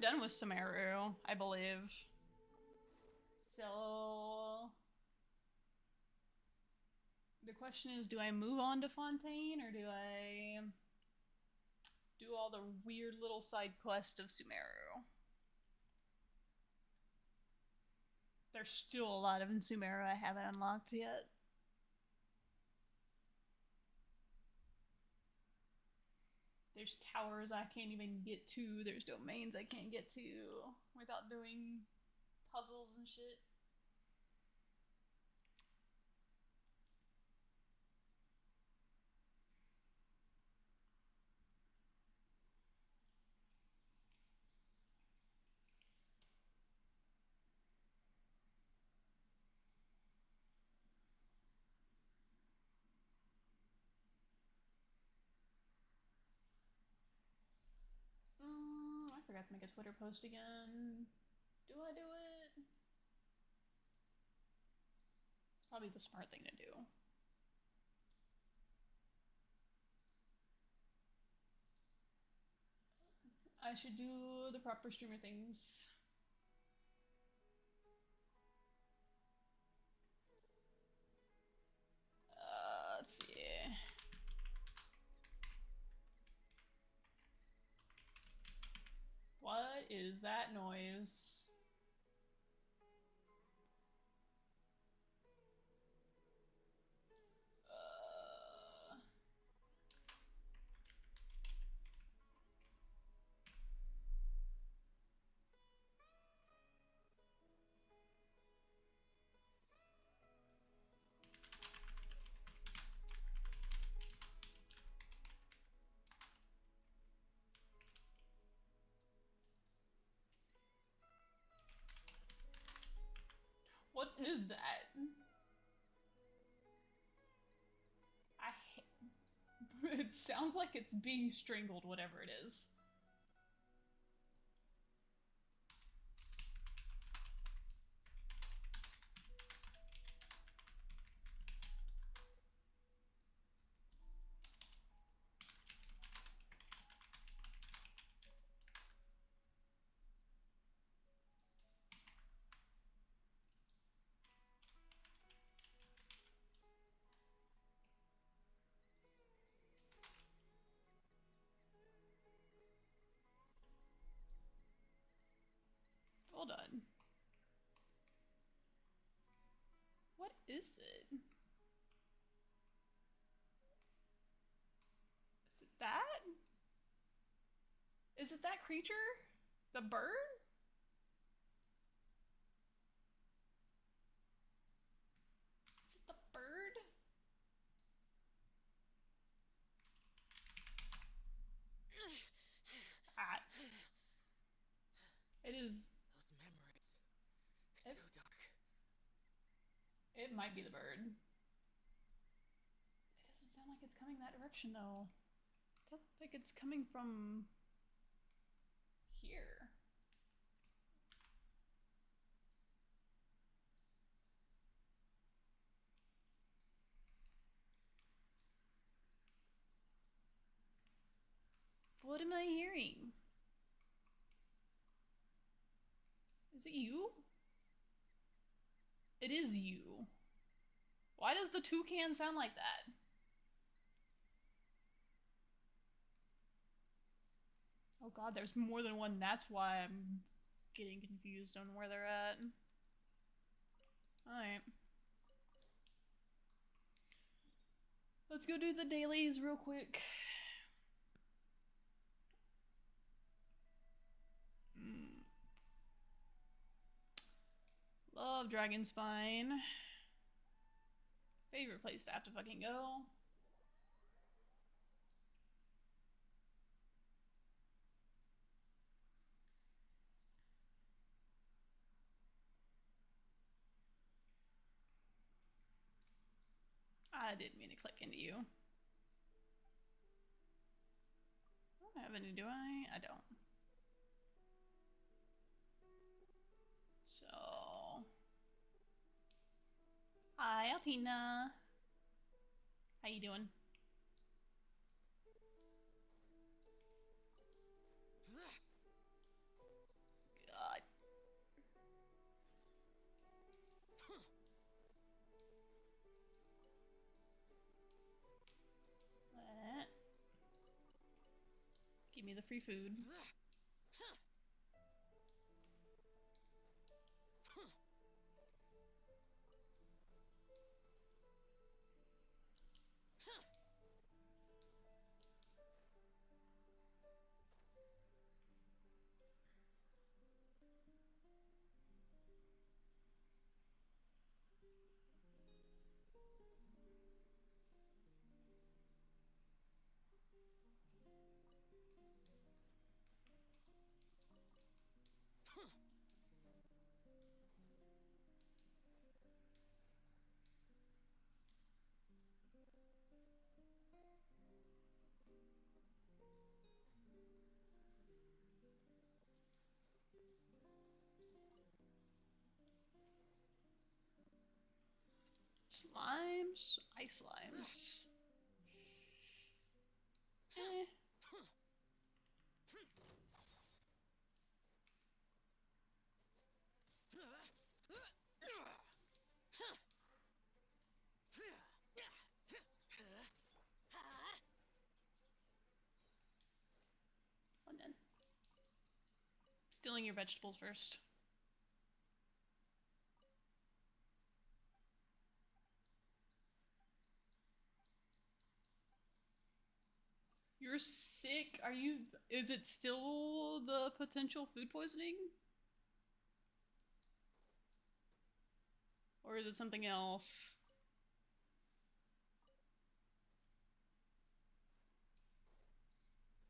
we're done with Sumeru, I believe. So the question is, do I move on to Fontaine or do I do all the weird little side quest of Sumeru? There's still a lot of Sumeru I haven't unlocked yet. There's towers I can't even get to. There's domains I can't get to without doing puzzles and shit. I forgot to make a Twitter post again. Do I do it? It's probably the smart thing to do. I should do the proper streamer things. Let's see. What is that noise? What is that? It sounds like it's being strangled, whatever it is. Hold on. What is it? Is it that? Is it that creature? The bird? Is it the bird? Ah. It is. Those memories. It, So dark. it might be the bird. It doesn't sound like it's coming that direction though. It doesn't think it's coming from here. What am I hearing? Is it you? It is you. Why does the toucan sound like that? Oh god, there's more than one. That's why I'm getting confused on where they're at. Alright. Let's go do the dailies real quick. Love Dragon Spine. Favorite place to have to fucking go. I didn't mean to click into you. I don't have any, do I? I don't. So... Hi, Altina. How you doing? Give me the free food. Slimes? Ice slimes. Eh. London. Stealing your vegetables first. You're sick? Are you... Is it still the potential food poisoning? Or is it something else?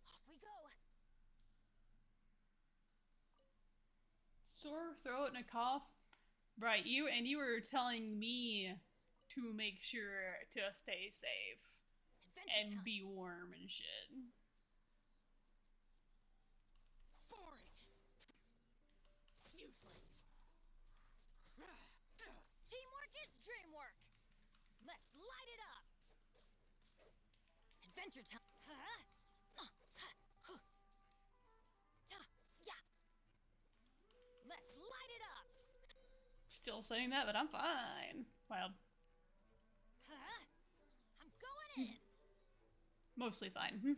Off we go. Sore throat and a cough? Right, you were telling me to make sure to stay safe. Adventure And time. be warm and shit. Boring. Useless. Teamwork is dreamwork. Let's light it up. Adventure time. Yeah. Let's light it up. Still saying that, but I'm fine. Well, I'm going in. mostly fine.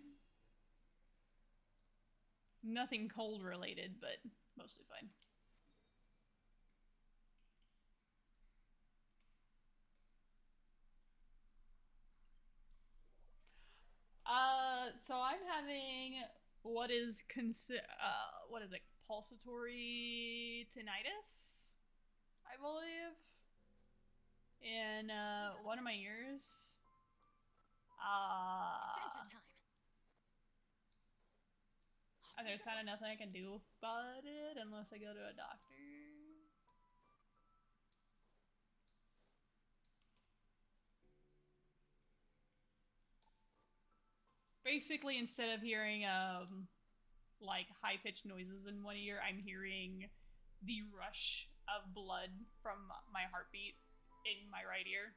Nothing cold related, but mostly fine. So I'm having what is what is it? Pulsatory tinnitus, I believe, in one of my ears. Adventure time. And there's kind of nothing I can do about it unless I go to a doctor. Basically, instead of hearing like high-pitched noises in one ear, I'm hearing the rush of blood from my heartbeat in my right ear.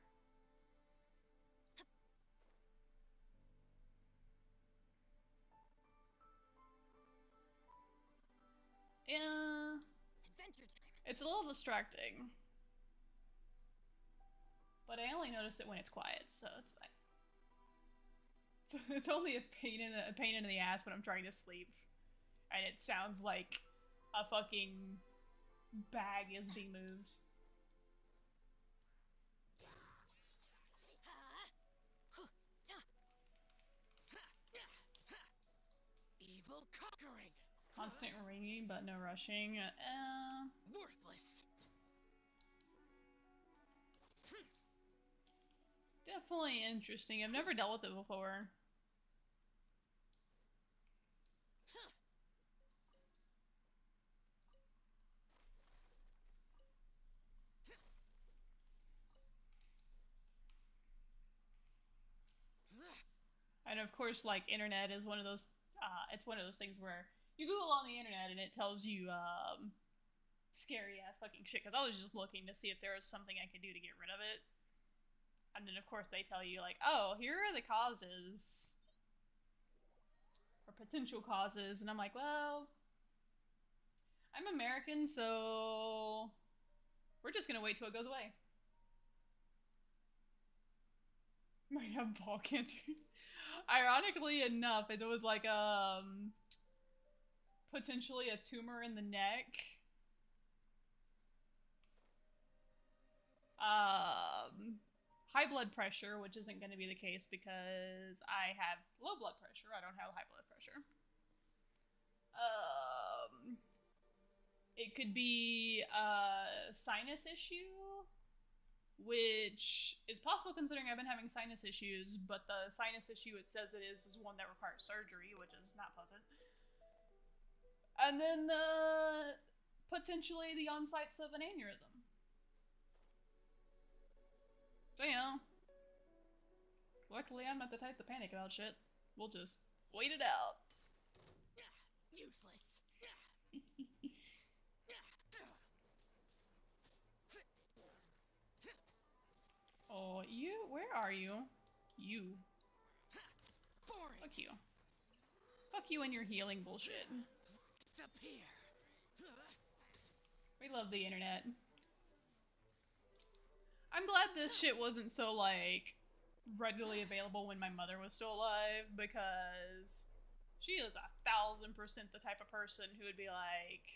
Yeah, Adventure time. it's a little distracting, but I only notice it when it's quiet, so it's fine. It's only a pain in the ass when I'm trying to sleep, and it sounds like a fucking bag is being moved. Evil conquering. Constant ringing, but no rushing. Worthless. It's definitely interesting. I've never dealt with it before. And of course, like, internet is one of those, it's one of those things where you Google on the internet and it tells you, scary ass fucking shit. Because I was just looking to see if there was something I could do to get rid of it. And then, of course, they tell you, like, oh, here are the causes. Or potential causes. And I'm like, well, I'm American, so we're just gonna wait till it goes away. Might have ball cancer. Ironically enough, it was like potentially a tumor in the neck. High blood pressure, which isn't going to be the case because I have low blood pressure. I don't have high blood pressure. It could be a sinus issue, which is possible considering I've been having sinus issues, but the sinus issue it says it is one that requires surgery, which is not pleasant. And then potentially the onsites of an aneurysm. So, you know, luckily I'm not the type to panic about shit. We'll just wait it out. Useless. Oh, you? Where are you? You. Boring. Fuck you. Fuck you and your healing bullshit. Disappear. We love the internet. I'm glad this shit wasn't so, like, readily available when my mother was still alive, because she is 1000% the type of person who would be, like,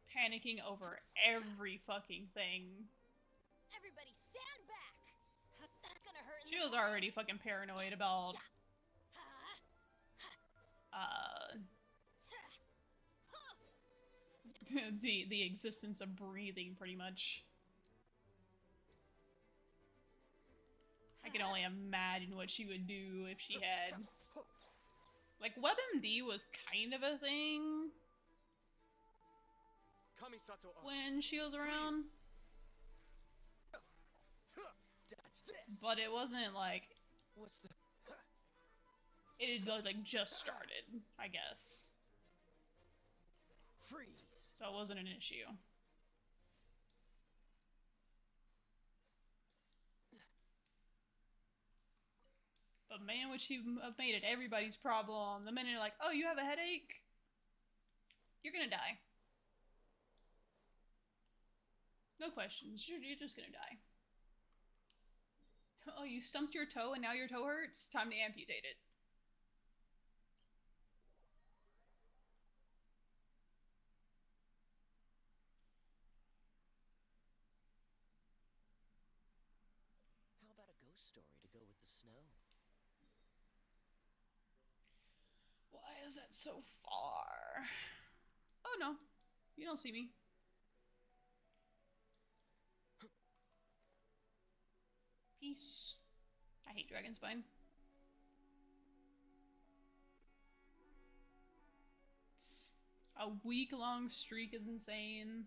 panicking over every fucking thing. Everybody stand back. That's gonna hurt. She was already fucking paranoid about the existence of breathing, pretty much. I can only imagine what she would do if she had... Like, WebMD was kind of a thing when she was around. But it wasn't like... It had, like, just started, I guess. Freeze. So it wasn't an issue. But man, would she have made it everybody's problem. The minute you're like, oh, you have a headache? You're gonna die. No questions. You're just gonna die. Oh, you stumped your toe and now your toe hurts? Time to amputate it. How about a ghost story to go with the snow? Why is that so far? Oh no, you don't see me. Peace. I hate dragon spine. A week-long streak is insane.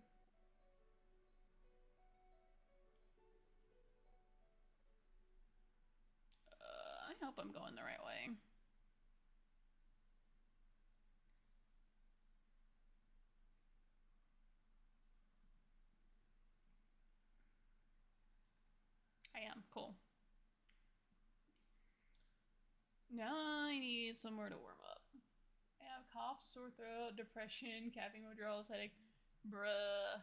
I hope I'm going the right way. I am. Cool. Now I need somewhere to warm up. I have cough, sore throat, depression, caffeine withdrawals, headache. Bruh.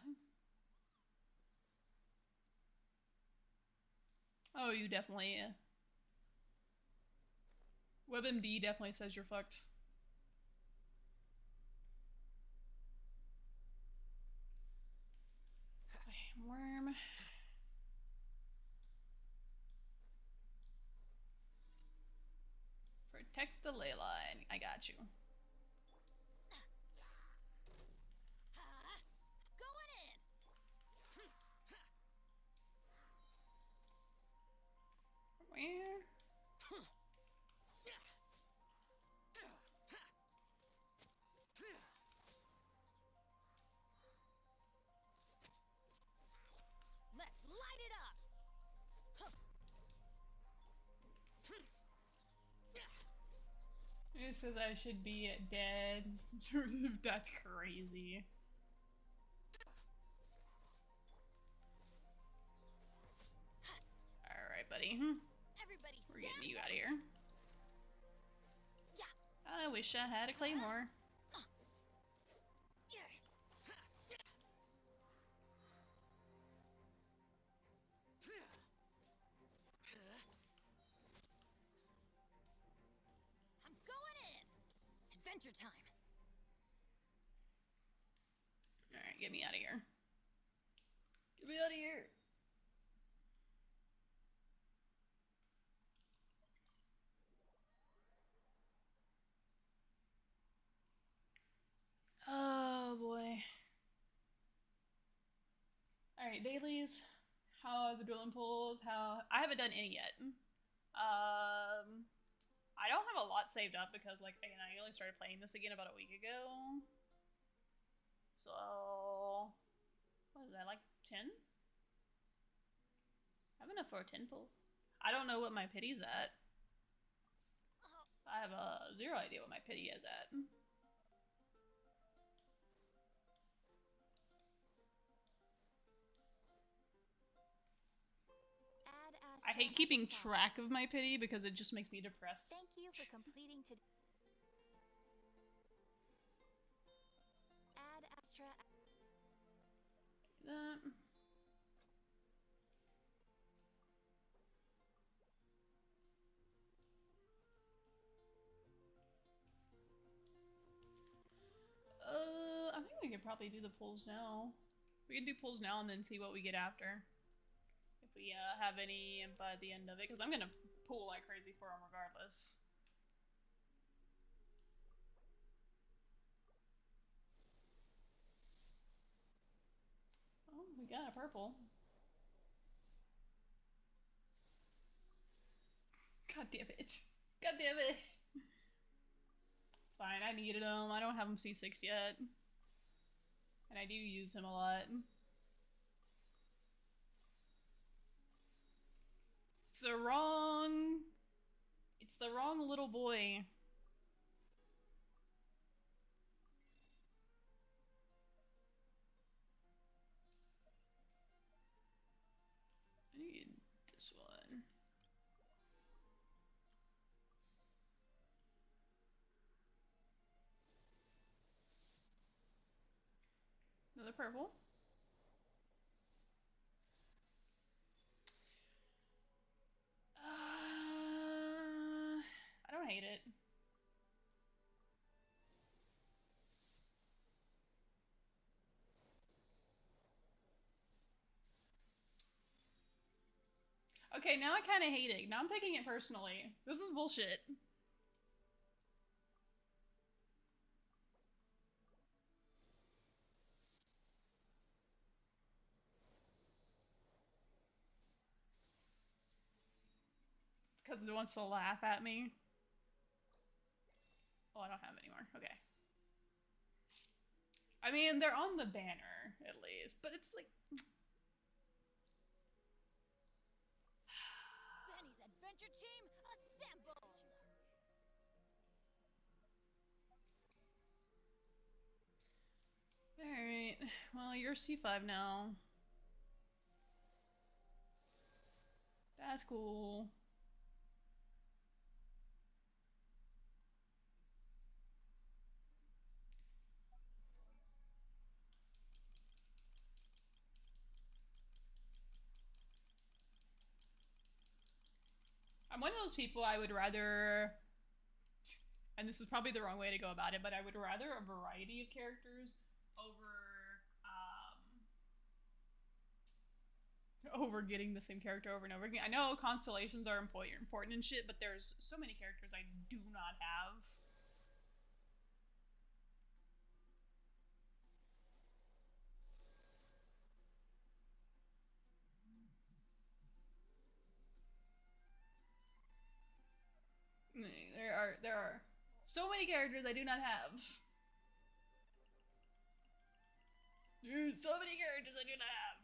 Oh, you definitely... WebMD definitely says you're fucked. Worm. Protect the ley line. I got you. Going in. Where? Let's light it up. It says I should be dead. That's crazy. Alright, buddy. Everybody We're stand getting you back. out of here. I wish I had a claymore. adventure time. Alright, get me out of here. Get me out of here. Oh boy. Alright, dailies. How are the drilling pools? I haven't done any yet. I don't have a lot saved up because, like, again, I only started playing this again about a week ago. So, what is that, like 10? I have enough for a 10 pull. I don't know what my pity's at. I have zero idea what my pity is at. I hate keeping track of my pity because it just makes me depressed. Thank you for completing to Add Astra. That. I think we could probably do the pulls now. We can do pulls now and then see what we get after. If we have any by the end of it, because I'm gonna pull like crazy for them regardless. Oh, we got a purple. God damn it. God damn it. It's fine, I needed him. I don't have him C6 yet. And I do use him a lot. It's the wrong little boy. I need this one. Another purple. I don't hate it. Okay, now I kind of hate it. Now I'm taking it personally. This is bullshit. Because it wants to laugh at me. Oh, I don't have any more. Okay. I mean, they're on the banner, at least. But it's like... Benny's adventure team, assemble! Alright. Well, you're C5 now. That's cool. I'm one of those people I would rather, and this is probably the wrong way to go about it, but I would rather a variety of characters over getting the same character over and over again. I know constellations are important and shit, but there's so many characters I do not have. There are so many characters I do not have. Dude, so many characters I do not have.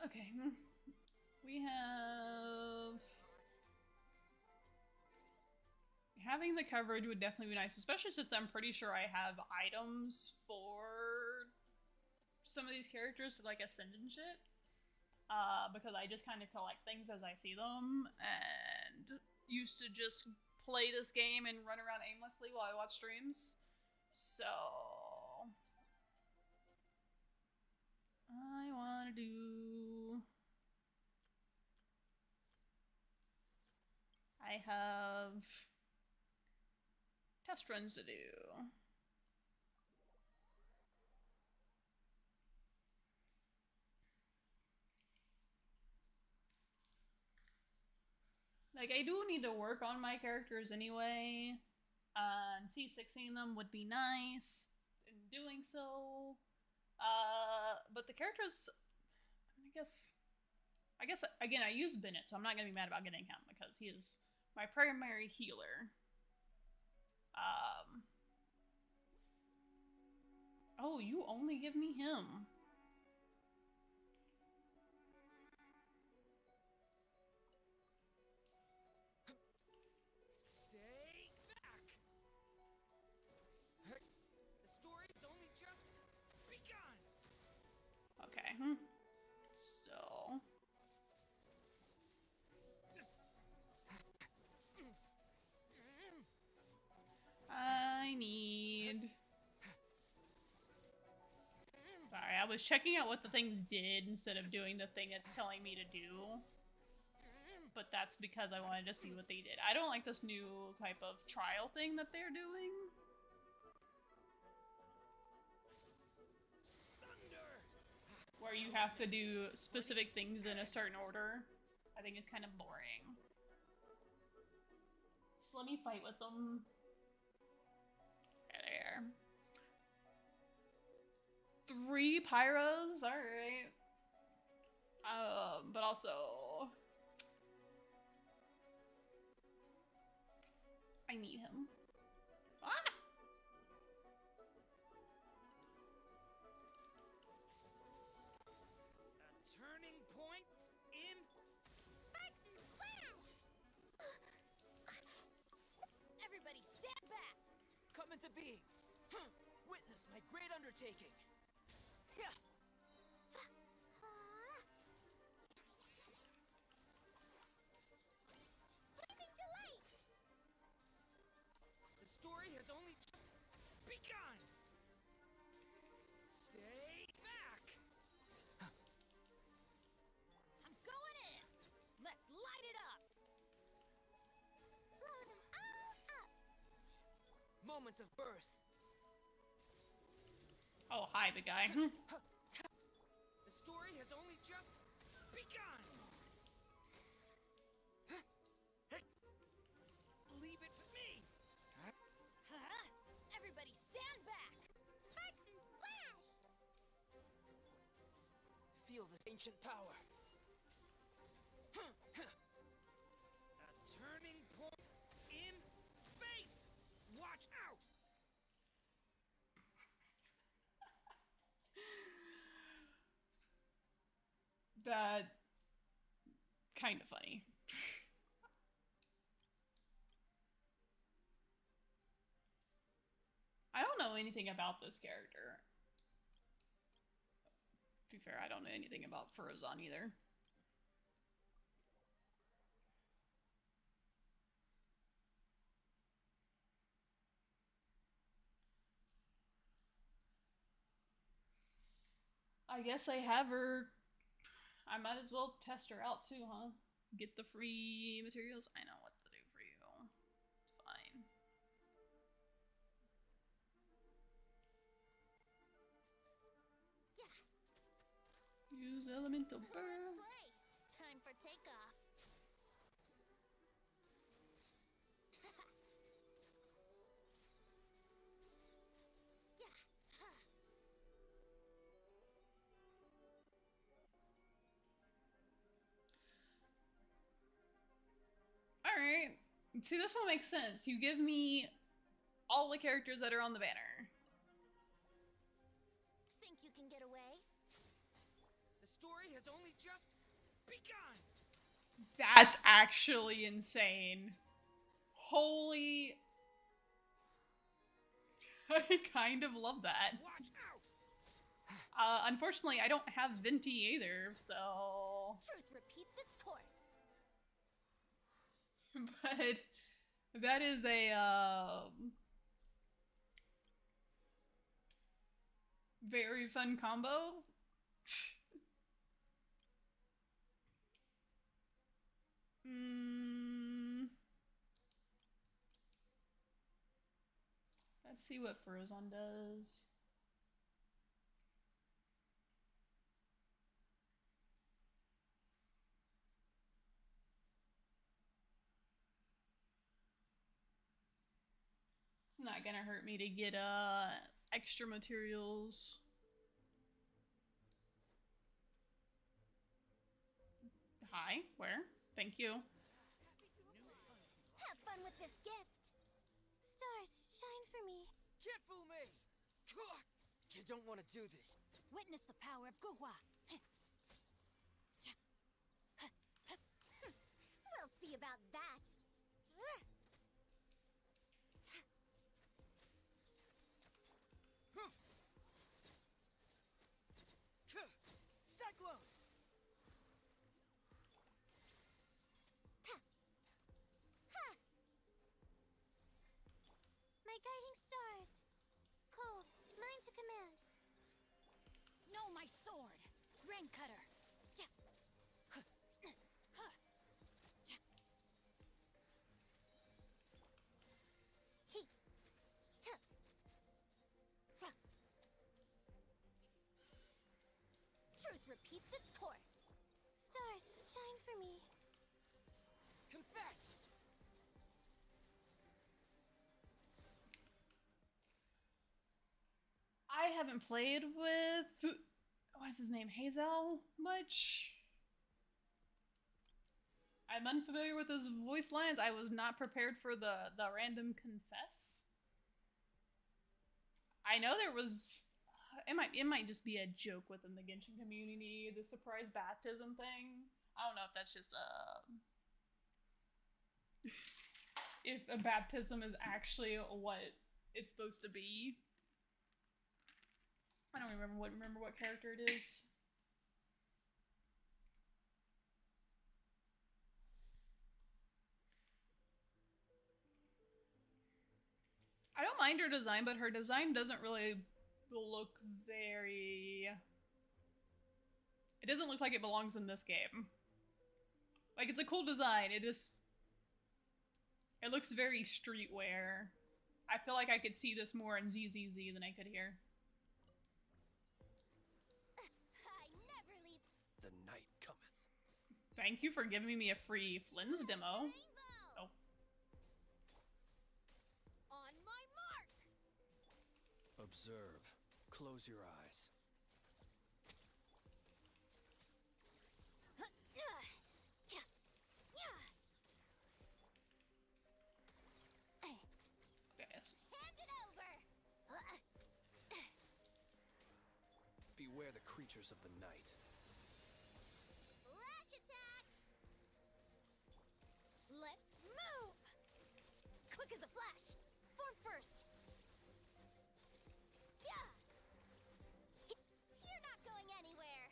Okay. We have... Having the coverage would definitely be nice, especially since I'm pretty sure I have items for some of these characters to like ascend and shit. Because I just kind of collect things as I see them and used to just play this game and run around aimlessly while I watch streams. So I want to do have test runs to do. Like, I do need to work on my characters anyway. And C6ing them would be nice in doing so. But the characters, I guess again, I use Bennett, so I'm not gonna be mad about getting him because he is my primary healer. Oh, you only give me him. Stay back. The story's only just begun. Okay. So. I need. Sorry, I was checking out what the things did instead of doing the thing it's telling me to do. But that's because I wanted to see what they did. I don't like this new type of trial thing that they're doing. Thunder. Where you have to do specific things in a certain order. I think it's kind of boring. Just let me fight with them. There. 3 pyros, alright. But also... I need him. Ah! A turning point in Sparks and flash! Everybody stand back! come into being. Witness my great undertaking. Yeah. Blazing delight! The story has only just begun. Stay back. I'm going in! Let's light it up! Blow them all up! Moments of birth. Oh, hi, the guy. The story has only just begun. Leave it to me. Everybody stand back! Sparks and flash! Feel this ancient power. A turning point in fate. Watch out. That... kind of funny. I don't know anything about this character. To be fair, I don't know anything about Furozan either. I guess I have her. I might as well test her out too, huh? Get the free materials. I know what to do for you. It's fine. Use elemental burn. Let's play! Time for takeoff! Alright. See, this one makes sense. You give me all the characters that are on the banner. Think you can get away? The story has only just begun. That's actually insane. Holy... I kind of love that. Watch out. Unfortunately, I don't have Venti either, so... Truth repeats its course. But that is a very fun combo. Let's see what Frozone does. It's not gonna hurt me to get extra materials. Hi, where? Thank you. Have fun with this gift. Stars, shine for me. Can't fool me! You don't want to do this. Witness the power of Guhua. We'll see about that. Cyclone! My guiding stars. Cold, mine to command. No, my sword. Rain cutter. Yeah. Heat. Truth repeats its course. Stars, shine for me. Confess! I haven't played with what's his name, Hazel, much. I'm unfamiliar with his voice lines. I was not prepared for the random confess. I know there was it might just be a joke within the Genshin community, the surprise baptism thing. I don't know if that's just if a baptism is actually what it's supposed to be. I don't remember what character it is. I don't mind her design, but her design doesn't really look very... It doesn't look like it belongs in this game. Like, it's a cool design, it just... It looks very streetwear. I feel like I could see this more in ZZZ than I could here. I never leave. The night cometh. Thank you for giving me a free Flynn's demo. Rainbow. Oh. On my mark. Observe. Close your eyes. Yes. Hand it over. Beware the creatures of the night. Flash attack. Let's move. Quick as a flash. Form first. Yeah. You're not going anywhere.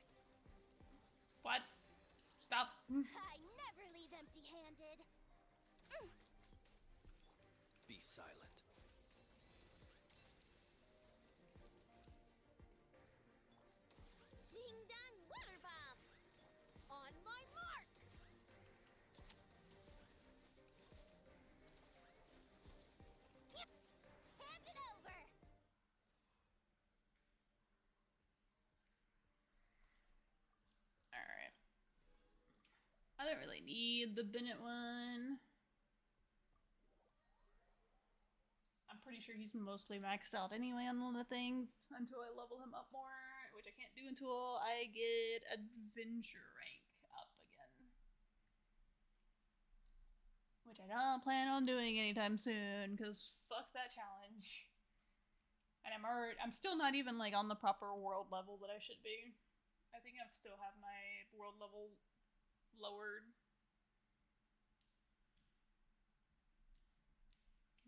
What? Stop. I never leave empty-handed. Be silent. Ding dong water bomb. On my mark. Yep. Hand it over. Alright. I don't really need the Bennett one. I'm pretty sure he's mostly maxed out anyway on all the things until I level him up more, which I can't do until I get adventure rank up again. Which I don't plan on doing anytime soon, because fuck that challenge. And I'm still not even like on the proper world level that I should be. I think I still have my world level lowered.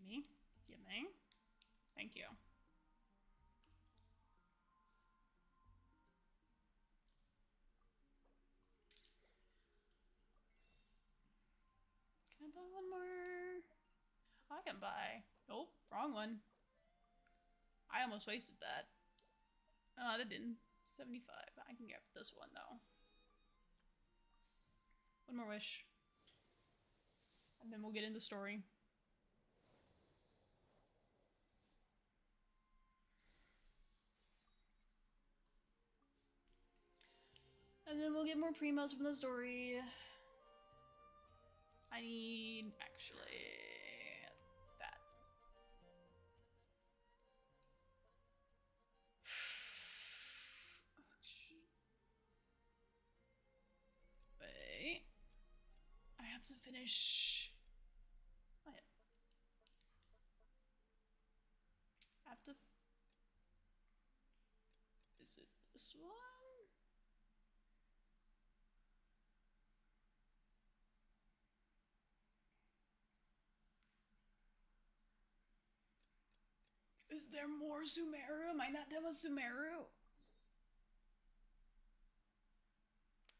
Me? Give me. Thank you. Can I buy one more? I can buy. Oh, wrong one. I almost wasted that. Oh, that didn't. 75. I can get this one though. One more wish. And then we'll get into the story. And then we'll get more primos from the story. I need, actually, that. Wait. I have to finish. I have to. Is it this one? Is there more Sumeru? Am I not done with Sumeru?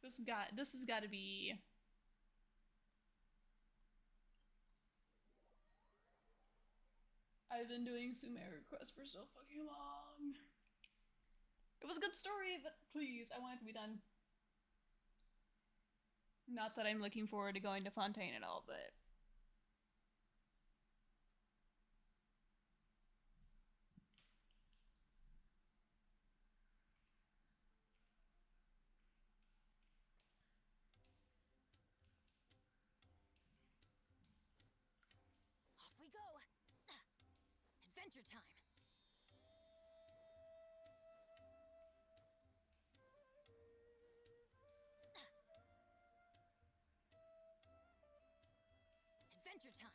This has got to be. I've been doing Sumeru Quest for so fucking long. It was a good story, but please, I want it to be done. Not that I'm looking forward to going to Fontaine at all, but. Off we go. Adventure time. Adventure time.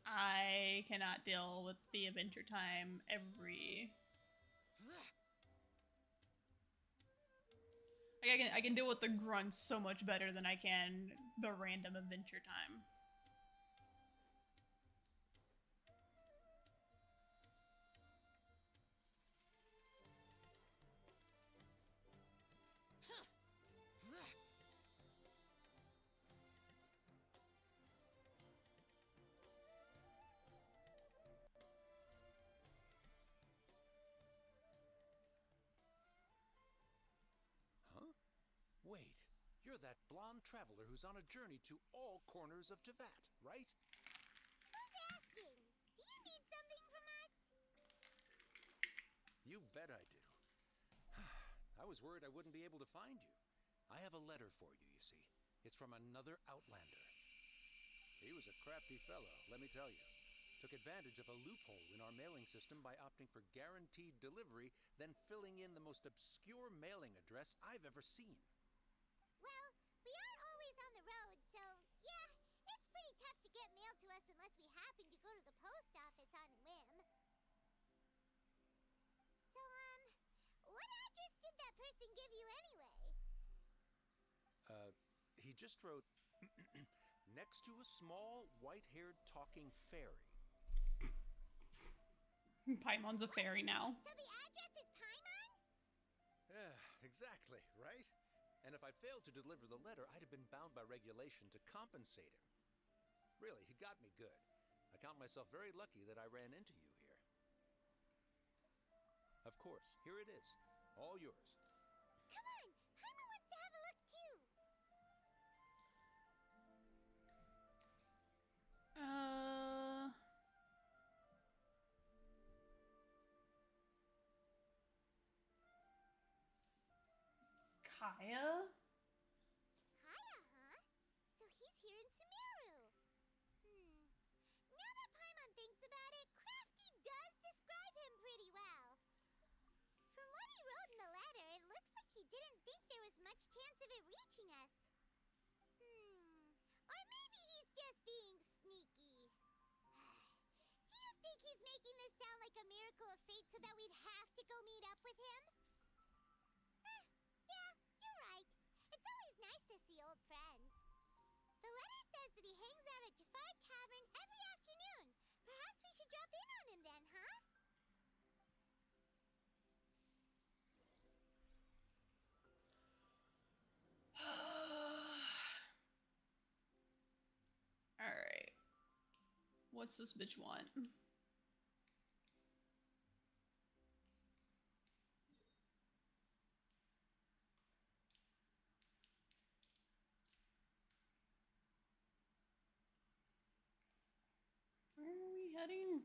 I cannot deal with the adventure time every. Like I can deal with the grunts so much better than I can the random adventure time. Huh? Wait, you're that blonde traveler who's on a journey to all corners of Teyvat, right? Who's asking? Do you need something from us? You bet I do. I was worried I wouldn't be able to find you. I have a letter for you, you see. It's from another Outlander. He was a crafty fellow, let me tell you. Took advantage of a loophole in our mailing system by opting for guaranteed delivery, then filling in the most obscure mailing address I've ever seen. Well, we aren't always on the road, so yeah, it's pretty tough to get mail to us unless we happen to go to the post office on a whim. So, what address did that person give you anyway? He just wrote, next to a small, white-haired talking fairy. Paimon's a fairy now. So the address is Paimon? Yeah, exactly, right? And if I failed to deliver the letter, I'd have been bound by regulation to compensate him. Really, he got me good. I count myself very lucky that I ran into you here. Of course, here it is. All yours. Come on, Paimon wants to have a look too. Kaya? Kaya, huh? So he's here in Sumeru. Now that Paimon thinks about it, Crafty does describe him pretty well. From what he wrote in the letter, it looks like he didn't think there was much chance of it reaching us. Or maybe he's just being sneaky. Do you think he's making this sound like a miracle of fate so that we'd have to go meet up with him? Yeah, you're right. It's always nice to see old friends. The letter says that he hangs out at Jafar Tavern every afternoon. Perhaps we should drop in on him then, huh? Alright. What's this bitch want? Where are we heading?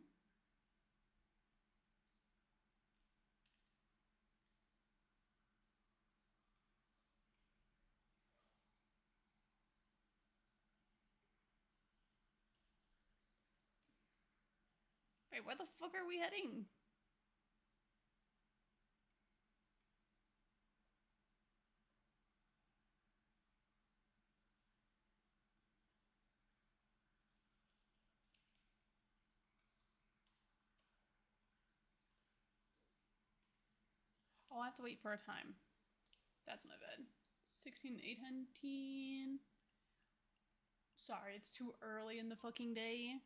Wait, where the fuck are we heading? I'll have to wait for a time. That's my bad. 16,800. Sorry, it's too early in the fucking day.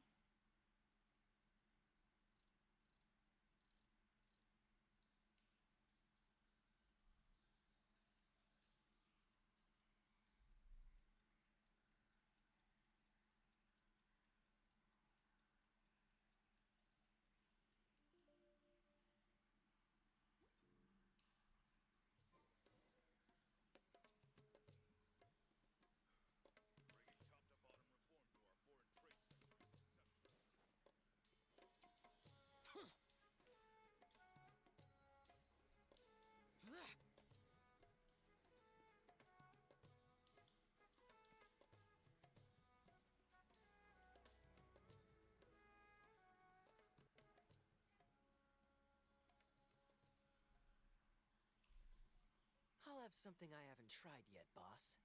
I'll have something I haven't tried yet, boss.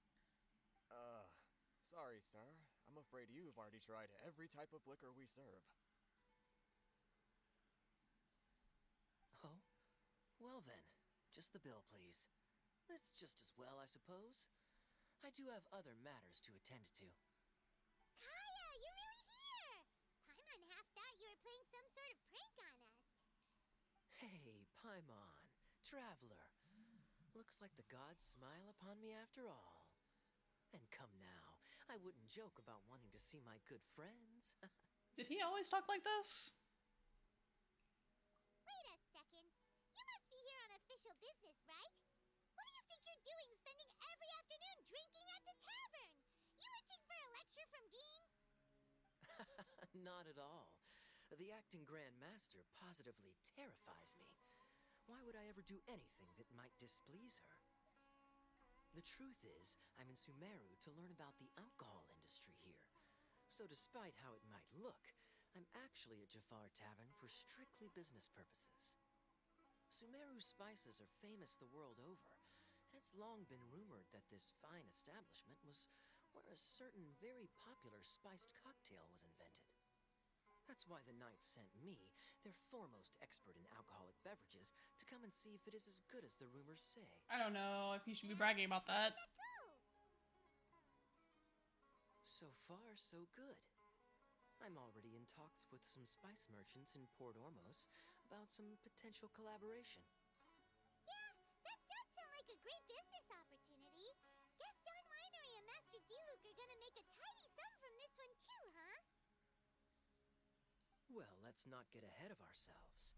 Sorry, sir. I'm afraid you've already tried every type of liquor we serve. Oh? Well then, just the bill, please. That's just as well, I suppose. I do have other matters to attend to. Kaya, you're really here! Paimon half thought you were playing some sort of prank on us. Hey, Paimon, traveler. Looks like the gods smile upon me after all. And come now, I wouldn't joke about wanting to see my good friends. Did he always talk like this? Wait a second. You must be here on official business, right? What do you think you're doing spending every afternoon drinking at the tavern? You itching for a lecture from Jean? Not at all. The acting Grand Master positively terrifies me. Why would I ever do anything that might displease her? The truth is, I'm in Sumeru to learn about the alcohol industry here. So despite how it might look, I'm actually at Jafar Tavern for strictly business purposes. Sumeru spices are famous the world over, and it's long been rumored that this fine establishment was where a certain very popular spiced cocktail was invented. That's why the Knights sent me, their foremost expert in alcoholic beverages, to come and see if it is as good as the rumors say. I don't know if you should be bragging about that. So far, so good. I'm already in talks with some spice merchants in Port Ormos about some potential collaboration. Yeah, that does sound like a great business opportunity. Guess Don Winery and Master D-Luke are gonna make a tidy sum from this one too, huh? Well, let's not get ahead of ourselves.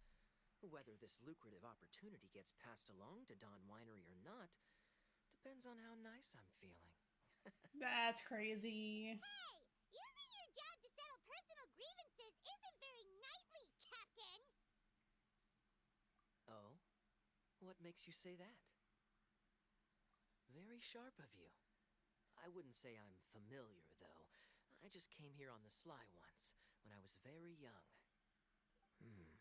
Whether this lucrative opportunity gets passed along to Don Winery or not depends on how nice I'm feeling. That's crazy. Hey, using your job to settle personal grievances isn't very knightly, Captain! Oh? What makes you say that? Very sharp of you. I wouldn't say I'm familiar, though. I just came here on the sly once, when I was very young. And?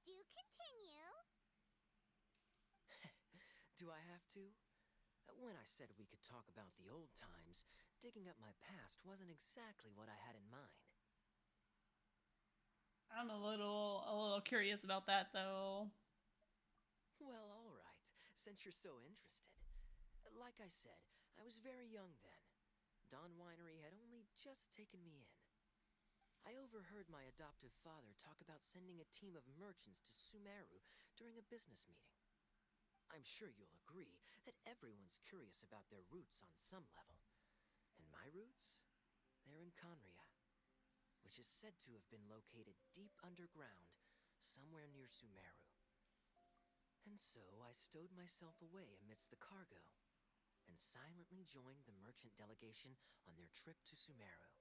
Do continue. Do I have to? When I said we could talk about the old times, digging up my past wasn't exactly what I had in mind. I'm a little curious about that though. Well, all right, since you're so interested. Like I said, I was very young then. Don Winery had only just taken me in. I overheard my adoptive father talk about sending a team of merchants to Sumeru during a business meeting. I'm sure you'll agree that everyone's curious about their roots on some level. And my roots? They're in Conria, which is said to have been located deep underground, somewhere near Sumeru. And so I stowed myself away amidst the cargo, and silently joined the merchant delegation on their trip to Sumeru.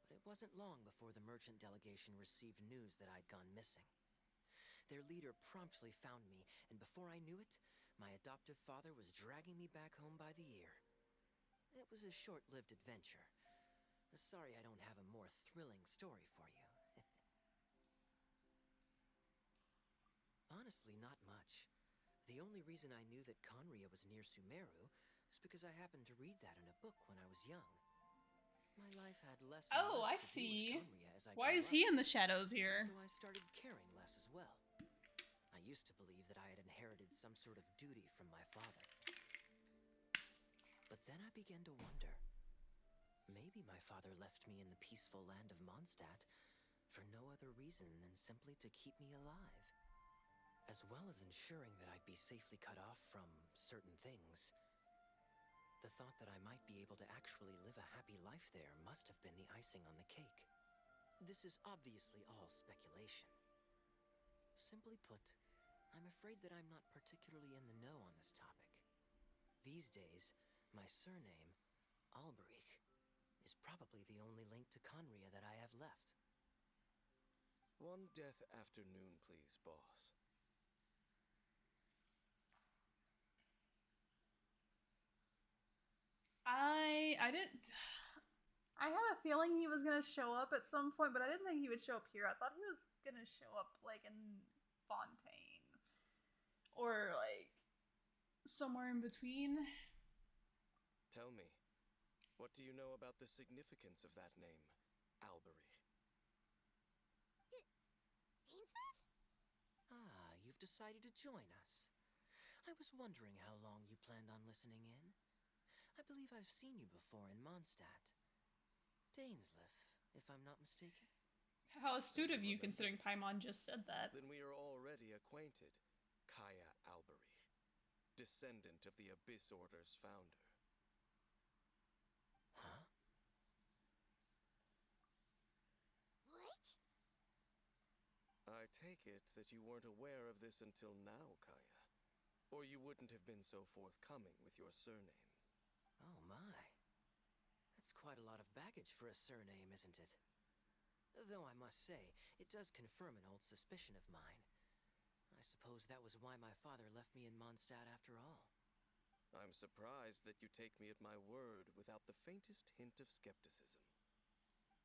But it wasn't long before the merchant delegation received news that I'd gone missing. Their leader promptly found me, and before I knew it, my adoptive father was dragging me back home by the ear. It was a short-lived adventure. Sorry I don't have a more thrilling story for you. Honestly, not much. The only reason I knew that Conria was near Sumeru is because I happened to read that in a book when I was young. My life had less and Oh, I less to do with see. Conria as I Why grew is up, he in the shadows here? so I started caring less as well. I used to believe that I had inherited some sort of duty from my father. But then I began to wonder. Maybe my father left me in the peaceful land of Mondstadt for no other reason than simply to keep me alive. As well as ensuring that I'd be safely cut off from certain things. The thought that I might be able to actually live a happy life there must have been the icing on the cake. This is obviously all speculation. Simply put, I'm afraid that I'm not particularly in the know on this topic. These days, my surname, Alberich, is probably the only link to Conria that I have left. One death afternoon, please, boss. I didn't. I had a feeling he was gonna show up at some point, but I didn't think he would show up here. I thought he was gonna show up like in Fontaine or like somewhere in between. Tell me, what do you know about the significance of that name, Alberich? Dainsleif? Ah, you've decided to join us. I was wondering how long you planned on listening in. I believe I've seen you before in Mondstadt. Dainsleif, if I'm not mistaken. How astute of you, considering Paimon just said that. Then we are already acquainted. Kaya Alberich, descendant of the Abyss Order's founder. Huh? What? I take it that you weren't aware of this until now, Kaya. Or you wouldn't have been so forthcoming with your surname. Oh my. That's quite a lot of baggage for a surname, isn't it? Though I must say, it does confirm an old suspicion of mine. I suppose that was why my father left me in Mondstadt after all. I'm surprised that you take me at my word without the faintest hint of skepticism.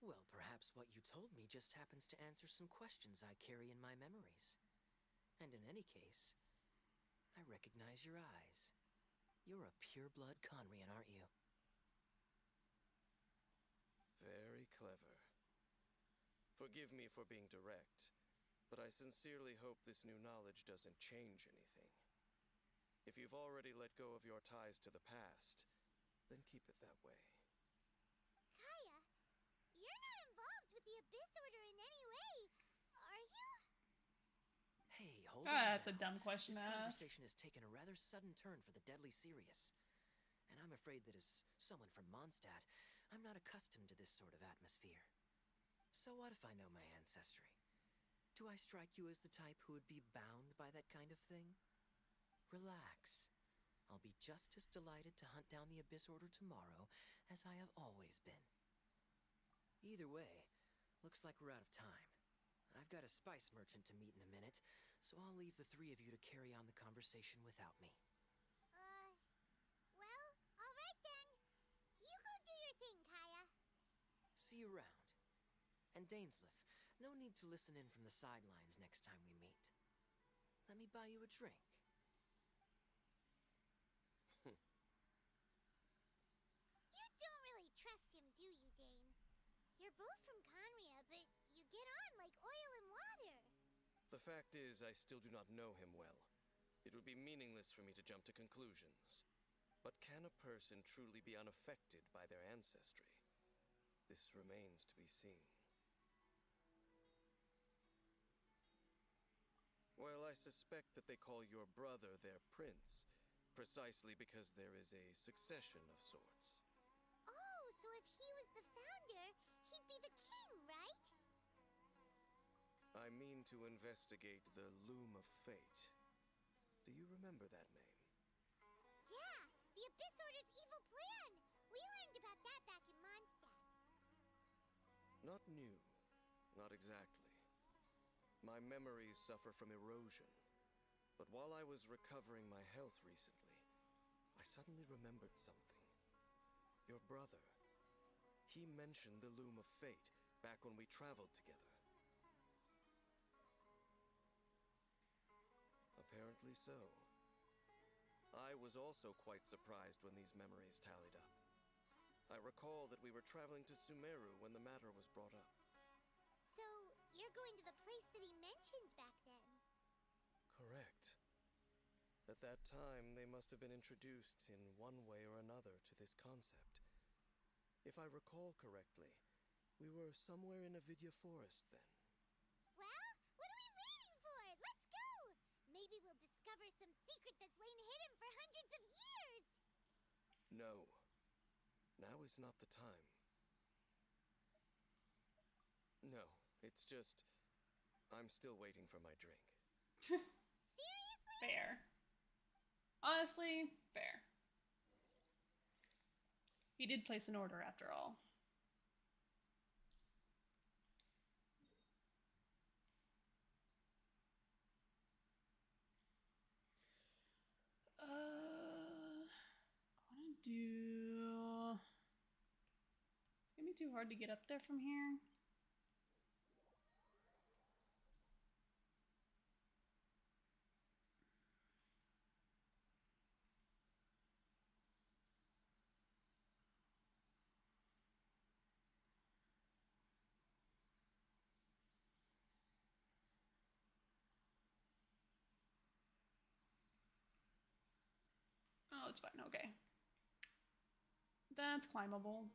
Well, perhaps what you told me just happens to answer some questions I carry in my memories. And in any case, I recognize your eyes. You're a pure-blood Conrian, aren't you? Very clever. Forgive me for being direct, but I sincerely hope this new knowledge doesn't change anything. If you've already let go of your ties to the past, then keep it that way. Kaya, you're not involved with the Abyss Order in any way, are you? Hey, hold on That's a now. dumb question This to ask. conversation has taken a rather sudden turn for the deadly serious. And I'm afraid that as someone from Mondstadt, I'm not accustomed to this sort of atmosphere. So what if I know my ancestry? Do I strike you as the type who would be bound by that kind of thing? Relax. I'll be just as delighted to hunt down the Abyss Order tomorrow as I have always been. Either way, looks like we're out of time. I've got a spice merchant to meet in a minute, so I'll leave the three of you to carry on the conversation without me. Well, alright then. You go do your thing, Kaya. See you around. And Dainsleif, no need to listen in from the sidelines next time we meet. Let me buy you a drink. You don't really trust him, do you, Dane? You're both from Conria, but you get on like oil and water. The fact is, I still do not know him well. It would be meaningless for me to jump to conclusions. But can a person truly be unaffected by their ancestry? This remains to be seen. Well, I suspect that they call your brother their prince, precisely because there is a succession of sorts. Oh, so if he was the founder, he'd be the king, right? I mean to investigate the Loom of Fate. Do you remember that name? Yeah, the Abyss Order's evil plan. We learned about that back in Mondstadt. Not new. Not exactly. My memories suffer from erosion. But while I was recovering my health recently, I suddenly remembered something. Your brother. He mentioned the Loom of Fate back when we traveled together. Apparently so. I was also quite surprised when these memories tallied up. I recall that we were traveling to Sumeru when the matter was brought up. So, you're going to the place that he mentioned back then? Correct. At that time, they must have been introduced in one way or another to this concept. If I recall correctly, we were somewhere in Avidya Forest then. Well, what are we waiting for? Let's go! Maybe we'll discover some secret that's lain hidden for hundreds of years! No. Now is not the time. No, it's just... I'm still waiting for my drink. Seriously? Fair. Honestly, fair. He did place an order after all. I want to do... It's gonna be too hard to get up there from here. Oh, it's fine. Okay. That's climbable.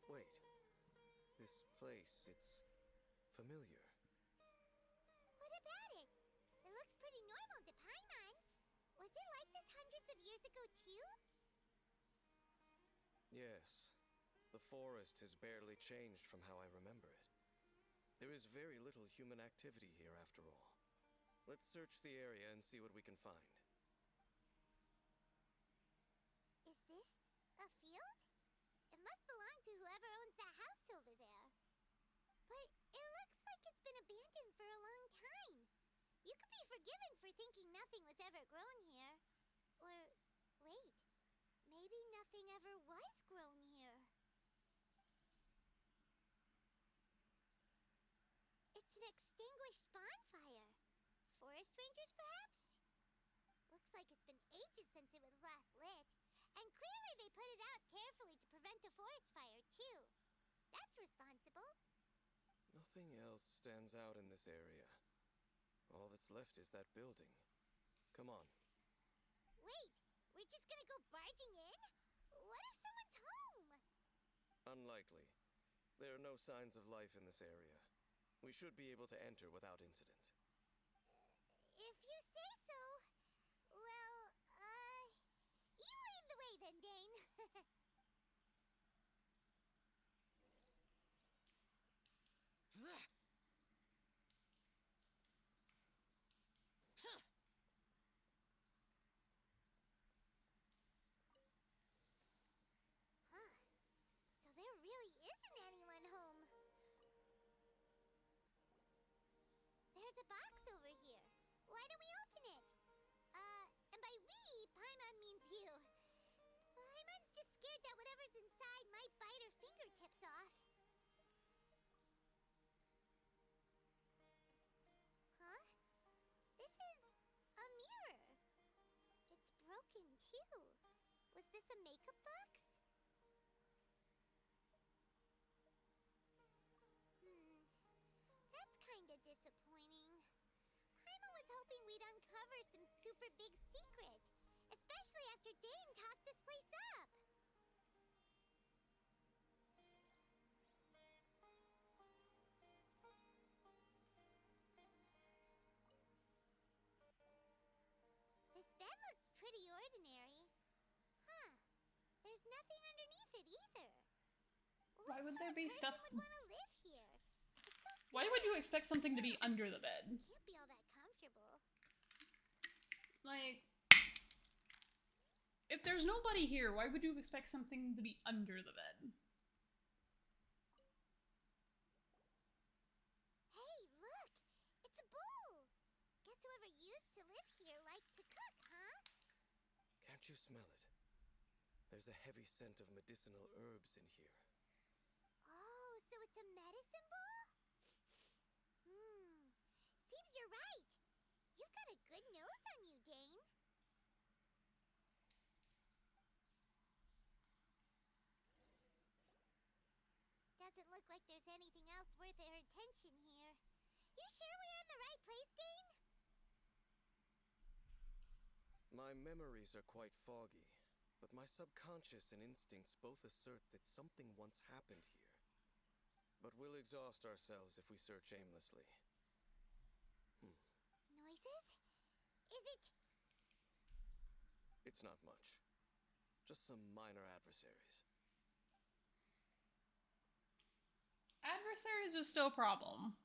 Wait. This place, it's familiar. What about it? It looks pretty normal to Paimon. Was it like this hundreds of years ago, too? Yes. The forest has barely changed from how I remember it. There is very little human activity here after all. Let's search the area and see what we can find. Is this a field? It must belong to whoever owns that house over there. But it looks like it's been abandoned for a long time. You could be forgiven for thinking nothing was ever grown here. Or, wait, maybe nothing ever was grown here. It's an extinguished bonfire. Forest rangers, perhaps? Looks like it's been ages since it was last lit. And clearly they put it out carefully to prevent a forest fire, too. That's responsible. Nothing else stands out in this area. All that's left is that building. Come on. Wait, we're just gonna go barging in? What if someone's home? Unlikely. There are no signs of life in this area. We should be able to enter without incident. If you say so. Well, you lead the way then, Dane. Huh. So there really isn't anyone home. There's a box over here. Why don't we open it? And by we, Paimon means you. Paimon's just scared that whatever's inside might bite her fingertips off. Huh? This is a mirror. It's broken, too. Was this a makeup box? That's kinda disappointing. Paimon was hoping we'd uncover some super big secret. Especially after Dane talked this place up. This bed looks pretty ordinary. Huh. There's nothing underneath it either. Why would there be stuff? Would want to live here? It's so Why would you expect something to be under the bed? can't be all that comfortable. Like, if there's nobody here, why would you expect something to be under the bed? Hey, look! It's a bowl! Guess whoever used to live here liked to cook, huh? Can't you smell it? There's a heavy scent of medicinal herbs in here. Oh, so it's a medicine bowl? Seems you're right. You've got a good nose on you, Dane. Doesn't look like there's anything else worth our attention here. You sure we're in the right place, Dane? My memories are quite foggy, but my subconscious and instincts both assert that something once happened here. But we'll exhaust ourselves if we search aimlessly. Noises? Is it... It's not much. Just some minor adversaries. Adversaries is still a problem.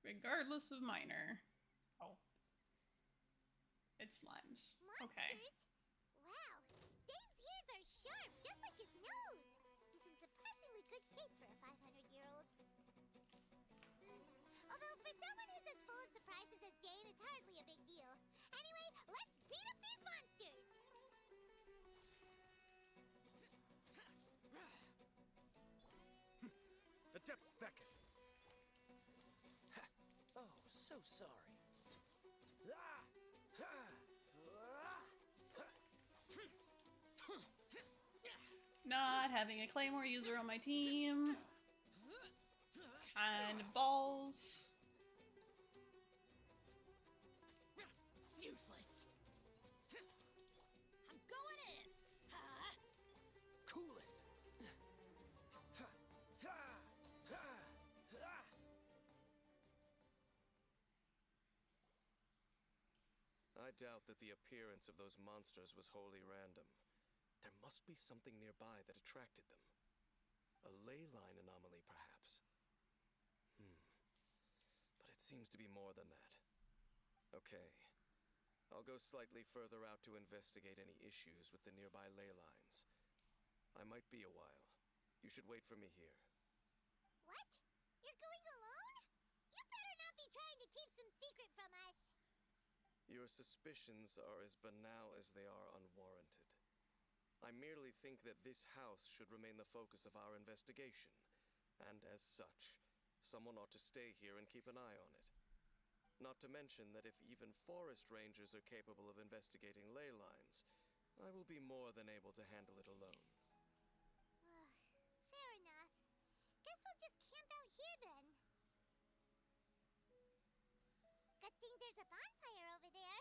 Regardless of minor. Oh. It's slimes. Okay. monsters? Wow, Dane's ears are sharp, just like his nose. He's in surprisingly good shape for a 500-year-old. Although for someone who's as full of surprises as Dane, it's hardly a big deal. Anyway, let's beat up these monsters! The depths beckon. Ha. Oh, so sorry. Ah! Ha. Not having a Claymore user on my team. Kind of balls. Useless. I'm going in! Cool it. I doubt that the appearance of those monsters was wholly random. There must be something nearby that attracted them. A ley line anomaly, perhaps. But it seems to be more than that. Okay. I'll go slightly further out to investigate any issues with the nearby ley lines. I might be a while. You should wait for me here. What? You're going alone? You better not be trying to keep some secret from us. Your suspicions are as banal as they are unwarranted. I merely think that this house should remain the focus of our investigation, and as such, someone ought to stay here and keep an eye on it. Not to mention that if even forest rangers are capable of investigating ley lines, I will be more than able to handle it alone. Fair enough. Guess we'll just camp out here then. Good thing there's a bonfire over there.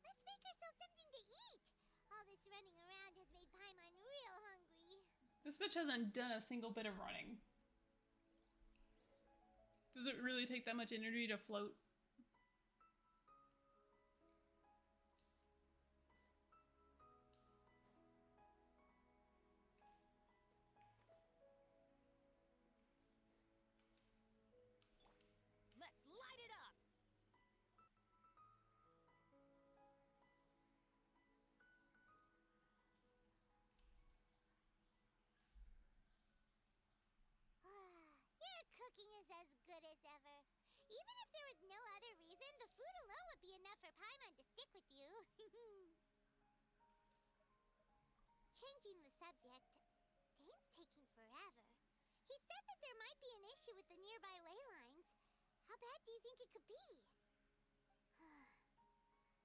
Let's make ourselves something to eat. All this running around has made Paimon real hungry. This bitch hasn't done a single bit of running. Does it really take that much energy to float? Let's light it up! Your cooking is as good as ever. Even if there was no other reason, the food alone would be enough for Paimon to stick with you. Changing the subject, Dane's taking forever. He said that there might be an issue with the nearby ley lines. How bad do you think it could be?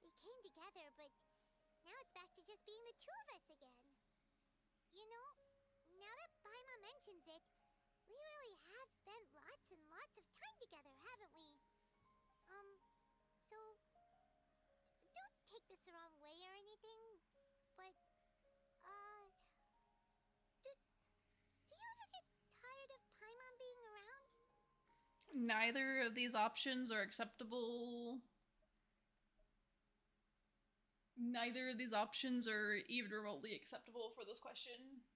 We came together, but now it's back to just being the two of us again. You know, now that Paimon mentions it, we really have spent lots and lots of time together, haven't we? So, don't take this the wrong way or anything, but, do you ever get tired of Paimon being around? Neither of these options are acceptable. Neither of these options are even remotely acceptable for this question.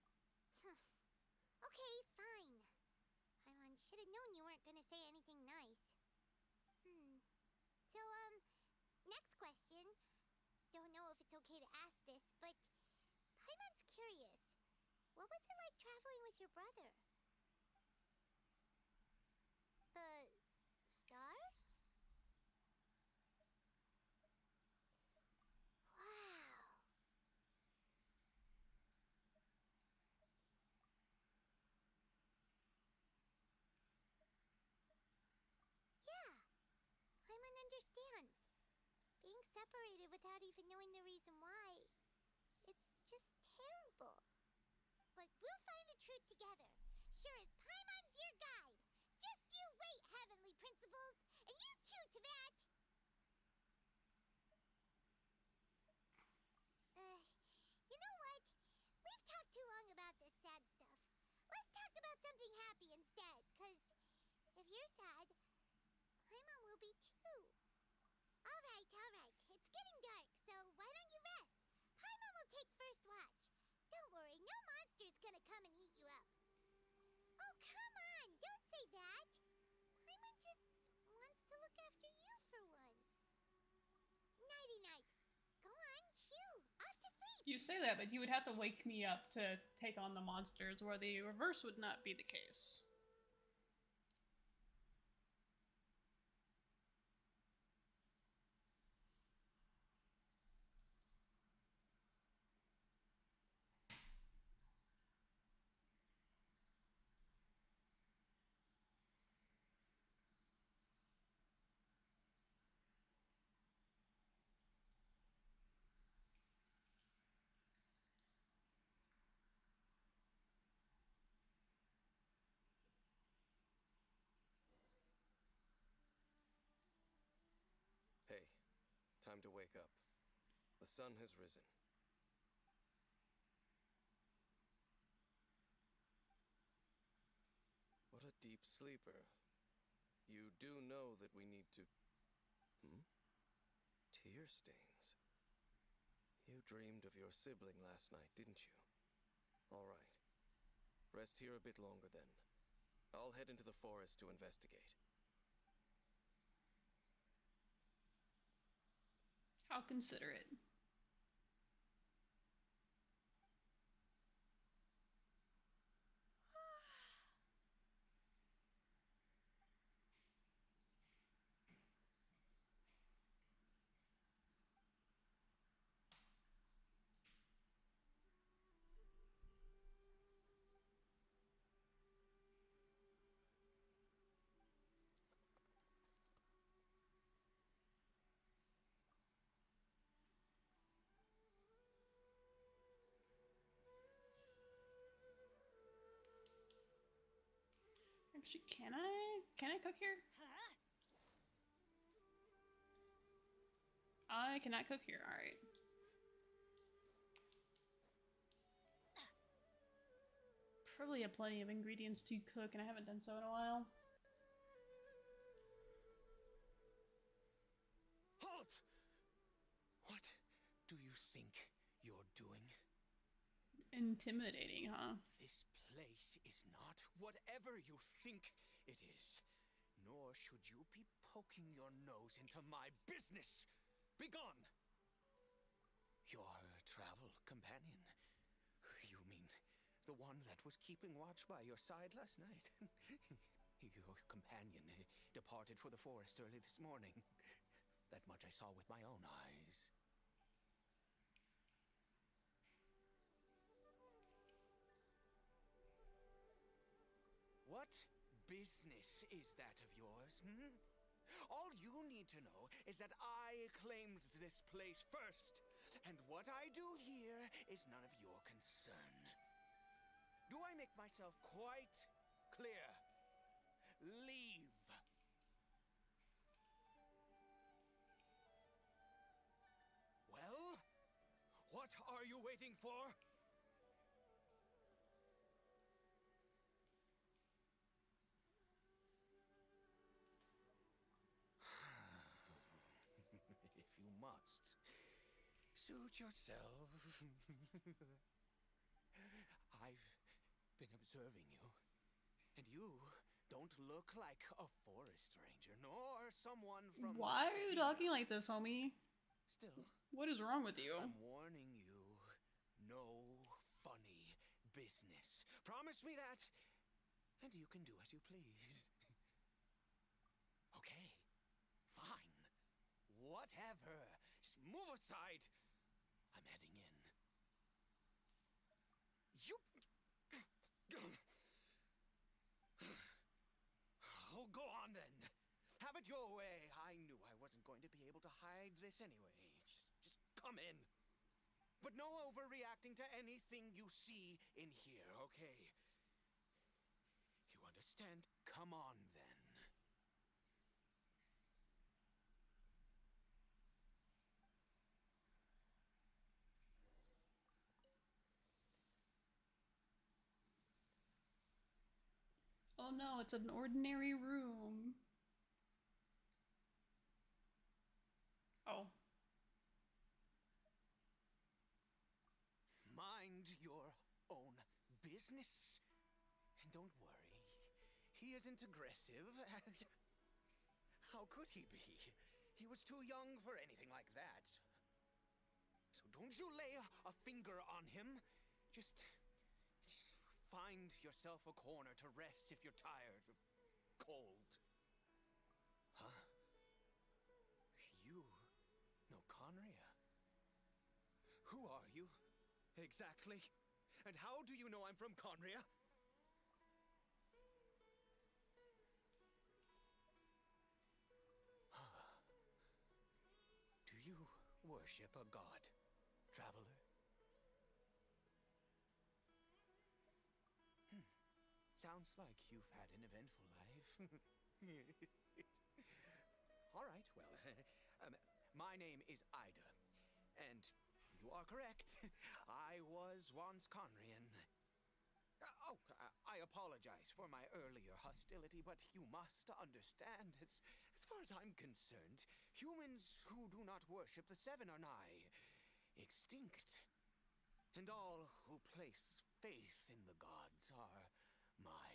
Okay, it's okay to ask this, but Paimon's curious. What was it like traveling with your brother? The stars? Wow. Yeah, Paimon understands. Being separated without even knowing the reason why, it's just terrible. But we'll find the truth together. Sure as Paimon's your guide. Just you wait, Heavenly Principles, and you too, Teyvat. You know what? We've talked too long about this sad stuff. Let's talk about something happy instead, 'cause if you're sad, Paimon will be too. All right. It's getting dark, so why don't you rest? Paimon will take first watch. Don't worry, no monster's gonna come and eat you up. Oh, come on, don't say that. Paimon just wants to look after you for once. Nighty-night. Go on, shoo, off to sleep. You say that, but you would have to wake me up to take on the monsters, where the reverse would not be the case. Hey, time to wake up. The sun has risen. What a deep sleeper. You do know that we need to... Tear stains. You dreamed of your sibling last night, didn't you? All right. Rest here a bit longer then. I'll head into the forest to investigate. How considerate. Actually, can I cook here? Huh? I cannot cook here. All right. Probably have plenty of ingredients to cook, and I haven't done so in a while. Halt! What do you think you're doing? Intimidating, huh? This place is not whatever you think it is. Nor should you be poking your nose into my business. Begone! Your travel companion. You mean the one that was keeping watch by your side last night? Your companion departed for the forest early this morning. That much I saw with my own eyes. What business is that of yours, All you need to know is that I claimed this place first, and what I do here is none of your concern. Do I make myself quite clear? Leave. Well, what are you waiting for? If you must, suit yourself. I've been observing you, and you don't look like a forest ranger, nor someone from... Why are you talking like this, homie? Still, What is wrong with you? I'm warning you. No funny business. Promise me that, and you can do as you please. Okay, fine. Whatever. Just move aside. I'm heading in. You... Oh, go on then. Have it your way. I knew I wasn't going to be able to hide this anyway. Just come in. But no overreacting to anything you see in here, okay? You understand? Come on then. Oh no, it's an ordinary room. Oh. Mind your own business. And don't worry, he isn't aggressive. How could he be? He was too young for anything like that. So don't you lay a finger on him. Just find yourself a corner to rest if you're tired or cold. Huh? You know Conria? Who are you? Exactly. And how do you know I'm from Conria? Do you worship a god, traveler? Sounds like you've had an eventful life. All right, well, my name is Ida, and you are correct. I was once Conrian. I apologize for my earlier hostility, but you must understand, as far as I'm concerned, humans who do not worship the Seven are nigh extinct. And all who place faith in the gods are my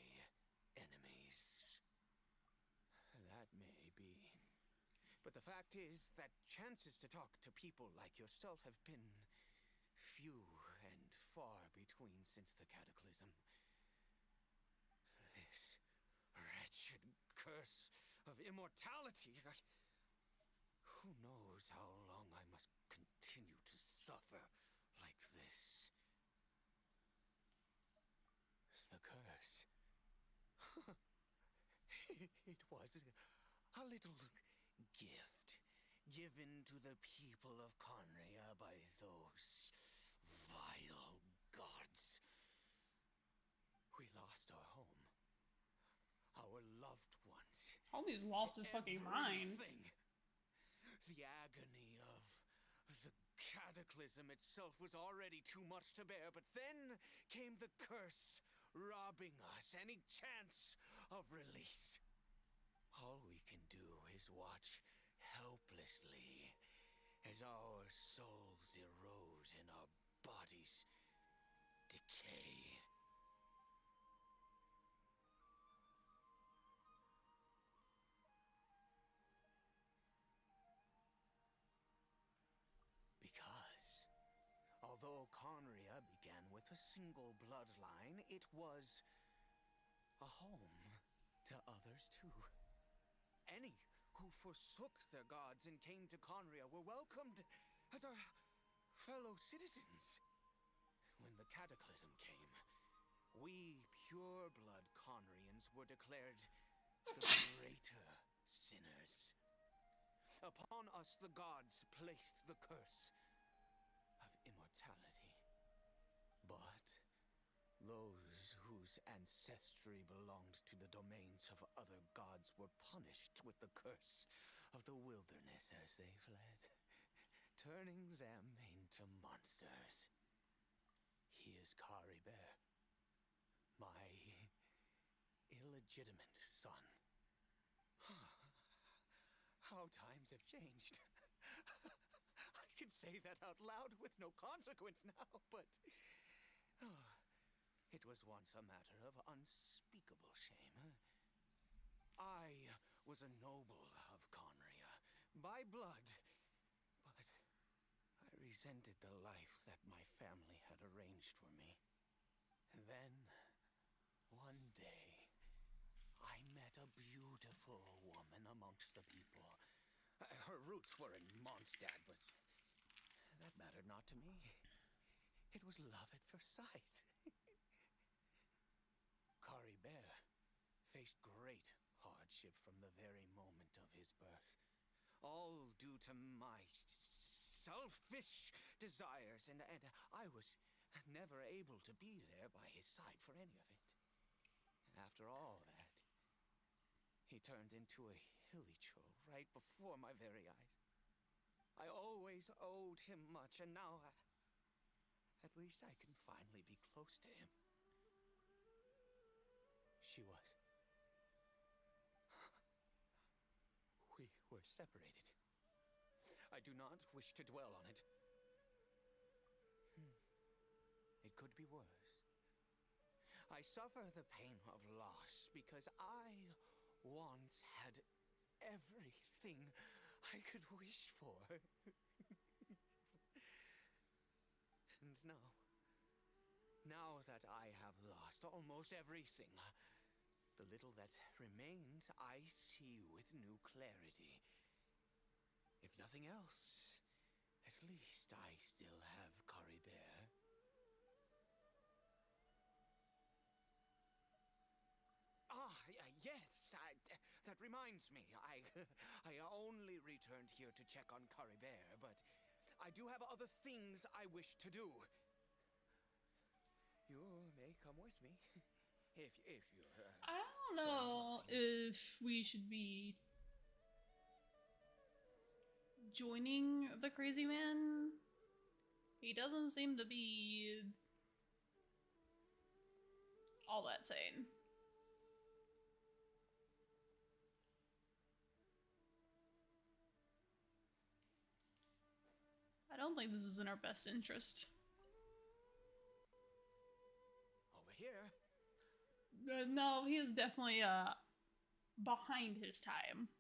enemies. That may be. But the fact is that chances to talk to people like yourself have been few and far between since the cataclysm. This wretched curse of immortality. Who knows how long I must continue to suffer like this? The curse. It was a little gift given to the people of Conria by those vile gods. We lost our home, our loved ones. Homie's lost his fucking mind. The agony of the cataclysm itself was already too much to bear, but then came the curse, robbing us any chance of release. All we can do is watch helplessly as our souls erode and our bodies decay. Because, although Conria began with a single bloodline, it was a home to others too. Any who forsook their gods and came to Conria were welcomed as our fellow citizens. When the cataclysm came, we pure-blood Conrians were declared the greater sinners. Upon us the gods placed the curse of immortality. But those whose ancestry belonged to the domains of other gods were punished with the curse of the wilderness as they fled, turning them into monsters. He is Carbunkle, my illegitimate son. How times have changed. I can say that out loud with no consequence now, but it was once a matter of unspeakable shame. I was a noble of Conria by blood, but resented the life that my family had arranged for me. And then, one day, I met a beautiful woman amongst the people. Her roots were in Mondstadt, but that mattered not to me. It was love at first sight. Carbunkle faced great hardship from the very moment of his birth, all due to my selfish desires, and I was never able to be there by his side for any of it. And after all that, he turned into a hilicho right before my very eyes. I always owed him much, and now at least I can finally be close to him. She was. We were separated. I do not wish to dwell on it. It could be worse. I suffer the pain of loss because I once had everything I could wish for. And now that I have lost almost everything, the little that remains I see with new clarity. If nothing else, at least I still have Carbunkle. Yes, that reminds me. I only returned here to check on Carbunkle, but I do have other things I wish to do. You may come with me, if you're... I don't know if we should be joining the crazy man. He doesn't seem to be all that sane. I don't think this is in our best interest. Over here. No, he is definitely behind his time.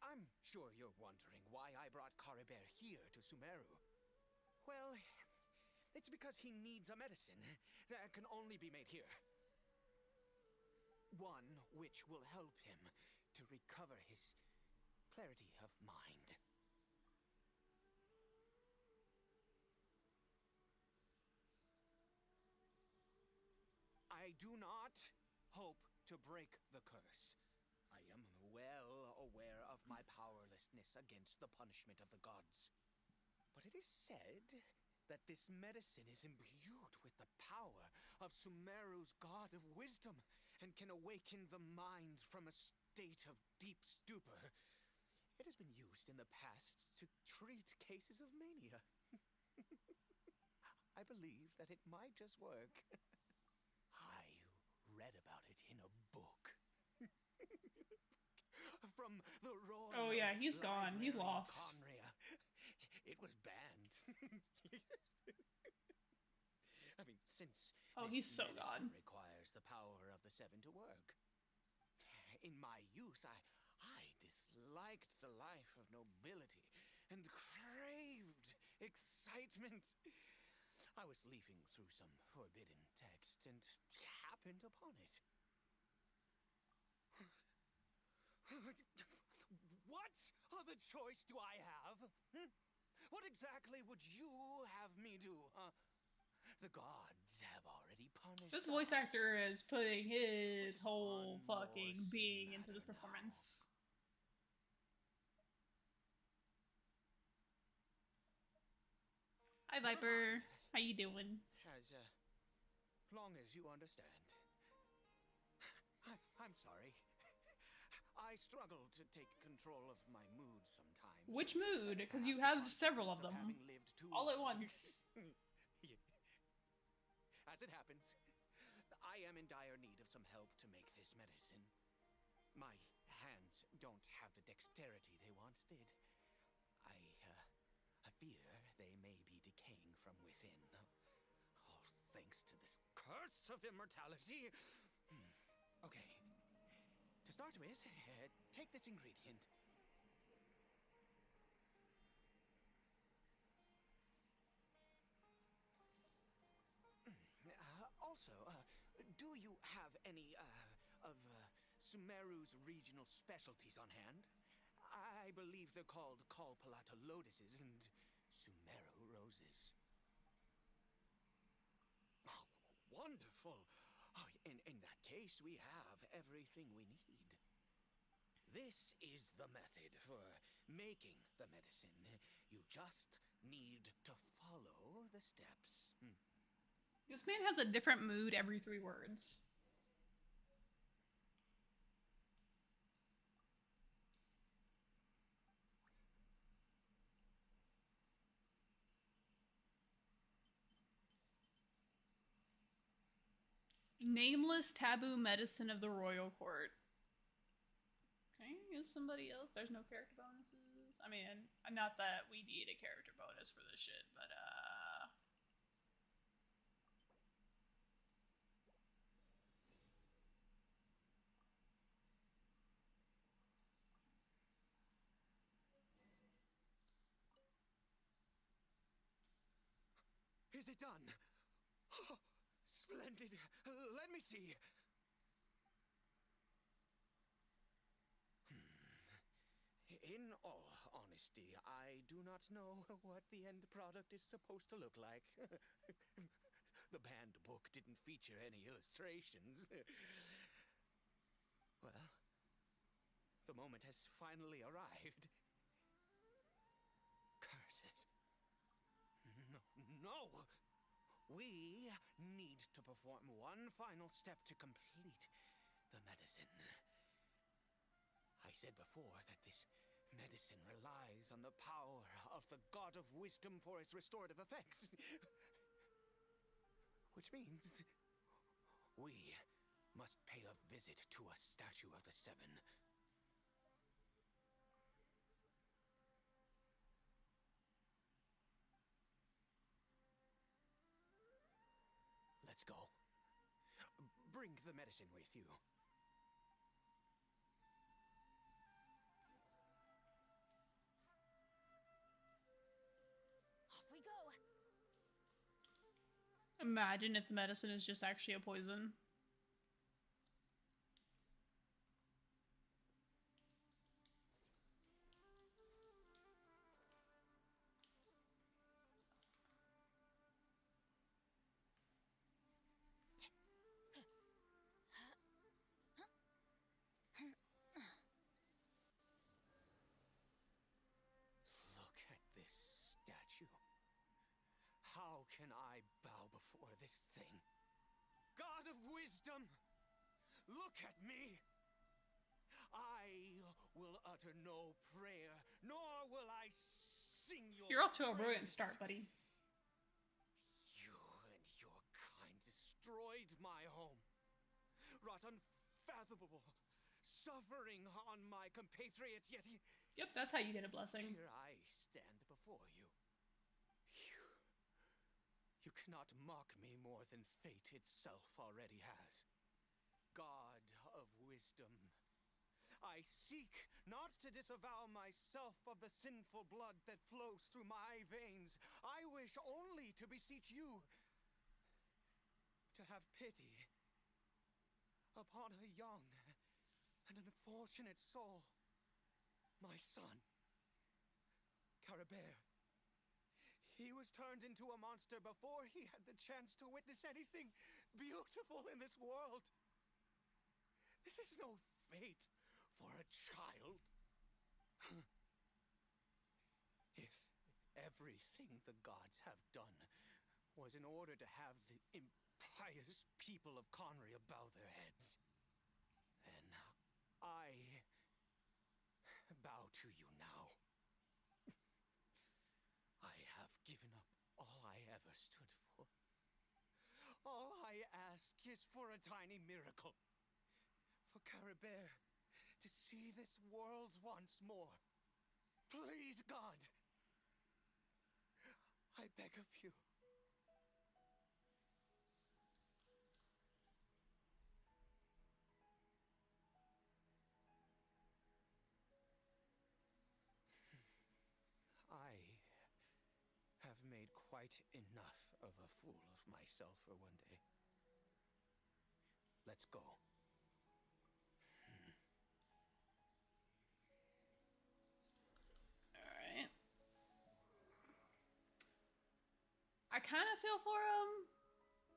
I'm sure you're wondering why I brought Carbunkle here to Sumeru. Well, it's because he needs a medicine that can only be made here. One which will help him to recover his clarity of mind. I do not hope to break the curse. I am well aware of my powerlessness against the punishment of the gods. But it is said that this medicine is imbued with the power of Sumeru's god of wisdom and can awaken the mind from a state of deep stupor. It has been used in the past to treat cases of mania. I believe that it might just work. I read about it in a book. From the royal... Oh yeah, he's gone. He's lost. Conria. It was banned. I mean, since he's so medicine gone. requires the power of the seven to work. In my youth, I disliked the life of nobility and craved excitement. I was leafing through some forbidden text and happened upon it. What other choice do I have? What exactly would you have me do? The gods have already punished This voice us. actor is putting his Which whole one more fucking being into this matter now? performance. Hi Viper, how you doing? As long as you understand. I'm sorry. I struggle to take control of my mood sometimes. Which mood? Because you Perhaps have a several of consequence them. having lived too All at long. once. As it happens, I am in dire need of some help to make this medicine. My hands don't have the dexterity they once did. I fear they may be decaying from within. All thanks to this curse of immortality. Okay. To start with, take this ingredient. you have any, of, Sumeru's regional specialties on hand. I believe they're called Kalpalata lotuses and Sumeru roses. Oh, wonderful. Oh, in that case, we have everything we need. This is the method for making the medicine. You just need to follow the steps. This man has a different mood every 3 words. Nameless taboo medicine of the royal court. Okay, is somebody else? There's no character bonuses. I mean, not that we need a character bonus for this shit, but Is it done? Oh, splendid. Let me see. In all honesty, I do not know what the end product is supposed to look like. The banned book didn't feature any illustrations. Well, the moment has finally arrived. Curse it. No! We need to perform one final step to complete the medicine. I said before that this medicine relies on the power of the God of Wisdom for its restorative effects. Which means we must pay a visit to a statue of the Seven. Let's go. Bring the medicine with you. Off we go. imagine if the medicine is just actually a poison. Look at this statue. How can I bow before this thing? God of Wisdom, look at me. I will utter no prayer, nor will I sing your You're off to a brilliant praises. start, buddy. You and your kind destroyed my home, wrought unfathomable suffering on my compatriots, yet Yep, that's how you get a blessing. here I stand before you. You cannot mock me more than fate itself already has. God of Wisdom, I seek not to disavow myself of the sinful blood that flows through my veins. I wish only to beseech you to have pity upon a young and unfortunate soul, my son, Carbunkle. He was turned into a monster before he had the chance to witness anything beautiful in this world. This is no fate for a child. If everything the gods have done was in order to have the impious people of Conria bow their heads, then I bow to you now. I have given up all I ever stood for. All I ask is for a tiny miracle. For Carbunkle to see this world once more. Please, God. I beg of you. I have made quite enough of a fool of myself for one day. Let's go. Alright. I kind of feel for him,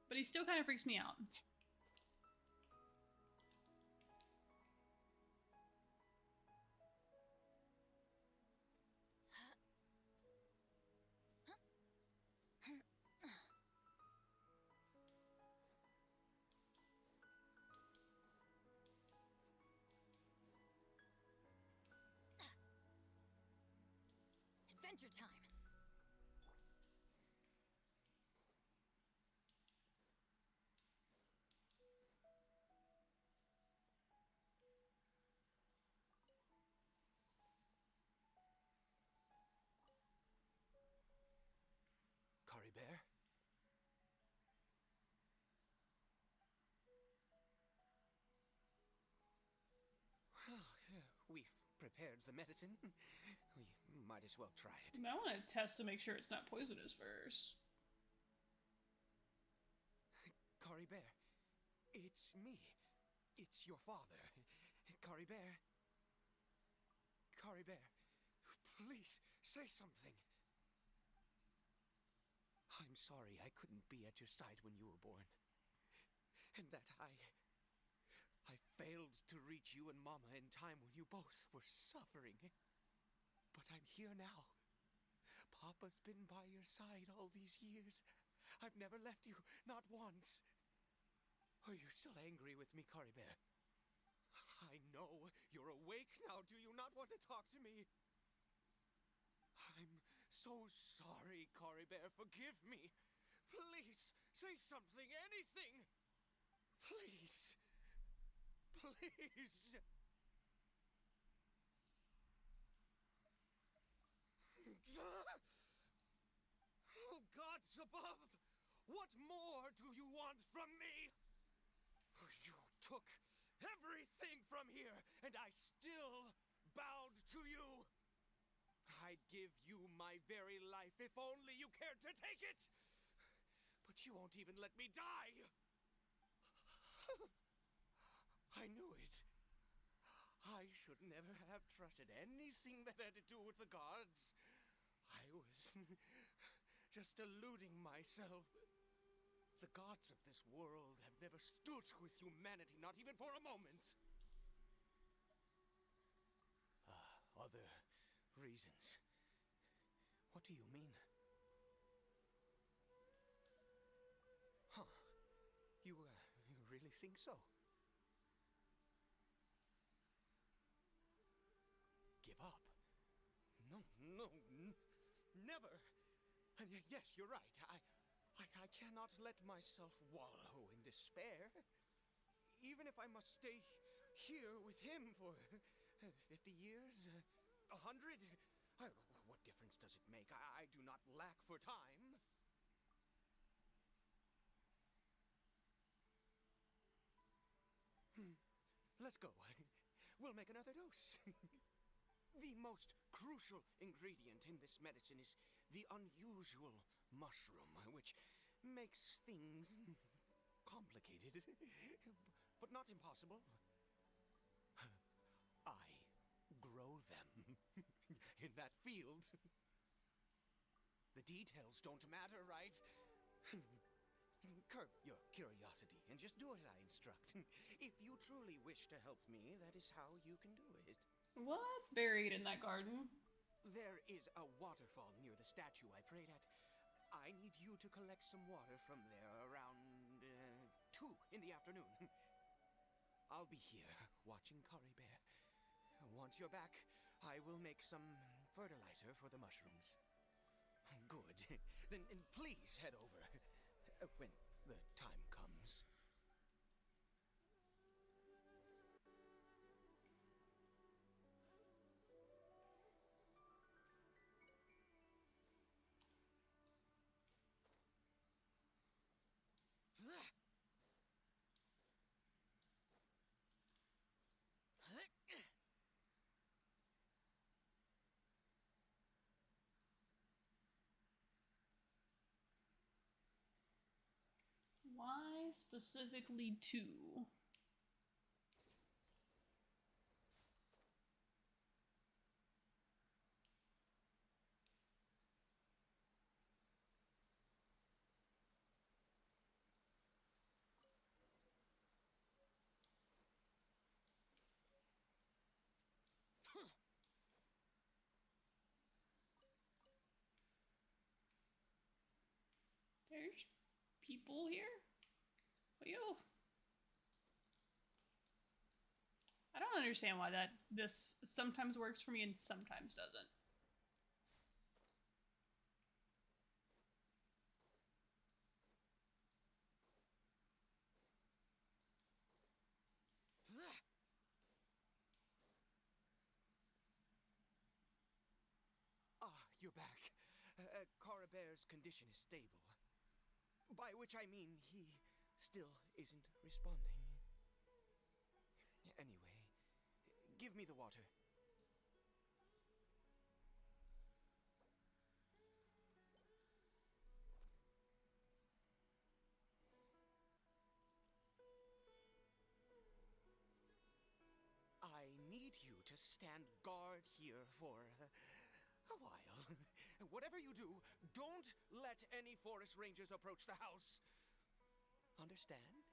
but he still kind of freaks me out. Adventure time. Cari Bear? Well, we've prepared the medicine. We might as well try it. I want to test to make sure it's not poisonous first. Cari Bear, it's me. It's your father. Cari Bear. Cari Bear, please say something. I'm sorry I couldn't be at your side when you were born. And that I failed to reach you and Mama in time when you both were suffering. But I'm here now. Papa's been by your side all these years. I've never left you, not once. Are you still angry with me, Cari Bear? I know you're awake now. Do you not want to talk to me? I'm so sorry, Cari Bear. Forgive me. Please, say something, anything. Please. Please. Oh, gods above! What more do you want from me? You took everything from here, and I still bowed to you. I'd give you my very life if only you cared to take it. But you won't even let me die. I knew it. I should never have trusted anything that had to do with the gods. I was just deluding myself. The gods of this world have never stood with humanity, not even for a moment. Other reasons. What do you mean? Huh. You really think so? Give up? No, never. Yes, you're right. I cannot let myself wallow in despair. Even if I must stay here with him for 50 years, 100. What difference does it make? I do not lack for time. Let's go. We'll make another dose. The most crucial ingredient in this medicine is the unusual mushroom, which makes things complicated, but not impossible. I grow them in that field. The details don't matter, right? Curb your curiosity and just do as I instruct. If you truly wish to help me, that is how you can do it. What's buried in that garden? There is a waterfall near the statue I prayed at. I need you to collect some water from there around 2 in the afternoon. I'll be here watching Cari Bear. Once you're back, I will make some fertilizer for the mushrooms. Good. Then please head over when the time comes. Why specifically 2? people here? Yo. I don't understand why this sometimes works for me and sometimes doesn't. Ah, you're back. Carbunkle's condition is stable. By which I mean he still isn't responding. Anyway, give me the water. I need you to stand guard here for a while. Whatever you do, don't let any forest rangers approach the house. Understand?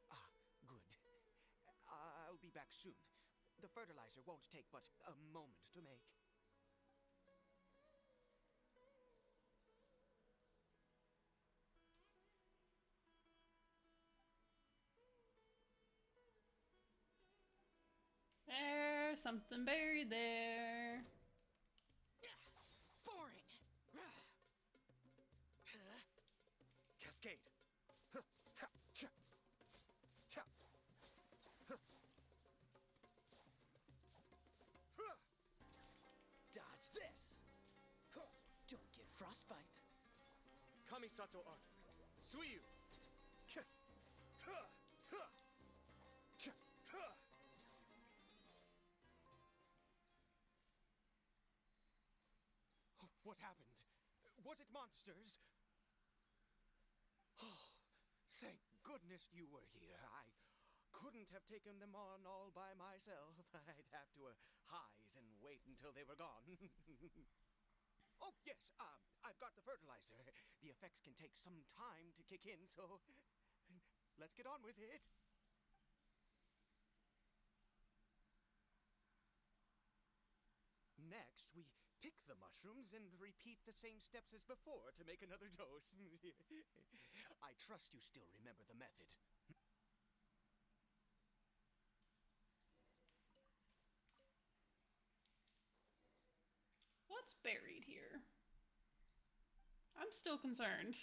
Ah, good. I'll be back soon. The fertilizer won't take but a moment to make. There's something buried there. Boring! Cascade. Dodge this! Don't get frostbite. Kamisato art. Suiyu. What happened? Was it monsters? Oh, thank goodness you were here. I couldn't have taken them on all by myself. I'd have to hide and wait until they were gone. Oh, yes, I've got the fertilizer. The effects can take some time to kick in, so let's get on with it. Next, we pick the mushrooms and repeat the same steps as before to make another dose. I trust you still remember the method. What's buried here? I'm still concerned.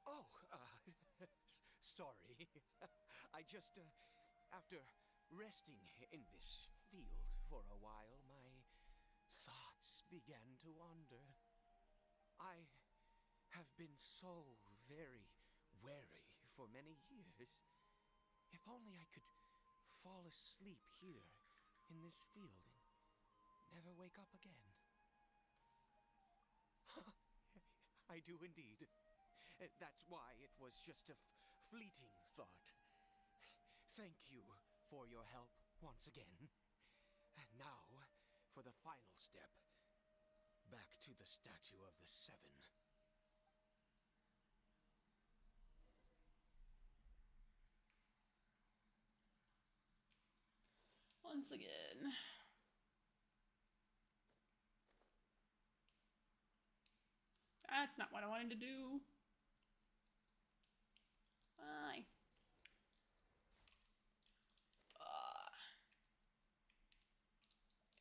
Oh, sorry. I just, after resting in this field for a while, my thoughts began to wander. I have been so very wary for many years. If only I could fall asleep here in this field and never wake up again. I do indeed. That's why it was just a fleeting thought. Thank you for your help once again. And now, for the final step. Back to the statue of the Seven. Once again. That's not what I wanted to do. Bye.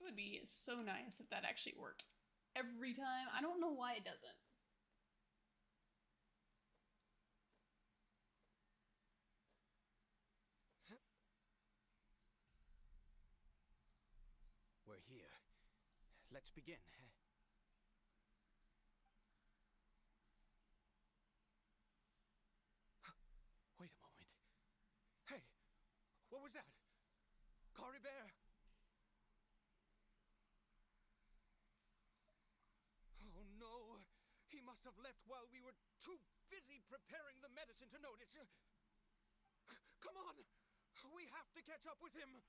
It would be so nice if that actually worked every time. I don't know why it doesn't. We're here. Let's begin. Wait a moment. Hey, what was that? Carbunkle! Oh no! He must have left while we were too busy preparing the medicine to notice. Come on! We have to catch up with him!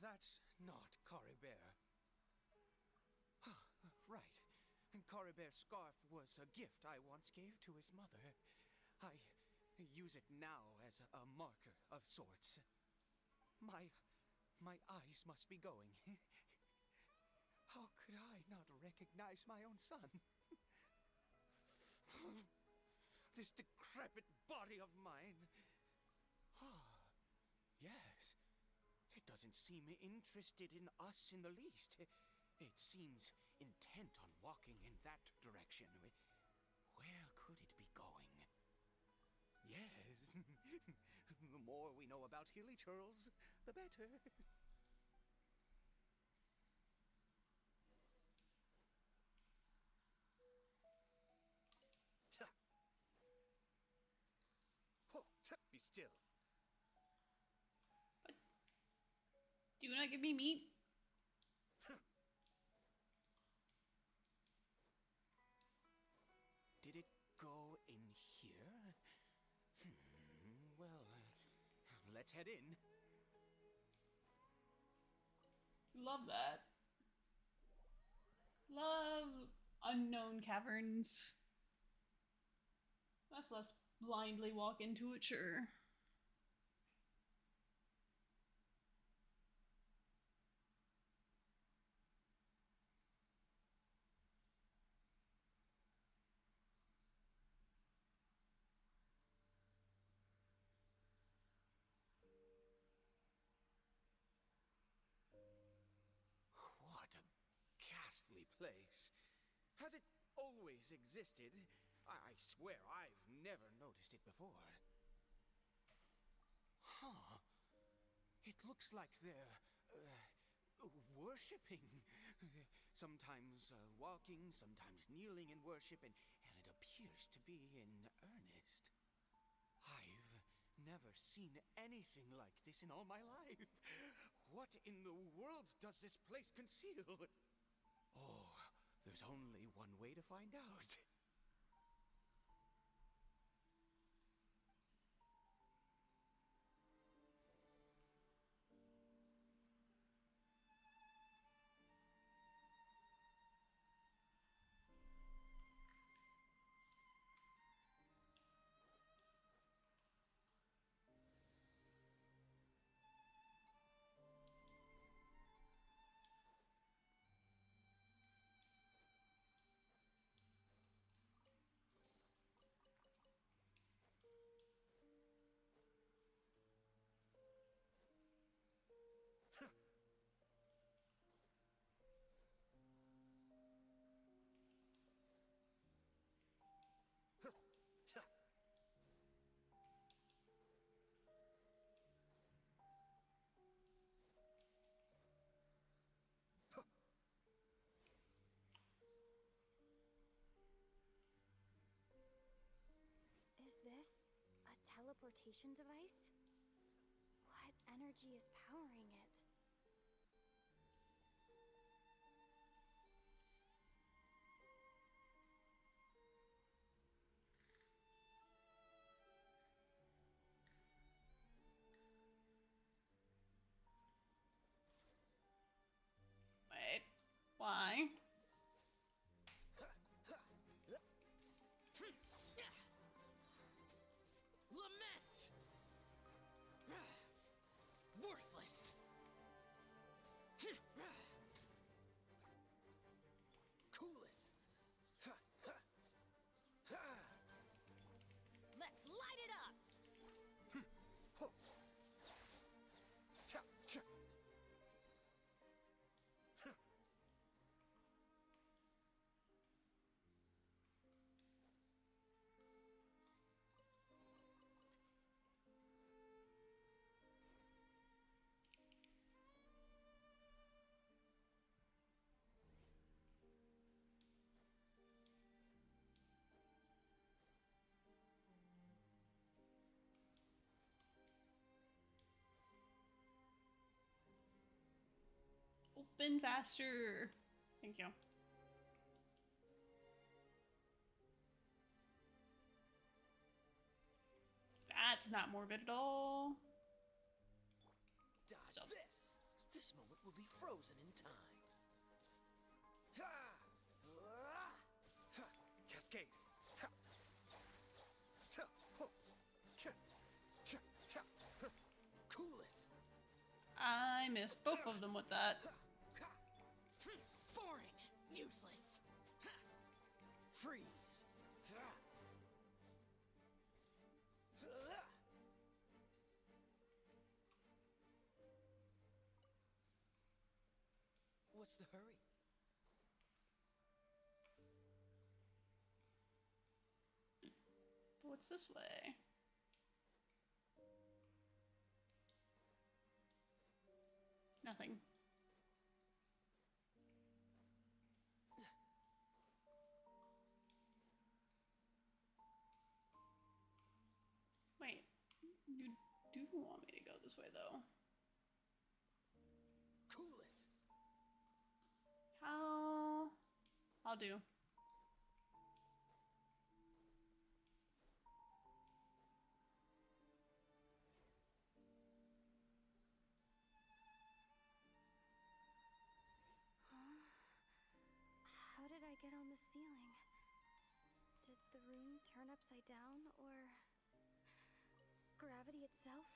That's not Caribert. Right. Caribert's scarf was a gift I once gave to his mother. I use it now as a marker of sorts. My eyes must be going. How could I not recognize my own son? This decrepit body of mine. Ah, yes. It doesn't seem interested in us in the least. It seems intent on walking in that direction. Where could it be going? Yes. The more we know about hilly churls, the better. Be still. Do not give me meat. Did it go in here? Well, let's head in. Love that. Love unknown caverns. Let's blindly walk into it, sure. What a ghastly place. Has it always existed? I swear I've never noticed it before. Huh. It looks like they're worshipping. Sometimes walking, sometimes kneeling in worship, and it appears to be in earnest. I've never seen anything like this in all my life. What in the world does this place conceal? Oh, there's only one way to find out. Is this a teleportation device? What energy is powering it? Wait. Why? Lament! Worthless! Cool it! Let's light it up! Open faster. Thank you. That's not morbid at all. Dodge So this moment will be frozen in time. Cascade. Cool it. I missed both of them with that. Boring. Useless. Freeze. What's the hurry? What's this way? Nothing. Wait, you do want me to go this way though. Cool it. How? I'll do. How did I get on the ceiling? Did the room turn upside down, or gravity itself?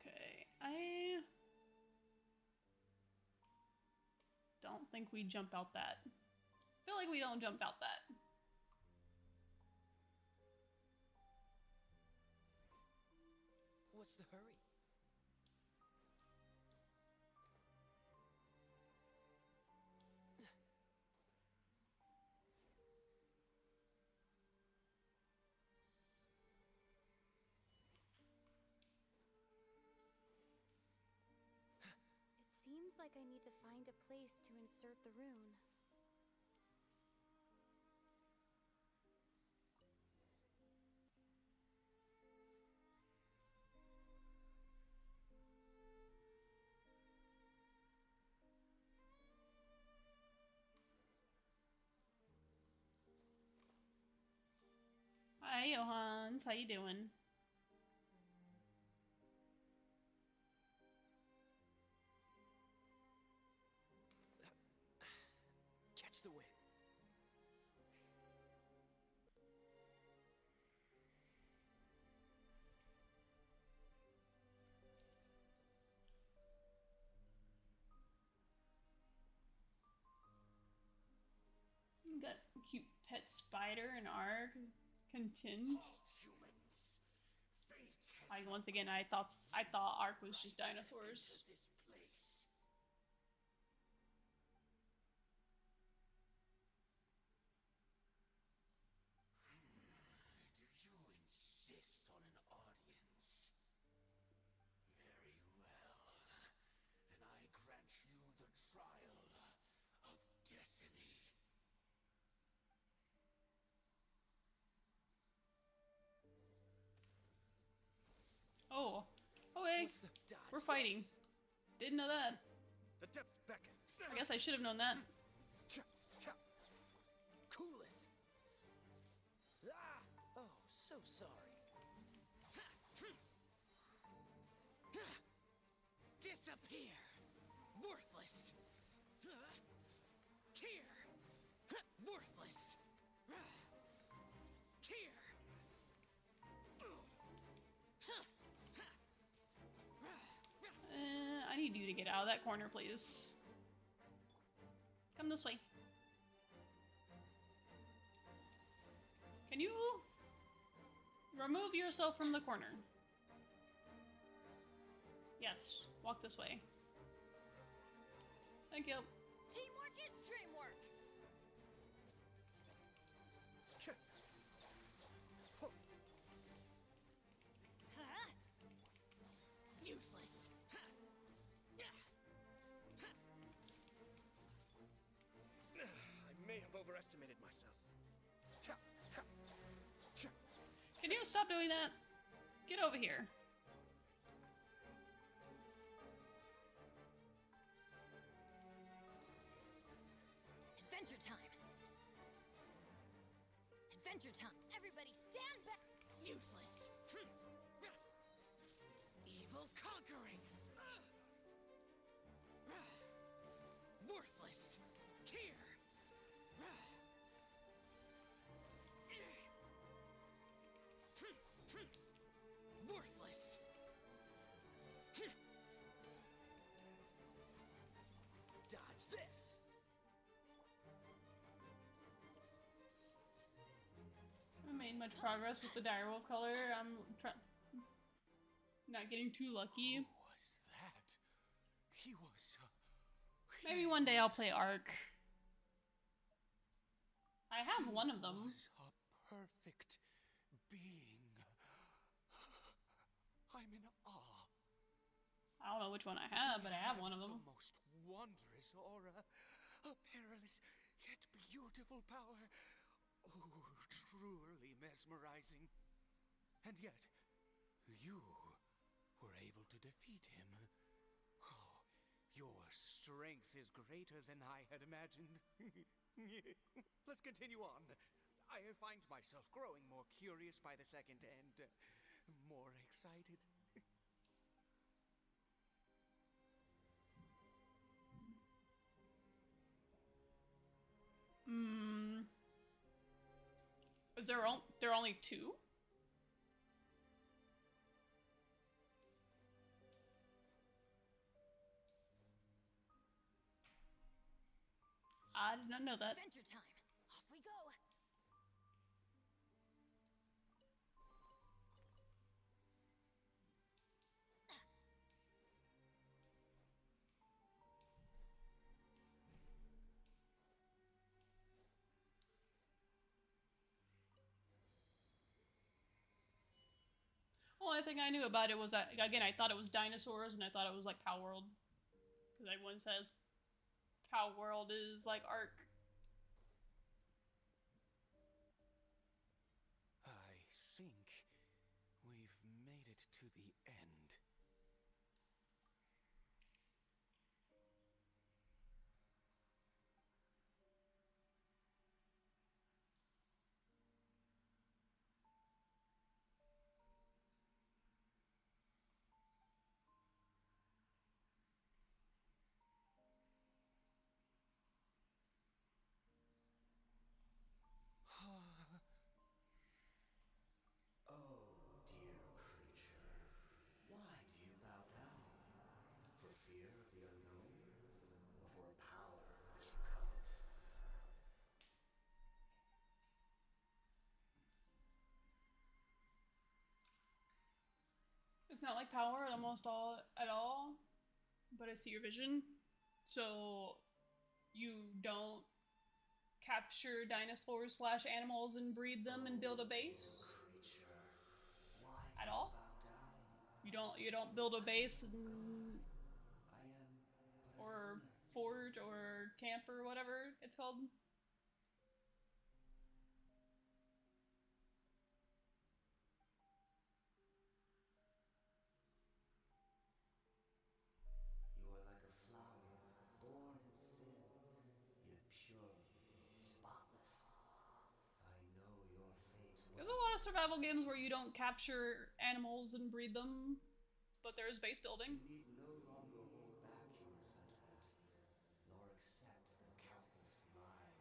Okay, I don't think we jump out that. I feel like we don't jump out that. What's the hurry? It seems like I need to find a place to insert the rune. Hi, Johans. How you doing? Catch the wind. You got a cute pet spider and Arg. Content. Once again, I thought Ark was just dinosaurs. Do you insist on an audience? Very well. Then I grant you the trial of destiny. Oh, okay. What's the dodge? We're fighting. Didn't know that. The depths beckon. I guess I should have known that. Cool it. Ah! Oh, so sorry. Disappear. Worthless. Here. Worthless. Here. I need you to get out of that corner, please. Come this way. Can you remove yourself from the corner? Yes, walk this way. Thank you. Teamwork is dreamwork. Huh? Useless. I may have overestimated myself. Can you stop doing that? Get over here. Adventure time. Adventure time. Everybody stand back. Useless. Evil conquering. Worthless. Here. Worthless. Dodge this. I haven't made much progress with the direwolf color. I'm not getting too lucky. Who was that? He was. Maybe one day I'll play Arc. I have one of them. Was a perfect being. I'm in awe. I don't know which one I have, but I have one of them. The most wondrous aura, a perilous yet beautiful power. Oh, truly mesmerizing. And yet, you were able to defeat him. Oh, your strength is greater than I had imagined. Let's continue on. I find myself growing more curious by the second and more excited. Is there are only two? I did not know that. Adventure time. Off we go. Only thing I knew about it was that, again, I thought it was dinosaurs and I thought it was like Pow World. Because everyone says Pow World is like Arc. I think we've made it to the end. Oh, dear creature, why do you bow down? For fear of the unknown? Or for power that you covet? It's not like Power at almost all at all, but I see your vision. So you don't capture dinosaurs slash animals and breed them and build a base Dear creature, why do at you all? bow down? You don't build a base I and, am but a or sinner. fort or camp or whatever it's called. You are like a flower, born in sin, yet pure, spotless. I know your fate There's well. a lot of survival games where you don't capture animals and breed them, but there is base building. You need no longer hold back your resentment, nor accept the countless lies.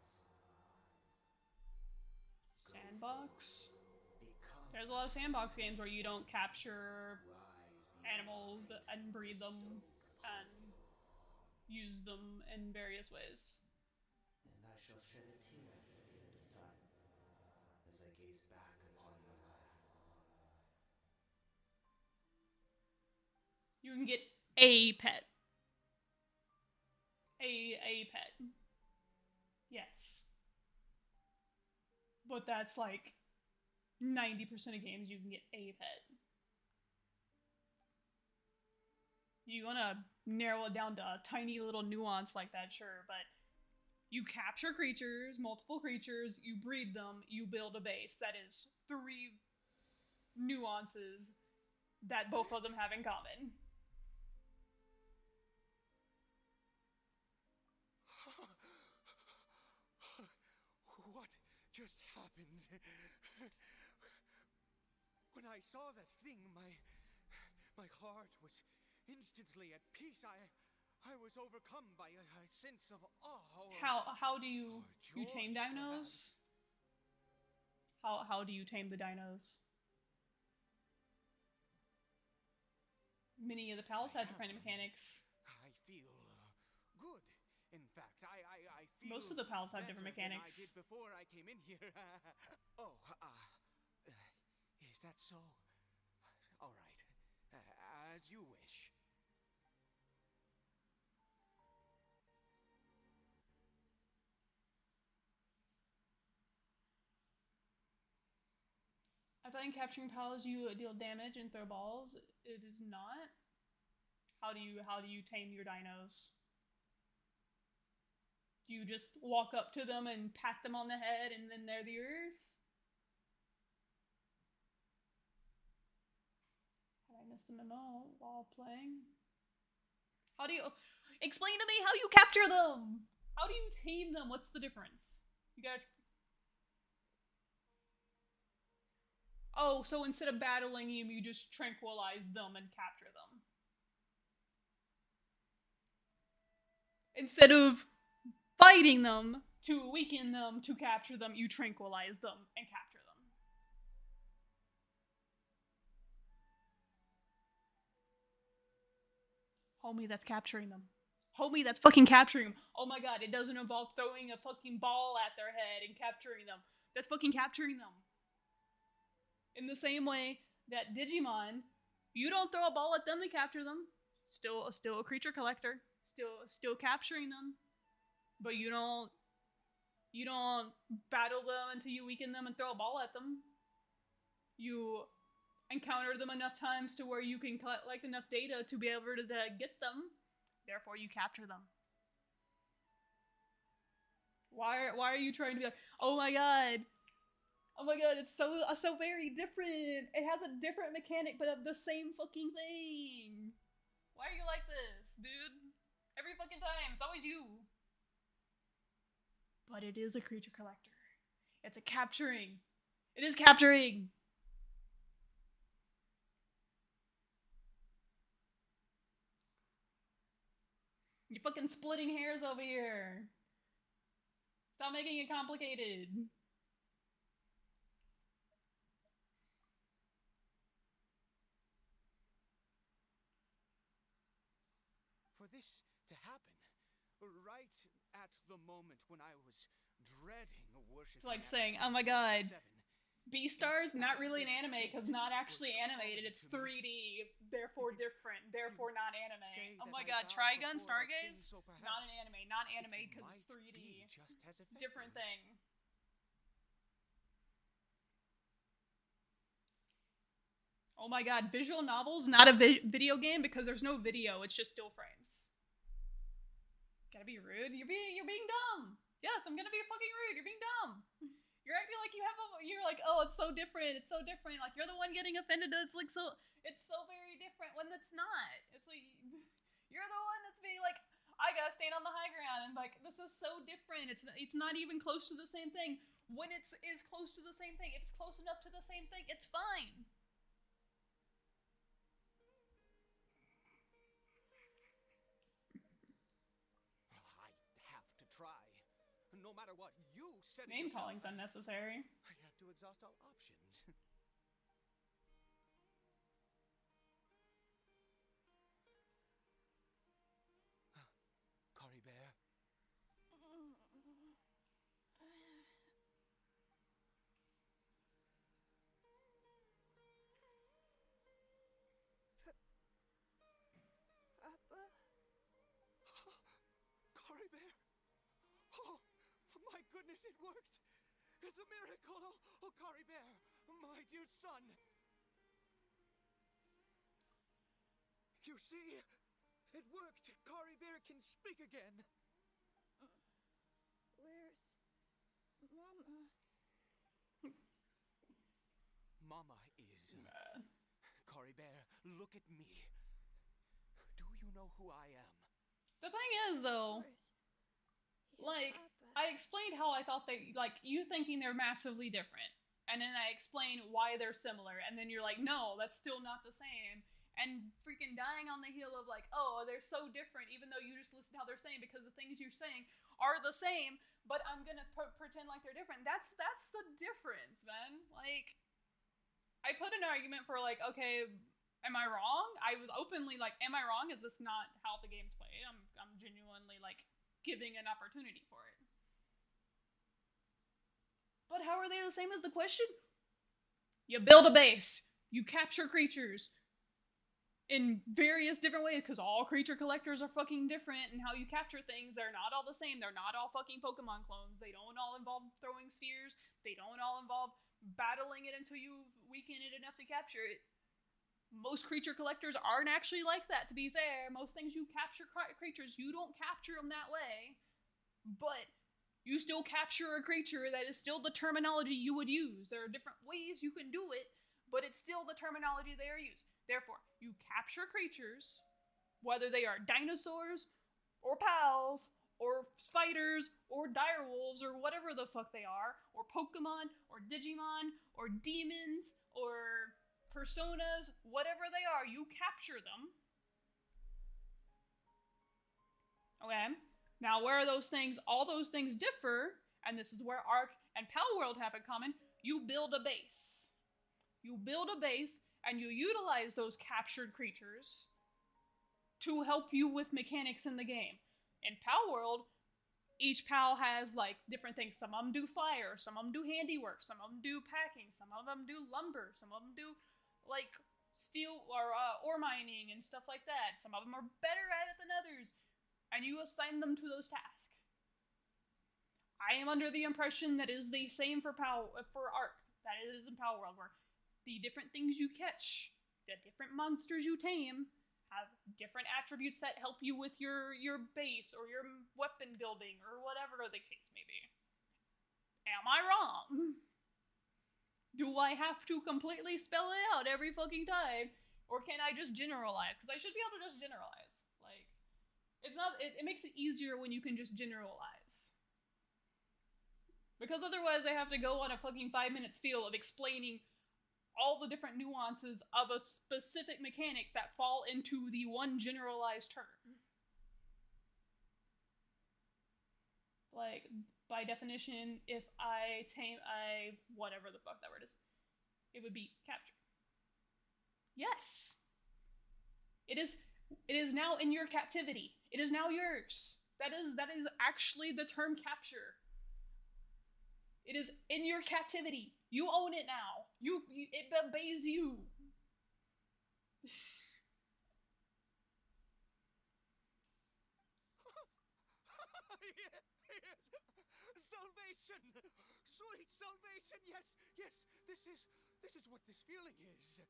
Go Sandbox. forth, become There's a lot of sandbox games where you don't capture rise beyond animals the fate and breed them bestowed upon and use them in various ways. And I shall shed a tear at the end of time, as I case back upon your life. You can get a pet. A pet. Yes. But that's like 90% of games you can get a pet. You want to narrow it down to a tiny little nuance like that, sure, but you capture creatures, multiple creatures, you breed them, you build a base. That is 3 nuances that both of them have in common. What just happened? When I saw that thing, my heart was instantly at peace. I was overcome by a sense of awe. How do you joy, tame dinos? How do you tame the dinos? Many of the pals have different mechanics. I feel good. In fact, I feel Most of the pals have different better than mechanics. I did before I came in here. Oh, is that so? All right, as you wish. I find capturing pals you deal damage and throw balls. It is not. How do you tame your dinos? Do you just walk up to them and pat them on the head and then they're yours? Have I missed the memo while playing? How do you explain to me how you capture them? How do you tame them? What's the difference? You got. Oh, so instead of battling them, you just tranquilize them and capture them. Instead of fighting them to weaken them, to capture them, you tranquilize them and capture them. Homie, that's capturing them. Homie, that's fucking capturing them. Oh my god, it doesn't involve throwing a fucking ball at their head and capturing them. That's fucking capturing them. In the same way that Digimon, you don't throw a ball at them to capture them. Still a creature collector. Still capturing them. But you don't battle them until you weaken them and throw a ball at them. You encounter them enough times to where you can collect enough data to be able to get them. Therefore, you capture them. Why are you trying to be like, oh my god, it's so very different. It has a different mechanic, but of the same fucking thing. Why are you like this, dude? Every fucking time, it's always you. But it is a creature collector. It's a capturing. It is capturing. You're fucking splitting hairs over here. Stop making it complicated. For this to happen, right at the moment when I was dreading worshiping. It's like saying, oh my god, Beastar's not really an anime because not actually animated, it's 3D, therefore different, therefore not anime. Oh my god, Trigun Stargaze? Not an anime, not animated because it's 3D. Different thing. Oh my god, visual novels, not a video game because there's no video, it's just still frames. Gotta be rude? You're being dumb. Yes, I'm gonna be fucking rude. You're being dumb. You're acting like you're like, oh, it's so different. It's so different. Like you're the one getting offended. It's like it's so very different when it's not. It's like you're the one that's being like, I gotta stand on the high ground and like this is so different. It's not even close to the same thing. When it is close to the same thing, if it's close enough to the same thing, it's fine. No matter what you said. Name calling's unnecessary. I have to exhaust all options. Kari Bear. goodness, it worked! It's a miracle! Oh, Kari Bear, my dear son! You see? It worked! Kari Bear can speak again! Where's Mama? Mama is... Kari Bear, look at me. Do you know who I am? The thing is, though, like, I explained how I thought they, like, you thinking they're massively different, and then I explained why they're similar, and then you're like, no, that's still not the same, and freaking dying on the heel of, like, oh, they're so different, even though you just listen to how they're saying, because the things you're saying are the same, but I'm gonna pretend like they're different. That's the difference, man. Like, I put an argument for, like, okay, am I wrong? I was openly like, am I wrong? Is this not how the game's played? I'm genuinely, like, giving an opportunity for it. But how are they the same as the question? You build a base. You capture creatures in various different ways, because all creature collectors are fucking different, and how you capture things, they're not all the same. They're not all fucking Pokemon clones. They don't all involve throwing spheres. They don't all involve battling it until you weaken it enough to capture it. Most creature collectors aren't actually like that, to be fair. Most things you capture creatures, you don't capture them that way. But you still capture a creature that is still the terminology you would use. There are different ways you can do it, but it's still the terminology they are used. Therefore, you capture creatures, whether they are dinosaurs, or pals, or spiders, or direwolves, or whatever the fuck they are, or Pokemon, or Digimon, or demons, or personas, whatever they are, you capture them. Okay? Now, where are those things? All those things differ, and this is where Arc and Pal World have in common. You build a base. You build a base, and you utilize those captured creatures to help you with mechanics in the game. In Pal World, each pal has, like, different things. Some of them do fire, some of them do handiwork, some of them do packing, some of them do lumber, some of them do, like, steel or ore mining and stuff like that. Some of them are better at it than others, and you assign them to those tasks. I am under the impression that is the same for Arc. That it is in Pal World, where the different things you catch, the different monsters you tame, have different attributes that help you with your base or your weapon building or whatever the case may be. Am I wrong? Do I have to completely spell it out every fucking time? Or can I just generalize? Because I should be able to just generalize. Like, it's not, it makes it easier when you can just generalize. Because otherwise I have to go on a fucking 5-minute spiel of explaining all the different nuances of a specific mechanic that fall into the one generalized term. Like, by definition, if I tame whatever the fuck that word is, it would be capture. Yes! It is now in your captivity. It is now yours. That is actually the term capture. It is in your captivity. You own it now. It obeys you. Yes. Salvation! Sweet salvation! Yes, yes, this is what this feeling is.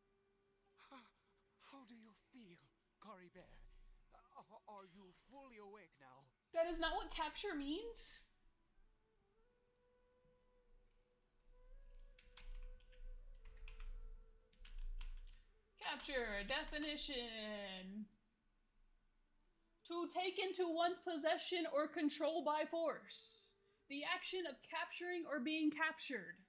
How do you feel, Kari Bear? Are you fully awake now? That is not what capture means. Capture, definition. To take into one's possession or control by force. The action of capturing or being captured.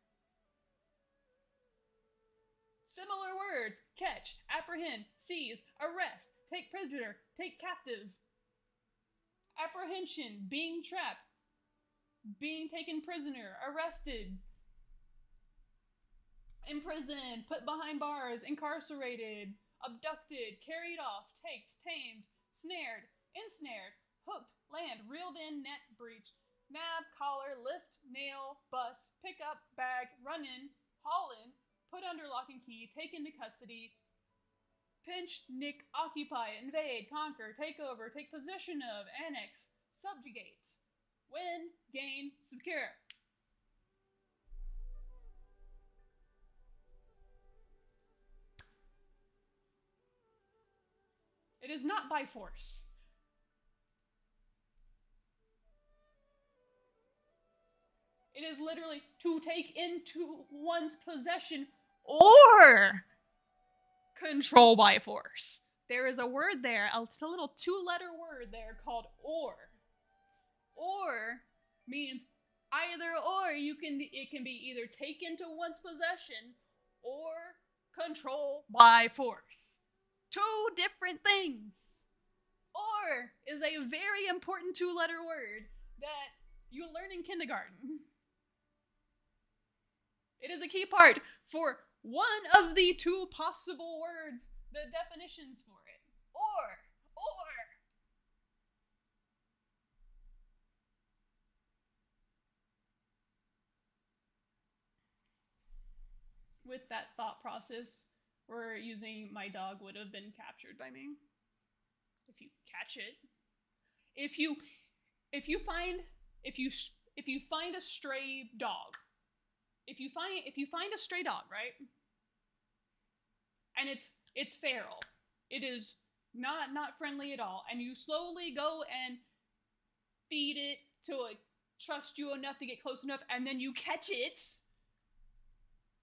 Similar words: catch, apprehend, seize, arrest, take prisoner, take captive. Apprehension, being trapped, being taken prisoner, arrested, imprisoned, put behind bars, incarcerated, abducted, carried off, taked, tamed, snared, ensnared, hooked, land, reeled in, net, breached, nab, collar, lift, nail, bus, pick up, bag, run in, haul in, put under lock and key, take into custody, pinch, nick, occupy, invade, conquer, take over, take possession of, annex, subjugate, win, gain, secure. is not by force. It is literally to take into one's possession or control by force. There is a word there, a little 2-letter word there called or. Or means either or. It can be either take into one's possession or control by force. 2 different things. Or is a very important 2-letter word that you learn in kindergarten. It is a key part for one of the 2 possible words, the definitions for it. Or. With that thought process, we're using my dog would have been captured by me. If you catch it. If you find a stray dog. If you find a stray dog, right? And it's feral. It is not friendly at all. And you slowly go and feed it till it trusts you enough to get close enough, and then you catch it.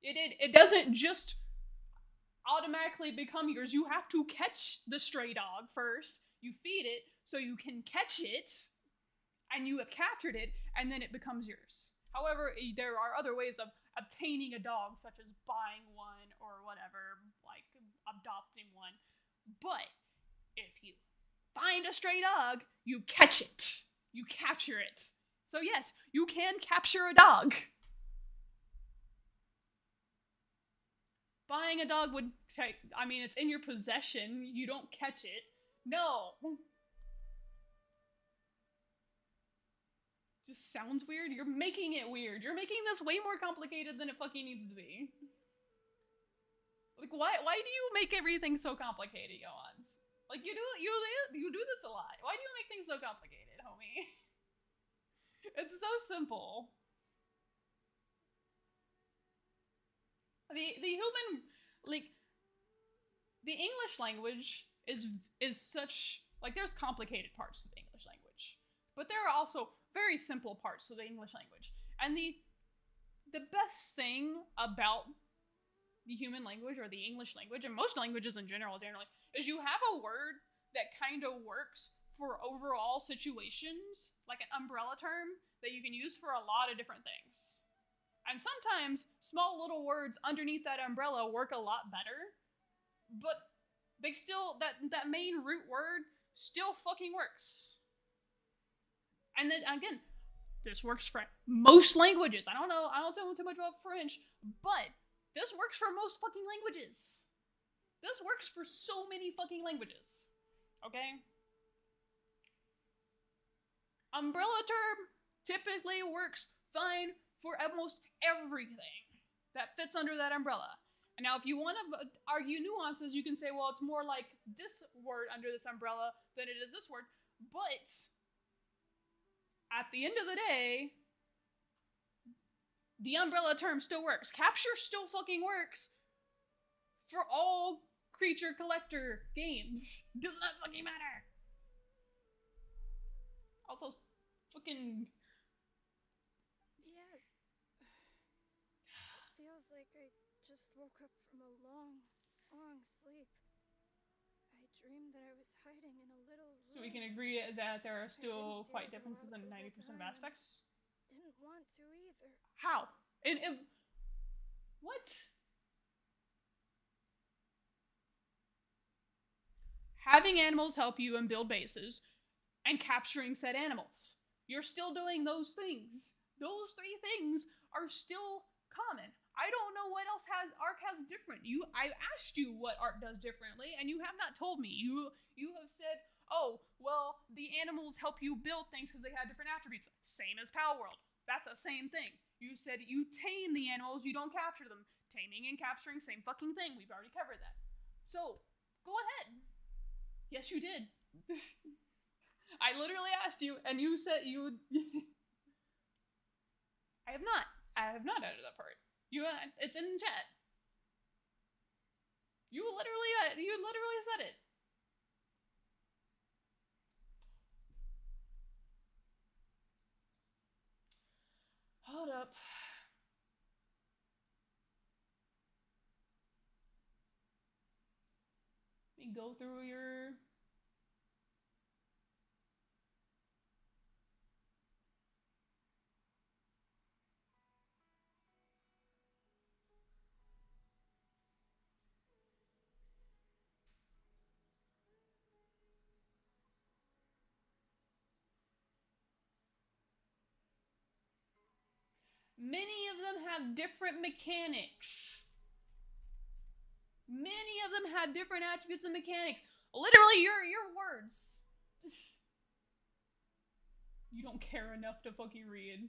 It doesn't just automatically become yours. You have to catch the stray dog first. You feed it so you can catch it, and you have captured it, and then it becomes yours. However, there are other ways of obtaining a dog, such as buying one or whatever, like adopting one. But if you find a stray dog, you catch it. You capture it. So yes, you can capture a dog. Buying a dog would take, it's in your possession. You don't catch it. No. Just sounds weird. You're making it weird. You're making this way more complicated than it fucking needs to be. Like, why do you make everything so complicated, Johans? Like, you do this a lot. Why do you make things so complicated, homie? It's so simple. The human, like, the English language is such, like, there's complicated parts to the English language, but there are also very simple parts to the English language. And the best thing about the human language or the English language, and most languages in general, generally, is you have a word that kind of works for overall situations, like an umbrella term that you can use for a lot of different things. And sometimes small little words underneath that umbrella work a lot better, but they still, that main root word still fucking works. And then again, this works for most languages. I don't know too much about French, but this works for most fucking languages. This works for so many fucking languages. Okay? Umbrella term typically works fine for almost everything that fits under that umbrella. And now if you want to argue nuances, you can say, well, it's more like this word under this umbrella than it is this word. But at the end of the day, the umbrella term still works. Capture still fucking works for all creature collector games. Does not fucking matter. Also, fucking... Yes. It feels like I just woke up from a long, long sleep. I dreamed that I was hiding in a little room. So we can agree that there are still quite differences in 90% of aspects? Didn't want to either. How? What? Having animals help you and build bases, and capturing said animals. You're still doing those things. Those 3 things are still common. I don't know what else Ark has different. I've asked you what Ark does differently, and you have not told me. You have said, oh, well, the animals help you build things because they have different attributes. Same as Palworld. That's the same thing. You said you tame the animals, you don't capture them. Taming and capturing, same fucking thing. We've already covered that. So, go ahead. Yes, you did. I literally asked you, and you said you would... I have not added that part. It's in the chat. You literally said it. Yep. You go through your... Many of them have different mechanics. Many of them have different attributes and mechanics. Literally, your words. You don't care enough to fucking read.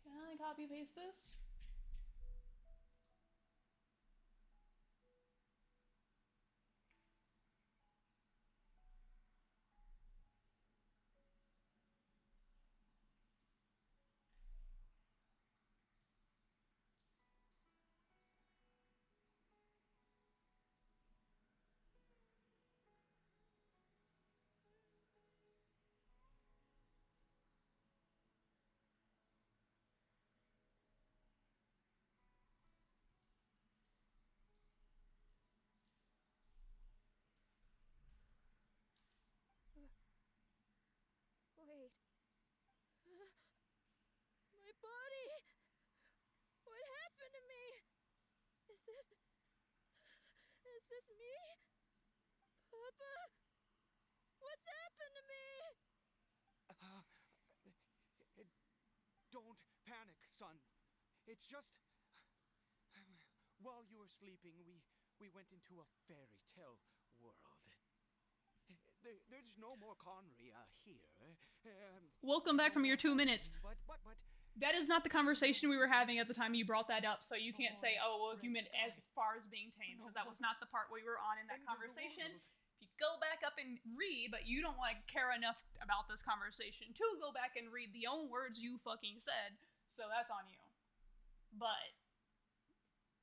Can I copy paste this? Wait. My body! What happened to me? Is this me? Papa? What's happened to me? Don't panic, son. It's just... While you were sleeping, we went into a fairy tale world. There's no more Conria here. Welcome back from your 2 minutes. But... That is not the conversation we were having at the time you brought that up, so you can't say, oh, well, you meant as far as being tamed, because that was not the part we were on in that conversation. If you go back up and read, but you don't like care enough about this conversation to go back and read the own words you fucking said, so that's on you. But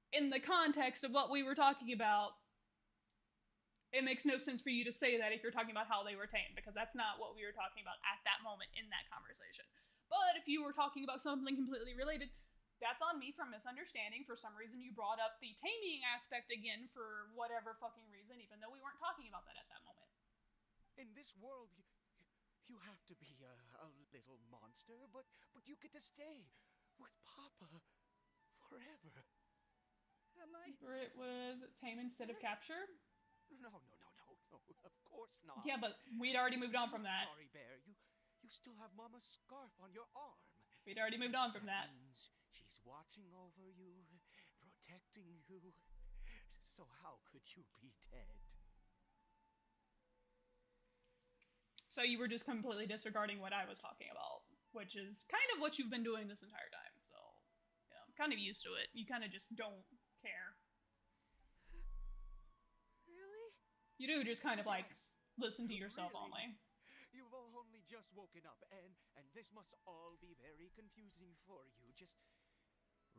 in the context of what we were talking about, it makes no sense for you to say that if you're talking about how they were tamed, because that's not what we were talking about at that moment in that conversation. But if you were talking about something completely related, that's on me for misunderstanding. For some reason, you brought up the taming aspect again for whatever fucking reason, even though we weren't talking about that at that moment. In this world, you have to be a little monster, but you get to stay with Papa forever. Am I? It was tame instead of capture? No, of course not. Yeah, but we'd already moved on from that. Sorry, Bear, you still have Mama's scarf on your arm. We'd already moved on from that. Means she's watching over you, protecting you. So how could you be dead? So you were just completely disregarding what I was talking about, which is kind of what you've been doing this entire time. So, yeah, I'm kind of used to it. You kind of just don't care. Really? You do just kind of like Yes, listen to yourself really. only. You've only just woken up, and this must all be very confusing for you. Just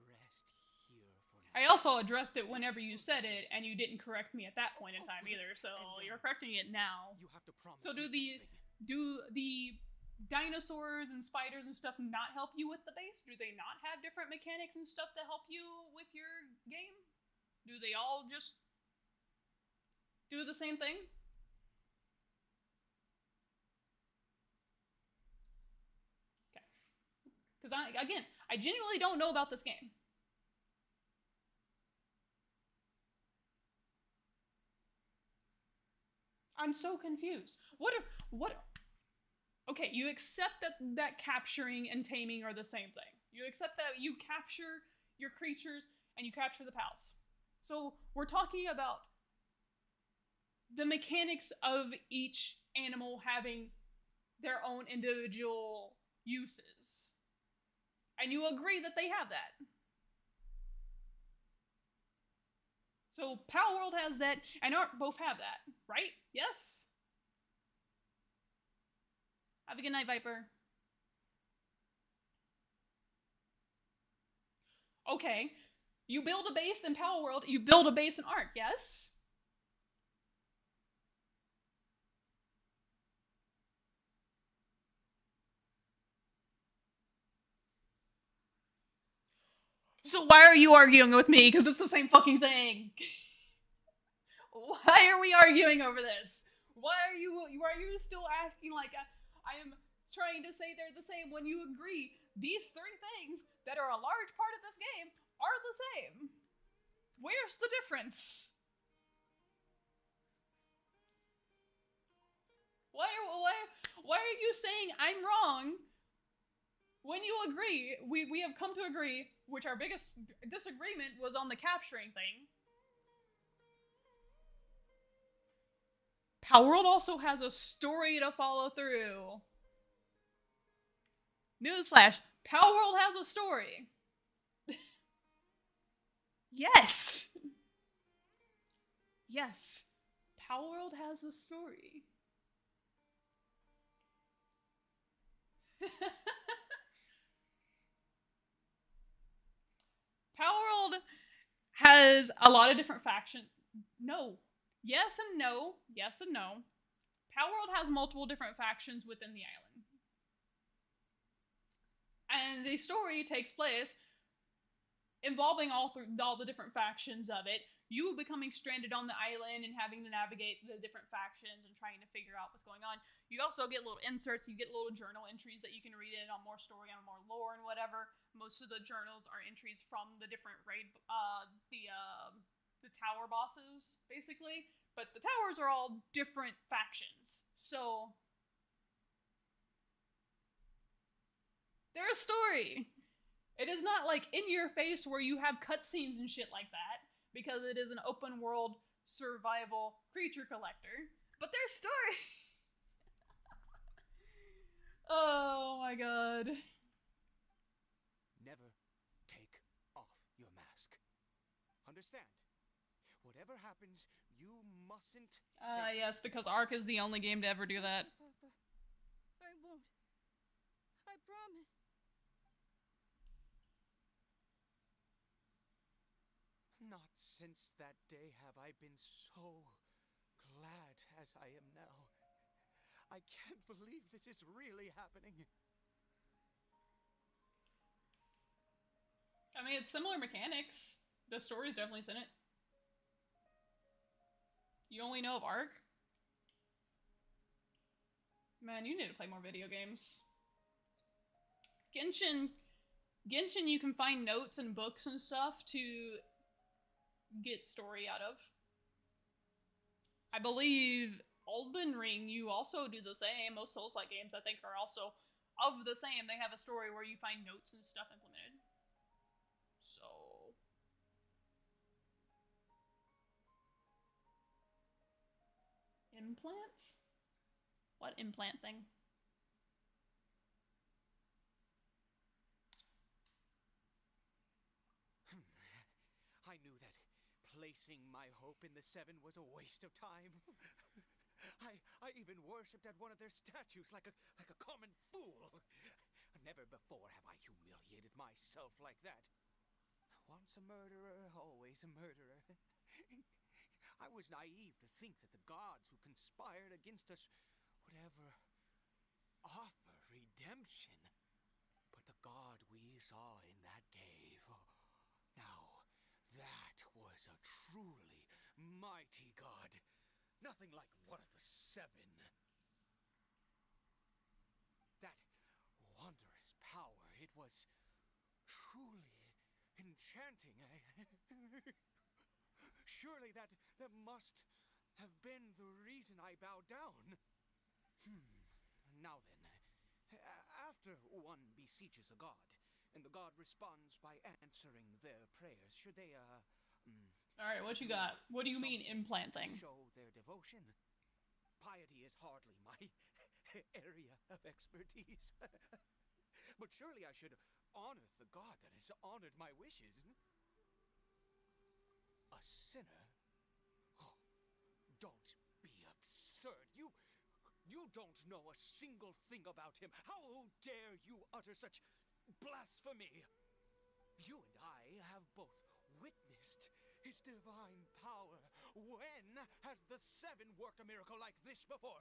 rest here for now. I also addressed it whenever you said it, and you didn't correct me at that point in time either, so you're correcting it now. You have to promise So me something. do the dinosaurs and spiders and stuff not help you with the base? Do they not have different mechanics and stuff that help you with your game? Do they all just do the same thing? Okay. Because I genuinely don't know about this game. I'm so confused. What? Okay, you accept that capturing and taming are the same thing. You accept that you capture your creatures and you capture the pals. So we're talking about the mechanics of each animal having their own individual uses. And you agree that they have that. So Palworld has that, and Ark both have that, right? Yes? Have a good night, Viper. Okay. You build a base in Palworld, you build a base in Ark, yes? So why are you arguing with me? Because it's the same fucking thing. Why are we arguing over this? Why are you still asking like I am trying to say they're the same when you agree these three things that are a large part of this game are the same? Where's the difference? Why are you saying I'm wrong when you agree? We have come to agree, which our biggest disagreement was on the capturing thing. Palworld also has a story to follow through. Newsflash, Palworld has a story. Yes. Yes. Palworld has a story. Palworld has a lot of different factions. No. Yes and no. Yes and no. Palworld has multiple different factions within the island. And the story takes place involving all the different factions of it. You becoming stranded on the island and having to navigate the different factions and trying to figure out what's going on. You also get little inserts, you get little journal entries that you can read in on more story, on more lore and whatever. Most of the journals are entries from the different raid, the tower bosses, basically. But the towers are all different factions. So they're a story. It is not like in your face where you have cutscenes and shit like that, because it is an open world survival creature collector. But there's story. Oh my god. Never take off your mask. Understand? Whatever happens, you mustn't. Yes, because Ark is the only game to ever do that. Papa, I won't. I promise. Not since that day have I been so glad as I am now. I can't believe this is really happening. I mean, it's similar mechanics. The story's definitely in it. You only know of Ark? Man, you need to play more video games. Genshin, you can find notes and books and stuff to get story out of. I believe Elden Ring, you also do the same. Most Souls-like games, I think, are also of the same. They have a story where you find notes and stuff implemented. So... Implants? What implant thing? I knew that placing my hope in the Seven was a waste of time. I even worshipped at one of their statues like a common fool. Never before have I humiliated myself like that. Once a murderer, always a murderer. I was naive to think that the gods who conspired against us would ever offer redemption. But the god we saw in that cave, now that was a truly mighty god. Nothing like one of the Seven. That wondrous power, it was truly enchanting. Surely that must have been the reason I bowed down. Now then, after one beseeches a god, and the god responds by answering their prayers, should they, Alright, what you got? What do you mean implant thing? show their devotion? Piety is hardly my area of expertise. but surely I should honor the god that has honored my wishes. A sinner? Oh, don't be absurd. You don't know a single thing about him. How dare you utter such blasphemy? You and I have both witnessed his divine power. When has the Seven worked a miracle like this before?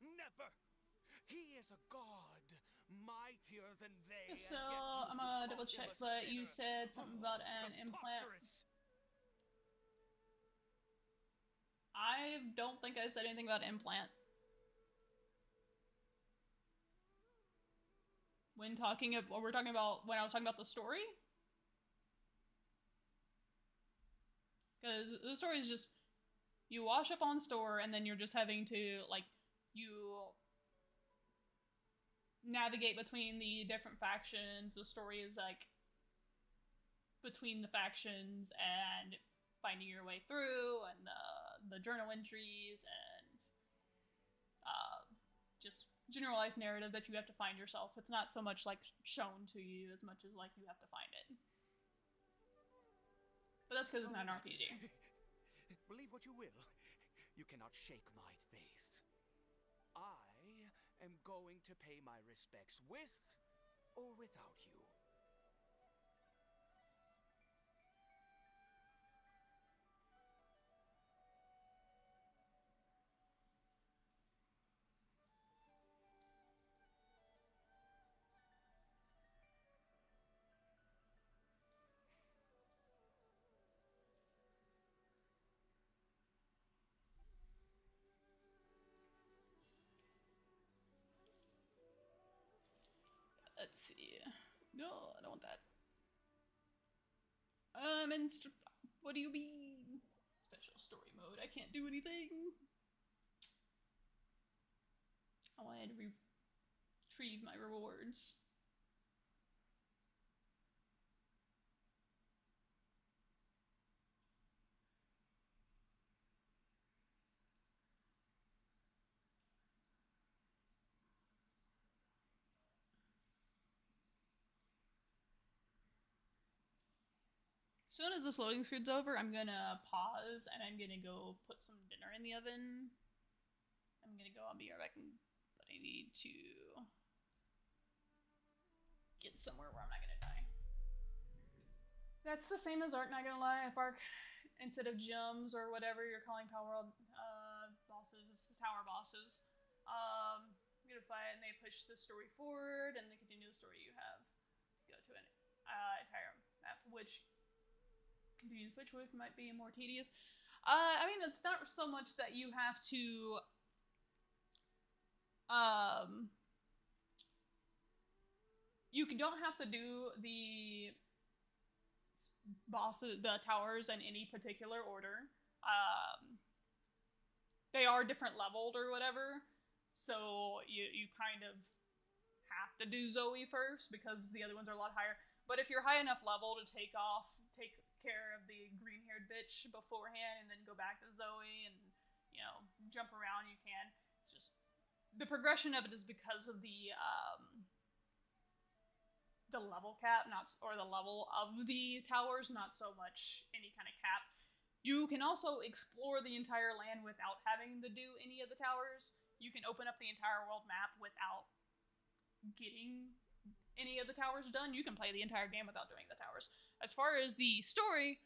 Never. He is a god, mightier than they. So I'm gonna double check, but you said something about an implant. I don't think I said anything about implant. When we're talking about when I was talking about the story, because the story is just you wash up on store and then you're just having to you navigate between the different factions. The story is between the factions and finding your way through, and the journal entries and just generalized narrative that you have to find yourself. It's not so much shown to you as much as you have to find it. But that's because it's not an RPG. Believe what you will, you cannot shake my faith. I am going to pay my respects with or without you. Let's see. No, I don't want that. What do you mean? Special story mode. I can't do anything. I wanted to retrieve my rewards. As soon as this loading screen's over, I'm gonna pause and I'm gonna go put some dinner in the oven. I'll be right back, but I need to get somewhere where I'm not gonna die. That's the same as Art, not gonna lie. If Ark, instead of gems or whatever you're calling Power World bosses, it's the tower bosses. You get a fight and they push the story forward and they continue the story you have. Go to an entire map, which continue to switch with might be more tedious. I mean, it's not so much that you have to don't have to do the bosses, the towers in any particular order. They are different leveled or whatever, so you kind of have to do Zoe first because the other ones are a lot higher. But if you're high enough level to take care of the green-haired bitch beforehand and then go back to Zoe and jump around, you can. It's just the progression of it is because of the level cap, or the level of the towers, not so much any kind of cap. You can also explore the entire land without having to do any of the towers. You can open up the entire world map without getting any of the towers done. You can play the entire game without doing the towers. As far as the story,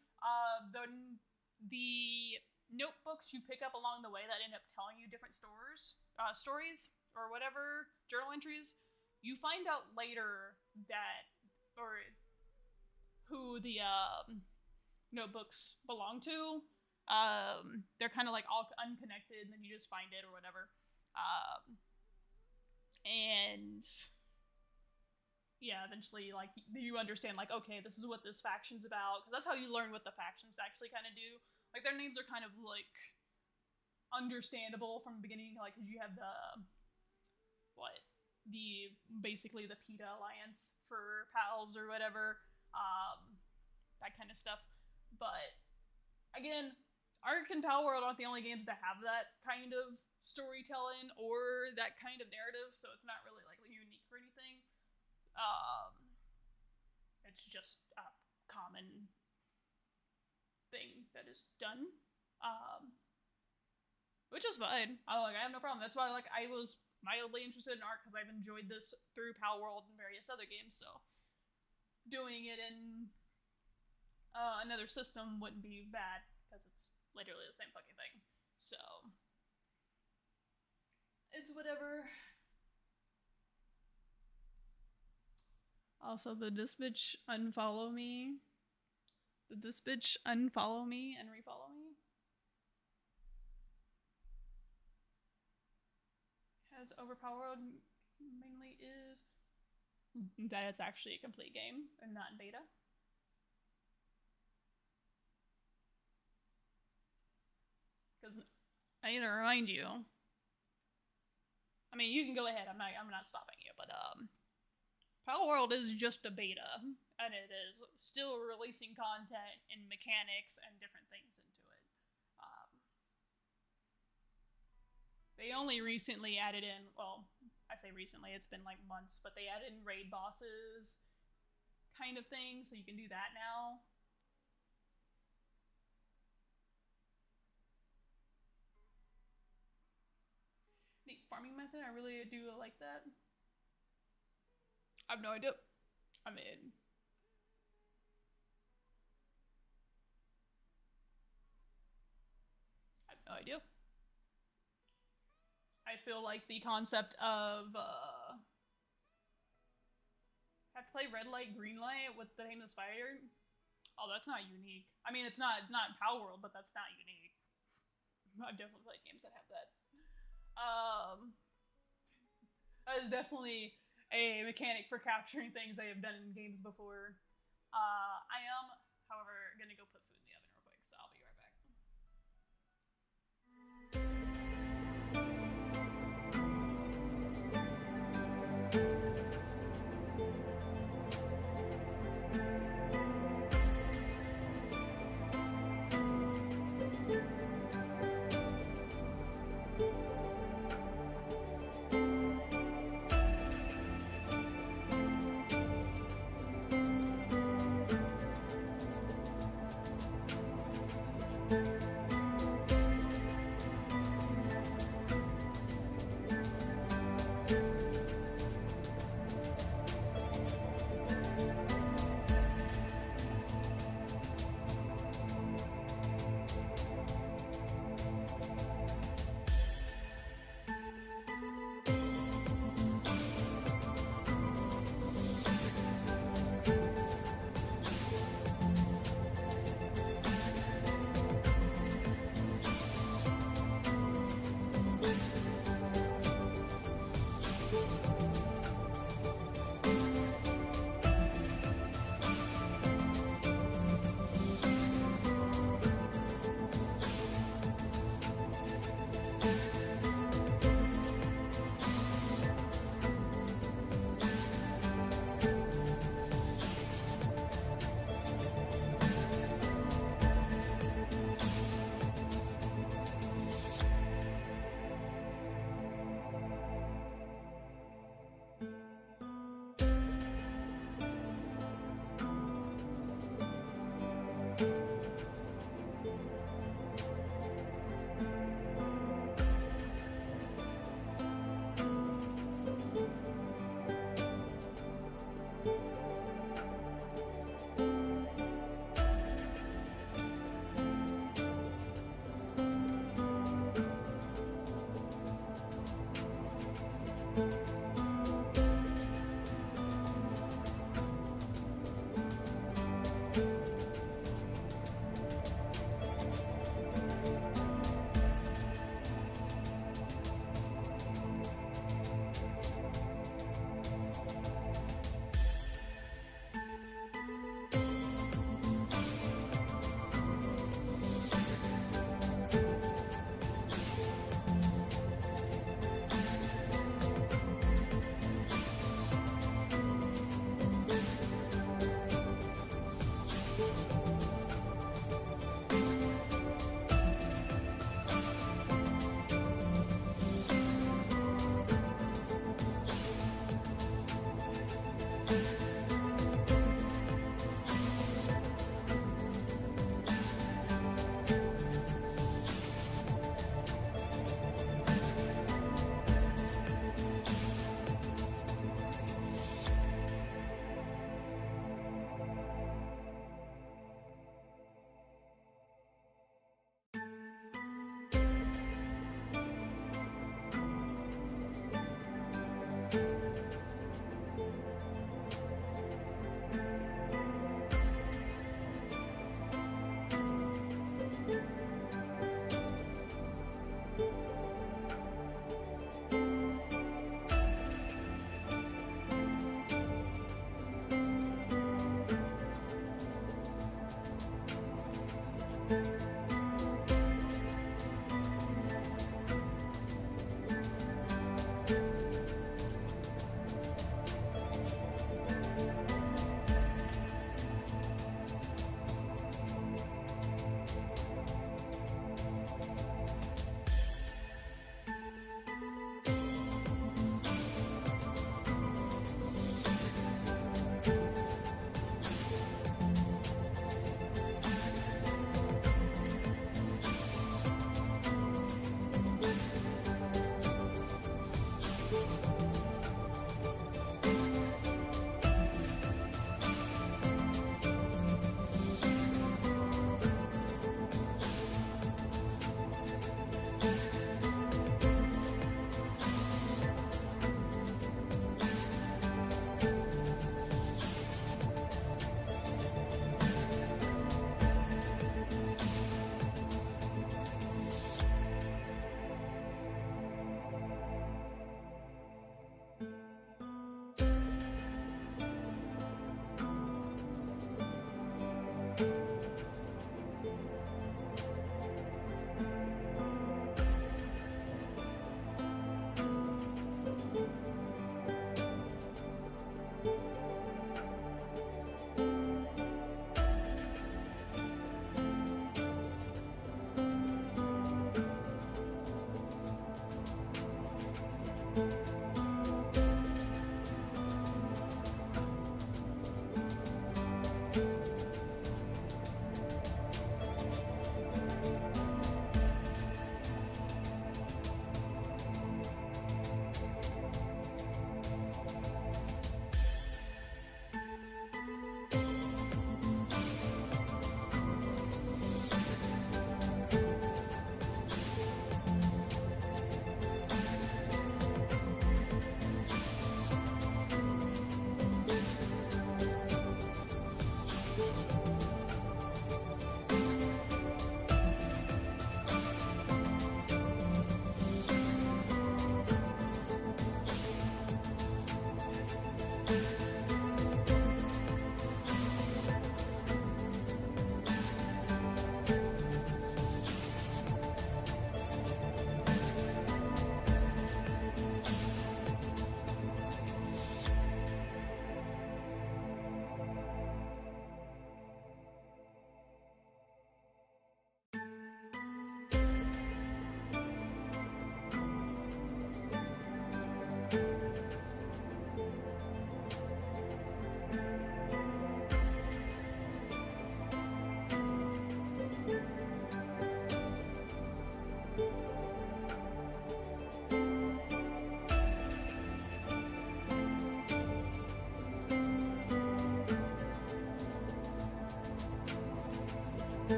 the notebooks you pick up along the way that end up telling you different stories or whatever, journal entries, you find out later who the notebooks belong to. They're kind of all unconnected, and then you just find it or whatever. And yeah, eventually, you understand, okay, this is what this faction's about, because that's how you learn what the factions actually kind of do. Their names are kind of, understandable from the beginning, because you have basically the PETA Alliance for pals or whatever, that kind of stuff. But, again, Ark and Pal World aren't the only games to have that kind of storytelling or that kind of narrative, so it's not really, unique or anything. it's just a common thing that is done. Which is fine. I have no problem. That's why I was mildly interested in art because I've enjoyed this through Pal World and various other games. So doing it in another system wouldn't be bad because it's literally the same fucking thing. So it's whatever. Also, did this bitch unfollow me? Did this bitch unfollow me and refollow me? Has overpowered mainly is that it's actually a complete game and not in beta. Because I need to remind you. I mean, you can go ahead. I'm not stopping you, but Pal World is just a beta, and it is still releasing content and mechanics and different things into it. They only recently added in, well, I say recently, it's been like months, but they added in raid bosses kind of thing, so you can do that now. Neat farming method, I really do like that. I have no idea. I mean, I have no idea. I feel like the concept of have to play red light, green light with the Tame the Spider. Oh, that's not unique. I mean, it's not Pal World, but that's not unique. I've definitely played games that have that. That is definitely a mechanic for capturing things I have done in games before. I am, however, gonna go put food in the oven real quick, so I'll be right back.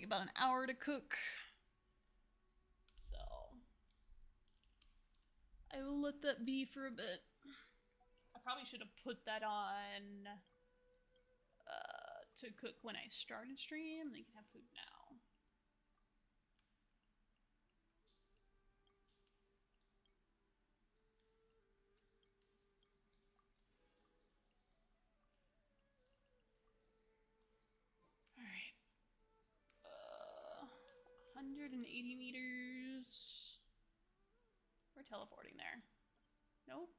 about an hour to cook. So I will let that be for a bit. I probably should have put that on to cook when I started stream. They can have food now. Alright. 180 meters. We're teleporting there. Nope.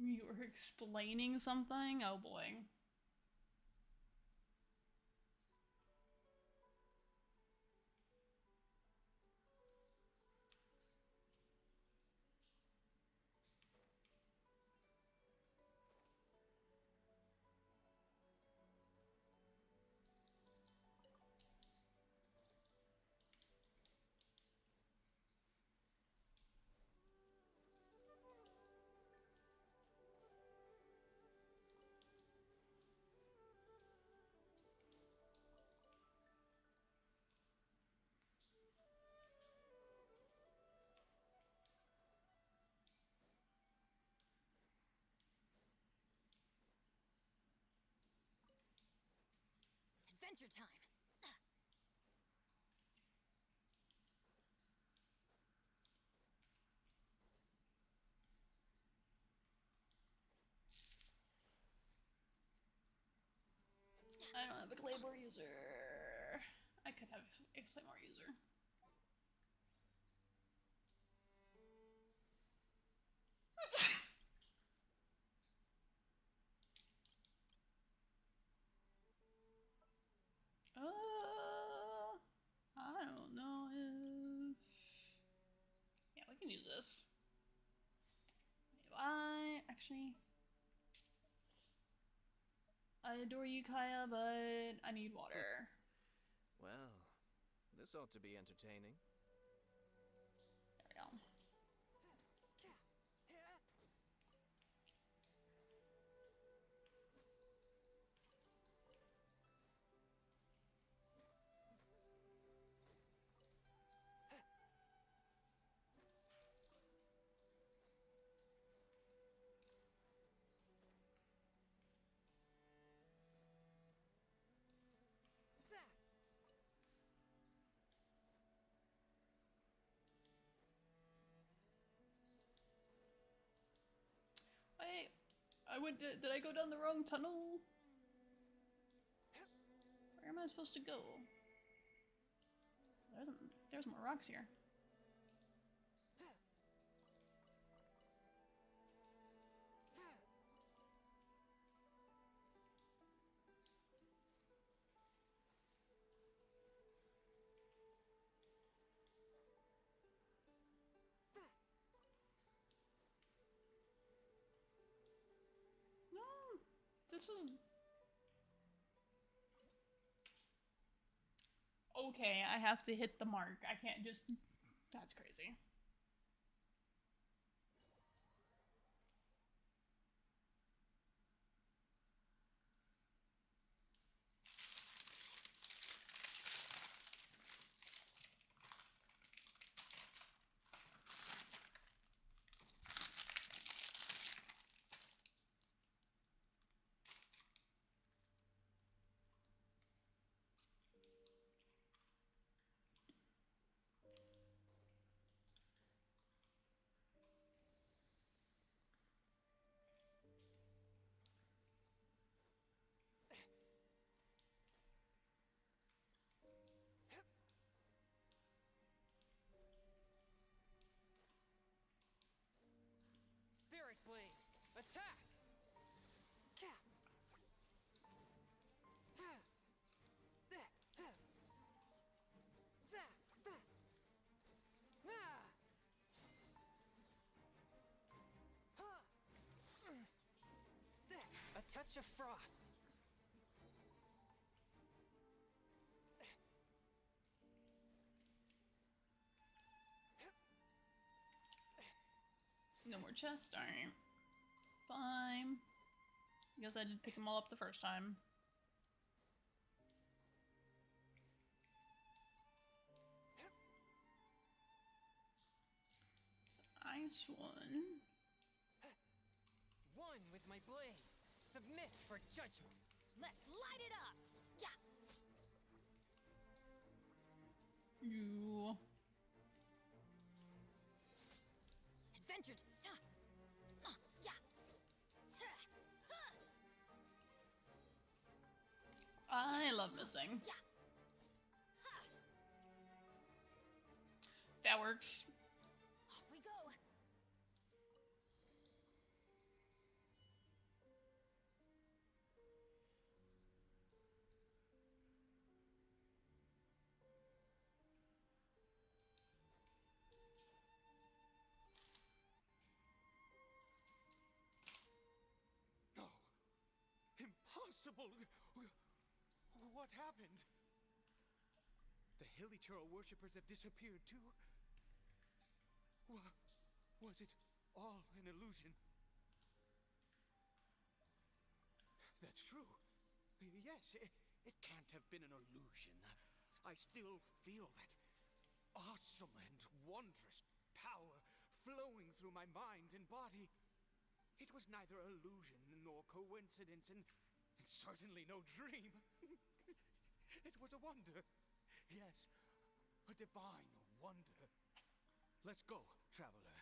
You were explaining something? Oh boy. Adventure time. I don't have a Claymore user. I could have a Claymore user. I don't know if... Yeah, we can use this. Do I... Actually... I adore you, Kaya, but I need water. Well, this ought to be entertaining. There we go. Wait, did I go down the wrong tunnel? Where am I supposed to go? There's more rocks here. No, this is... Okay, I have to hit the mark. I can't just... That's crazy. Spirit Blade! Attack! A touch of frost! No more chests, alright. Fine. I guess I did pick them all up the first time. this one. One with my blade. Submit for judgment. Let's light it up! Yeah! You. Adventure yeah! I love this thing. Yeah! That works. Off we go! No. Impossible. What happened? The Hilly Churl worshippers have disappeared too. Was it all an illusion? That's true. Yes, it can't have been an illusion. I still feel that awesome and wondrous power flowing through my mind and body. It was neither illusion nor coincidence, and certainly no dream. It was a wonder. Yes, a divine wonder. Let's go, traveler.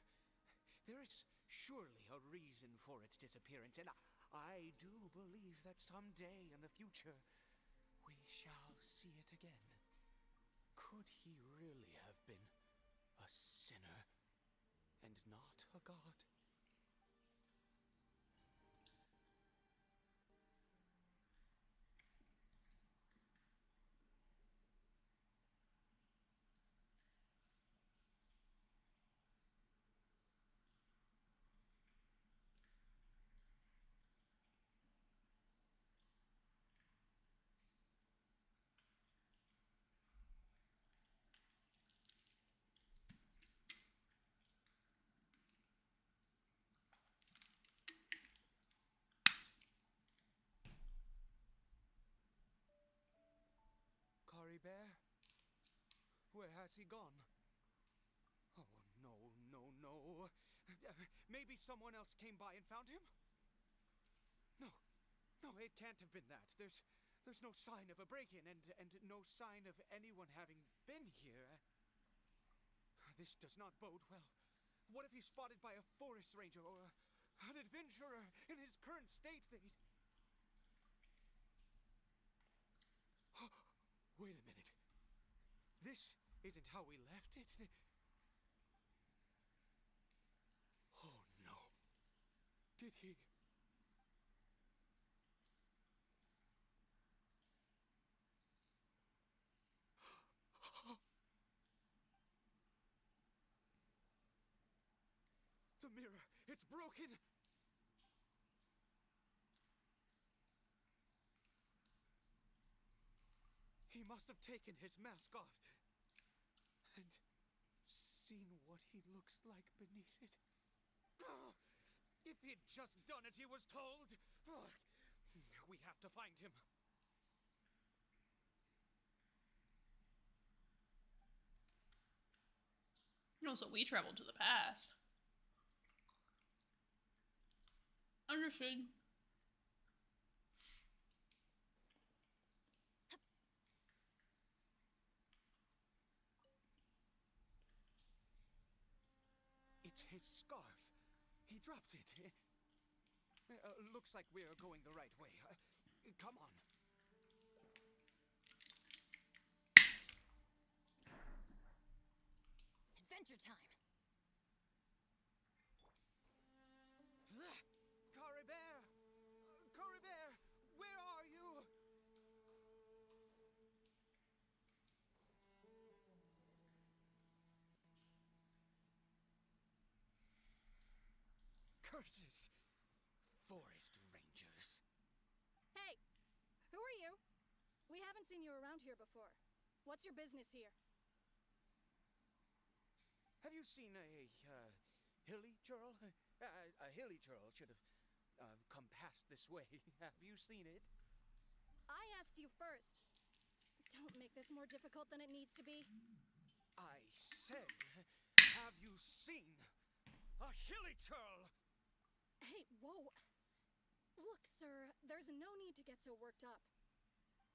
There is surely a reason for its disappearance, and I do believe that someday in the future we shall see it again. Could he really have been a sinner and not a god? Bear? Where has he gone? Oh, no. Maybe someone else came by and found him? No, it can't have been that. There's no sign of a break-in and no sign of anyone having been here. This does not bode well. What if he's spotted by a forest ranger or an adventurer in his current state? Wait a minute. This isn't how we left it. Oh, no. Did he... The mirror, it's broken! He must have taken his mask off and seen what he looks like beneath it. If he'd just done as he was told! We have to find him. Oh, so we traveled to the past. Understood. It's his scarf. He dropped it. Looks like we're going the right way. Come on. Adventure time! Carbunkle! Carbunkle! Where are you? Curses! Forest rangers. Hey! Who are you? We haven't seen you around here before. What's your business here? Have you seen a hilly churl? A hilly churl should have come past this way. Have you seen it? I asked you first. Don't make this more difficult than it needs to be. I said, have you seen? A hilly churl! Hey, whoa. Look, sir, there's no need to get so worked up.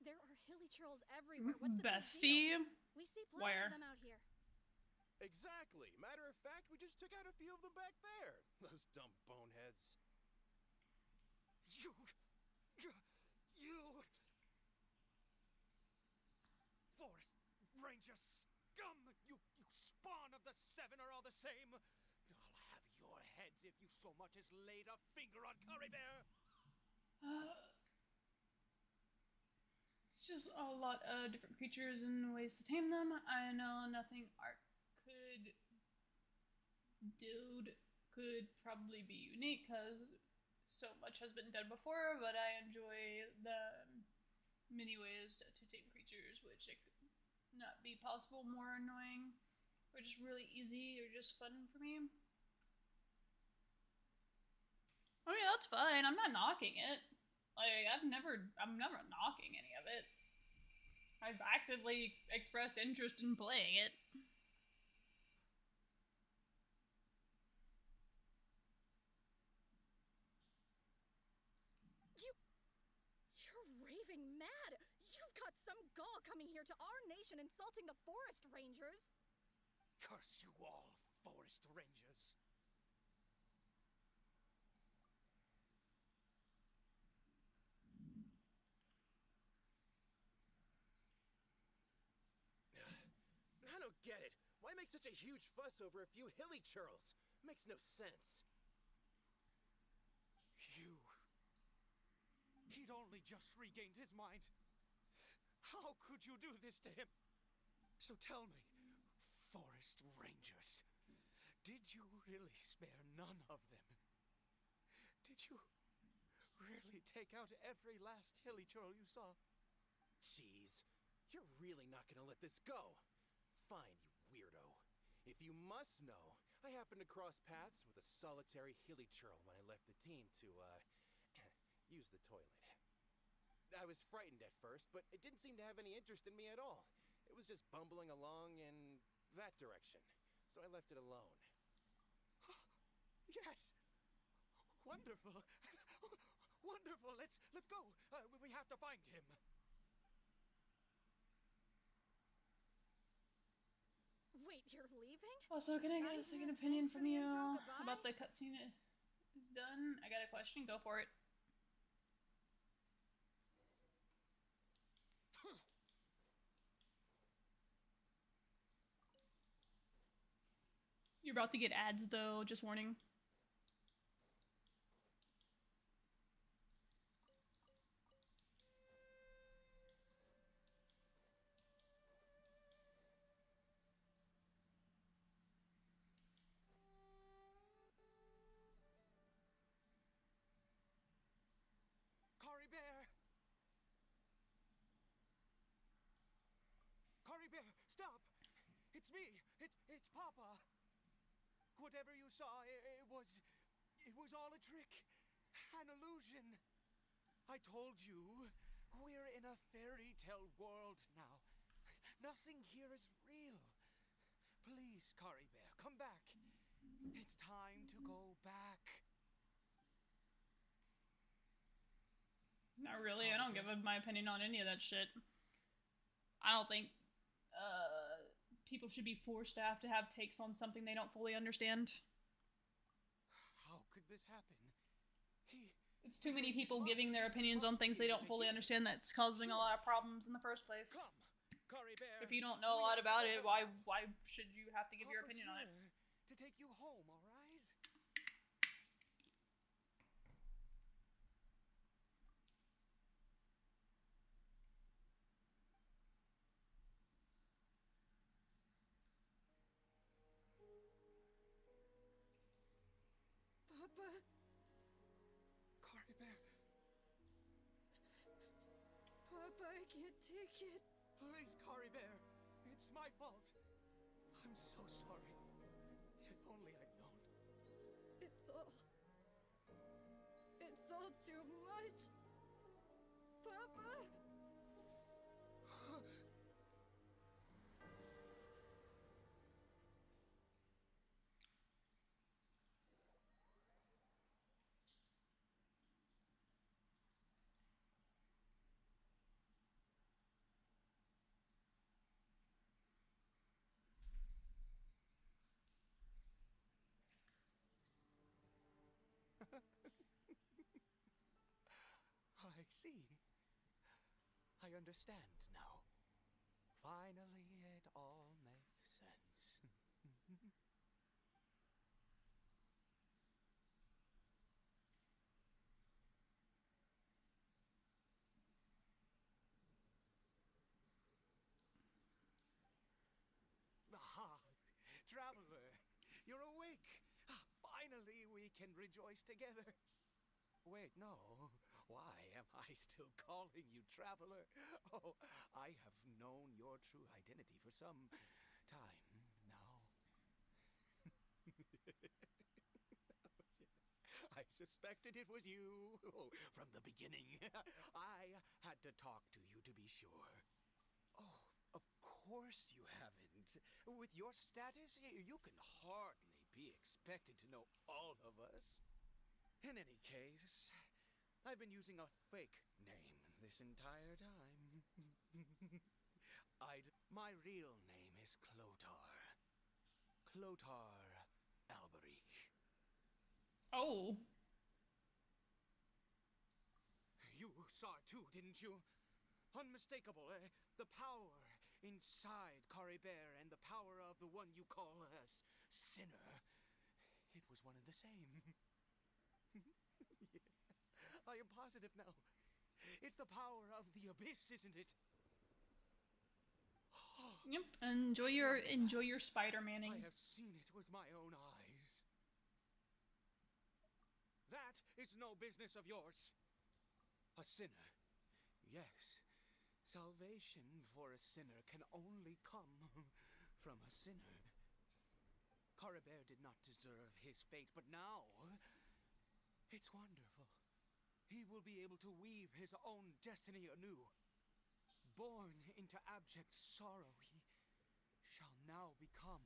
There are hilly churls everywhere. What's the big Bestie? deal? We see plenty Where? of them out here. Exactly. Matter of fact, we just took out a few of them back there. Those dumb boneheads. You... Forest Ranger scum! You spawn of the Seven are all the same! I'll have your heads if you so much as laid a finger on Curry Bear! It's just a lot of different creatures and ways to tame them. I know nothing Ark could probably be unique because so much has been done before, but I enjoy the many ways to tame creatures, which it could not be possible, more annoying, or just really easy, or just fun for me. I mean, that's fine. I'm not knocking it. Like, I'm never knocking any of it. I've actively expressed interest in playing it. You're raving mad! You've got some gall coming here to our nation insulting the forest rangers! Curse you all, Forest Rangers! I don't get it. Why make such a huge fuss over a few hilly churls? Makes no sense. He'd only just regained his mind. How could you do this to him? So tell me, Forest Rangers, did you really spare none of them? Did you really take out every last hilly churl you saw? Jeez, you're really not gonna let this go. Fine, you weirdo. If you must know, I happened to cross paths with a solitary hilly churl when I left the team to, use the toilet. I was frightened at first, but it didn't seem to have any interest in me at all. It was just bumbling along in that direction, so I left it alone. Yes! Wonderful! Wonderful! Let's go! We have to find him! Wait, you're leaving? Also, can I Not get a even second a opinion thanks for from the you info, goodbye? about the cutscene is done? I got a question. Go for it. You're about to get ads, though. Just warning. Curry Bear! Curry Bear, stop! It's me! It's Papa! Whatever you saw, it was all a trick. An illusion. I told you, we're in a fairy tale world now. Nothing here is real. Please, Curry Bear, come back. It's time to go back. Not really. I don't give my opinion on any of that shit. I don't think people should be forced to have takes on something they don't fully understand. How could this happen? It's too many people giving their opinions on things they don't fully understand that's causing a lot of problems in the first place. Come, Curry Bear. If you don't know a lot about it, why should you have to give your opinion on it? To take you home, all right? Papa. Curry Bear, Papa, I can't take it. please, Curry Bear. It's my fault. I'm so sorry. If only I'd known. It's all too much. Papa. see. I understand now. Finally, it all makes sense. Ah, Traveler, you're awake. Finally, we can rejoice together. Wait, no. Why am I still calling you Traveler? Oh, I have known your true identity for some time now. I suspected it was you from the beginning. I had to talk to you to be sure. Oh, of course you haven't. With your status, you can hardly be expected to know all of us. In any case, I've been using a fake name this entire time. My real name is Clotar. Clotar Alberich. Oh. You saw it too, didn't you? Unmistakable, the power inside Carbunkle and the power of the one you call us Sinner. It was one and the same. Yeah, I am positive now. It's the power of the abyss, isn't it? Yep. Enjoy your Spider-Manning. I have seen it with my own eyes. That is no business of yours. A sinner. Yes. Salvation for a sinner can only come from a sinner. Carbunkle did not deserve his fate, but now it's wonderful. He will be able to weave his own destiny anew. Born into abject sorrow, he shall now become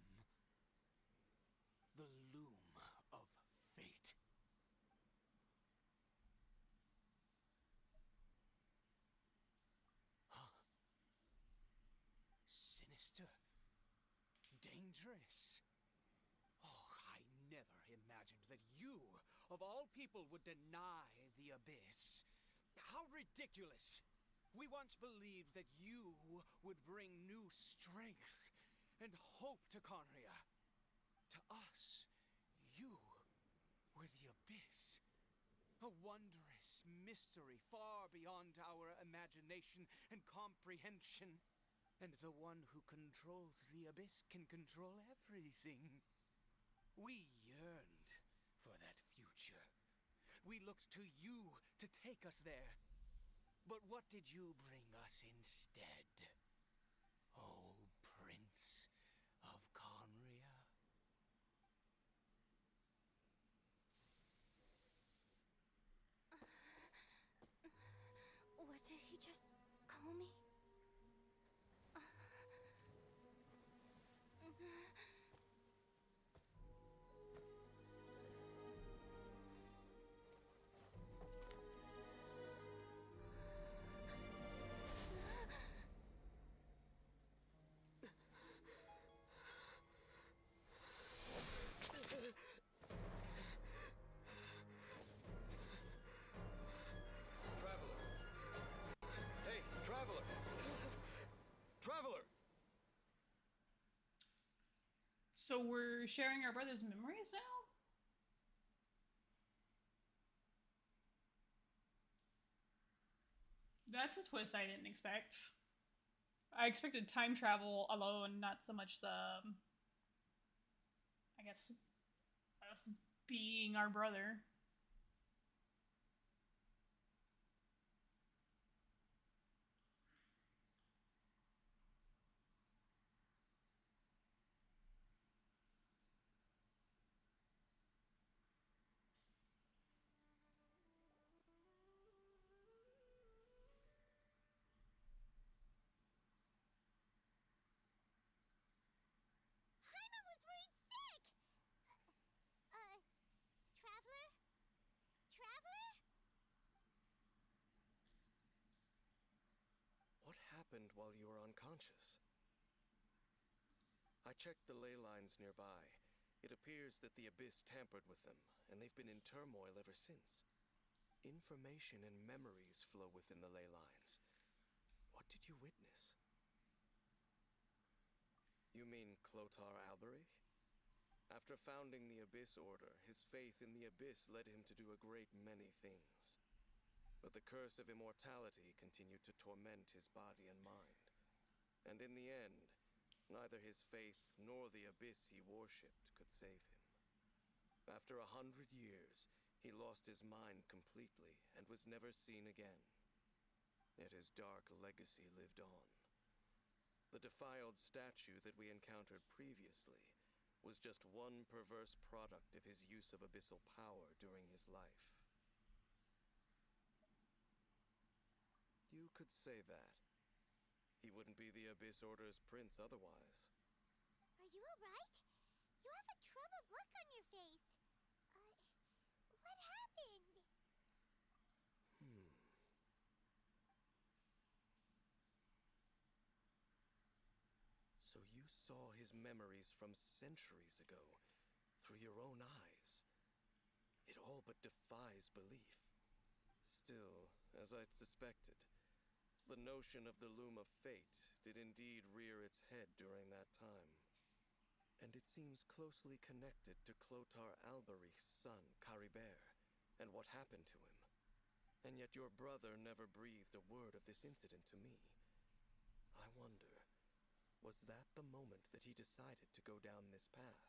the loom of fate. Huh? Sinister. Dangerous. Oh, I never imagined that you, of all people, would deny the abyss. How ridiculous! We once believed that you would bring new strength and hope to Conria. To us, you were the abyss. A wondrous mystery far beyond our imagination and comprehension. And the one who controls the abyss can control everything. We yearned for that future. We looked to you to take us there. But what did you bring us instead? Oh, Prince of Conria? What did he just call me? Traveler! Hey, Traveler! Traveler! So we're sharing our brother's memories now? That's a twist I didn't expect. I expected time travel alone, not so much the, I guess, us being our brother. Paimon was worried sick! Traveler? Traveler? What happened while you were unconscious? I checked the ley lines nearby. It appears that the abyss tampered with them, and they've been in turmoil ever since. Information and memories flow within the ley lines. What did you witness? You mean Clotar Alberich? After founding the Abyss Order, his faith in the Abyss led him to do a great many things. But the curse of immortality continued to torment his body and mind. And in the end, neither his faith nor the Abyss he worshipped could save him. After 100 years, he lost his mind completely and was never seen again. Yet his dark legacy lived on. The defiled statue that we encountered previously was just one perverse product of his use of abyssal power during his life. You could say that. He wouldn't be the Abyss Order's prince otherwise. Are you alright? You have a troubled look on your face. What happened? So you saw his memories from centuries ago, through your own eyes. It all but defies belief. Still, as I'd suspected, the notion of the Loom of Fate did indeed rear its head during that time. And it seems closely connected to Clotar Alberich's son, Caribert, and what happened to him. And yet your brother never breathed a word of this incident to me. I wonder, was that the moment that he decided to go down this path?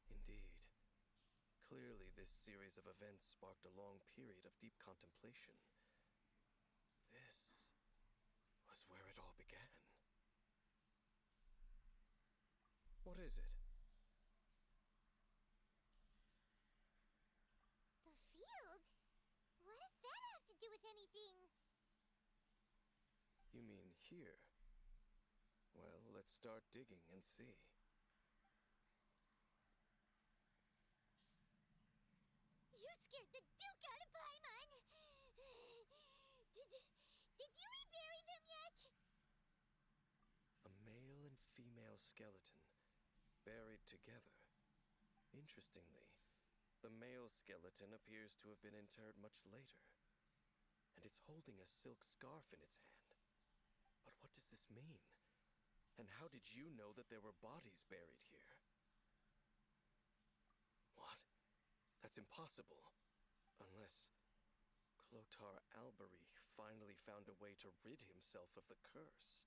Indeed. Clearly, this series of events sparked a long period of deep contemplation. This was where it all began. What is it? The field? What does that have to do with anything? You mean here? Well, let's start digging and see. You scared the Duke out of Paimon! Did you rebury them yet? A male and female skeleton, buried together. Interestingly, the male skeleton appears to have been interred much later, and it's holding a silk scarf in its hand. But what does this mean? And how did you know that there were bodies buried here? What? That's impossible. Unless Clotar Alberich finally found a way to rid himself of the curse.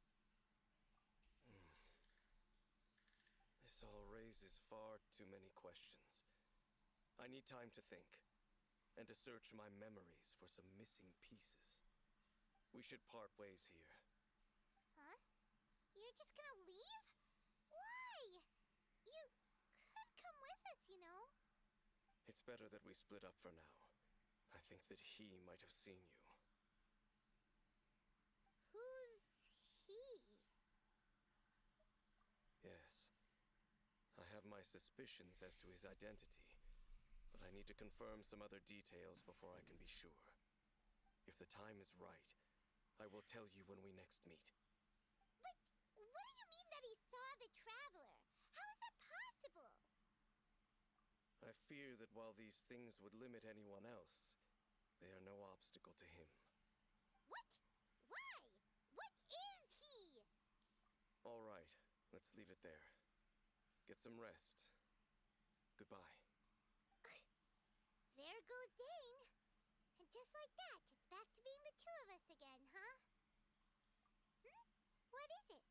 This all raises far too many questions. I need time to think, and to search my memories for some missing pieces. We should part ways here. Huh? You're just gonna leave? Why? You could come with us, you know. It's better that we split up for now. I think that he might have seen you. Who's he? Yes. I have my suspicions as to his identity, but I need to confirm some other details before I can be sure. If the time is right, I will tell you when we next meet. But what do you mean that he saw the Traveler? How is that possible? I fear that while these things would limit anyone else, they are no obstacle to him. What? Why? What is he? All right, let's leave it there. Get some rest. Goodbye. There goes Dane. And just like that, it's back to being the two of us again, huh? What is it?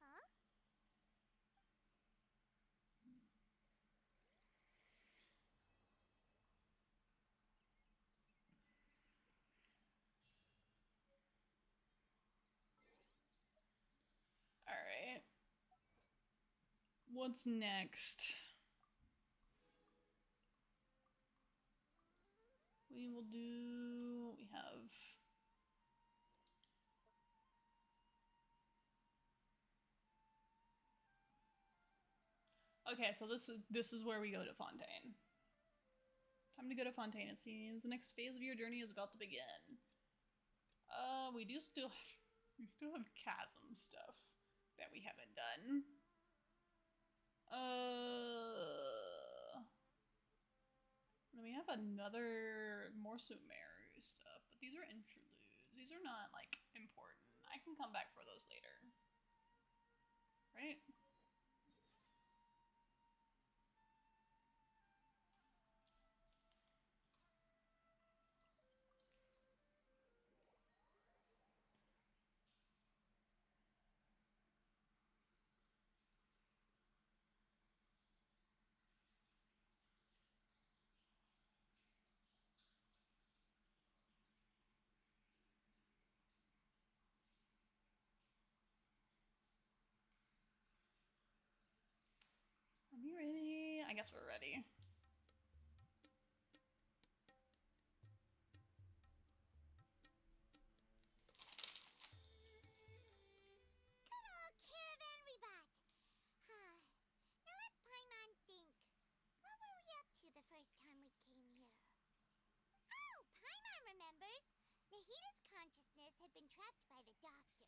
Huh? Alright. What's next? We will do... We have... Okay, so this is where we go to Fontaine. Time to go to Fontaine, it seems. The next phase of your journey is about to begin. We still have chasm stuff. we haven't done. Then we have another more Sumeru stuff, but these are interludes. These are not like important. I can come back for those later. Right? Are we ready? I guess we're ready. Good old caravan rebot. Huh. Now let Paimon think. What were we up to the first time we came here? Oh, Paimon remembers. Nahita's consciousness had been trapped by the doctor,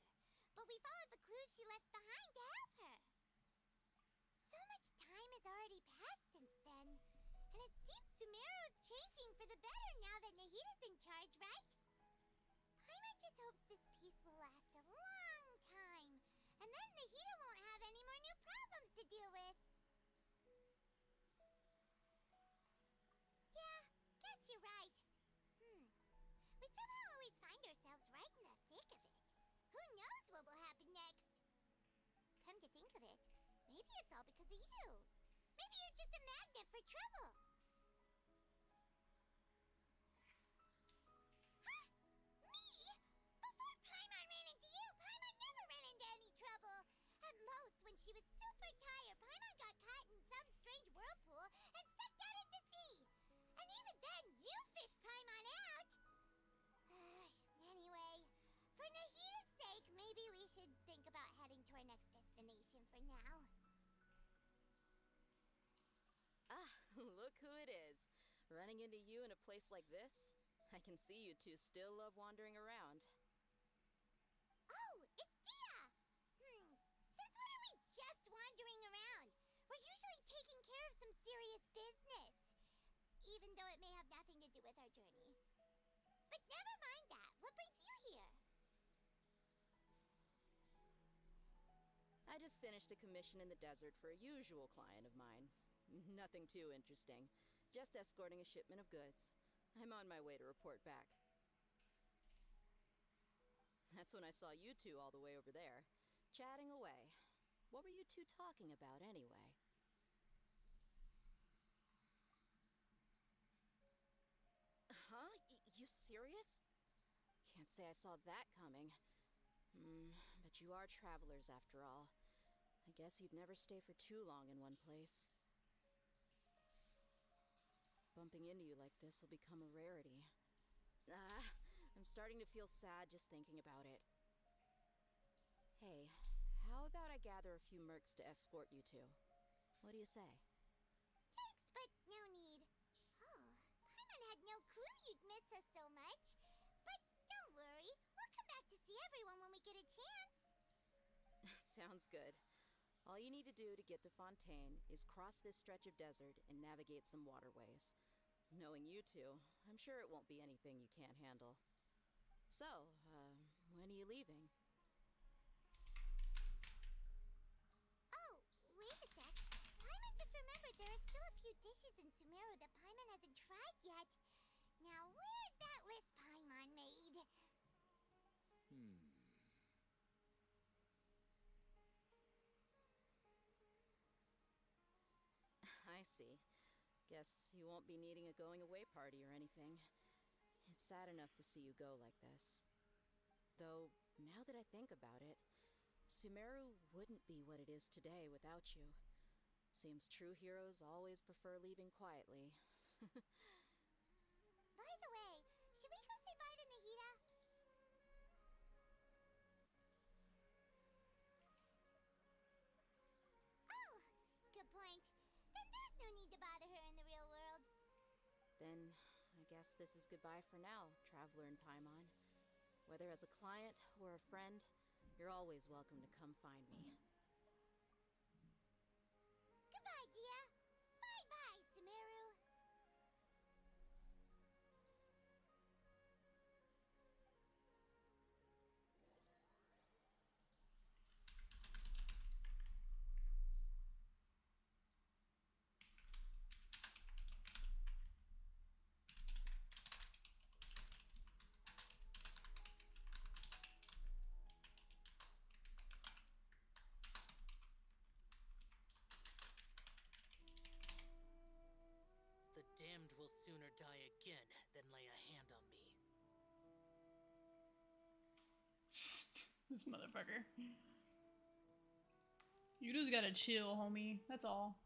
but we followed the clues she left behind to help her. So much time has already passed since then, and it seems Sumeru's changing for the better now that Nahita's in charge, right? Paimon just hopes this peace will last a long time, and then Nahita won't have any more new problems to deal with. Yeah, guess you're right. We somehow always find ourselves right in the thick of it. Who knows what will happen next? Come to think of it, maybe it's all because of you. Maybe you're just a magnet for trouble. Huh? Me? Before Paimon ran into you, Paimon never ran into any trouble. At most, when she was super tired, Paimon got caught in some strange whirlpool and sucked out into sea. And even then, you fished Paimon out. Anyway, for Nahita's sake, maybe we should think about heading to our next destination for now. Ah, look who it is. Running into you in a place like this? I can see you two still love wandering around. Oh, it's Dia! Since when are we just wandering around? We're usually taking care of some serious business. Even though it may have nothing to do with our journey. But never mind that. What brings you here? I just finished a commission in the desert for a usual client of mine. Nothing too interesting. Just escorting a shipment of goods. I'm on my way to report back. That's when I saw you two all the way over there, chatting away. What were you two talking about anyway? Huh? You serious? Can't say I saw that coming. But you are travelers after all. I guess you'd never stay for too long in one place. Bumping into you like this will become a rarity. I'm starting to feel sad just thinking about it. Hey, how about I gather a few mercs to escort you two? What do you say? Thanks, but no need. Oh, Paimon had no clue you'd miss us so much. But don't worry, we'll come back to see everyone when we get a chance. Sounds good. All you need to do to get to Fontaine is cross this stretch of desert and navigate some waterways. Knowing you two, I'm sure it won't be anything you can't handle. So, when are you leaving? Oh, wait a sec. Paimon just remembered there are still a few dishes in Sumeru that Paimon hasn't tried yet. Now, where's that list Paimon made? I see. Guess you won't be needing a going-away party or anything. It's sad enough to see you go like this. Though, now that I think about it, Sumeru wouldn't be what it is today without you. Seems true heroes always prefer leaving quietly. By the way, should we go say bye to Nahita? Oh, good point. Then there's no need to bother her in the real world. Then, I guess this is goodbye for now, Traveler in Paimon. Whether as a client or a friend, you're always welcome to come find me. Goodbye, dear. Bye-bye, Sumeru. The damned will sooner die again than lay a hand on me. This motherfucker. You just gotta chill, homie. That's all.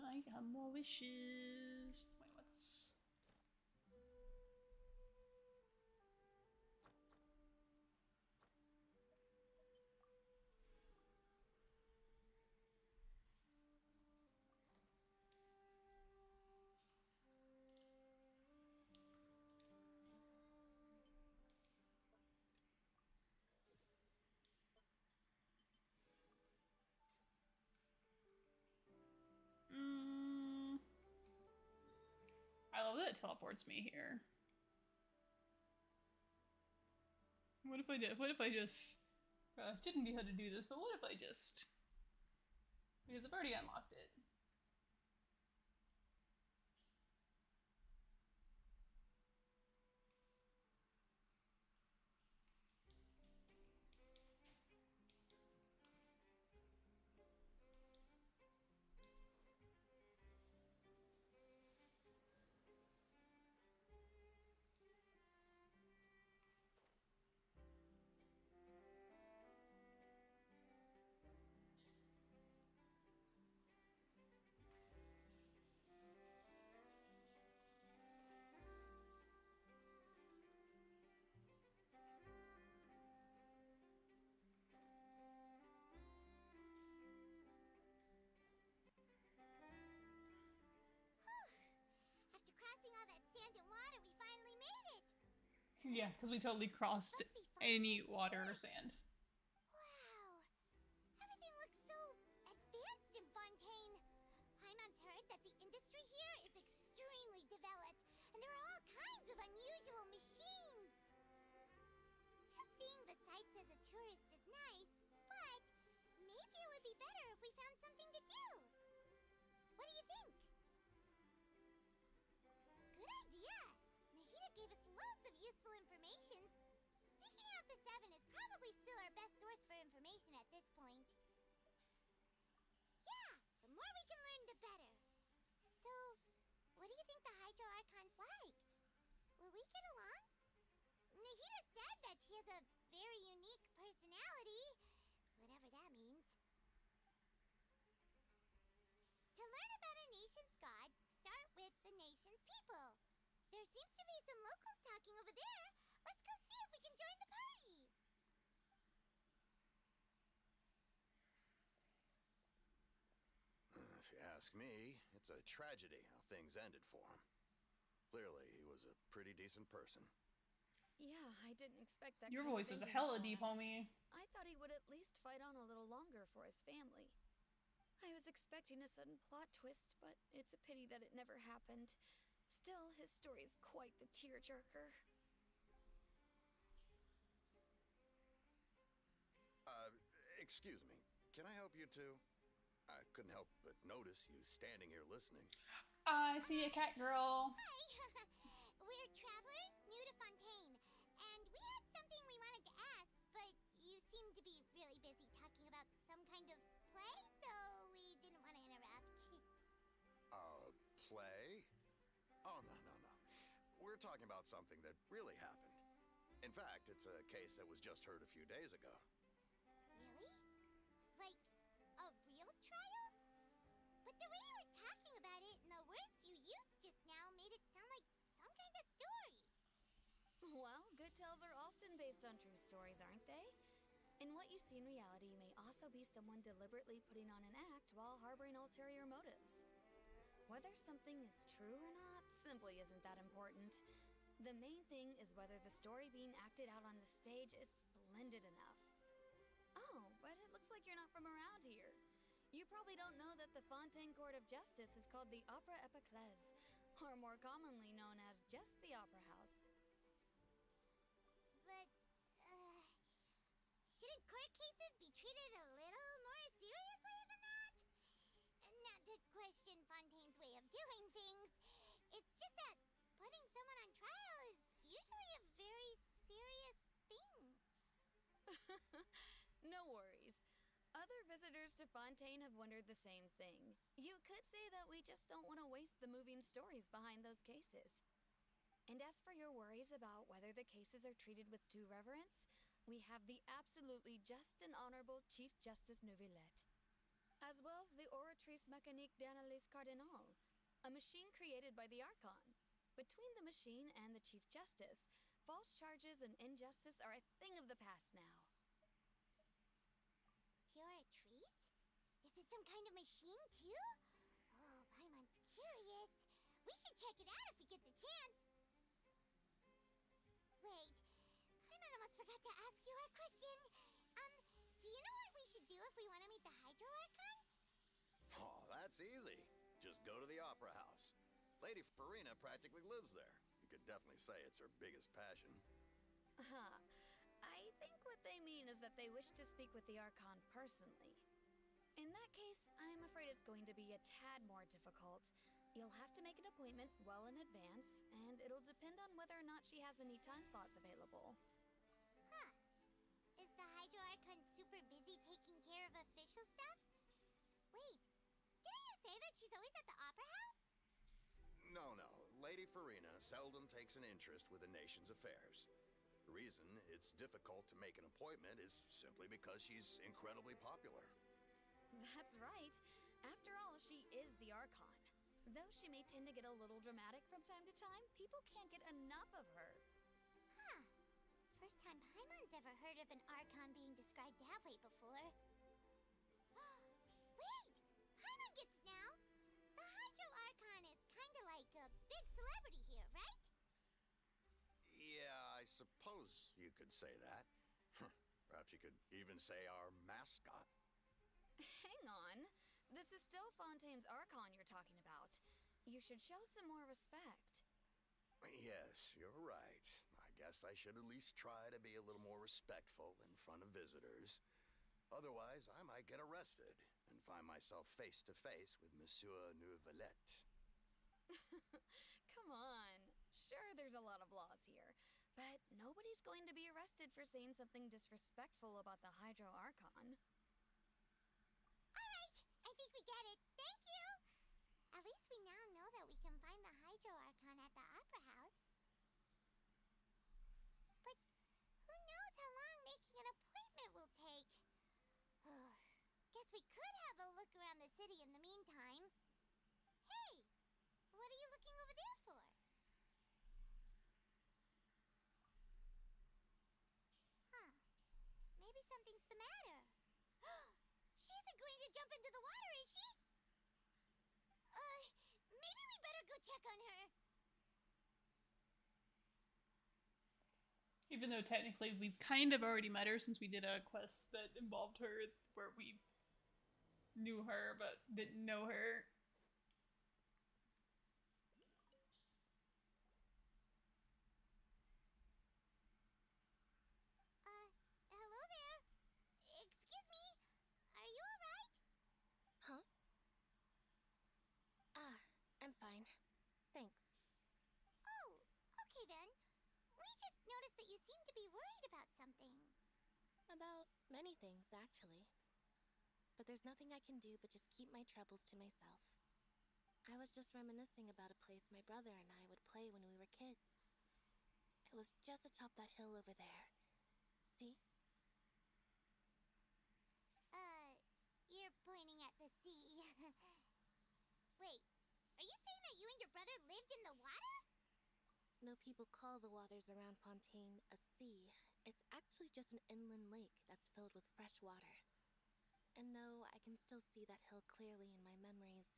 I have more wishes. Wait, what's... I love that it teleports me here. What if I did? What if I just... shouldn't be how to do this, but what if I just... Because I've already unlocked it. After crossing all that sand and water, we finally made it. Yeah, because we totally crossed any water or sand. Wow. Everything looks so advanced in Fontaine. Paimon's heard that the industry here is extremely developed, and there are all kinds of unusual machines. Just seeing the sights as a tourist is nice, but maybe it would be better if we found something to do. What do you think? Good idea. Nahida gave us loads of useful information. Seeking out the Seven is probably still our best source for information at this point. Yeah, the more we can learn, the better. So, what do you think the Hydro Archon's like? Will we get along? Nahida said that she has a very unique personality, whatever that means. To learn about a nation's god, start with the nation's people. There seems to be some locals talking over there. Let's go see if we can join the party. If you ask me, it's a tragedy how things ended for him. Clearly, he was a pretty decent person. Yeah, I didn't expect that. Your kind of voice is thinking hella deep, beforehand. homie. I thought he would at least fight on a little longer for his family. I was expecting a sudden plot twist, but it's a pity that it never happened. Still, his story is quite the tearjerker. Excuse me. Can I help you too? I couldn't help but notice you standing here listening. I see a cat girl. Hi. We're travelers new to Fontaine, and we had something we wanted to ask, but you seem to be really busy talking about some kind of play, so we didn't want to interrupt. Play? Oh, no. We're talking about something that really happened. In fact, it's a case that was just heard a few days ago. Really? Like, a real trial? But the way you were talking about it and the words you used just now made it sound like some kind of story. Well, good tales are often based on true stories, aren't they? And what you see in reality may also be someone deliberately putting on an act while harboring ulterior motives. Whether something is true or not simply isn't that important. The main thing is whether the story being acted out on the stage is splendid enough. Oh, but it looks like you're not from around here. You probably don't know that the Fontaine Court of Justice is called the Opera Epiclese, or more commonly known as just the Opera House. But, shouldn't court cases be treated a little more seriously than that? Not to question Fontaine's way of doing things, it's just that putting someone on trial is usually a very serious thing. No worries. Other visitors to Fontaine have wondered the same thing. You could say that we just don't want to waste the moving stories behind those cases. And as for your worries about whether the cases are treated with due reverence, we have the absolutely just and honorable Chief Justice Neuvillette, as well as the Oratrice Mécanique d'Analyse Cardinal, a machine created by the Archon. Between the machine and the Chief Justice, false charges and injustice are a thing of the past now. Oratrice? Is it some kind of machine, too? Oh, Paimon's curious. We should check it out if we get the chance. Wait, Paimon almost forgot to ask you our question. Do you know what we should do if we want to meet the Hydro Archon? Oh, that's easy. Just go to the Opera House. Lady Farina practically lives there. You could definitely say it's her biggest passion. I think what they mean is that they wish to speak with the Archon personally. In that case, I'm afraid it's going to be a tad more difficult. You'll have to make an appointment well in advance, and it'll depend on whether or not she has any time slots available. Huh. Is the Hydro Archon super busy taking care of official stuff? Wait, didn't you say that she's always at the Opera House? No. Lady Farina seldom takes an interest with the nation's affairs. The reason it's difficult to make an appointment is simply because she's incredibly popular. That's right. After all, she is the Archon. Though she may tend to get a little dramatic from time to time, people can't get enough of her. Huh. First time Paimon's ever heard of an Archon being described that way before. Wait! Paimon gets it now! The Hydro Archon is kinda like a big celebrity here, right? Yeah, I suppose you could say that. Perhaps you could even say our mascot. Hang on. This is still Fontaine's Archon you're talking about. You should show some more respect. Yes, you're right. I guess I should at least try to be a little more respectful in front of visitors. Otherwise, I might get arrested and find myself face to face with Monsieur Neuvillette. Come on. Sure, there's a lot of laws here, but nobody's going to be arrested for saying something disrespectful about the Hydro Archon. Alright, I think we get it. Thank you! At least we now know that we can find the Hydro Archon at the Opera House. But who knows how long making an appointment will take? Guess we could have a look around the city in the meantime. Hey! What are you looking over there for? Huh. Maybe something's the matter. She isn't going to jump into the water, is she? Maybe we better go check on her. Even though technically we've kind of already met her since we did a quest that involved her where we knew her but didn't know her. Hello there. Excuse me. Are you alright? Huh? I'm fine. Thanks. Oh, okay then. We just noticed that you seem to be worried about something. About many things, actually. But there's nothing I can do but just keep my troubles to myself. I was just reminiscing about a place my brother and I would play when we were kids. It was just atop that hill over there. See? You're pointing at the sea. Wait, are you saying that you and your brother lived in the water? No, people call the waters around Fontaine a sea. It's actually just an inland lake that's filled with fresh water. And no, I can still see that hill clearly in my memories.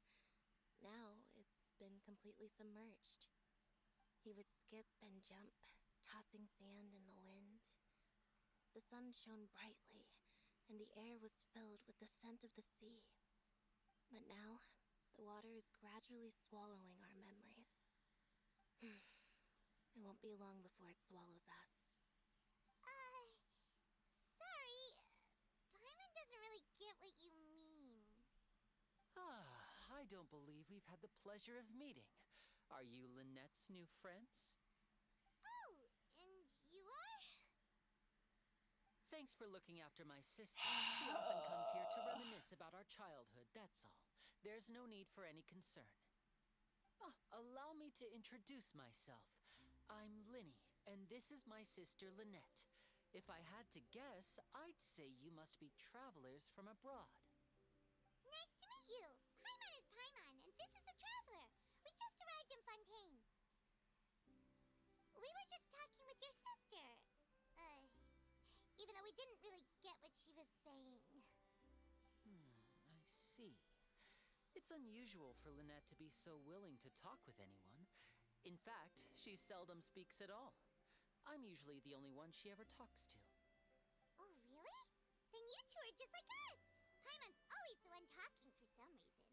Now, it's been completely submerged. He would skip and jump, tossing sand in the wind. The sun shone brightly, and the air was filled with the scent of the sea. But now, the water is gradually swallowing our memories. It won't be long before it swallows us. Sorry. Paimon doesn't really get what you mean. I don't believe we've had the pleasure of meeting. Are you Lynette's new friends? Oh, and you are? Thanks for looking after my sister. She often comes here to reminisce about our childhood, that's all. There's no need for any concern. Allow me to introduce myself. I'm Linny, and this is my sister Lynette. If I had to guess, I'd say you must be travelers from abroad. Nice to meet you. Paimon is Paimon, and this is the Traveler. We just arrived in Fontaine. We were just talking with your sister. Even though we didn't really get what she was saying. I see. It's unusual for Lynette to be so willing to talk with anyone. In fact, she seldom speaks at all. I'm usually the only one she ever talks to. Oh, really? Then you two are just like us. Paimon's always the one talking for some reason.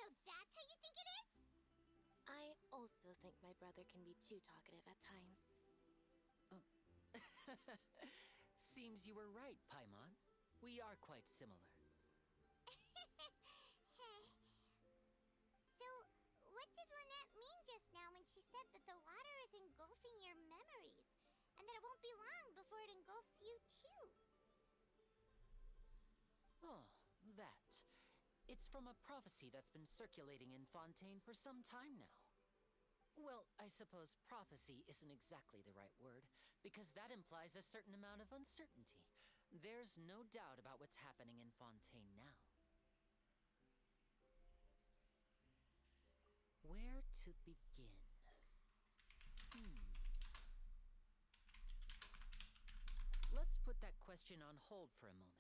So that's how you think it is? I also think my brother can be too talkative at times. Seems you were right, Paimon. We are quite similar. So, what did Lynette mean just now when she said that the water is engulfing your memories, and that it won't be long before it engulfs you too? Oh, that. It's from a prophecy that's been circulating in Fontaine for some time now. Well, I suppose prophecy isn't exactly the right word, because that implies a certain amount of uncertainty. There's no doubt about what's happening in Fontaine now. Where to begin? Let's put that question on hold for a moment.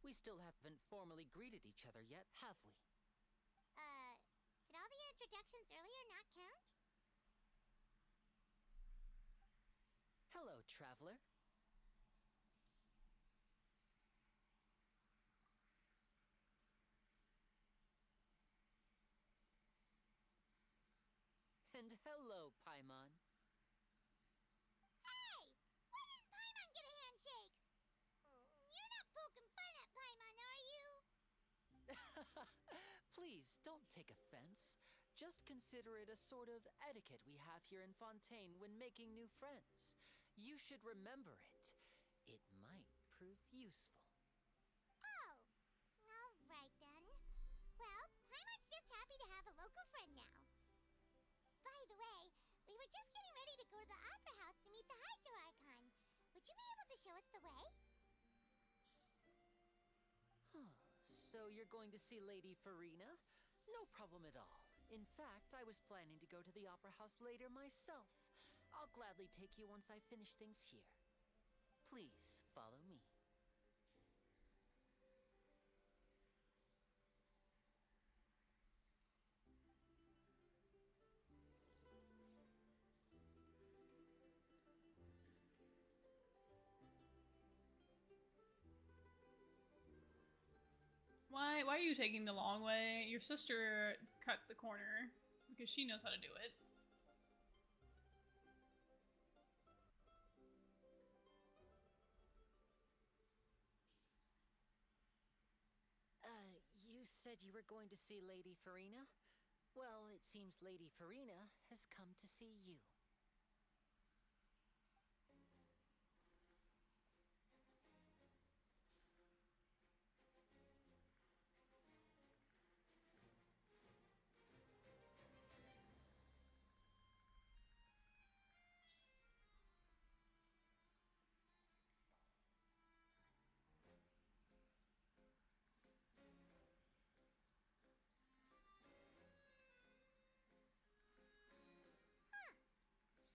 We still haven't formally greeted each other yet, have we? Did all the introductions earlier not count? Hello, traveler. And hello, Paimon. Hey! Why didn't Paimon get a handshake? You're not poking fun at Paimon, are you? Please, don't take offense. Just consider it a sort of etiquette we have here in Fontaine when making new friends. You should remember it. It might prove useful. Oh, alright then. Well, Paimon's just happy to have a local friend now. By the way, we were just getting ready to go to the Opera House to meet the Hydro Archon. Would you be able to show us the way? So you're going to see Lady Farina? No problem at all. In fact, I was planning to go to the Opera House later myself. I'll gladly take you once I finish things here. Please, follow me. Why are you taking the long way? Your sister cut the corner because she knows how to do it. You said you were going to see Lady Farina? Well, it seems Lady Farina has come to see you.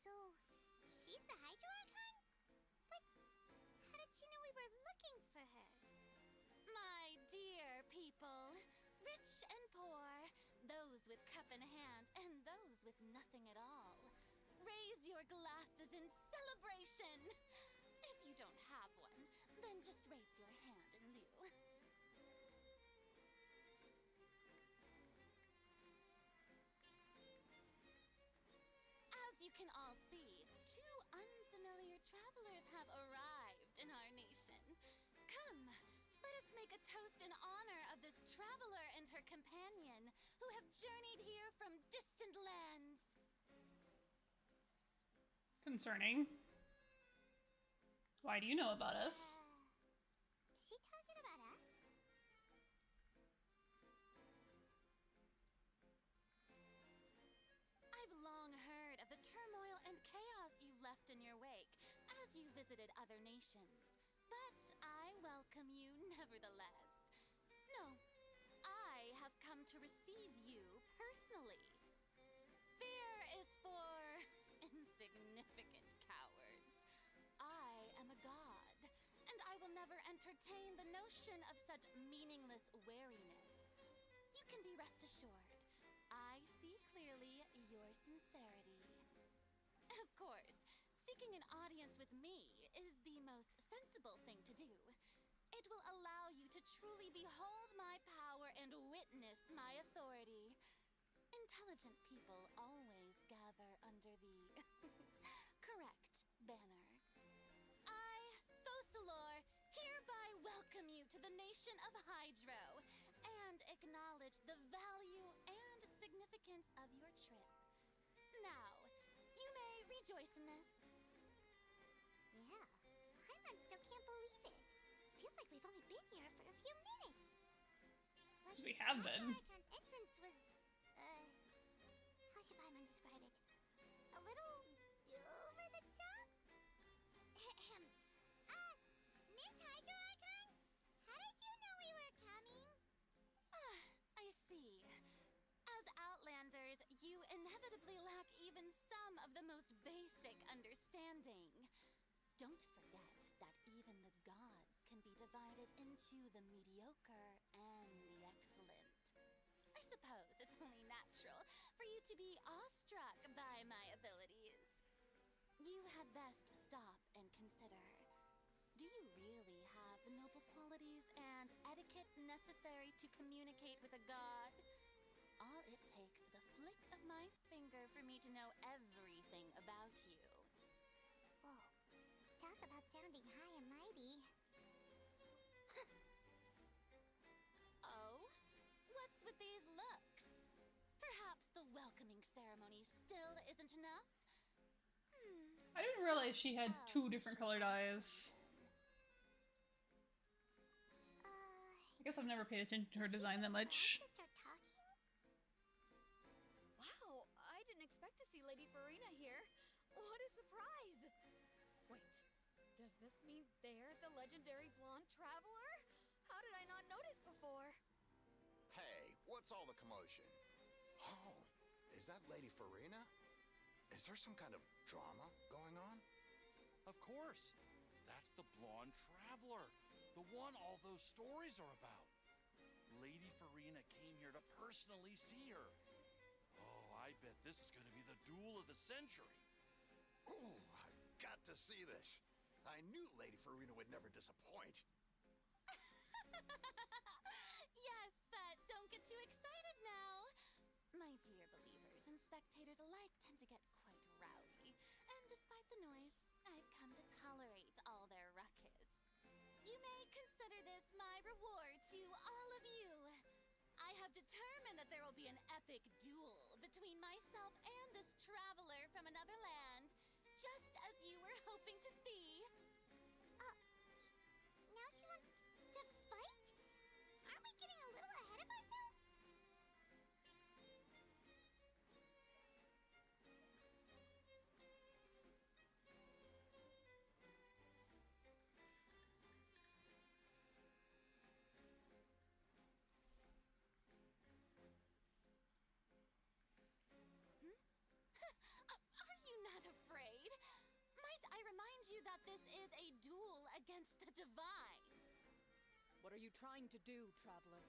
So, she's the Hydro Archon? But how did she know we were looking for her? My dear people, rich and poor, those with cup in hand and those with nothing at all, raise your your glasses in celebration. If you don't have one, then just raise your hand in lieu. As you can all see, two unfamiliar travelers have arrived in our nation. Come, let us make a toast in honor of this traveler and her companion who have journeyed here from distant lands. Concerning. Why do you know about us? Is she talking about us? I've long heard of the turmoil and chaos you left in your wake as you visited other nations. But I welcome you nevertheless. No, I have come to receive you personally. Fear is for insignificant cowards. I am a god, and I will never entertain the notion of such meaningless wariness. You can be rest assured, I see clearly your sincerity. Of course, seeking an audience with me is the most sensible thing to do. It will allow you to truly behold my power and witness my authority. Intelligent people always gather under the correct banner. I, Fosalor, hereby welcome you to the nation of Hydro and acknowledge the value and significance of your trip. Now, you may rejoice in this. Yeah, Paimon still can't believe it. Feels like we've only been here for a few minutes. Yes, we have been. Icon's entrance was, how should Paimon describe it? A little over the top? Miss Hydro Icon? How did you know we were coming? I see. As Outlanders, you inevitably lack even some of the most basic understanding. Don't forget that even the gods can be divided into the mediocre and the excellent. I suppose it's only natural for you to be awestruck by my abilities. You had best stop and consider. Do you really have the noble qualities and etiquette necessary to communicate with a god? All it takes is a flick of my finger for me to know everything about you. Whoa, talk about sounding high and mighty. Oh? What's with these looks? Perhaps the welcoming ceremony still isn't enough? I didn't realize she had two different colored eyes. I guess I've never paid attention to her design that much. Wow, I didn't expect to see Lady Farina here. What a surprise! Wait, does this mean they're the legendary blonde traveler? How did I not notice before? Hey, what's all the commotion? Oh, is that Lady Farina? Is there some kind of drama going on? Of course. That's the blonde traveler. The one all those stories are about. Lady Farina came here to personally see her. Oh, I bet this is going to be the duel of the century. Ooh, I've got to see this. I knew Lady Farina would never disappoint. Yes, but don't get too excited now. My dear believers and spectators alike tend to get quite rowdy, and despite the noise, I've come to tolerate all their ruckus. You may consider this my reward to all of you. I have determined that there will be an epic duel between myself and this traveler from another land, just as you were hoping to see. Now she wants to fight? Aren't we getting a little ahead of ourselves? Are you not afraid? Might I remind you that this is a duel against the divine? What are you trying to do, traveler?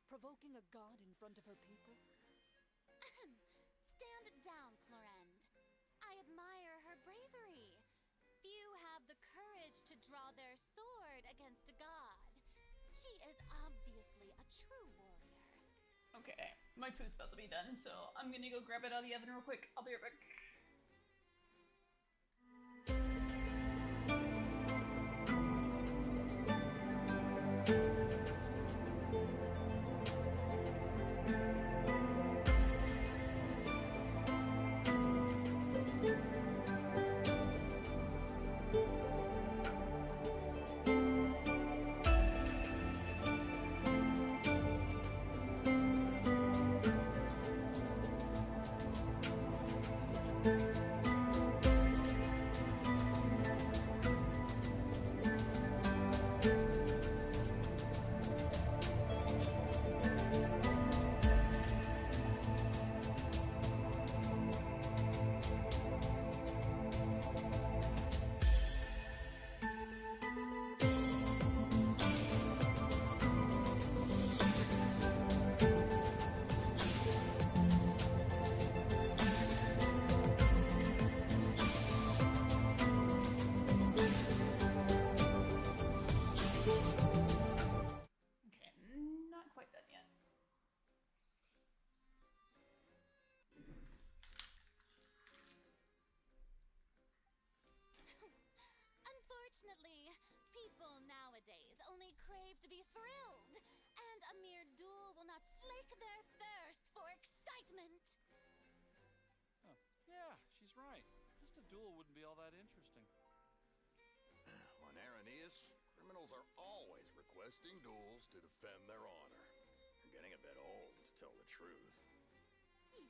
Provoking a god in front of her people? Stand down, Florend. I admire courage to draw their sword against a god. She is obviously a true warrior. Okay, my food's about to be done, so I'm gonna go grab it out of the oven real quick. I'll be right back. Unfortunately, people nowadays only crave to be thrilled, and a mere duel will not slake their thirst for excitement. Oh, yeah, she's right. Just a duel wouldn't be all that interesting. On Aranias, criminals are always requesting duels to defend their honor. They're getting a bit old, to tell the truth. You see.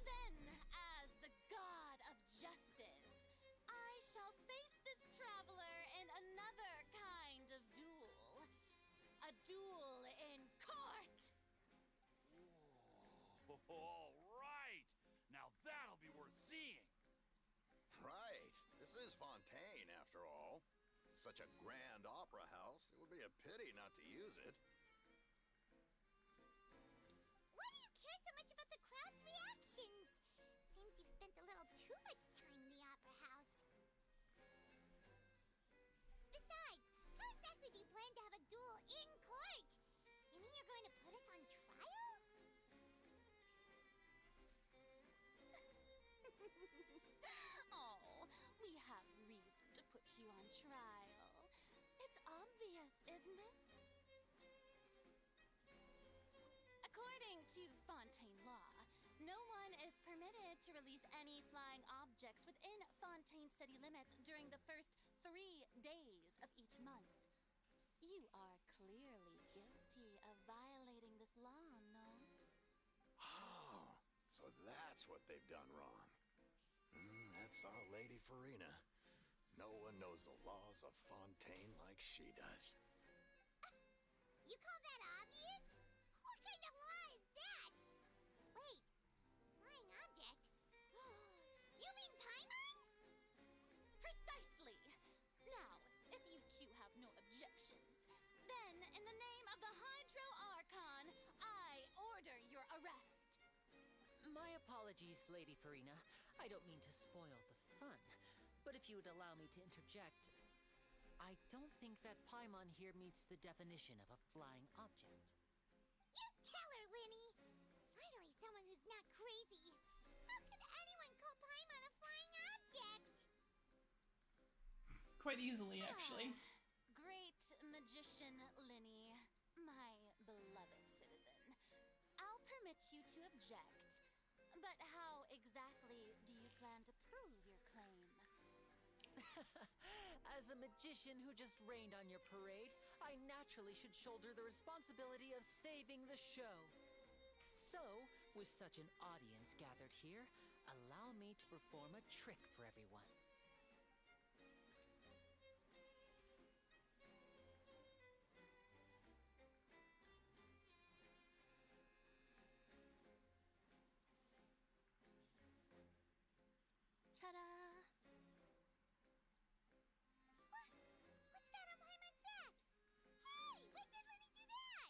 Then, as the god of justice, I shall face this traveler in another kind of duel. A duel in court! Whoa, all right! Now that'll be worth seeing! Right. This is Fontaine, after all. Such a grand opera house, it would be a pity not to use it. Why do you care so much about the crowd's reactions? Seems you've spent a little too much time in the opera house. Besides, how exactly do you plan to have a duel in court? You mean you're going to put us on trial? Oh, we have reason to put you on trial. It's obvious, isn't it? According to Fontaine law, no one is permitted to release any flying objects within Fontaine city limits during the first 3 days of each month. You are clearly guilty of violating this law, no? Oh, so that's what they've done wrong. That's our Lady Farina. No one knows the laws of Fontaine like she does. You call that obvious? What kind of law is that? Wait, flying object? You mean Paimon? Precisely! Now, if you two have no objections, then in the name of the Hydro Archon, I order your arrest. My apologies, Lady Farina. I don't mean to spoil the fun, but if you would allow me to interject, I don't think that Paimon here meets the definition of a flying object. You tell her, Linny! Finally someone who's not crazy. How could anyone call Paimon a flying object? Quite easily, actually. Great magician Linny, my beloved citizen. I'll permit you to object, but how exactly do you plan to prove your claim? As a magician who just rained on your parade, I naturally should shoulder the responsibility of saving the show. So, with such an audience gathered here, allow me to perform a trick for everyone. Ta-da! What's that on Paimon's back? Hey, when did Linny do that?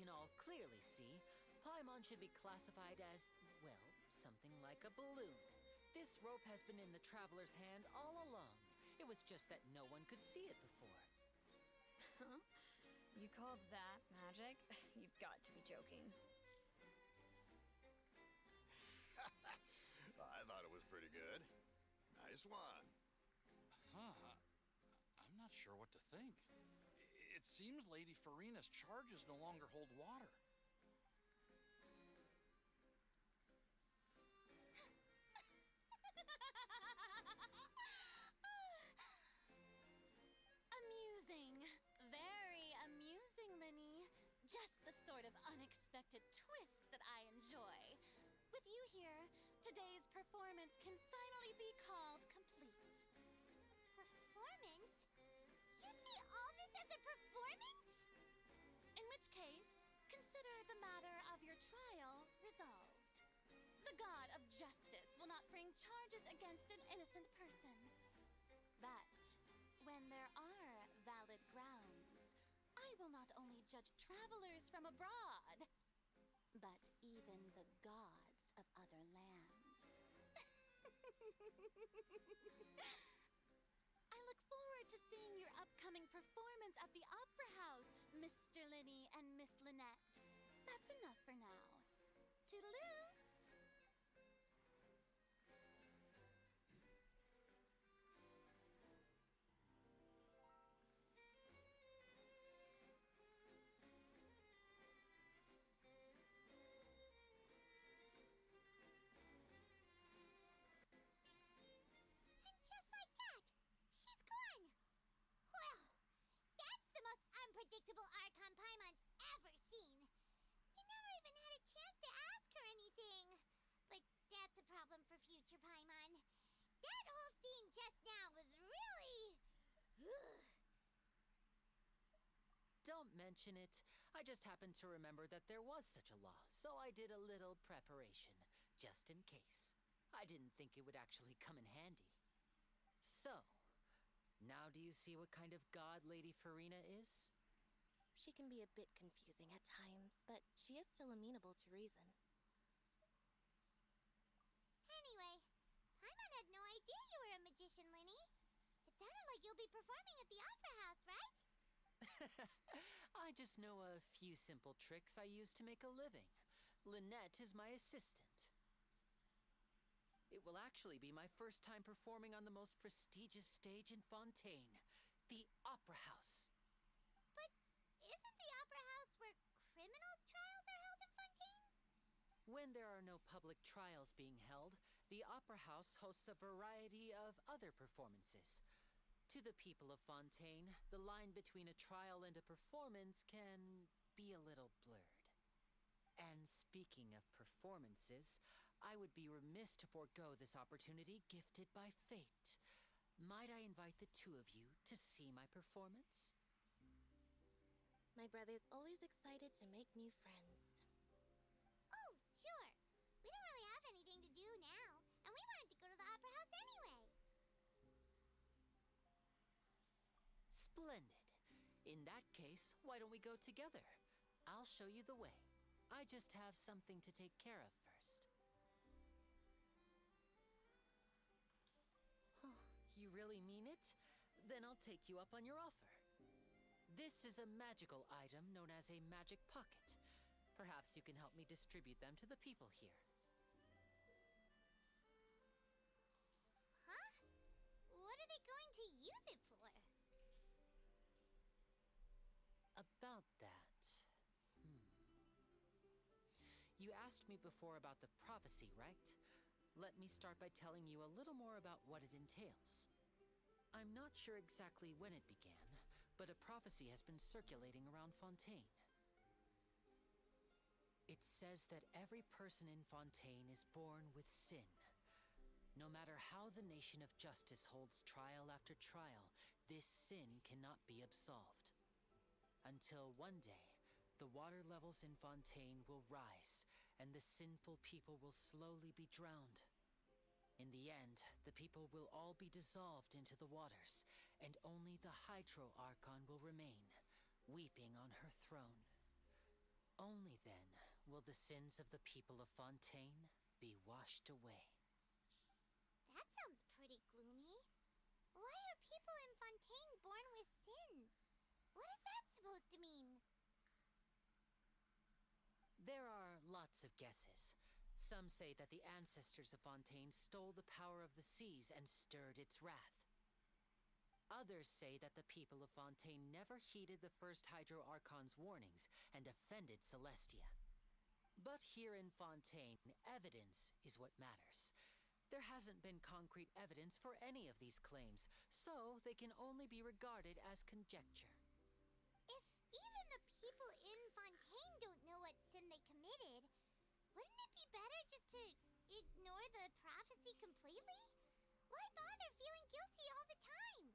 can all clearly see, Paimon should be classified as, well, something like a balloon. This rope has been in the traveler's hand all along. It was just that no one could see it before. Huh? You call that magic? You've got to be joking. I thought it was pretty good. Nice one. Huh. I'm not sure what to think. It seems Lady Farina's charges no longer hold water. Amusing. Very amusing, Linny. Just the sort of unexpected twist that I enjoy. With you here, today's performance can finally be called complete. Performance? You see all this as a performance? In which case, consider the matter of your trial resolved. The god of justice will not bring charges against an innocent person. But when there are valid grounds, I will not only judge travelers from abroad, but even the gods of other lands. I look forward to seeing your upcoming performance at the Opera House, Mr. Linny and Miss Lynette. That's enough for now. Toodaloo! And just like that, she's gone. Well, that's the most unpredictable Archon Paimon's ever seen. You never even had a chance to ask her anything. But that's a problem for future Paimon. That whole scene just now was really... Don't mention it. I just happened to remember that there was such a law, so I did a little preparation, just in case. I didn't think it would actually come in handy. So, now do you see what kind of god Lady Farina is? She can be a bit confusing at times, but she is still amenable to reason. Anyway, Paimon had no idea you were a magician, Linny. It sounded like you'll be performing at the Opera House, right? I just know a few simple tricks I use to make a living. Lynette is my assistant. It will actually be my first time performing on the most prestigious stage in Fontaine, the Opera House. But isn't the Opera House where criminal trials are held in Fontaine? When there are no public trials being held, the Opera House hosts a variety of other performances. To the people of Fontaine, the line between a trial and a performance can be a little blurred. And speaking of performances, I would be remiss to forego this opportunity gifted by fate. Might I invite the two of you to see my performance? My brother's always excited to make new friends. Oh, sure. We don't really have anything to do now, and we wanted to go to the Opera House anyway. Splendid. In that case, why don't we go together? I'll show you the way. I just have something to take care of first. You really mean it? Then I'll take you up on your offer. This is a magical item known as a magic pocket. Perhaps you can help me distribute them to the people here. Huh? What are they going to use it for? About that. You asked me before about the prophecy, right? Let me start by telling you a little more about what it entails. I'm not sure exactly when it began, but a prophecy has been circulating around Fontaine. It says that every person in Fontaine is born with sin. No matter how the nation of justice holds trial after trial, this sin cannot be absolved. Until one day, the water levels in Fontaine will rise, and the sinful people will slowly be drowned. In the end, the people will all be dissolved into the waters, and only the Hydro Archon will remain, weeping on her throne. Only then will the sins of the people of Fontaine be washed away. That sounds pretty gloomy. Why are people in Fontaine born with sin? What is that supposed to mean? There are lots of guesses. Some say that the ancestors of Fontaine stole the power of the seas and stirred its wrath. Others say that the people of Fontaine never heeded the first Hydro Archon's warnings and offended Celestia. But here in Fontaine, evidence is what matters. There hasn't been concrete evidence for any of these claims, so they can only be regarded as conjecture. If even the people in Fontaine don't know what sin they committed, wouldn't it be better just to ignore the prophecy completely? Why bother feeling guilty all the time?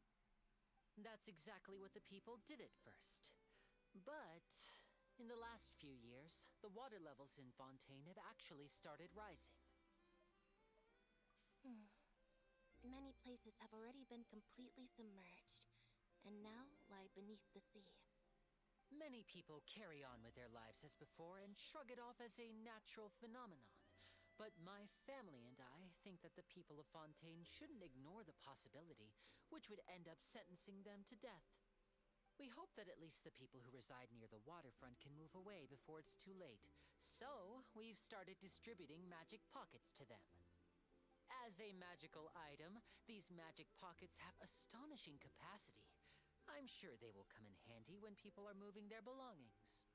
That's exactly what the people did at first. But in the last few years, the water levels in Fontaine have actually started rising. Many places have already been completely submerged, and now lie beneath the sea. Many people carry on with their lives as before and shrug it off as a natural phenomenon. But my family and I think that the people of Fontaine shouldn't ignore the possibility, which would end up sentencing them to death. We hope that at least the people who reside near the waterfront can move away before it's too late. So, we've started distributing magic pockets to them. As a magical item, these magic pockets have astonishing capacity. I'm sure they will come in handy when people are moving their belongings.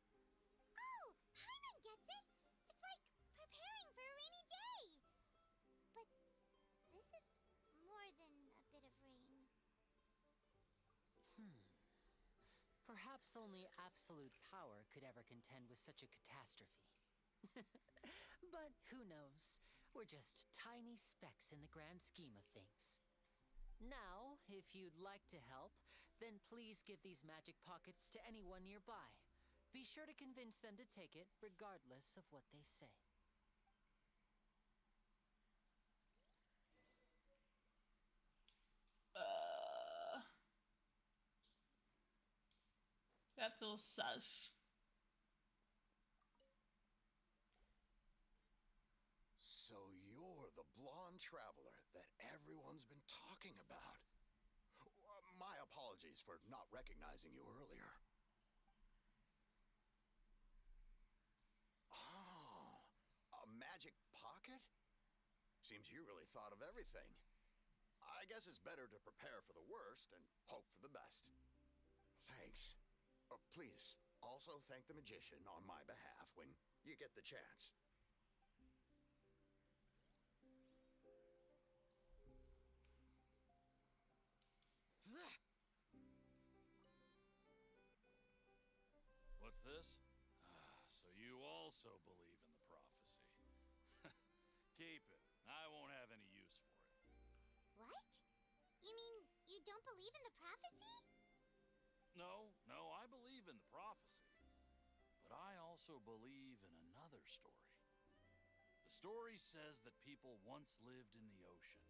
Oh, Paimon gets it! It's like preparing for a rainy day! But this is more than a bit of rain. Perhaps only absolute power could ever contend with such a catastrophe. But who knows? We're just tiny specks in the grand scheme of things. Now, if you'd like to help, then please give these magic pockets to anyone nearby. Be sure to convince them to take it, regardless of what they say. That feels sus. So you're the blonde traveler that everyone's been talking about. My apologies for not recognizing you earlier. Oh, a magic pocket? Seems you really thought of everything. I guess it's better to prepare for the worst and hope for the best. Thanks. Please, also thank the magician on my behalf when you get the chance. What's this? So you also believe in the prophecy. Keep it. I won't have any use for it. What? You mean you don't believe in the prophecy? No, I believe in the prophecy. But I also believe in another story. The story says that people once lived in the ocean.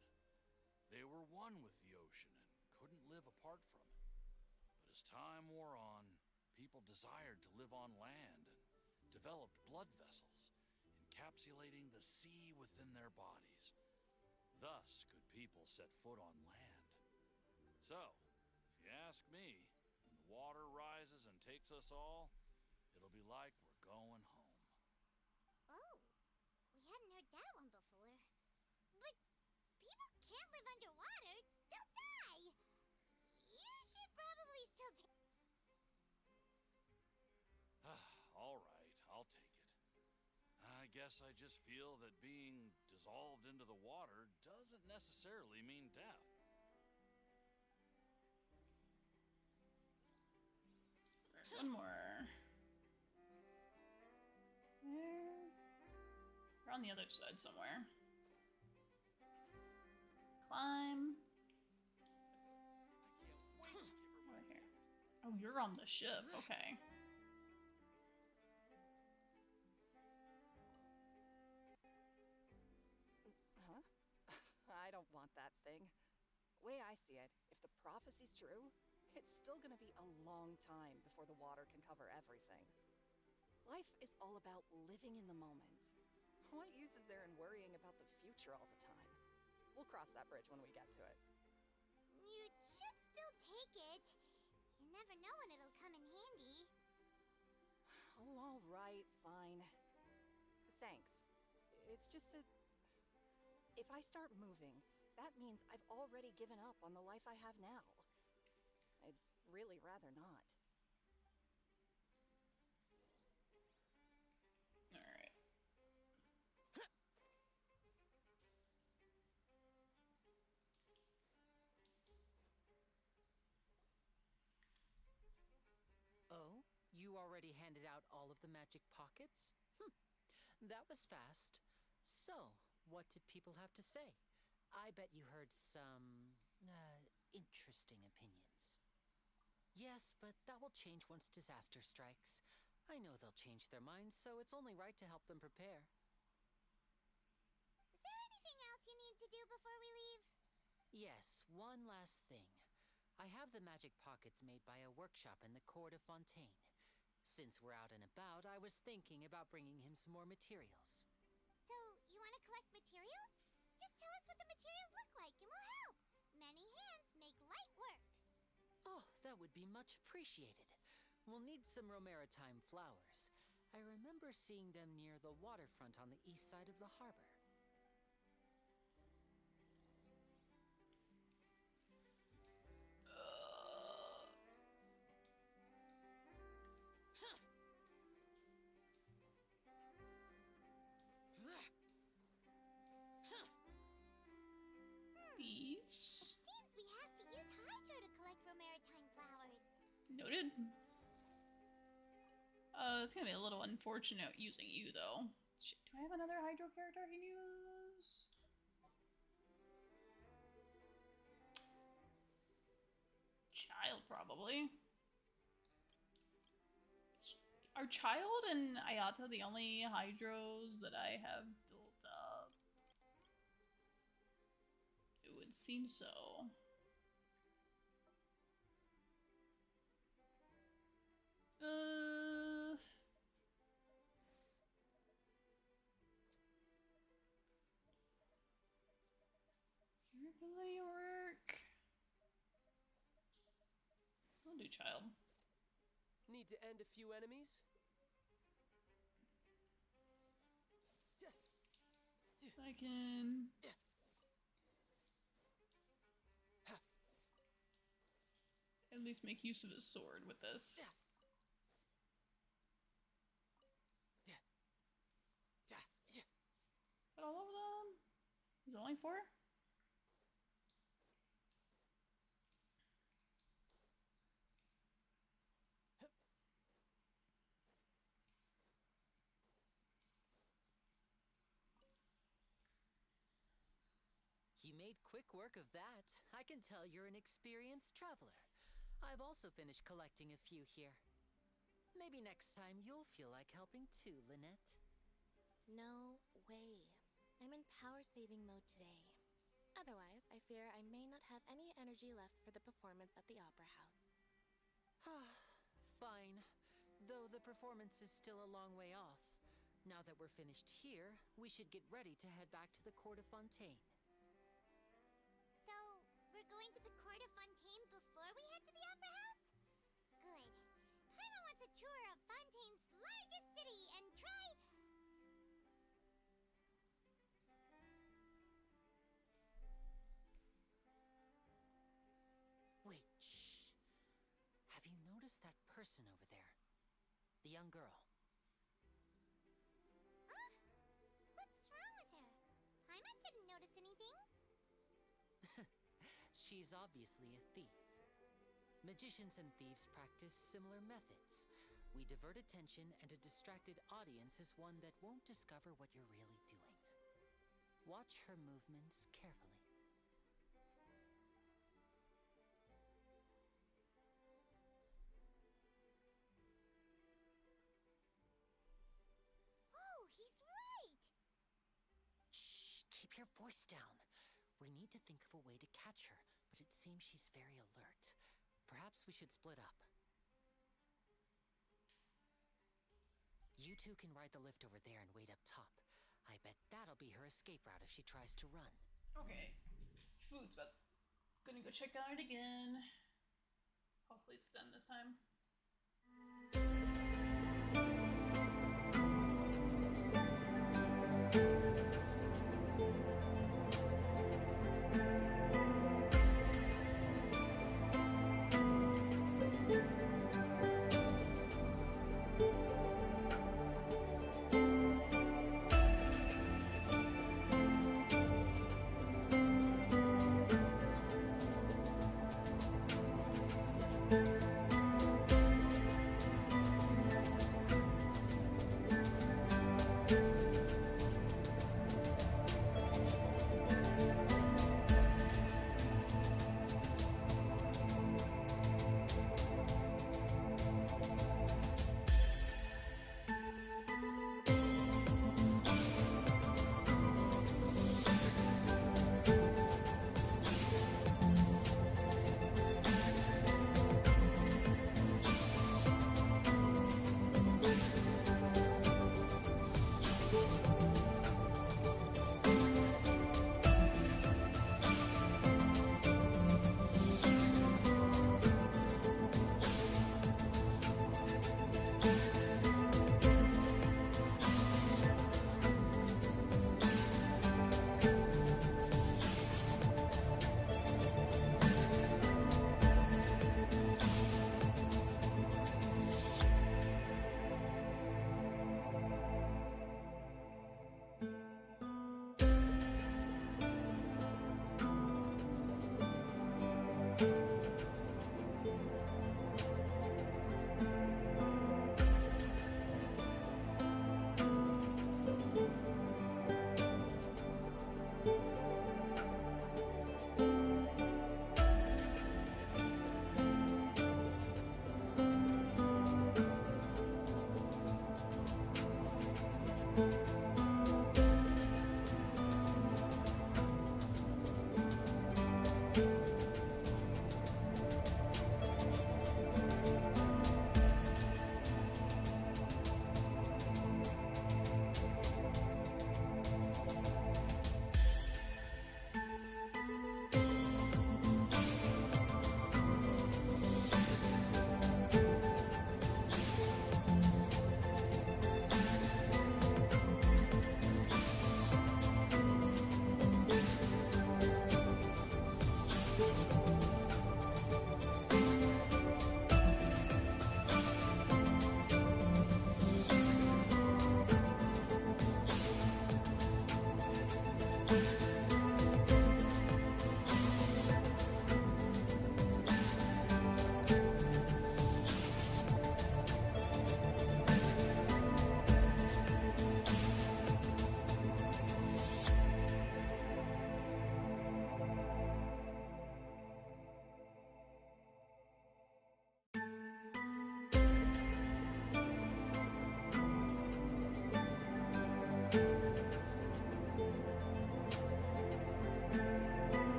They were one with the ocean and couldn't live apart from it. But as time wore on, people desired to live on land and developed blood vessels, encapsulating the sea within their bodies. Thus could people set foot on land. So, if you ask me, when the water rises and takes us all, it'll be like we're going home. Oh, we hadn't heard that one before. But people can't live underwater. They'll die. You should probably still take... All right, I'll take it. I guess I just feel that being dissolved into the water doesn't necessarily mean death. One more. We're on the other side somewhere. Climb. Over here. Oh, you're on the ship. Okay. Huh? I don't want that thing. Way I see it, if the prophecy's true, it's still gonna be a long time before the water can cover everything. Life is all about living in the moment. What use is there in worrying about the future all the time? We'll cross that bridge when we get to it. You should still take it. You never know when it'll come in handy. Oh, all right, fine. Thanks. It's just that if I start moving, that means I've already given up on the life I have now. I'd really rather not. Alright. Oh, you already handed out all of the magic pockets? That was fast. So, what did people have to say? I bet you heard some, interesting opinions. Yes, but that will change once disaster strikes. I know they'll change their minds, so it's only right to help them prepare. Is there anything else you need to do before we leave? Yes, one last thing. I have the magic pockets made by a workshop in the court of Fontaine. Since we're out and about, I was thinking about bringing him some more materials. So, you want to collect materials? Just tell us what the materials look like and we'll help. Many hands make light work. Oh, that would be much appreciated. We'll need some Romaritime flowers. I remember seeing them near the waterfront on the east side of the harbor. These. Seems we have to use Hydro to collect Romaritime flowers. Noted. It's gonna be a little unfortunate using you, though. Shit, do I have another Hydro character I can use? Child, probably. Are Child and Ayata the only Hydros that I have built up? It would seem so. Your ability work. I'll do Child. Need to end a few enemies? Second. At least make use of his sword with this. Is that all of them? There's only 4? You made quick work of that. I can tell you're an experienced traveler. I've also finished collecting a few here. Maybe next time you'll feel like helping too, Lynette. No way. I'm in power-saving mode today. Otherwise, I fear I may not have any energy left for the performance at the Opera House. Fine. Though the performance is still a long way off. Now that we're finished here, we should get ready to head back to the court of Fontaine. So, we're going to the court of Fontaine before we head to the Opera House? Good. Paimon wants a tour of Fontaine's largest city and try... Wait, shh. Have you noticed that person over there? The young girl. Huh? What's wrong with her? Paimon didn't notice anything. She's obviously a thief. Magicians and thieves practice similar methods. We divert attention, and a distracted audience is one that won't discover what you're really doing. Watch her movements carefully. Oh, he's right! Shh, keep your voice down. We need to think of a way to catch her, but it seems she's very alert. Perhaps we should split up. You two can ride the lift over there and wait up top. I bet that'll be her escape route if she tries to run. Okay. Food's about. Gonna go check on it again. Hopefully it's done this time.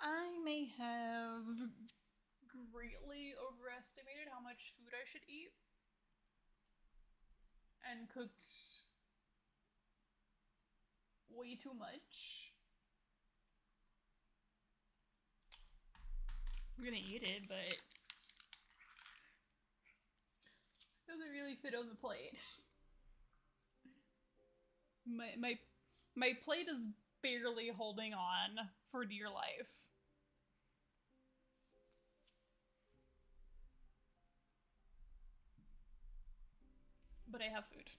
I may have greatly overestimated how much food I should eat and cooked way too much. I'm gonna eat it, but it doesn't really fit on the plate. My plate is barely holding on for dear life. But I have food.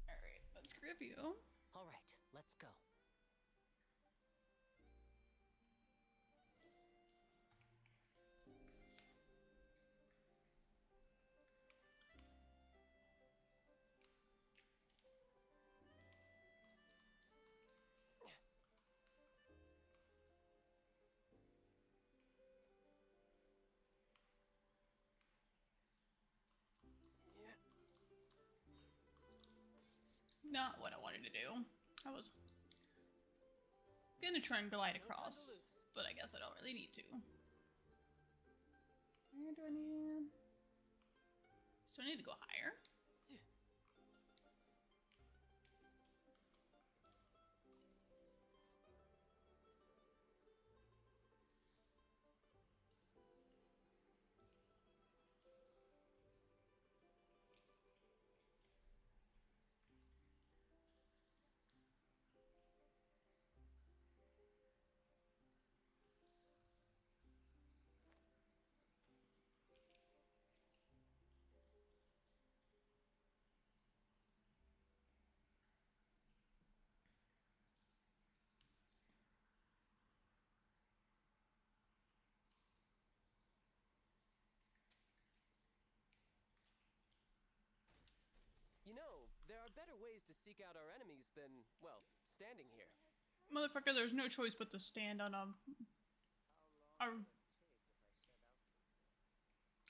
Alright, let's grab you. Alright, let's go. Not what I wanted to do. I was gonna try and glide across, but I guess I don't really need to. Where do I need? So I need to go higher? You know, there are better ways to seek out our enemies than, well, standing here. Motherfucker, there's no choice but to stand on on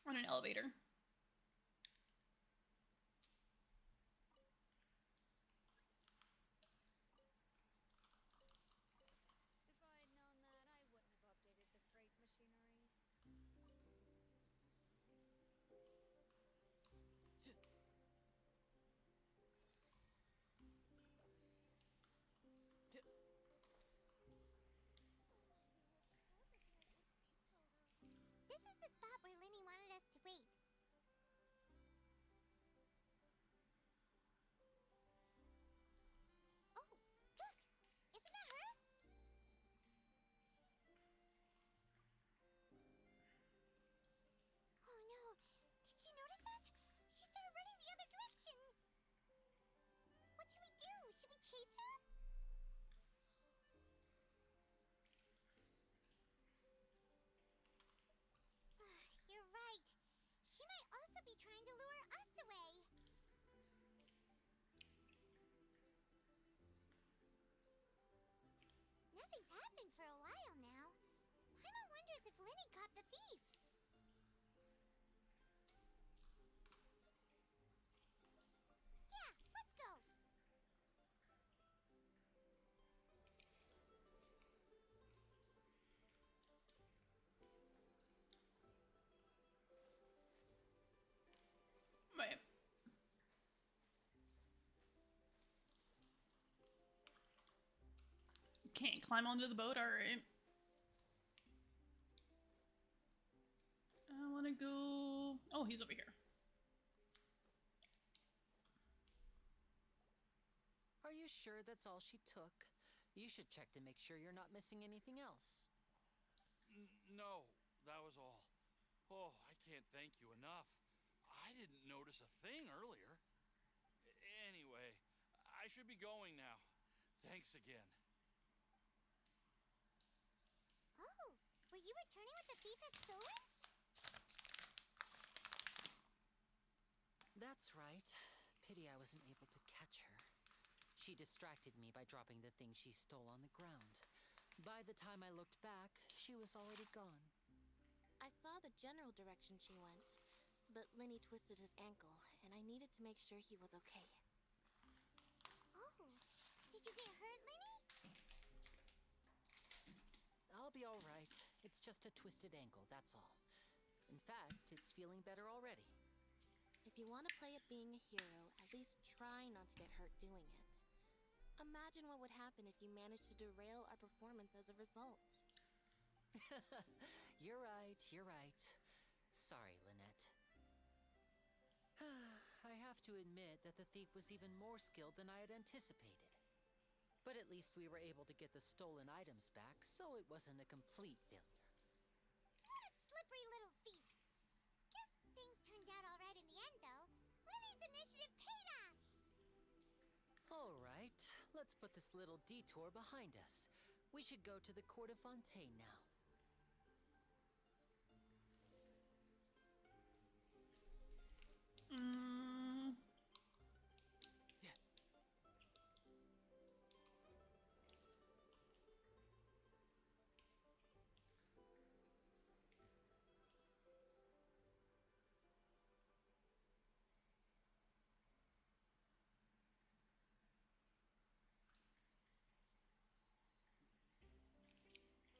an elevator. If I had known that, I wouldn't have updated the freight machinery. This is the spot where Linny wanted us to wait. Oh, look! Isn't that her? Oh no! Did she notice us? She started running the other direction! What should we do? Should we chase her? You're right. She might also be trying to lure us away. Nothing's happened for a while now. Paimon wonders if Linny caught the thief. Yeah, let's go. Wait. Can't climb onto the boat, alright. I wanna go... Oh, he's over here. Are you sure that's all she took? You should check to make sure you're not missing anything else. No, that was all. Oh, I can't thank you enough. I didn't notice a thing earlier. Anyway, I should be going now. Thanks again. Oh, thief had stolen? That's right. Pity I wasn't able to catch her. She distracted me by dropping the thing she stole on the ground. By the time I looked back, she was already gone. I saw the general direction she went, but Lenny twisted his ankle, and I needed to make sure he was okay. Oh, did you get hurt, Lenny? I'll be all right. It's just a twisted ankle, that's all. In fact, it's feeling better already. If you want to play at being a hero, at least try not to get hurt doing it. Imagine what would happen if you managed to derail our performance as a result. You're right. Sorry, Lynette. I have to admit that the thief was even more skilled than I had anticipated. But at least we were able to get the stolen items back, so it wasn't a complete failure. What a slippery little thief. Guess things turned out all right in the end, though. Lenny's initiative paid off. All right, let's put this little detour behind us. We should go to the court of Fontaine now.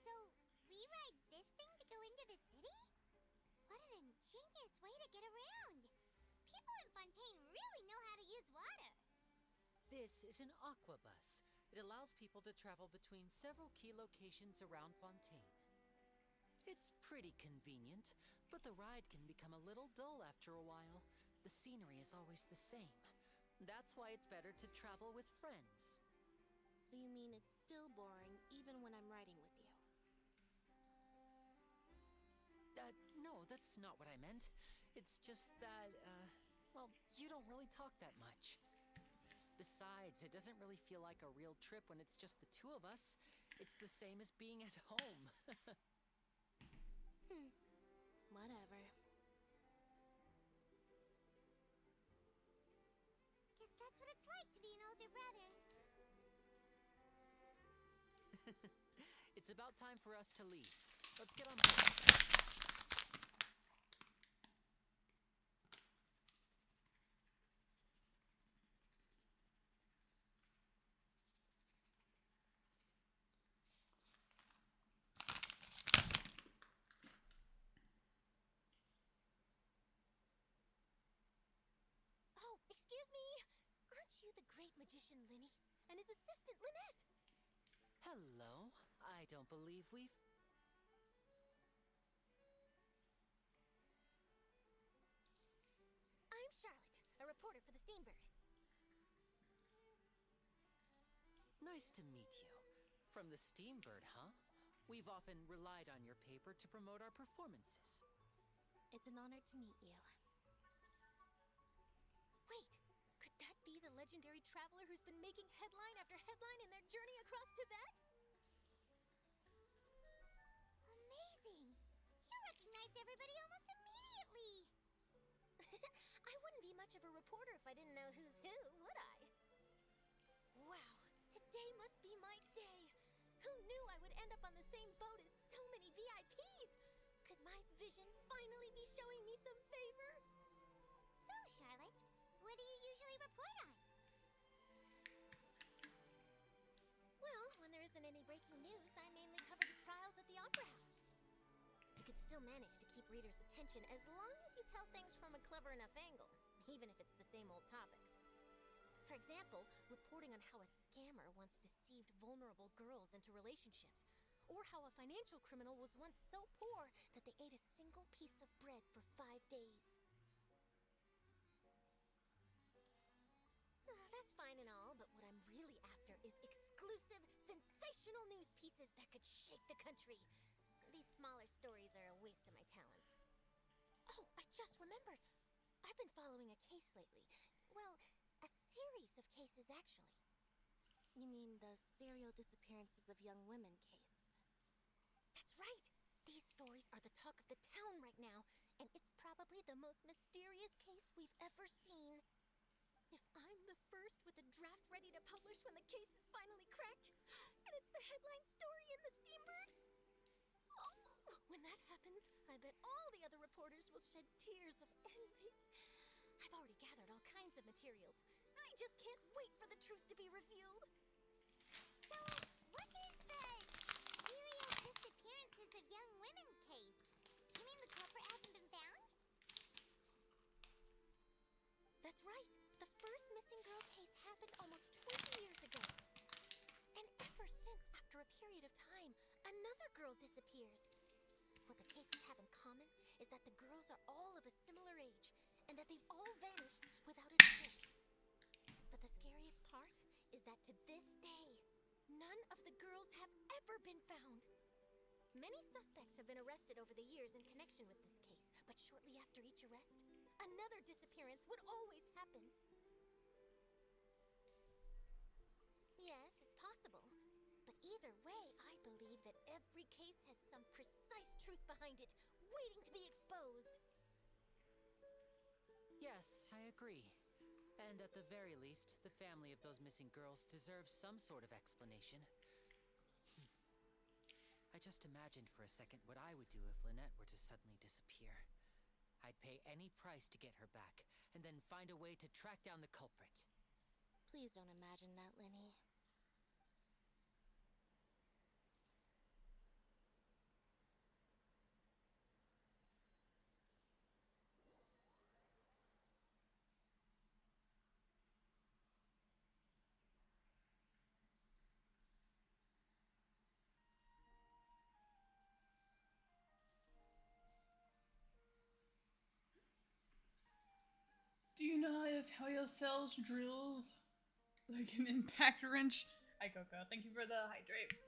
So, we ride this thing to go into the city? What an ingenious way to get around. People in Fontaine really know how to use water. This is an aquabus. It allows people to travel between several key locations around Fontaine. It's pretty convenient, but the ride can become a little dull after a while. The scenery is always the same. That's why it's better to travel with friends. So you mean it's still boring even when I'm riding with you? No, that's not what I meant. It's just that, well, you don't really talk that much. Besides, it doesn't really feel like a real trip when it's just the two of us. It's the same as being at home. Whatever. Guess that's what it's like to be an older brother. It's about time for us to leave. Let's get on board. Oh, excuse me. Aren't you the great magician Lenny and his assistant Lynette? Hello. I don't believe we've... I'm Charlotte, a reporter for the Steambird. Nice to meet you. From the Steambird, huh? We've often relied on your paper to promote our performances. It's an honor to meet you. Wait, could that be the legendary traveler who's been making headline after headline in their journey across Tibet? Amazing! You recognized everybody almost immediately! I wouldn't be much of a reporter if I didn't know who's who, would I? Wow, today must be my day! Who knew I would end up on the same boat as so many VIPs? Could my vision finally be showing me some favor? So, Charlotte, what do you usually report on? Well, when there isn't any breaking news, I mainly cover the trials at the Opera House. You could still manage to keep readers' attention as long as you tell things from a clever enough angle, even if it's the same old topics. For example, reporting on how a scammer once deceived vulnerable girls into relationships, or how a financial criminal was once so poor that they ate a single piece of bread for 5 days. That's fine and all, but what I'm really after is exclusive, sensational news pieces that could shake the country. These smaller stories are a waste of my talents. Oh, I just remembered. I've been following a case lately. Well, a series of cases, actually. You mean the serial disappearances of young women case? That's right. These stories are the talk of the town right now, and it's probably the most mysterious case we've ever seen. If I'm the first with a draft ready to publish when the case is finally cracked, and it's the headline story in the Steambird, oh, when that happens, I bet all the other reporters will shed tears of envy. I've already gathered all kinds of materials. I just can't wait for the truth to be revealed. So, what is the serial disappearances of young women case? You mean the culprit hasn't been found? That's right. The first missing girl case happened almost 20 years ago. And ever since, after a period of time, another girl disappears. What the cases have in common is that the girls are all of a similar age, and that they've all vanished without a trace. But the scariest part is that to this day, none of the girls have ever been found. Many suspects have been arrested over the years in connection with this case, but shortly after each arrest, another disappearance would always happen. Yes, it's possible. But either way, I believe that every case has some precise truth behind it, waiting to be exposed. Yes, I agree. And at the very least, the family of those missing girls deserves some sort of explanation. I just imagined for a second what I would do if Lynette were to suddenly disappear. I'd pay any price to get her back, and then find a way to track down the culprit. Please don't imagine that, Linny. Do you know if Hoyo sells drills like an impact wrench? Hi, Coco. Thank you for the hydrate.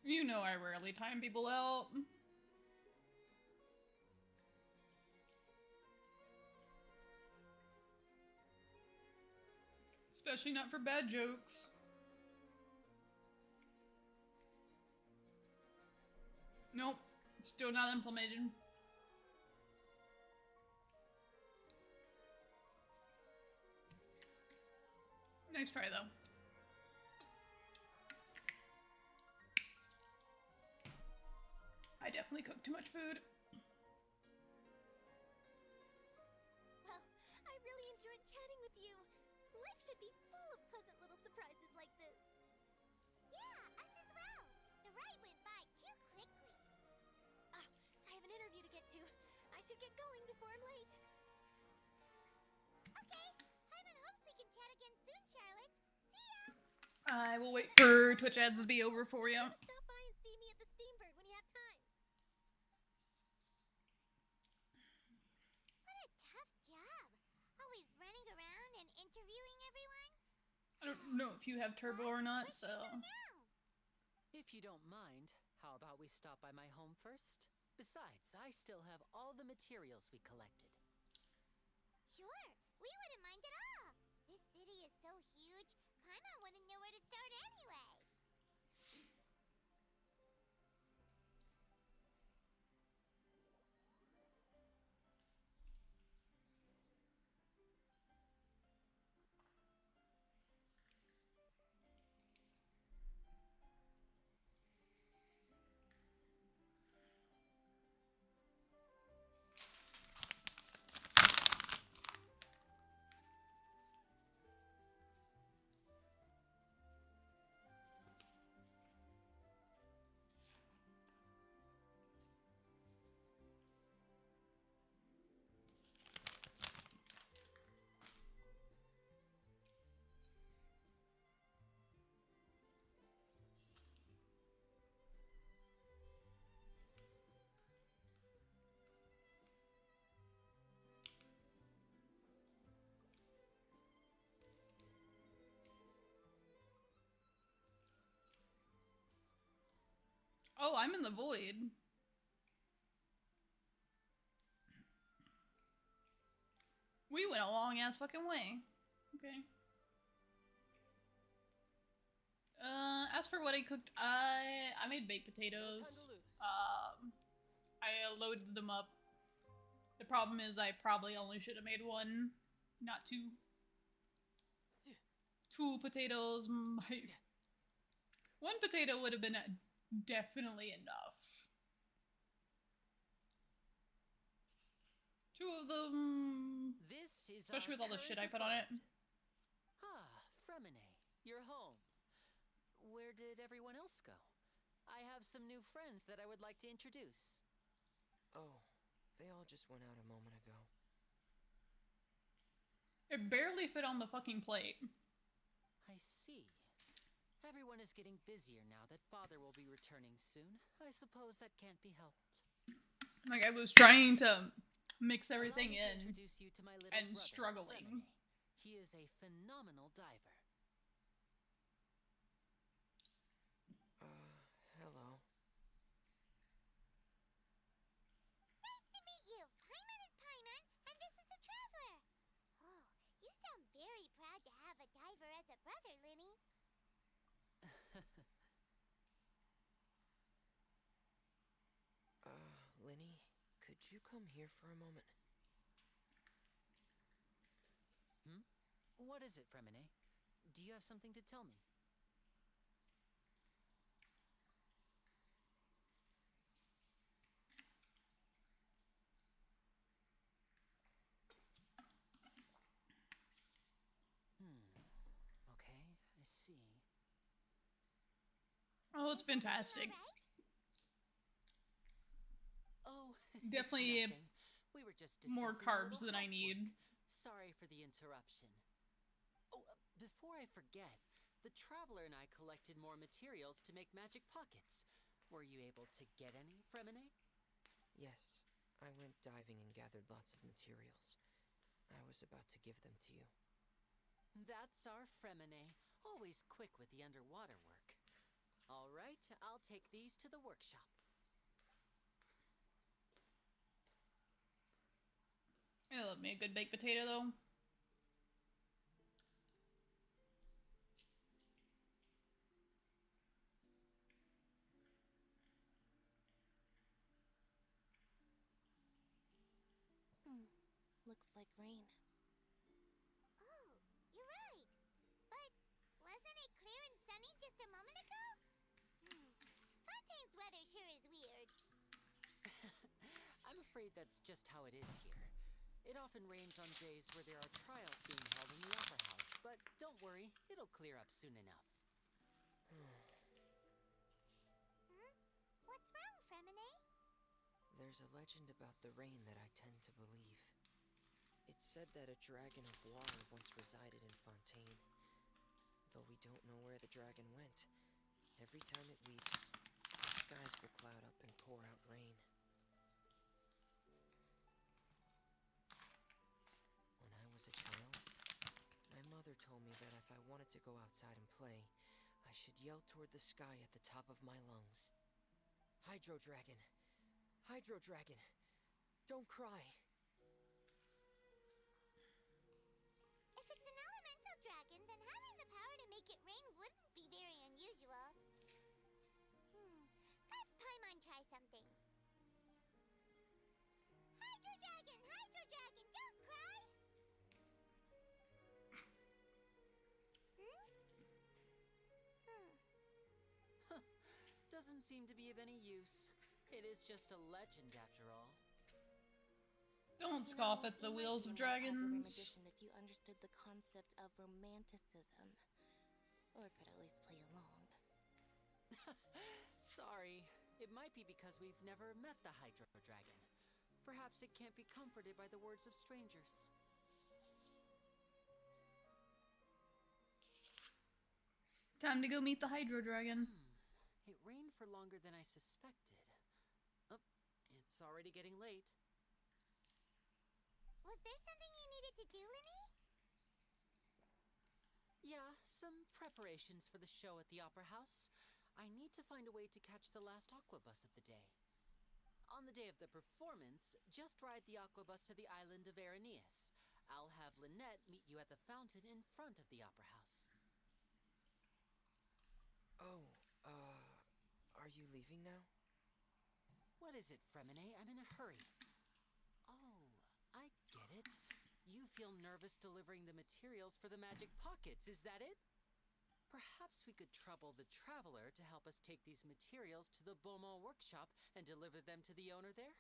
You know I rarely time people out. Especially not for bad jokes. Nope. Still not implemented. Nice try, though. I definitely cooked too much food. Well, I really enjoyed chatting with you. Life should be full of pleasant little surprises like this. Yeah, us as well. The ride went by too quickly. I have an interview to get to. I should get going before I'm late. Okay, Hyman hopes we can chat again soon, Charlotte. See ya! I will wait for Twitch ads to be over for you. Stop by and see me at the Steambird when you have time. What a tough job. Always running around and interviewing everyone. I don't know if you have turbo or not, so... If you don't mind, how about we stop by my home first? Besides, I still have all the materials we collected. Sure, we wouldn't mind at all. This city is so huge, Paimon wouldn't know where to start anyway. Oh, I'm in the void. We went a long ass fucking way. Okay. As for what I cooked, I made baked potatoes. I loaded them up. The problem is I probably only should have made one, not two. Two potatoes. One potato would have been definitely enough. Two of them, especially with all the shit I put on it. Ah, Fremine, you're home. Where did everyone else go? I have some new friends that I would like to introduce. Oh, they all just went out a moment ago. It barely fit on the fucking plate. I see. Everyone is getting busier now that Father will be returning soon. I suppose that can't be helped. Like, I was trying to mix everything in introduce you to my little and brother, struggling. Fremine. He is a phenomenal diver. Hello. Nice to meet you. Paimon is Paimon, and this is the Traveler. Oh, you sound very proud to have a diver as a brother, Linny. Linny, could you come here for a moment? What is it, Fremine? Do you have something to tell me? Okay, I see. Oh, it's fantastic. Oh, definitely we were just more discussing a carbs little than I need. Sorry for the interruption. Oh, before I forget, the Traveler and I collected more materials to make magic pockets. Were you able to get any, Fremine? Yes, I went diving and gathered lots of materials. I was about to give them to you. That's our Fremine, always quick with the underwater work. All right, I'll take these to the workshop. I love me a good baked potato, though. Looks like rain. Oh, you're right. But wasn't it clear and sunny just a moment ago? Fontaine's weather sure is weird. I'm afraid that's just how it is here. It often rains on days where there are trials being held in the Upper House, but don't worry, it'll clear up soon enough. What's wrong, Fremine? There's a legend about the rain that I tend to believe. It's said that a dragon of water once resided in Fontaine. Though we don't know where the dragon went, every time it weeps, the skies will cloud up and pour out rain. When I was a child, my mother told me that if I wanted to go outside and play, I should yell toward the sky at the top of my lungs. Hydro Dragon! Hydro Dragon! Don't cry! If it's an elemental dragon, then having the power to make it rain wouldn't be very unusual. Let Paimon try something. Hydro Dragon! Hydro Dragon! Don't cry! Doesn't seem to be of any use. It is just a legend after all. Don't scoff at the wheels of dragons. Magician if you understood the concept of romanticism. Or could at least play along. Sorry. It might be because we've never met the Hydro Dragon. Perhaps it can't be comforted by the words of strangers. Time to go meet the Hydro Dragon. It rained for longer than I suspected. Oh, it's already getting late. Was there something you needed to do, Linny? Yeah, some preparations for the show at the Opera House. I need to find a way to catch the last aqua bus of the day. On the day of the performance, just ride the aqua bus to the island of Araneus. I'll have Lynette meet you at the fountain in front of the opera house. Oh, are you leaving now? What is it, Fremine? I'm in a hurry. Oh, I get it. You feel nervous delivering the materials for the magic pockets, is that it? Perhaps we could trouble the traveler to help us take these materials to the Beaumont workshop and deliver them to the owner there?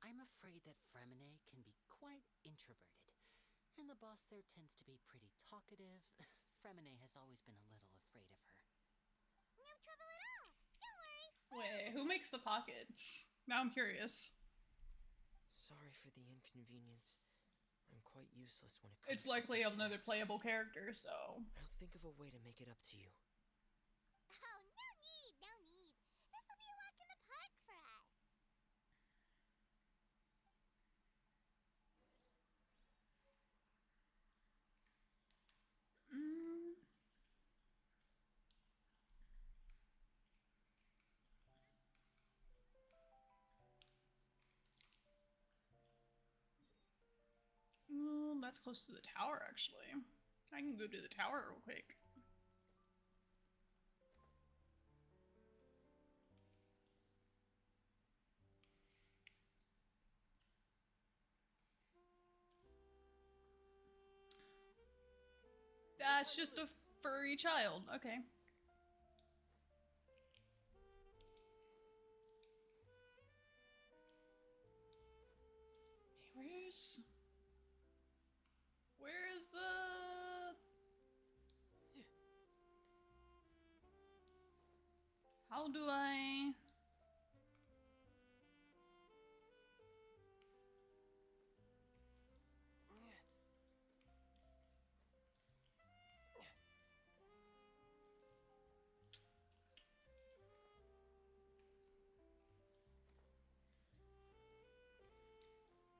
I'm afraid that Fremine can be quite introverted, and the boss there tends to be pretty talkative. Fremine has always been a little afraid of her. No trouble at all. Don't worry. Wait, who makes the pockets? Now I'm curious. Sorry for the inconvenience. I'm quite useless when it comes It's likely to such another tasks. playable character, so... I'll think of a way to make it up to you. Oh, no need, no need. This will be a walk in the park for us. Well, that's close to the tower, actually. I can go to the tower real quick. That's just a furry child. Okay. Where's the... How do I...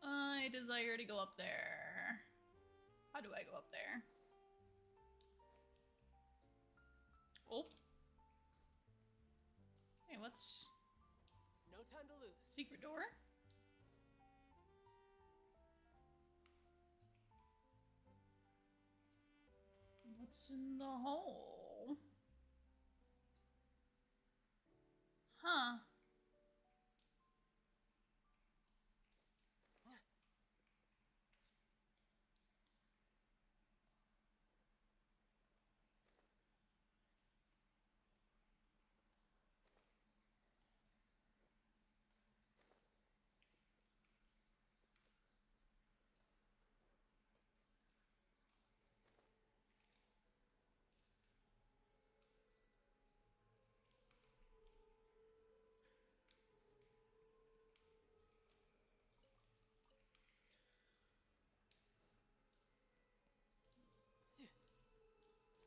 I desire to go up there. How do I go up there? Oh. Hey, what's... No time to lose. Secret door? What's in the hole? Huh.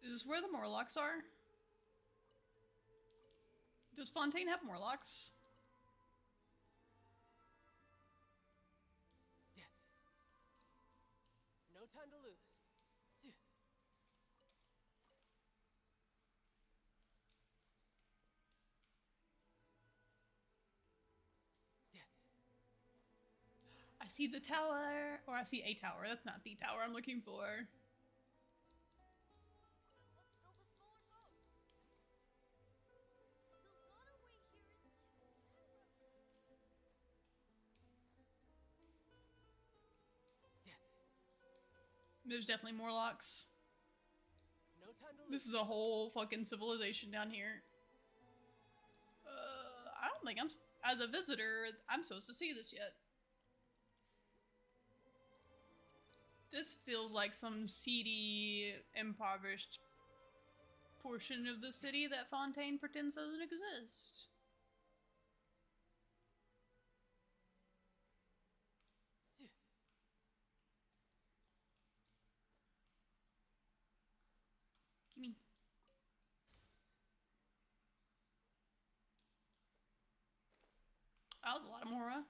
Is this where the Morlocks are? Does Fontaine have Morlocks? No time to lose. I see the tower, or I see a tower. That's not the tower I'm looking for. There's definitely Morlocks. No time to lose. This is a whole fucking civilization down here. I don't think as a visitor, I'm supposed to see this yet. This feels like some seedy, impoverished portion of the city that Fontaine pretends doesn't exist. Gimme. That was a lot of Mora.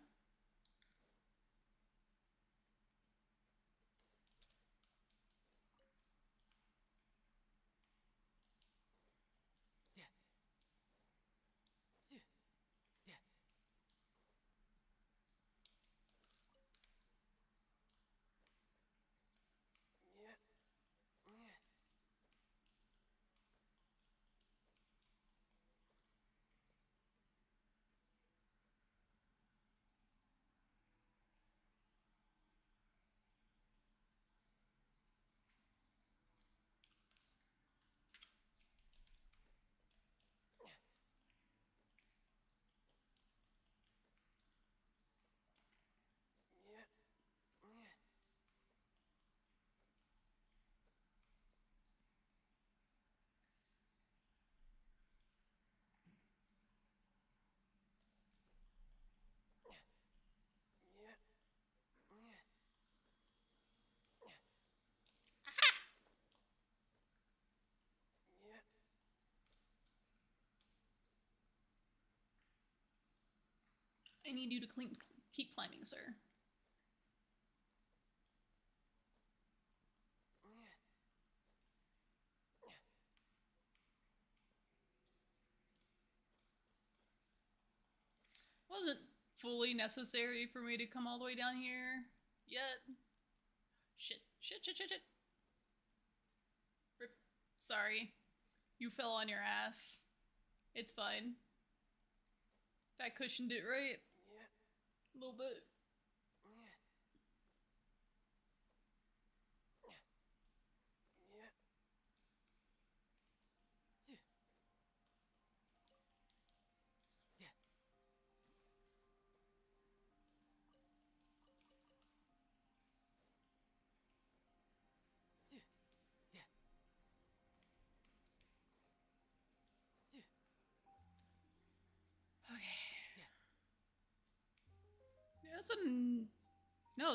I need you to keep climbing, sir. Wasn't fully necessary for me to come all the way down here yet. Shit. Rip. Sorry. You fell on your ass. It's fine. That cushioned it, right? A little bit.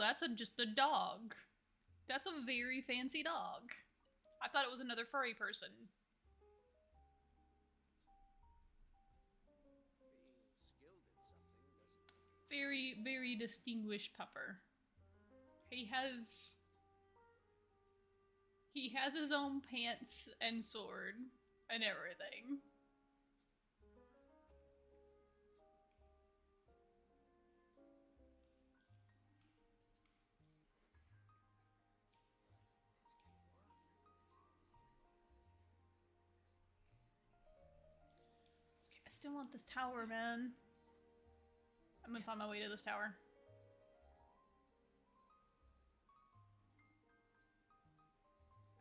That's just a dog. That's a very fancy dog. I thought it was another furry person. Very, very distinguished pupper. He has his own pants and sword and everything. I still want this tower, man. I'm gonna find my way to this tower.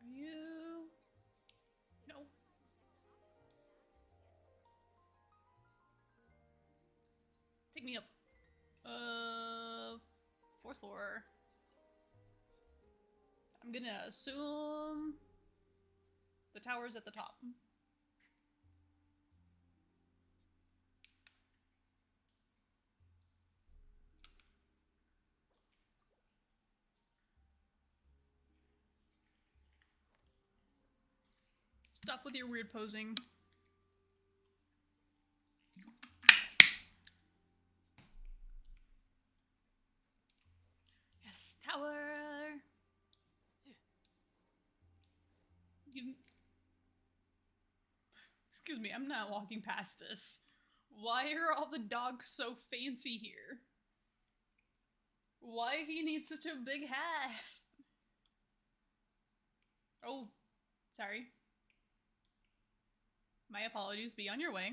Are you? No. Take me up. 4th floor. I'm gonna assume the tower's at the top. Stop with your weird posing. Yes, tower! Excuse me, I'm not walking past this. Why are all the dogs so fancy here? Why he needs such a big hat? Oh, sorry. My apologies, be on your way.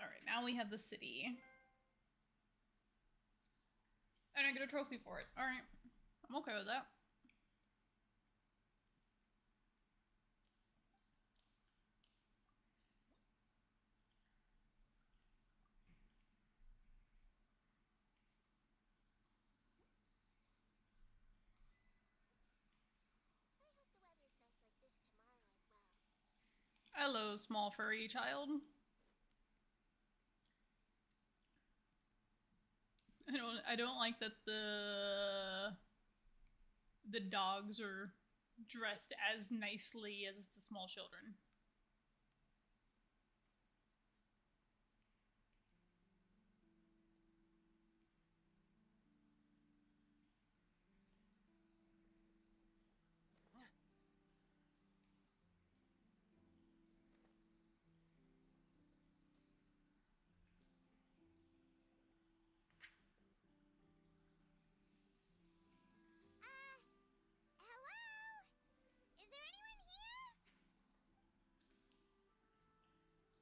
Alright, now we have the city. And I get a trophy for it. Alright, I'm okay with that. Hello, small furry child. I don't like that the dogs are dressed as nicely as the small children.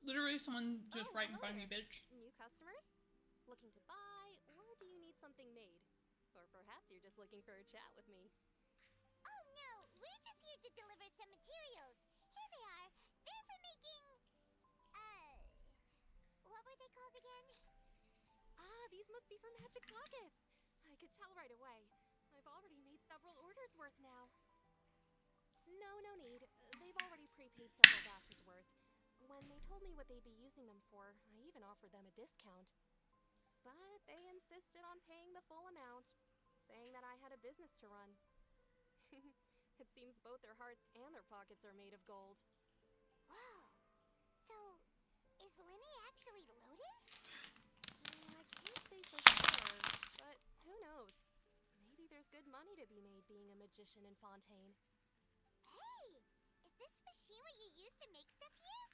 Literally someone just right in front of you, bitch. New customers? Looking to buy, or do you need something made? Or perhaps you're just looking for a chat with me. Oh no, we're just here to deliver some materials. Here they are. They're for making... what were they called again? Ah, these must be for Magic Pockets. I could tell right away. I've already made several orders worth now. No need. They've already prepaid several batches worth. When they told me what they'd be using them for, I even offered them a discount. But they insisted on paying the full amount, saying that I had had a business to run. It seems both their hearts and their pockets are made of gold. Whoa. So, is Linny actually loaded? I can't say for sure, but who knows? Maybe there's good money to be made being a magician in Fontaine. Hey, is this machine what you use to make stuff here?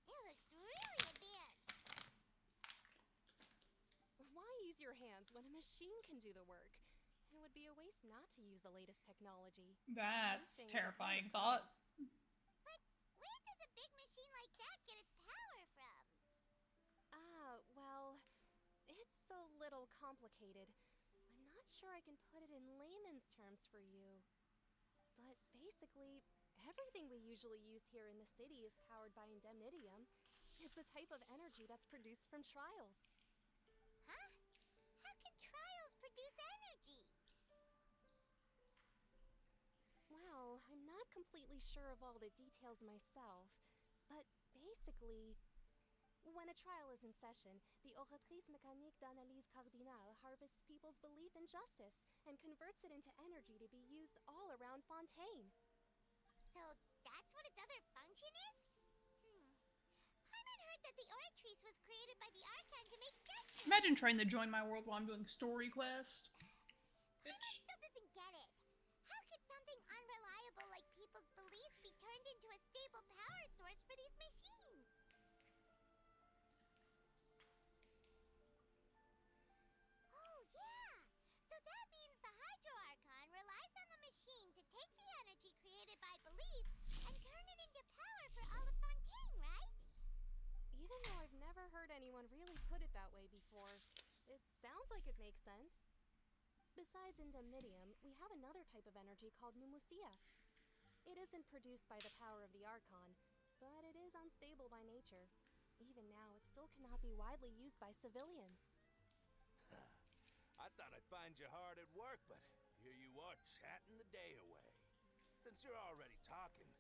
It looks really advanced. Why use your hands when a machine can do the work? It would be a waste not to use the latest technology. That's terrifying thought. But where does a big machine like that get its power from? Well, it's a little complicated. I'm not sure I can put it in layman's terms for you. But basically, everything we usually use here in the city is powered by indemnitium. It's a type of energy that's produced from trials. Huh? How can trials produce energy? Well, I'm not completely sure of all the details myself, but basically, when a trial is in session, the Oratrice Mécanique d'Analyse Cardinale harvests people's belief in justice and converts it into energy to be used all around Fontaine. So that's what its other function is? Paimon heard that the Oratrice was created by the Archon to make justice. Imagine trying to join my world while I'm doing story quest. Paimon still doesn't get it. How could something unreliable like people's beliefs be turned into a stable power source for these machines? Oh, yeah! So that means the Hydro Archon relies on the machine to take the energy created by belief and turn it into power for all of Fontaine, right? Even though I've never heard anyone really put it that way before, it sounds like it makes sense. Besides indemnitium, we have another type of energy called pneumosia. It isn't produced by the power of the Archon, but it is unstable by nature. Even now, it still cannot be widely used by civilians. I thought I'd find you hard at work, but here you are chatting the day away. Since you're already talking,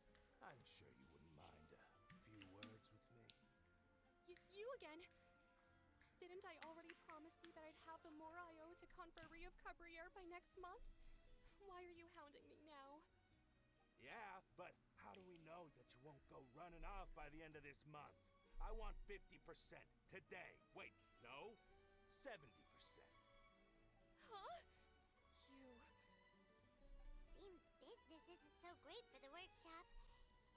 I'm sure you wouldn't mind a few words with me. You again? Didn't I already promise you that I'd have the more I owe to Confrérie of Cabriere by next month? Why are you hounding me now? Yeah, but how do we know that you won't go running off by the end of this month? I want 50% today. Wait, no, 70%. Huh? You... Seems business isn't so great for the workshop.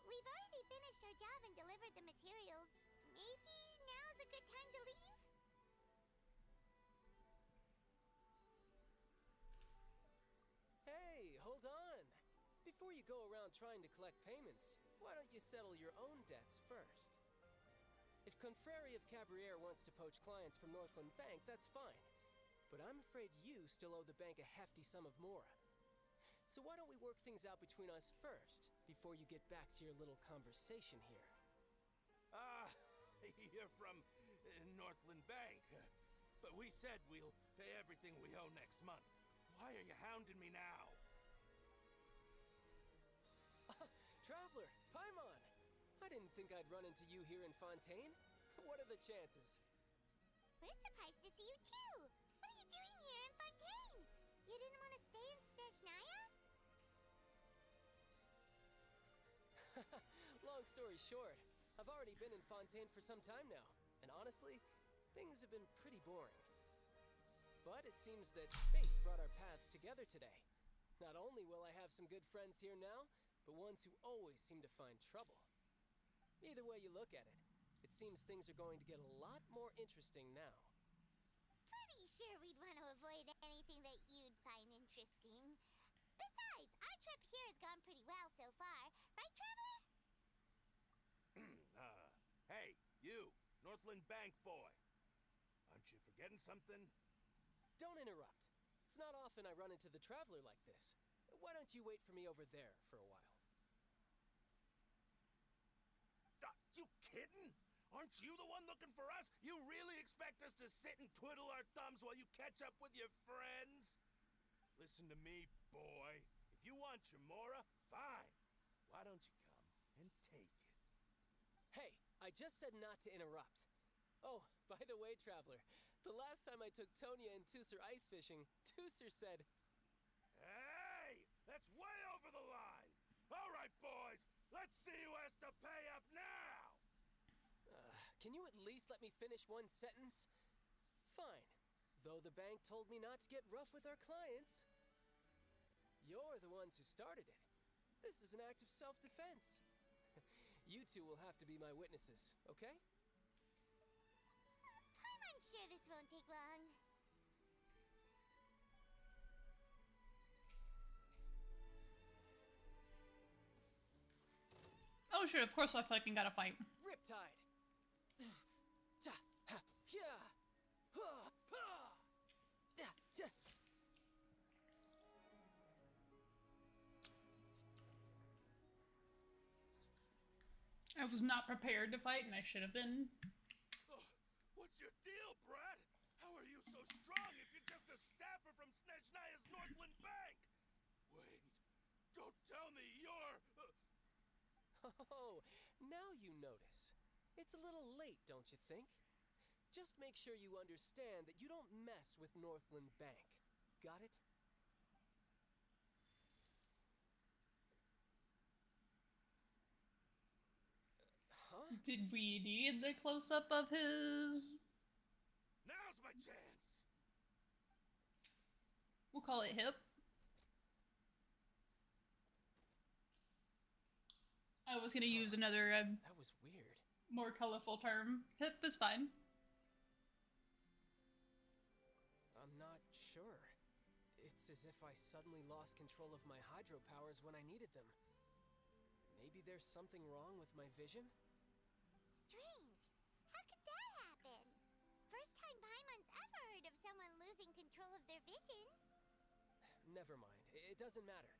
We've already finished our job and delivered the materials. Maybe now's a good time to leave? Hey, hold on! Before you go around trying to collect payments, why don't you settle your own debts first? If Confrérie of Cabriere wants to poach clients from Northland Bank, that's fine. But I'm afraid you still owe the bank a hefty sum of mora. So why don't we work things out between us first, before you get back to your little conversation here? You're from Northland Bank. But we said we'll pay everything we owe next month. Why are you hounding me now? Traveler, Paimon! I didn't think I'd run into you here in Fontaine. What are the chances? We're surprised to see you too. What are you doing here in Fontaine? You didn't want to stay in Snezhnaya? Long story short, I've already been in Fontaine for some time now, and honestly, things have been pretty boring. But it seems that fate brought our paths together today. Not only will I have some good friends here now, but ones who always seem to find trouble. Either way you look at it, it seems things are going to get a lot more interesting now. Pretty sure we'd want to avoid anything that you'd find interesting. Besides, our trip here has gone pretty well so far. Right, Traveler? Hey, you, Northland Bank boy. Aren't you forgetting something? Don't interrupt. It's not often I run into the Traveler like this. Why don't you wait for me over there for a while? You kidding? Aren't you the one looking for us? You really expect us to sit and twiddle our thumbs while you catch up with your friends? Listen to me, boy. If you want your mora, fine. Why don't you come and take it? Hey, I just said not to interrupt. Oh, by the way, Traveler, the last time I took Tonya and Tusser ice fishing, Tusser said... That's way over the line! Alright, boys, let's see who has to pay up now! Can you at least let me finish one sentence? Fine. Though the bank told me not to get rough with our clients. You're the ones who started it. This is an act of self-defense. You two will have to be my witnesses, okay? I'm sure this won't take long. Oh sure, of course I fucking gotta fight. Riptide! I was not prepared to fight, and I should have been. What's your deal, Brad? How are you so strong if you're just a staffer from Snezhnaya's Northland Bank? Wait, don't tell me you're... Oh, now you notice. It's a little late, don't you think? Just make sure you understand that you don't mess with Northland Bank. Got it? Huh? Did we need the close-up of his... Now's my chance! We'll call it hip. I was gonna use another that was weird. More colorful term. Hip is fine. I'm not sure. It's as if I suddenly lost control of my hydro powers when I needed them. Maybe there's something wrong with my vision? Strange. How could that happen? First time Paimon's ever heard of someone losing control of their vision. Never mind. It doesn't matter.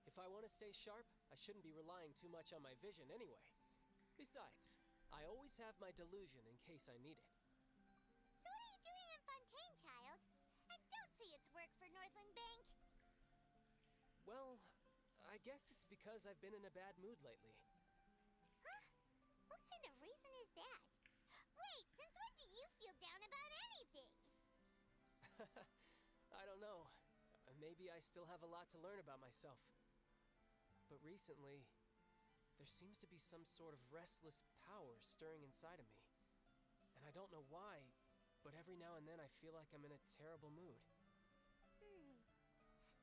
If I want to stay sharp, I shouldn't be relying too much on my vision anyway. Besides, I always have my delusion in case I need it. So what are you doing in Fontaine, child? I don't see its work for Northland Bank. Well, I guess it's because I've been in a bad mood lately. Huh? What kind of reason is that? Wait, since when do you feel down about anything? I don't know. Maybe I still have a lot to learn about myself. But recently, there seems to be some sort of restless power stirring inside of me. And I don't know why, but every now and then I feel like I'm in a terrible mood.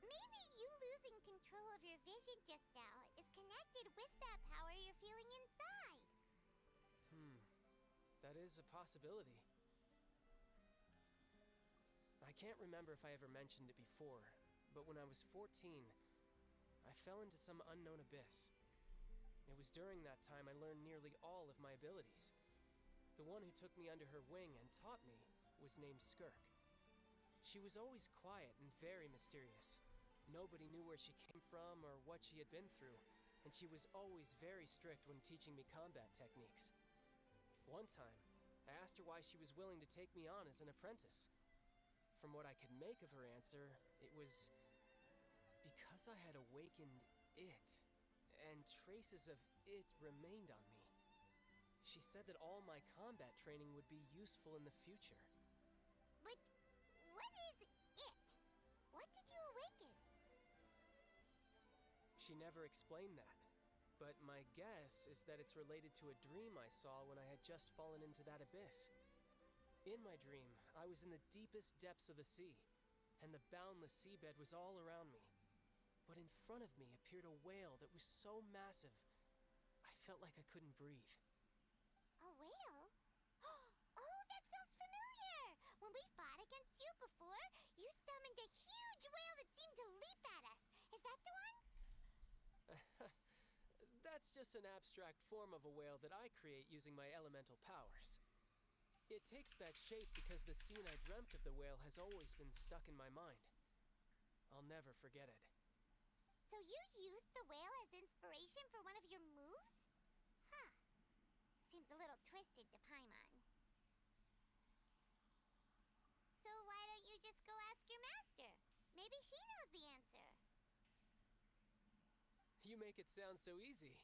Maybe you losing control of your vision just now is connected with that power you're feeling inside. That is a possibility. I can't remember if I ever mentioned it before, but when I was 14, I fell into some unknown abyss. It was during that time I learned nearly all of my abilities. The one who took me under her wing and taught me was named Skirk. She was always quiet and very mysterious. Nobody knew where she came from or what she had been through, and she was always very strict when teaching me combat techniques. One time, I asked her why she was willing to take me on as an apprentice. From what I could make of her answer, it was because I had awakened it, and traces of it remained on me. She said that all my combat training would be useful in the future. But what is it? What did you awaken? She never explained that, but my guess is that it's related to a dream I saw when I had just fallen into that abyss. In my dream, I was in the deepest depths of the sea, and the boundless seabed was all around me. But in front of me appeared a whale that was so massive, I felt like I couldn't breathe. A whale? Oh, that sounds familiar! When we fought against you before, you summoned a huge whale that seemed to leap at us. Is that the one? That's just an abstract form of a whale that I create using my elemental powers. It takes that shape because the scene I dreamt of the whale has always been stuck in my mind. I'll never forget it. So you used the whale as inspiration for one of your moves? Huh. Seems a little twisted to Paimon. So why don't you just go ask your master? Maybe she knows the answer. You make it sound so easy.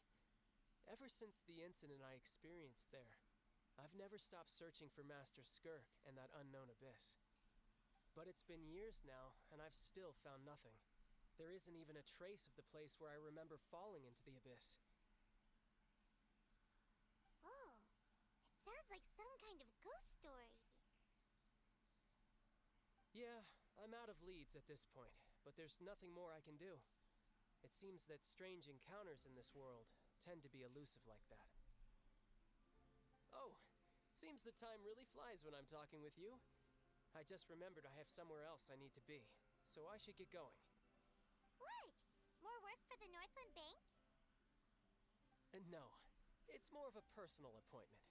Ever since the incident I experienced there, I've never stopped searching for Master Skirk and that unknown abyss. But it's been years now, and I've still found nothing. There isn't even a trace of the place where I remember falling into the abyss. Oh, it sounds like some kind of ghost story. Yeah, I'm out of leads at this point, but there's nothing more I can do. It seems that strange encounters in this world tend to be elusive like that. Oh, seems the time really flies when I'm talking with you. I just remembered I have somewhere else I need to be, so I should get going. What? More work for the Northland Bank? No, it's more of a personal appointment.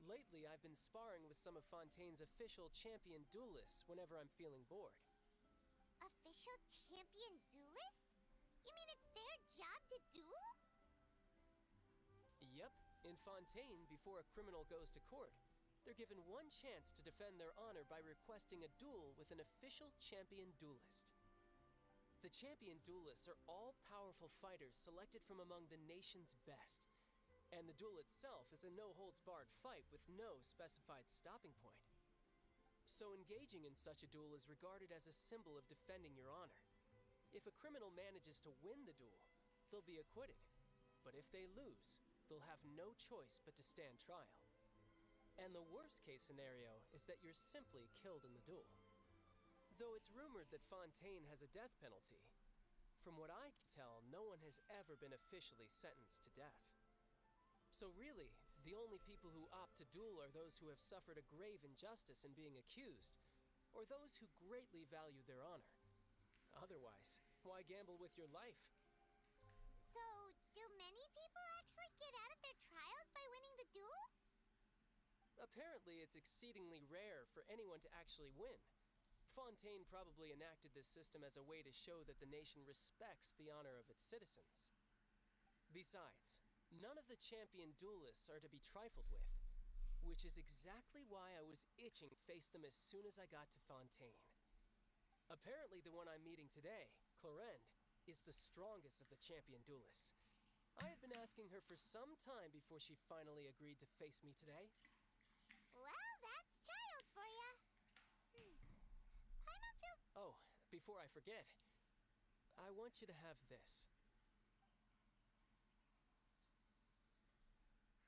Lately, I've been sparring with some of Fontaine's official champion duelists whenever I'm feeling bored. Official champion duelists? You mean it's their job to duel? Yep, in Fontaine, before a criminal goes to court, they're given one chance to defend their honor by requesting a duel with an official champion duelist. The champion duelists are all-powerful fighters selected from among the nation's best, and the duel itself is a no-holds-barred fight with no specified stopping point. So engaging in such a duel is regarded as a symbol of defending your honor. If a criminal manages to win the duel, they'll be acquitted, but if they lose, they'll have no choice but to stand trial. And the worst-case scenario is that you're simply killed in the duel. Though it's rumored that Fontaine has a death penalty, from what I can tell, no one has ever been officially sentenced to death. So really, the only people who opt to duel are those who have suffered a grave injustice in being accused, or those who greatly value their honor. Otherwise, why gamble with your life? So, do many people actually get out of their trials by winning the duel? Apparently, it's exceedingly rare for anyone to actually win. Fontaine probably enacted this system as a way to show that the nation respects the honor of its citizens. Besides, none of the champion duelists are to be trifled with, which is exactly why I was itching to face them as soon as I got to Fontaine. Apparently, the one I'm meeting today, Clorinde, is the strongest of the champion duelists. I had been asking her for some time before she finally agreed to face me today. Well, that's child for ya. Paimon feels... Oh, before I forget, I want you to have this.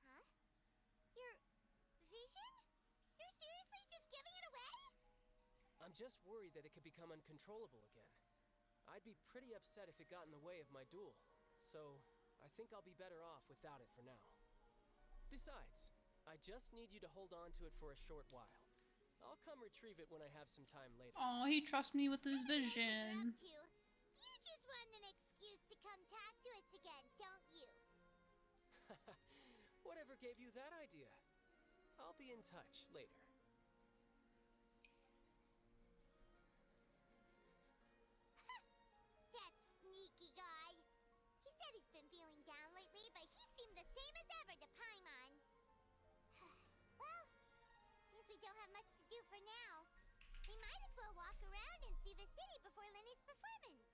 Huh? Your vision? You're seriously just giving it away? I'm just worried that it could become uncontrollable again. I'd be pretty upset if it got in the way of my duel, so I think I'll be better off without it for now. Besides, I just need you to hold on to it for a short while. I'll come retrieve it when I have some time later. Oh, he trusts me with his vision. You just want an excuse to come talk to us again, don't you? Whatever gave you that idea? I'll be in touch later. That sneaky guy. He said he's been feeling down lately, but he seemed the same as ever to Paimon. Well, since we don't have much to do for now, we might as well walk around and see the city before Lenny's performance.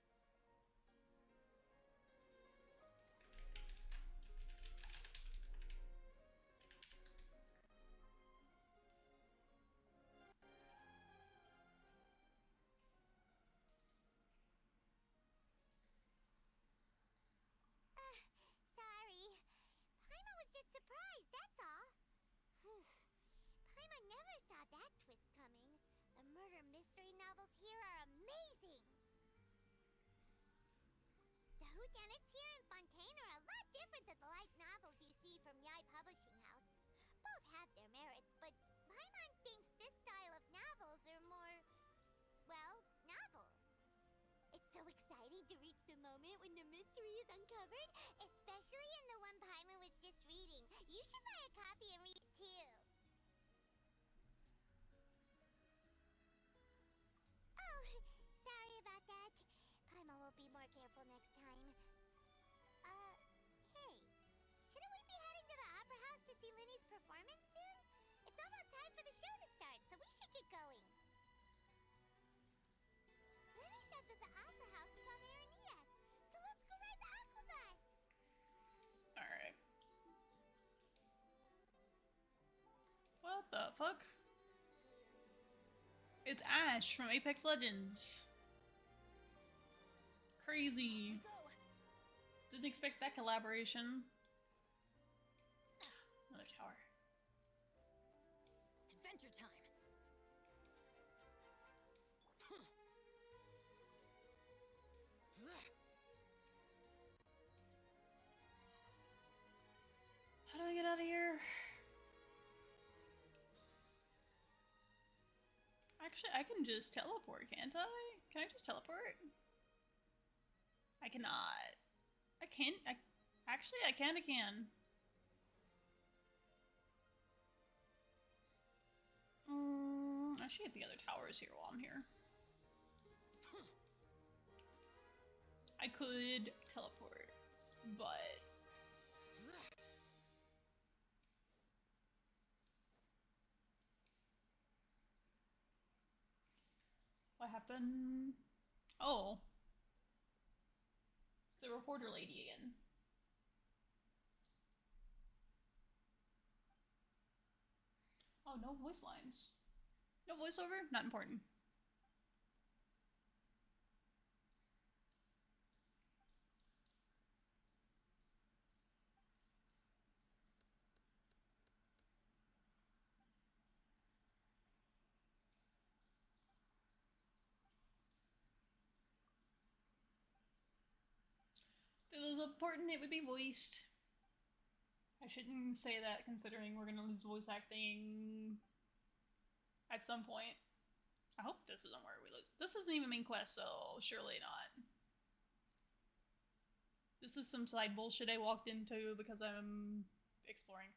Sorry. Paimon was just surprised, that's all. Paimon never saw that twist coming. The murder mystery novels here are amazing. The whodunits here in Fontaine are a lot different than the light novels you see from Yai Publishing House. Both have their merits, but Paimon thinks this style of novels are more, well, novel. It's so exciting to reach the moment when the mystery is uncovered, especially in the one Paimon was just reading. You should buy a copy and read it too. Oh, sorry about that. Paimon will be more careful next time. Hey, shouldn't we be heading to the Opera House to see Lenny's performance soon? It's almost time for the show to start, so we should get going. Lenny said that the Opera House is on there in ES, so let's go ride the Aqua Bus. Alright. What the fuck? It's Ash from Apex Legends. crazy. Didn't expect that collaboration. Another tower. Adventure time. How do I get out of here? Actually, I can just teleport, can't I? Can I just teleport? I cannot. I can't. Actually, I can. I should get the other towers here while I'm here. I could teleport, but... What happened? Oh. It's the reporter lady again. Oh, no voice lines. No voiceover? Not important. If it was important, it would be voiced. I shouldn't say that considering we're gonna lose voice acting at some point. I hope this isn't where we lose. This isn't even main quest, so surely not. This is some side bullshit I walked into because I'm exploring.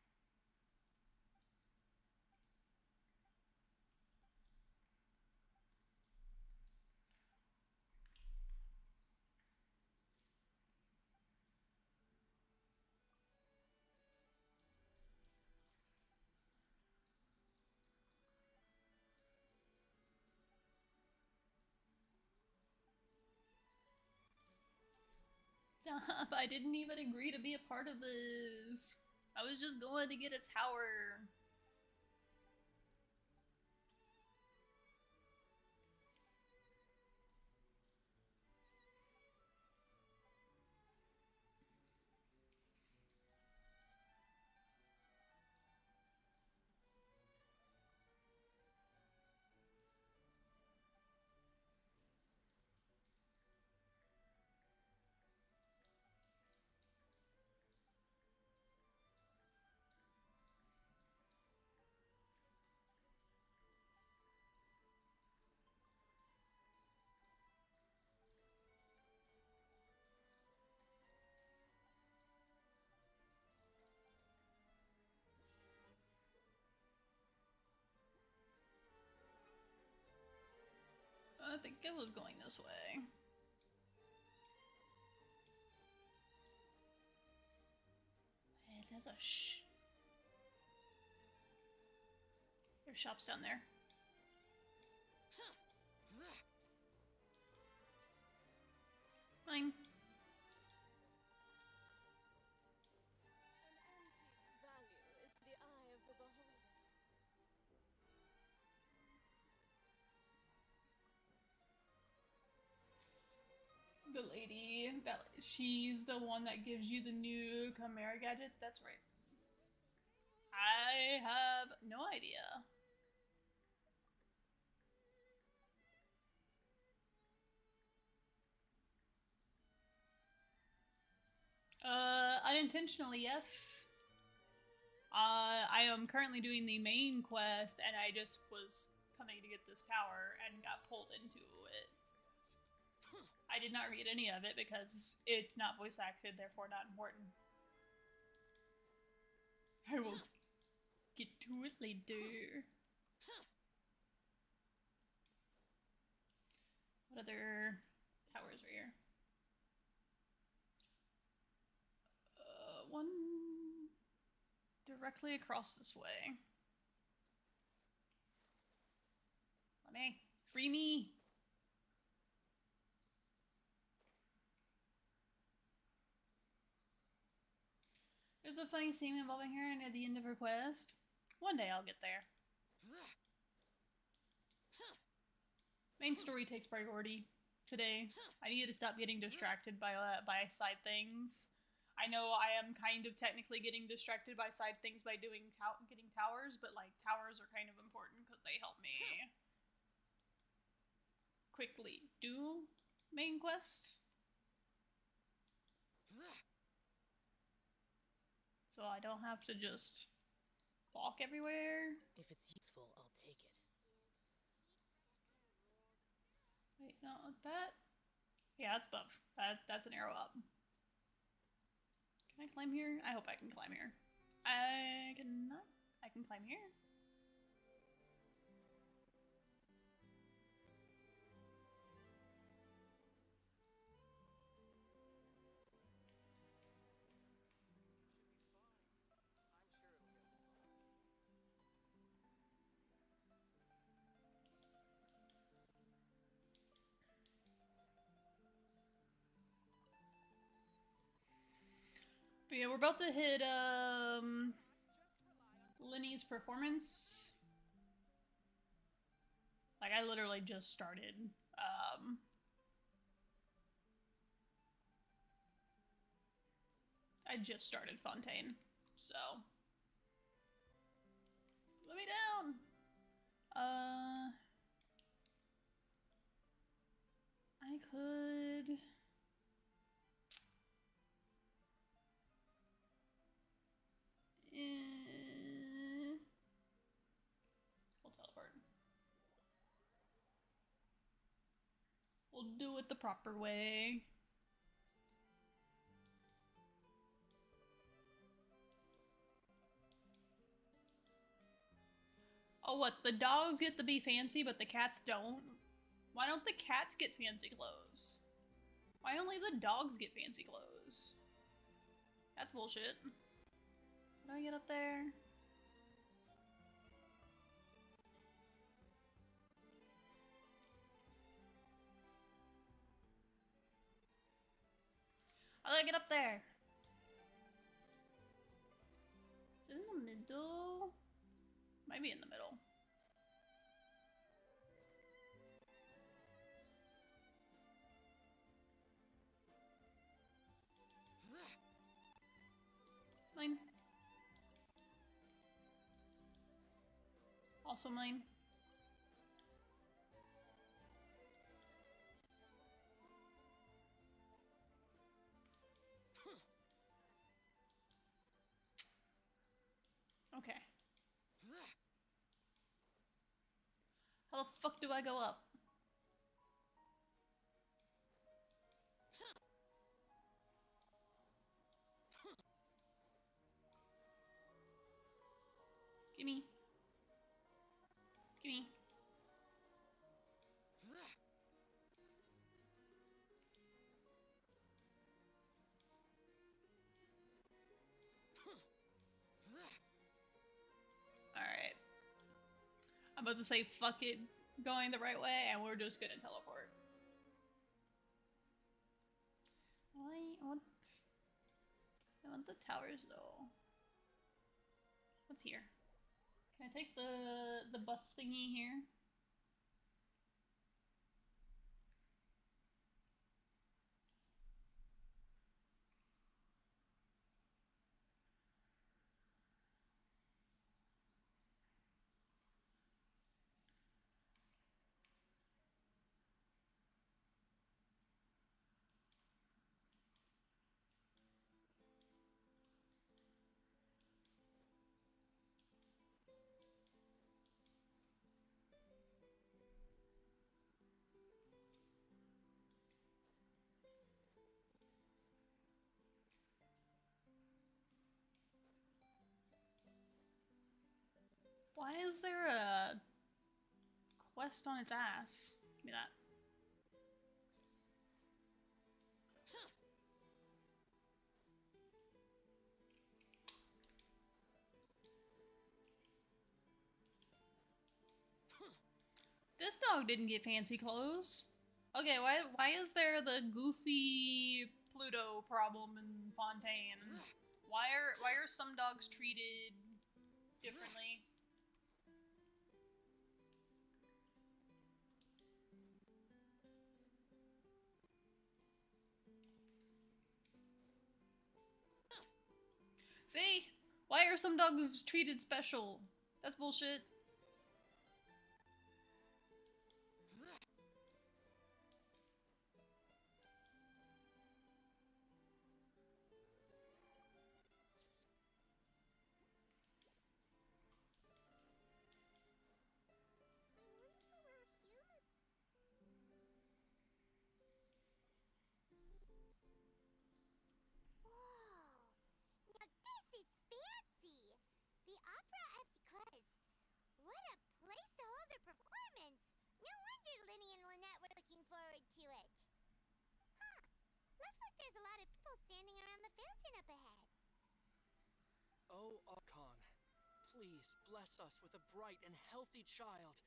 Stop, I didn't even agree to be a part of this. I was just going to get a tower. I think it was going this way. Hey, there's a there's shops down there. Fine. Value is the eye of the beholder. The lady, she's the one that gives you the new Chimera gadget? That's right. I have no idea. Unintentionally, yes. I am currently doing the main quest, and I just was coming to get this tower and got pulled into it. I did not read any of it because it's not voice acted, therefore not important. I will get to it later. What other towers are here? One directly across this way. Let me. Free me! There's a funny scene involving her near the end of her quest. One day I'll get there. Main story takes priority. today. I need to stop getting distracted by side things. I know I am kind of technically getting distracted by side things by doing getting towers, but like towers are kind of important because they help me quickly do main quests. So I don't have to just walk everywhere. If it's useful, I'll take it. Wait, no, that. Yeah, that's buff. That's an arrow up. Can I climb here? I hope I can climb here. I cannot. I can climb here. But yeah, we're about to hit Lenny's performance. Like I literally just started I just started Fontaine. So let me down. I could we'll teleport. We'll do it the proper way. Oh, what? The dogs get to be fancy, but the cats don't? Why don't the cats get fancy clothes? Why only the dogs get fancy clothes? That's bullshit. How do I get up there? How do I get up there? Is it in the middle? Might be in the middle. Mine. Also mine. Okay. How the fuck do I go up? Gimme. Gimme. Alright. I'm about to say fuck it going the right way and we're just gonna teleport. I want the towers though. What's here? Can I take the bus thingy here? Why is there a quest on its ass? Give me that. This dog didn't get fancy clothes. Okay, why is there the goofy Pluto problem in Fontaine? Why are some dogs treated differently? See? Why are some dogs treated special? That's bullshit. Whoa! Now this is fancy! The Opera Epiclese. What a place to hold a performance! No wonder Linny and Lynette were looking forward to it. Huh. Looks like there's a lot of people standing around the fountain up ahead. Oh, Archon, please bless us with a bright and healthy child.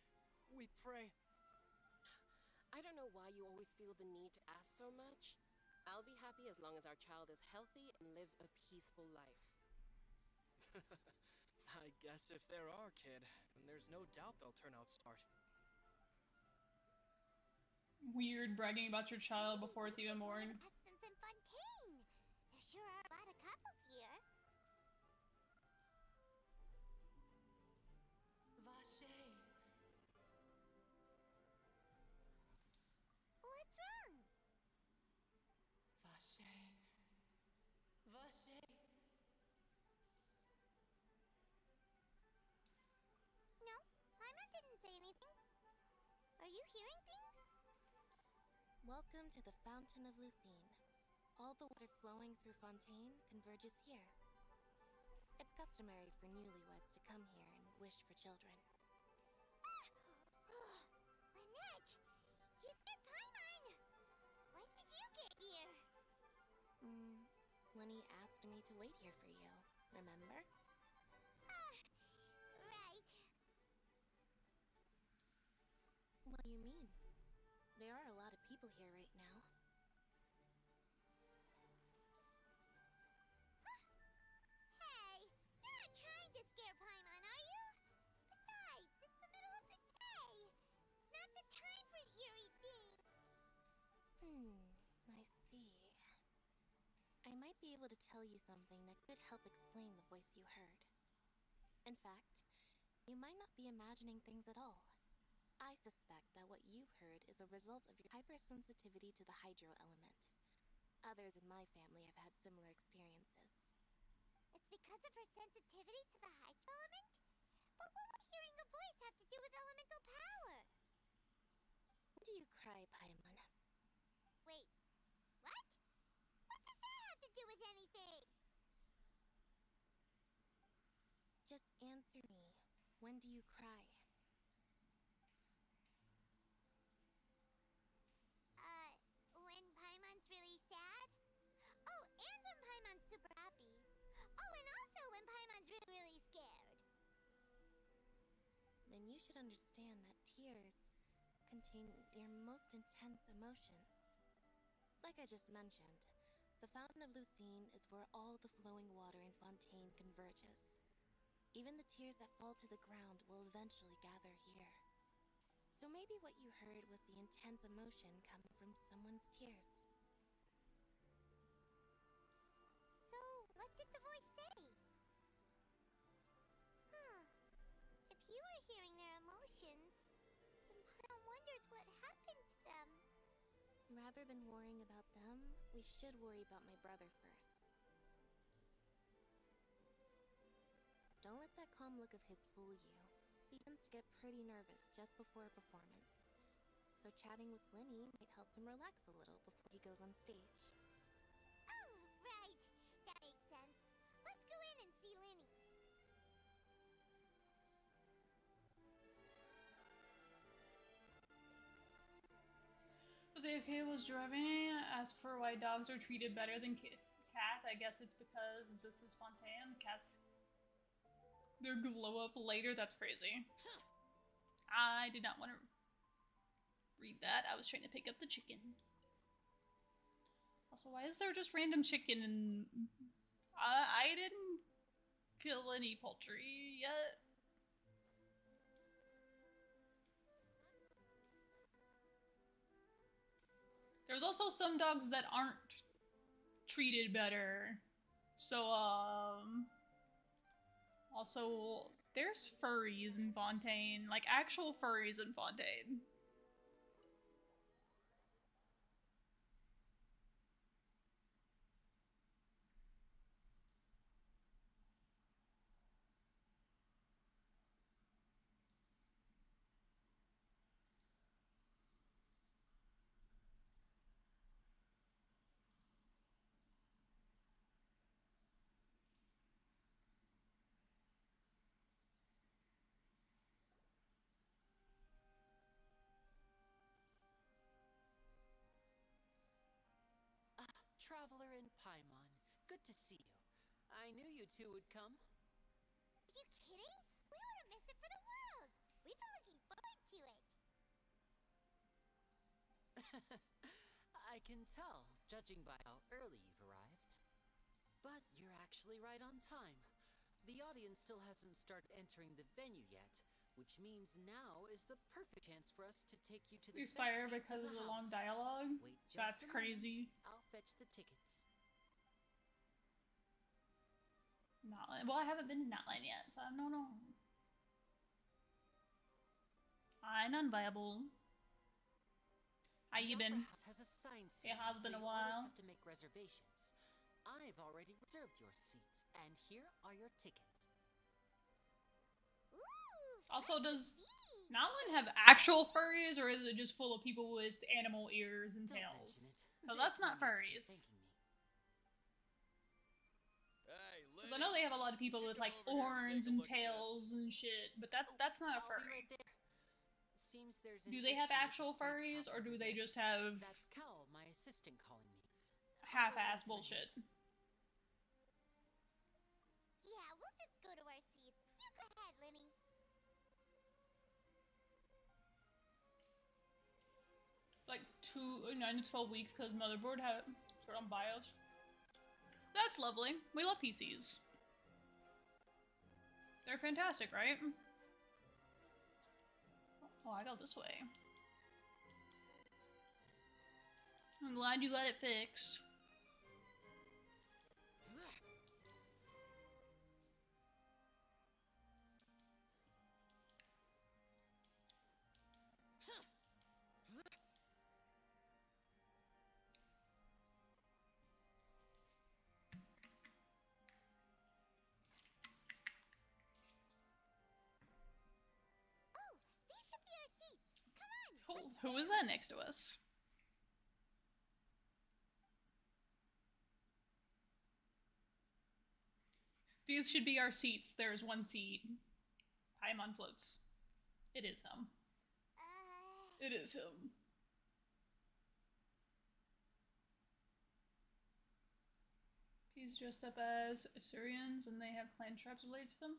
We pray. I don't know why you always feel the need to ask so much. I'll be happy as long as our child is healthy and lives a peaceful life. I guess if they're our kid, then there's no doubt they'll turn out smart. Weird bragging about your child before it's even born. Customs in Fontaine. There sure are a lot of couples here. Vache. What's wrong? Vache. Vache. No, Paimon didn't say anything. Are you hearing things? Welcome to the Fountain of Lucine. All the water flowing through Fontaine converges here. It's customary for newlyweds to come here and wish for children. Lynette! You said Paimon! When did you get here? Lenny asked me to wait here for you, remember? Right. What do you mean? There are a lot of people here right now. Hey, you're not trying to scare Paimon, are you? Besides, it's the middle of the day. It's not the time for eerie things. I see. I might be able to tell you something that could help explain the voice you heard. In fact, you might not be imagining things at all. I suspect that what you heard is a result of your hypersensitivity to the hydro element. Others in my family have had similar experiences. It's because of her sensitivity to the hydro element? But what would hearing a voice have to do with elemental power? When do you cry, Paimon? Wait, what? What does that have to do with anything? Just answer me. When do you cry? When Paimon's really sad? Oh, and when Paimon's super happy. Oh, and also when Paimon's really scared. Then you should understand that tears contain your most intense emotions. Like I just mentioned, the Fountain of Lucine is where all the flowing water in Fontaine converges. Even the tears that fall to the ground will eventually gather here. So maybe what you heard was the intense emotion coming from someone's tears. So, what did the voice say? Huh. If you were hearing their emotions, then Paimon wonders what happened to them. Rather than worrying about them, we should worry about my brother first. Don't let that calm look of his fool you. He tends to get pretty nervous just before a performance. So chatting with Linny might help him relax a little before he goes on stage. Oh, right. That makes sense. Let's go in and see Linny. Jose was driving. As for why dogs are treated better than cats, I guess it's because this is Fontaine. Cats, their glow up later. That's crazy. I did not want to read that. I was trying to pick up the chicken. Also, why is there just random chicken and I didn't kill any poultry yet. There's also some dogs that aren't treated better. So, also, there's furries in Fontaine, like actual furries in Fontaine. Traveler in Paimon, good to see you. I knew you two would come. Are you kidding? We wouldn't miss it for the world. We've been looking forward to it. I can tell, judging by how early you've arrived. But you're actually right on time. The audience still hasn't started entering the venue yet, which means now is the perfect chance for us to take you to the best Expire seats because in of the the long house. dialogue? Wait just That's a crazy. moment. I'll fetch the tickets. Notland. Well, I haven't been to Notland yet, so I don't know. Hi, non-viable. How you The been? Opera House has a sign It ceiling, has so been a you while. always have to make reservations. I've already reserved your seats, and here are your tickets. Also, does Notland have actual furries, or is it just full of people with animal ears and tails? Because that's not furries. Because I know they have a lot of people with like horns and tails and shit, but that's not a furry. Seems there's Do they have actual furries, or do they just have That's Cal, my assistant, calling me. half-ass bullshit? Yeah, we'll just go to our seats. You go ahead, Lenny. Like 9 to 12 weeks because motherboard had sort on BIOS. That's lovely. We love PCs. They're fantastic, right? Oh, I go this way. I'm glad you got it fixed. These should be our seats. Come on. Who is that next to us? These should be our seats. There's one seat. Paimon floats. It is him. It is him. He's dressed up as Assyrians and they have clan tribes related to them.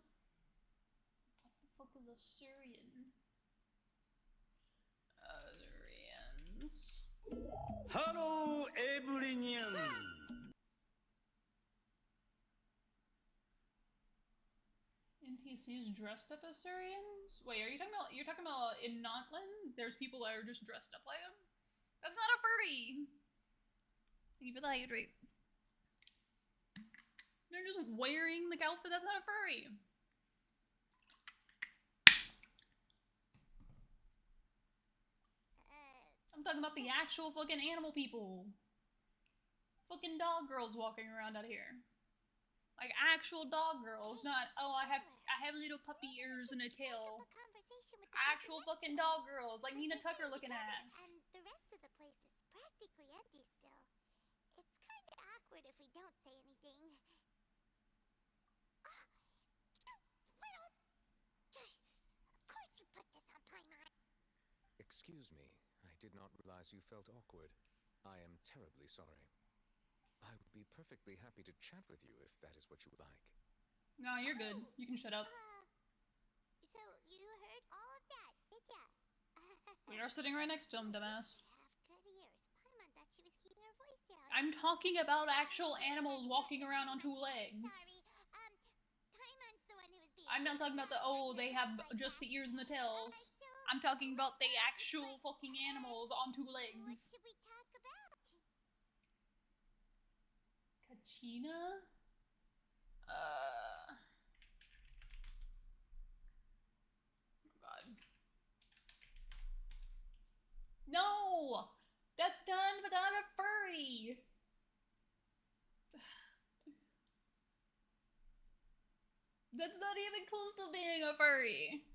What the fuck is Assyrian? Assyrians. Hello, everyone. NPCs dressed up as Syrians? Wait, you're talking about in Notland? There's people that are just dressed up like them? That's not a furry! Thank you for the hydrate. They're just wearing the outfit, that's not a furry! I'm talking about the actual fucking animal people. Fucking dog girls walking around out here. Like actual dog girls, not I have little puppy ears and a tail. Actual fucking dog girls, like Nina Tucker looking ass. And the rest of the place is practically empty still. It's kind of awkward if we don't say anything. Of course you put this on Paimon. Excuse me, I did not realize you felt awkward. I am terribly sorry. I would be perfectly happy to chat with you if that is what you would like. No, you're good. You can shut up. So you heard all of that, did ya? We are sitting right next to him, dumbass. Good ears. Paimon thought she was keeping her voice down. I'm talking about actual animals walking around on two legs. Paimon's the one who was being. I'm not talking about they have just the ears and the tails. I'm talking about the actual fucking animals on two legs. What should we talk about? Kachina? Oh God. No! That's done without a furry! That's not even close to being a furry!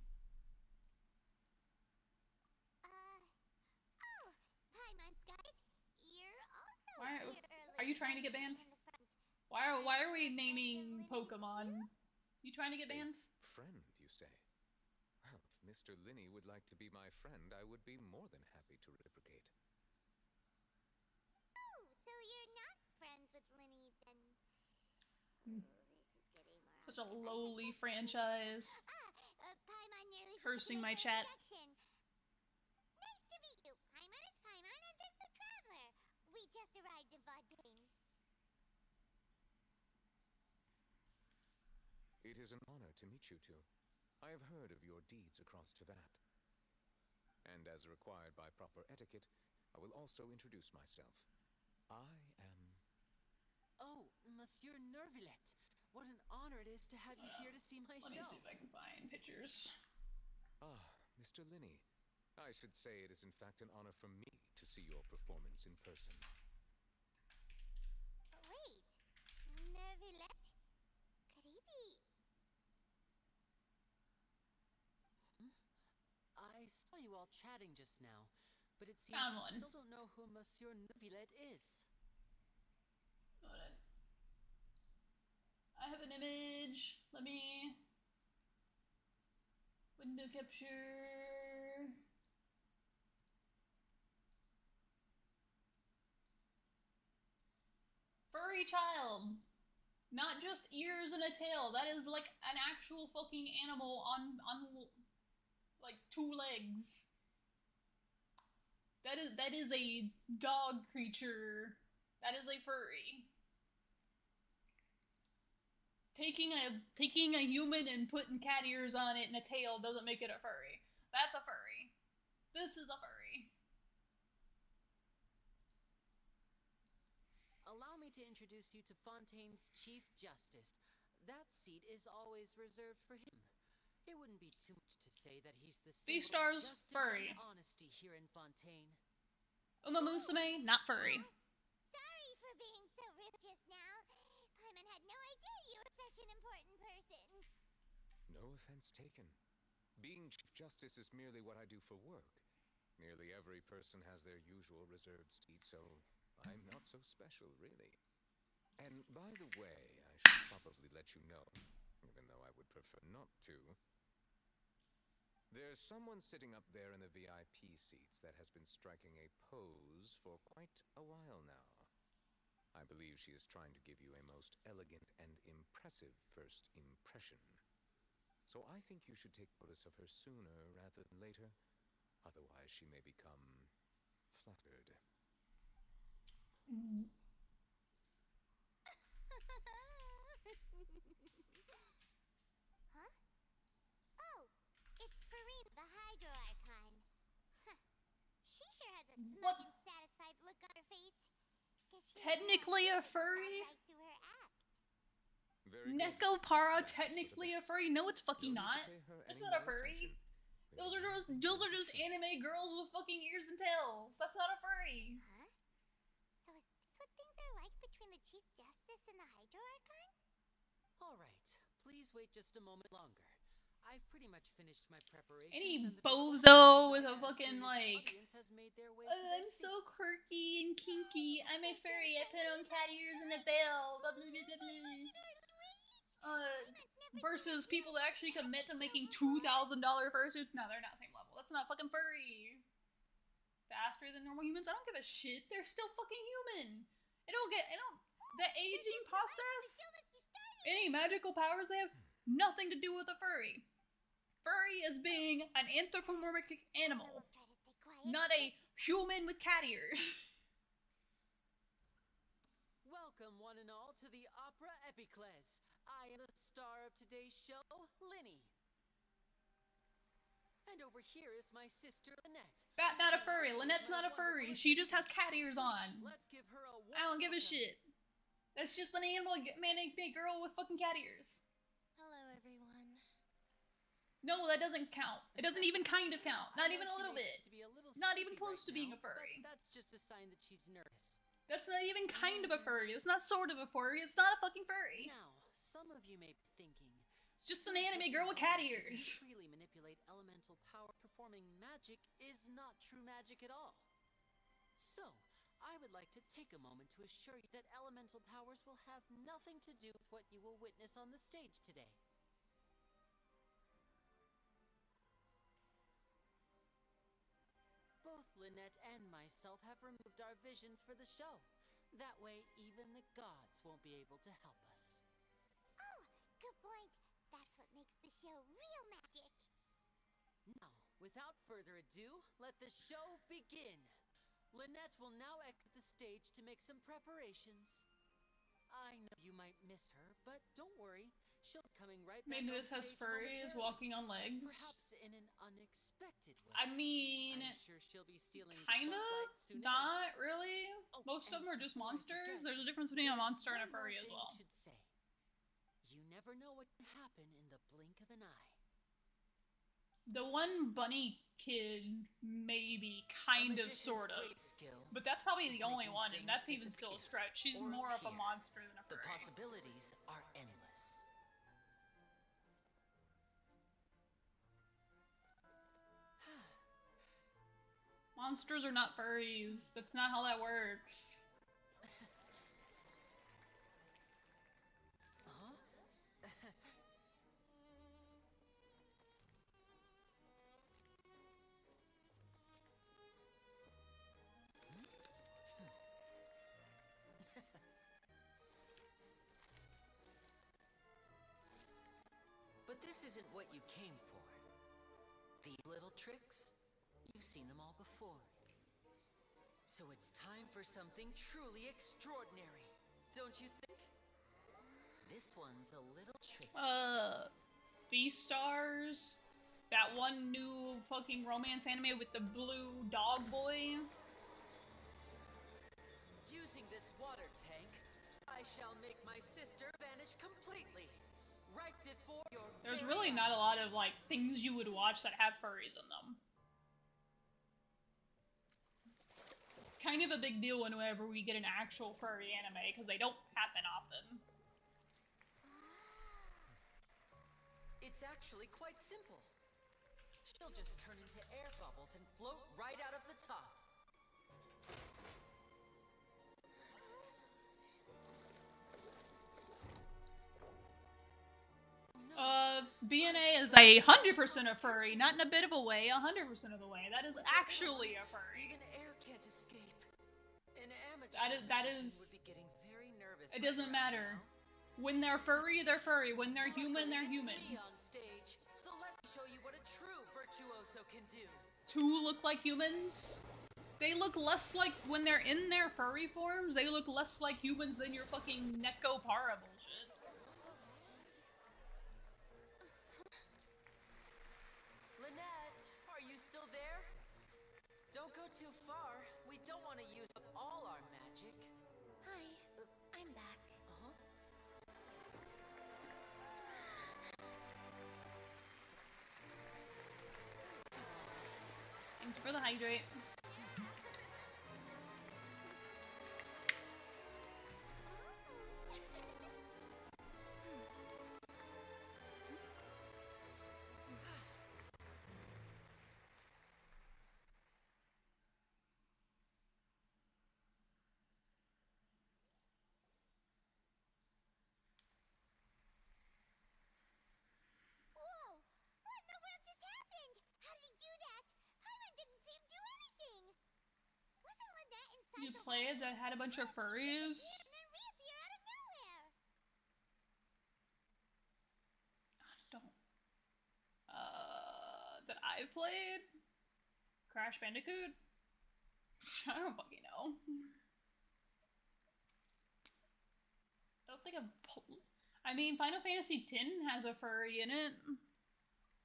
Oh, Paimon's guide. You're also Why here are you trying to get banned? Why are we naming Pokemon? You trying to get banned? Friend, you say? Well, if Mr. Linney would like to be my friend, I would be more than happy to reciprocate. Oh, so you're not friends with Linny then? Such a lowly franchise. Paimon nearly Cursing my forgot chat. introduction. Nice to meet you. Paimon is Paimon and this the Traveler. We just arrived in Fontaine. It is an honor to meet you two. I have heard of your deeds across Teyvat. And as required by proper etiquette, I will also introduce myself. I am... Oh, Monsieur Nervillet. What an honor it is to have you here to see my show. Let me see if I can find pictures. Ah, Mr. Linney. I should say it is in fact an honor for me to see your performance in person. Wait, Nervillet? Could he be... I saw you all chatting just now, but it seems Found you one. still don't know who Monsieur Nervillet is. Hold on. I have an image. Let me... Window capture... Furry child! Not just ears and a tail. That is like an actual fucking animal on like 2 legs. That is a dog creature. That is a furry. Taking a human and putting cat ears on it and a tail doesn't make it a furry. That's a furry. This is a furry. Allow me to introduce you to Fontaine's Chief Justice. That seat is always reserved for him. It wouldn't be too much to say that he's the symbol Beastar's of justice furry. and honesty here in Fontaine. Uma Musume, not furry. Sorry for being so rude just now. Paimon had no idea you were such an important person. No offense taken. Being Chief Justice is merely what I do for work. Nearly every person has their usual reserved seat, so I'm not so special, really. And by the way, I should probably let you know, even though I would prefer not to. There's someone sitting up there in the VIP seats that has been striking a pose for quite a while now. I believe she is trying to give you a most elegant and impressive first impression. So I think you should take notice of her sooner rather than later. Otherwise, she may become flattered. Huh? Oh, it's Farina, the Hydro Archon. Huh. She sure has a smug and satisfied look on her face. Technically a furry? Right through her act. Nekopara technically a furry? No, it's fucking not. That's not a furry. Those are just anime girls with fucking ears and tails. That's not a furry. Huh? So is this what things are like between the Chief Justice and the Hydro Archon? All right, please wait just a moment longer. I've pretty much finished my preparations. Any and the bozo with a fucking like, has made their way I'm so quirky and kinky. I'm a furry. I put on cat ears and a bell. Blah, blah, blah, blah, blah. Versus people that actually commit to making $2,000 fursuits. No, they're not the same level. That's not fucking furry. Faster than normal humans. I don't give a shit. They're still fucking human. The aging process. Any magical powers they have, nothing to do with a furry. Furry is being an anthropomorphic animal, not a human with cat ears. Welcome, one and all, to the Opera Epiclese. I am the star of today's show, Linny. And over here is my sister, Lynette. Bat not a furry. Lynette's not a furry. She just has cat ears on. Let's give her a I don't give a shit. That's just an anime girl with fucking cat ears. Hello, everyone. No, that doesn't count. It doesn't even kind of count. Not even a little bit. Not even close to being a furry. That's just a sign that she's nervous. That's not even kind of a furry. It's not sort of a furry. It's not a fucking furry. Now, some of you may be thinking, it's just an anime girl with cat ears. Freely manipulate elemental power. Performing magic is not true magic at all. So, I would like to take a moment to assure you that elemental powers will have nothing to do with what you will witness on the stage today. Both Lynette and myself have removed our visions for the show. That way, even the gods won't be able to help us. Oh, good point. That's what makes the show real magic. Now, without further ado, let the show begin. Lynette will now exit the stage to make some preparations. I know you might miss her, but don't worry. She'll be coming right back. Maybe this has furries walking on legs. Perhaps in an unexpected way. I mean, I'm sure she'll be stealing kind of, not really. Most of them are just monsters. There's a difference between a monster and a furry as well. You never know what can happen in the blink of an eye. The one bunny kid, maybe, kind of, sort of. But that's probably the only one, and that's even still a stretch. She's more of a monster than a furry. The possibilities are endless. Monsters are not furries. That's not how that works. But this isn't what you came for. These little tricks, you've seen them all before. So it's time for something truly extraordinary, don't you think? This one's a little tricky. Beastars? That one new fucking romance anime with the blue dog boy? Using this water tank, I shall make my sister vanish completely. Right before your There's really not a lot of, like, things you would watch that have furries in them. It's kind of a big deal whenever we get an actual furry anime, because they don't happen often. It's actually quite simple. She'll just turn into air bubbles and float right out of the top. BNA is 100% a furry, not in a bit of a way, 100% of the way. That is actually a furry. Even air can't escape. An amateur that is would be getting very nervous. It doesn't matter. When they're furry, they're furry. When they're human, they're human. On stage, so let me show you what a true virtuoso can do. Two look like humans? They look less like, when they're in their furry forms, they look less like humans than your fucking Neko Para bullshit. Lynette, are you still there? Don't go too far. We don't want to use up all our magic. Hi, I'm back. Thank you for the hydrate. You played that had a bunch of furries? That I've played? Crash Bandicoot? I don't fucking know. I don't think I mean, Final Fantasy X has a furry in it.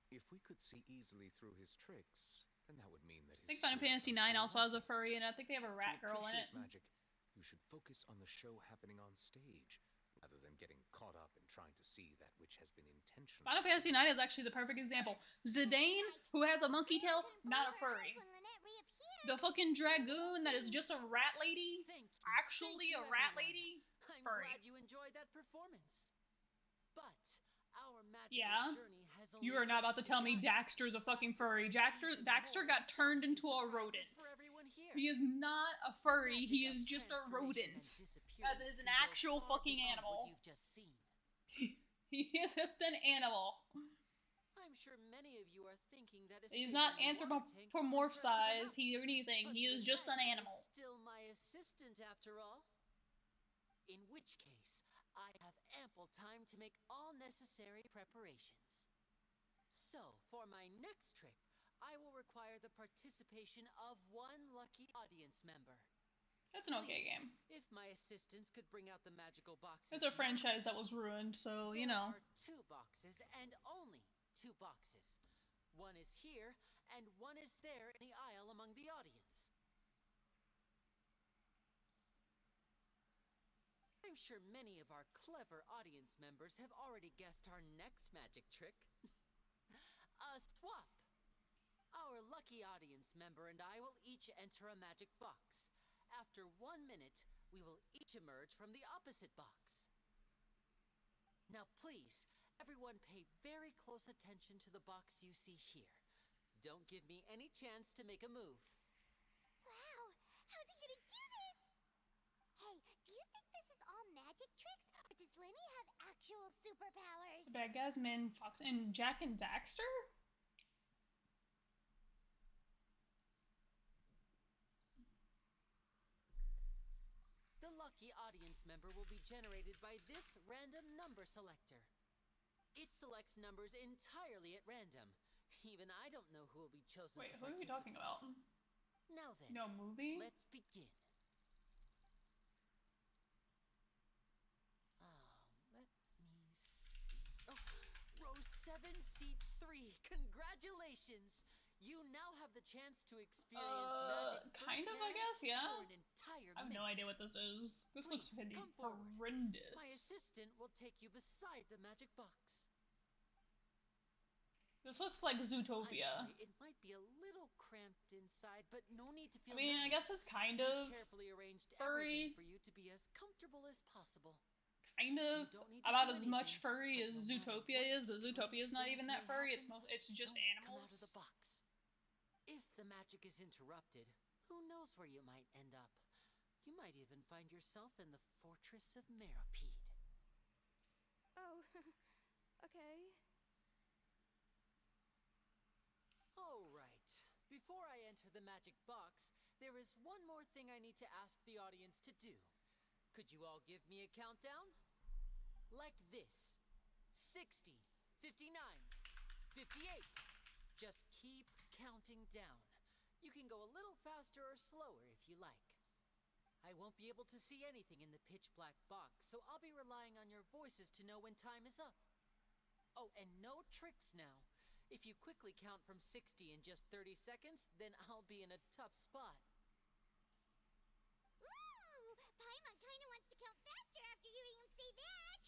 If we could see easily through his tricks, then that would mean that I think Final Fantasy IX also has a furry in it. I think they have a rat girl in it. Magic, you you should focus on the show happening on stage, rather than getting caught up in trying to see that which has been intentional. Final Fantasy IX is actually the perfect example. Zidane, who has a monkey tail, not a furry. The fucking dragoon that is just a rat lady, actually a rat lady, I'm furry. glad you enjoyed that performance. But our magical Yeah, journey has only you are not about to tell me Daxter's a fucking furry. Daxter got turned into a rodent. He is not a furry, he is just a rodent. That is an actual fucking animal. You've just seen. He is just an animal. I'm sure many of you are thinking that He's not anthropomorphized or anything. He is just an animal. Still my assistant after all. In which case, I have ample time to make all necessary preparations. So, for my next trick, I will require the participation of one lucky audience member. That's an okay game. If my assistants could bring out the magical boxes. It's a franchise that was ruined, so, you know. There are 2 boxes and only 2 boxes. One is here, and one is there in the aisle among the audience. I'm sure many of our clever audience members have already guessed our next magic trick. A swap. Our lucky audience member and I will each enter a magic box. After 1 minute, we will each emerge from the opposite box. Now please, everyone pay very close attention to the box you see here. Don't give me any chance to make a move. Wow, how's he gonna do this? Hey, do you think this is all magic tricks, or does Lenny have actual superpowers? The bad guys, Min, Fox, and Jack and Daxter? The lucky audience member will be generated by this random number selector. It selects numbers entirely at random. Even I don't know who will be chosen. Wait, who are we talking about? Now then, no movie? Let's begin. Let me see. Oh, row 7, seat 3. Congratulations! You now have the chance to experience magic kind of, I guess, yeah. For an entire I have no idea what this is. This looks horrendous. My assistant will take you beside the magic box. This looks like Zootopia. I'm sorry, it might be a little cramped inside, but no need to feel I mean, I guess it's kind of carefully arranged furry. For you to be as comfortable as possible. Kind of about as much furry as Zootopia is, but Zootopia is not even that furry. It's just animals. Come out of the box. If the magic is interrupted, who knows where you might end up? You might even find yourself in the Fortress of Meripede. Oh, okay. All right. Before I enter the magic box, there is one more thing I need to ask the audience to do. Could you all give me a countdown? Like this. 60, 59, 58. Just keep counting down. You can go a little faster or slower if you like. I won't be able to see anything in the pitch black box, so I'll be relying on your voices to know when time is up. Oh, and no tricks now. If you quickly count from 60 in just 30 seconds, then I'll be in a tough spot. Ooh, Paimon kinda wants to count faster after hearing him say that.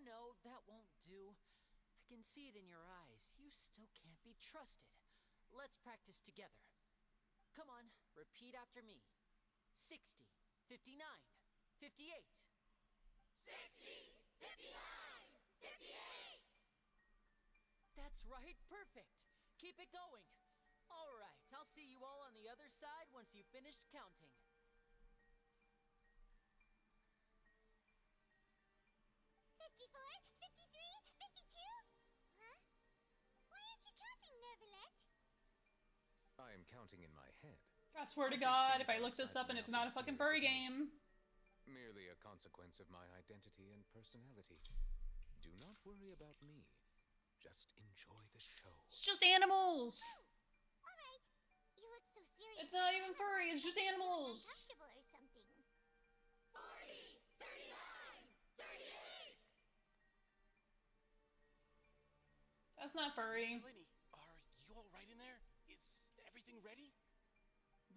No, that won't do. I can see it in your eyes. You still can't be trusted. Let's practice together. Come on, repeat after me. 60, 59, 58. 60, 59, 58! That's right, perfect. Keep it going. All right, I'll see you all on the other side once you've finished counting. 54, 53, 52? Huh? Why aren't you counting, Neverlet? I am counting in my head. I swear to God, if I look this up and it's not a fucking furry game. Merely a consequence of my identity and personality. Do not worry about me. Just enjoy the show. It's just animals! Alright. You look so serious. It's not even furry, it's just animals! Uncomfortable or something. 40, 39, 38! That's not furry. Mr. Lenny, are you all right in there? Is everything ready?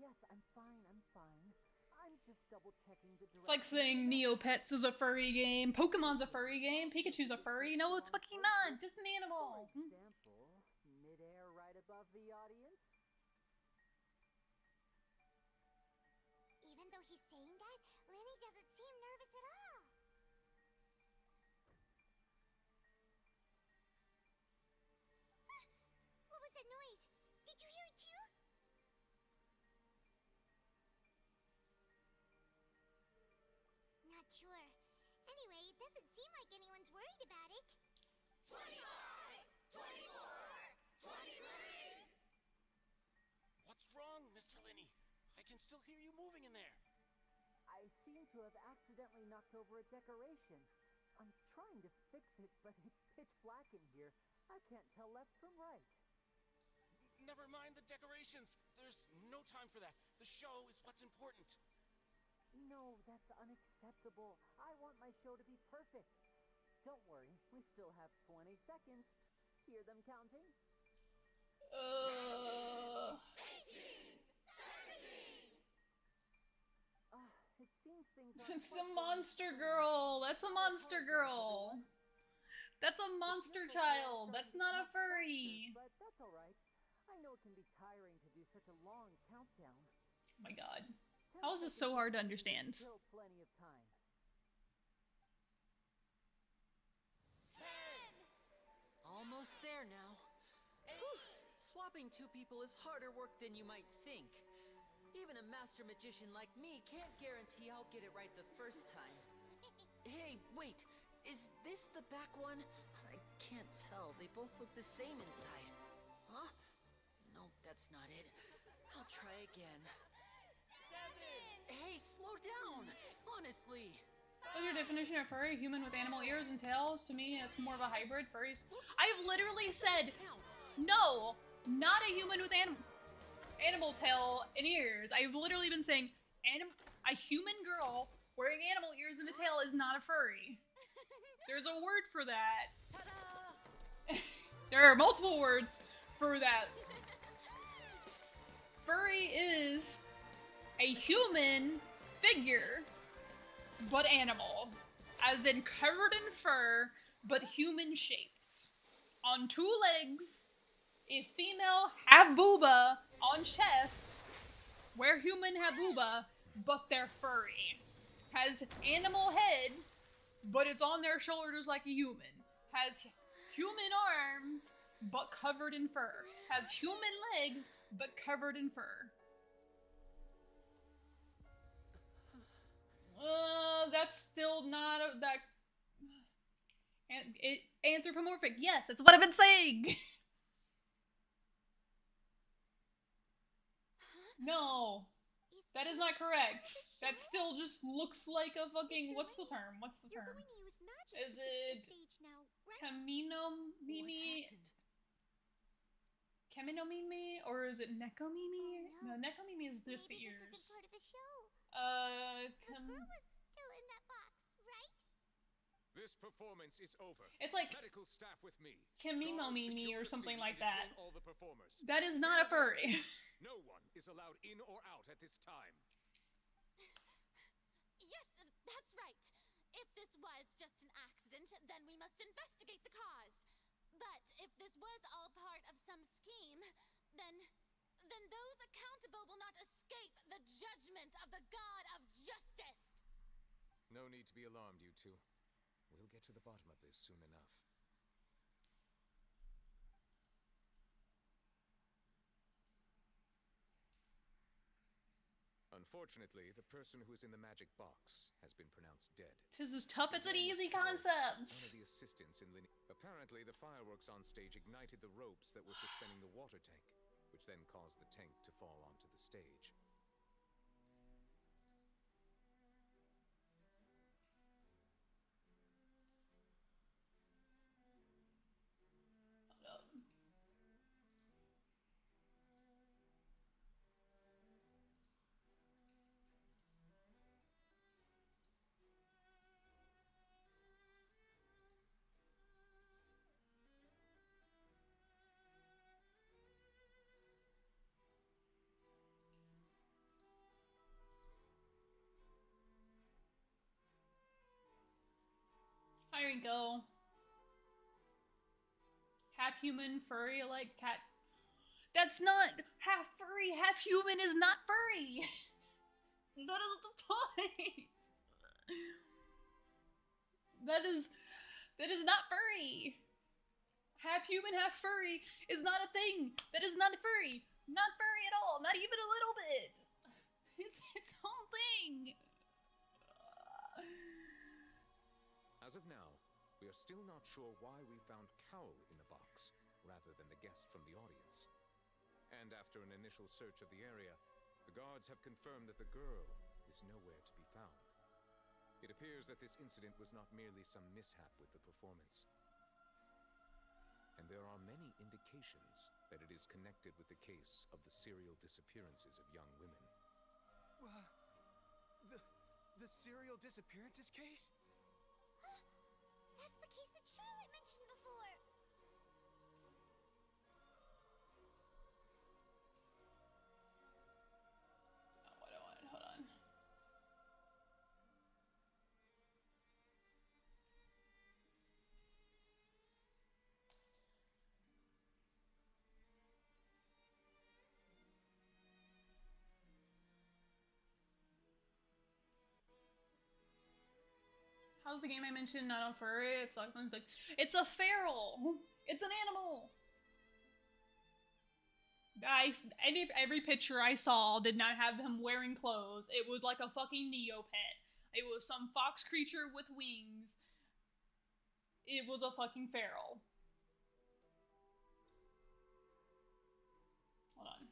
Yes, I'm fine, I'm fine. I'm just double checking the It's like saying Neopets is a furry game, Pokemon's a furry game, Pikachu's a furry. No, it's fucking not. Just an animal. For example, midair right above the audience. Even though he's saying that, Lenny doesn't seem nervous at all. Ah! What was that noise? Did you hear it too? Not sure. Anyway, it doesn't seem like anyone's worried about it. 25! 24! 23! What's wrong, Mr. Linney? I can still hear you moving in there. I seem to have accidentally knocked over a decoration. I'm trying to fix it, but it's pitch black in here. I can't tell left from right. Never mind the decorations. There's no time for that. The show is what's important. No, that's unacceptable. I want my show to be perfect. Don't worry, we still have 20 seconds. Hear them counting? 18! 17! It seems things aren't It's a monster girl. That's a monster girl. That's a monster child. That's not a furry. But that's all right. I know it can be tiring to do such a long countdown. Oh my god. How is this so hard to understand? Still plenty of time. 10! Almost there now. Whew. Swapping two people is harder work than you might think. Even a master magician like me can't guarantee I'll get it right the first time. Hey, wait. Is this the back one? I can't tell. They both look the same inside. Huh? No, that's not it. I'll try again. 7! Hey, slow down! Honestly. What's your definition of furry? Human with animal ears and tails? To me, it's more of a hybrid. Furries. I've literally said, no, not a human with animal tail and ears. I've literally been saying, a human girl wearing animal ears and a tail is not a furry. There's a word for that. There are multiple words for that. Furry is a human figure, but animal. As in covered in fur, but human shaped. On two legs, a female have booba on chest, where human have booba, but they're furry. Has animal head, but it's on their shoulders like a human. Has human arms, but covered in fur. Has human legs, but covered in fur. That's still not that. Anthropomorphic. Yes, that's what I've been saying. No, that is not correct. That still just looks like a fucking. What's the term? What's the term? Is it Camino Mimi? Camino Mimi, or is it Neko Mimi? No, Neko Mimi is just the ears. This isn't part of the show. The girl was still in that box, right? This performance is over. It's like medical staff with me. Camino Mimi or something like that. All the performers. That is not a furry. No one is allowed in or out at this time. Yes, that's right. If this was just an accident, then we must investigate the cause. But if this was all part of some scheme, then those accountable will not escape the judgment of the God of Justice. No need to be alarmed, you two. We'll get to the bottom of this soon enough. Unfortunately, the person who is in the magic box has been pronounced dead. 'Tis as tough as an easy concept. One of the assistants in Linny. Apparently, the fireworks on stage ignited the ropes that were suspending the water tank, which then caused the tank to fall onto the stage. Here we go. Half human, furry, like cat. That's not half furry. Half human is not furry. That is the point. That is not furry. Half human, half furry is not a thing. That is not furry. Not furry at all. Not even a little bit. It's its own thing. As of now, we are still not sure why we found Cowl in the box, rather than the guest from the audience. And after an initial search of the area, the guards have confirmed that the girl is nowhere to be found. It appears that this incident was not merely some mishap with the performance. And there are many indications that it is connected with the case of the serial disappearances of young women. The serial disappearances case? That's the case that Charlotte mentioned before. Oh, what do I want? Hold on. How's the game I mentioned not a furry? It's like it's a feral. It's an animal. Every picture I saw did not have him wearing clothes. It was like a fucking Neopet. It was some fox creature with wings. It was a fucking feral. Hold on.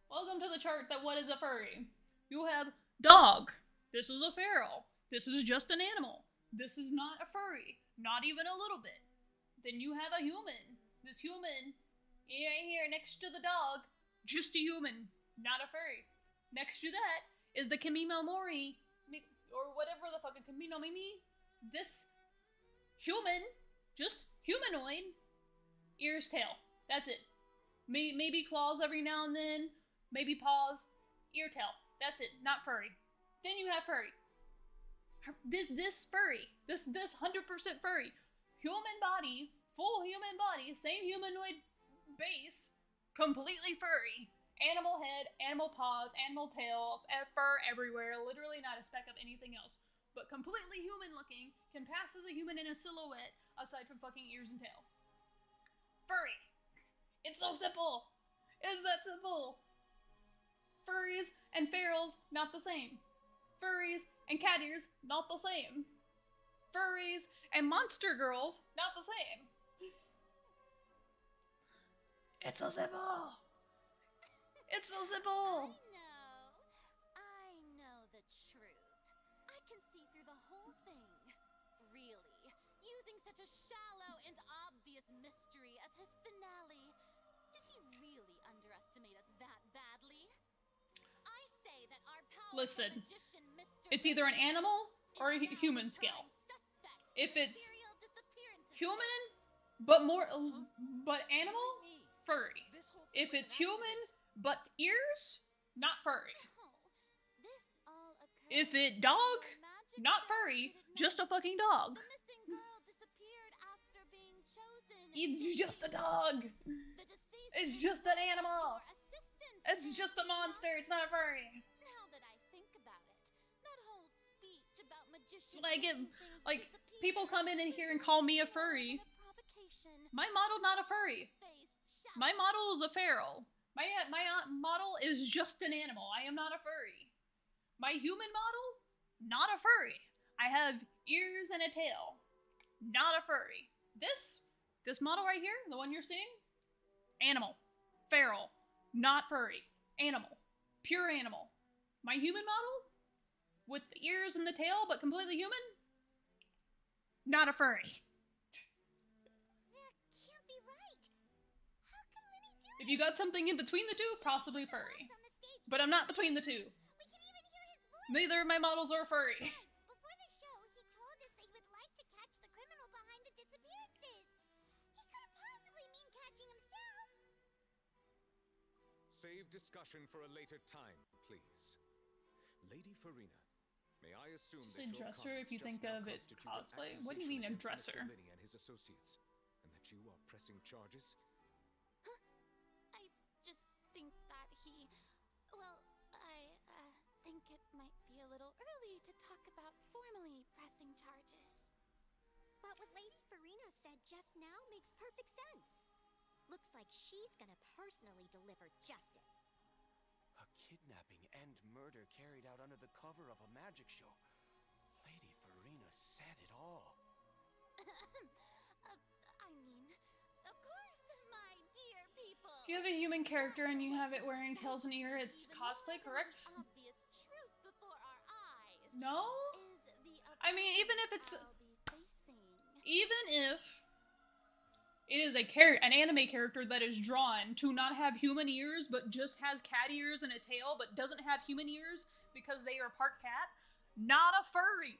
Welcome to the chart that what is a furry? You have dog. This is a feral. This is just an animal. This is not a furry. Not even a little bit. Then you have a human. This human, right here next to the dog, just a human, not a furry. Next to that is the Kimino Mori, or whatever the fuck, a Kimino Mimi. This human, just humanoid, ears, tail. That's it. Maybe claws every now and then. Maybe paws, ear, tail. That's it. Not furry. Then you have furry. This furry. This 100% furry. Human body, full human body, same humanoid base, completely furry. Animal head, animal paws, animal tail, fur everywhere, literally not a speck of anything else. But completely human looking, can pass as a human in a silhouette, aside from fucking ears and tail. Furry! It's so simple! It's that simple! Furries and ferals, not the same. Furries and cat ears, not the same. Furries and monster girls, not the same. It's so simple! It's so simple! I know the truth. I can see through the whole thing. Really, using such a shallow and obvious mystery as his finale, did he really underestimate us that badly? I say that our powerful Listen, magician Mr. it's either an animal or a human scale. If it's human, but animal, furry. If it's human, but ears, not furry. If it dog, not furry, just a fucking dog. It's just a dog. It's just an animal. It's just a monster. It's not a furry. Now that I think about it, that whole speech about magicians Like people come in here and call me a furry. My model not a furry. My model is a feral. My model is just an animal. I am not a furry. My human model, not a furry. I have ears and a tail. Not a furry. This model right here, the one you're seeing, animal. Feral. Not furry. Animal. Pure animal. My human model, with the ears and the tail, but completely human, not a furry. That can't be right. How can Lemmy do If you got something in between the two, possibly furry. But I'm not between the two. Neither of my models are furry. Before the show, he told us that he would like to catch the criminal behind the disappearances. He couldn't possibly mean catching himself. Save discussion for a later time, please. Lady Farina, may I assume Just that a your dresser if comments you just think now of it constitute an cosplay? What do you mean a accusation against dresser? Mr. Linney and his associates, and that you are pressing charges? I just think that he... Well, I think it might be a little early to talk about formally pressing charges. But what Lady Farina said just now makes perfect sense. Looks like she's gonna personally deliver justice. A kidnapping and murder carried out under the cover of a magic show. Lady Farina said it all. I mean, of course, my dear people. If you have a human character and you have it wearing tails and ear, it's cosplay, correct? Obvious truth before our eyes. No? Is the I mean, even if it's... I'll be facing. Even if it is an anime character that is drawn to not have human ears, but just has cat ears and a tail, but doesn't have human ears because they are part cat, not a furry.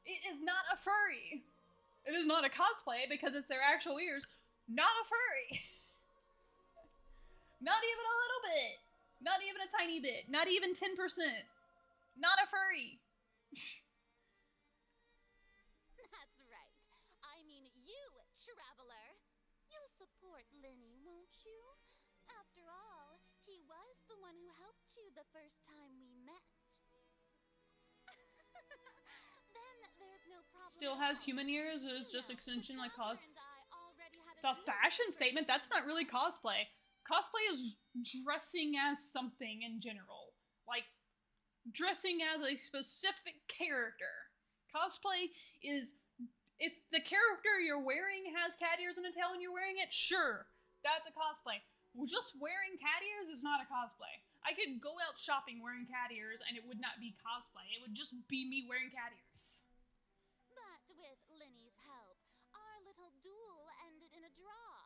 It is not a furry. It is not a cosplay because it's their actual ears. Not a furry. Not even a little bit. Not even a tiny bit. Not even 10%. Not a furry. That's right. I mean you, traveler. You'll support Linny, won't you? After all, he was the one who helped you the first time we met. Then there's no problem. Still has human ears, or is just extension like cos. And I already had It's a fashion statement. That's not really cosplay. Cosplay is dressing as something in general. Like, dressing as a specific character. Cosplay is, if the character you're wearing has cat ears and a tail and you're wearing it, sure, that's a cosplay. Just wearing cat ears is not a cosplay. I could go out shopping wearing cat ears and it would not be cosplay. It would just be me wearing cat ears. But with Linny's help, our little duel ended in a draw.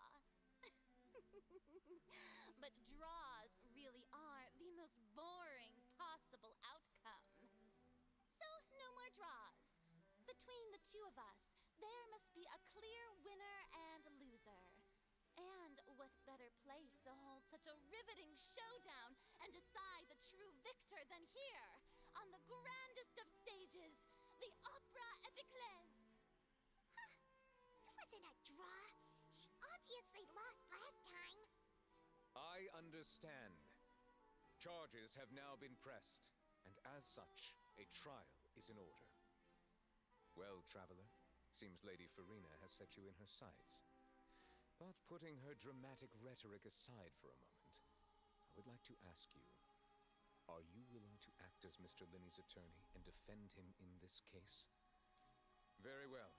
But draws really are the most boring possible outcome. So, no more draws. Between the two of us, there must be a clear winner and loser. And what better place to hold such a riveting showdown and decide the true victor than here, on the grandest of stages, the Opera Epiclese. Huh. It wasn't a draw. She obviously lost last time. I understand. Charges have now been pressed, and as such, a trial is in order. Well, traveler, seems Lady Farina has set you in her sights. But putting her dramatic rhetoric aside for a moment, I would like to ask you, are you willing to act as Mr. Linney's attorney and defend him in this case? Very well.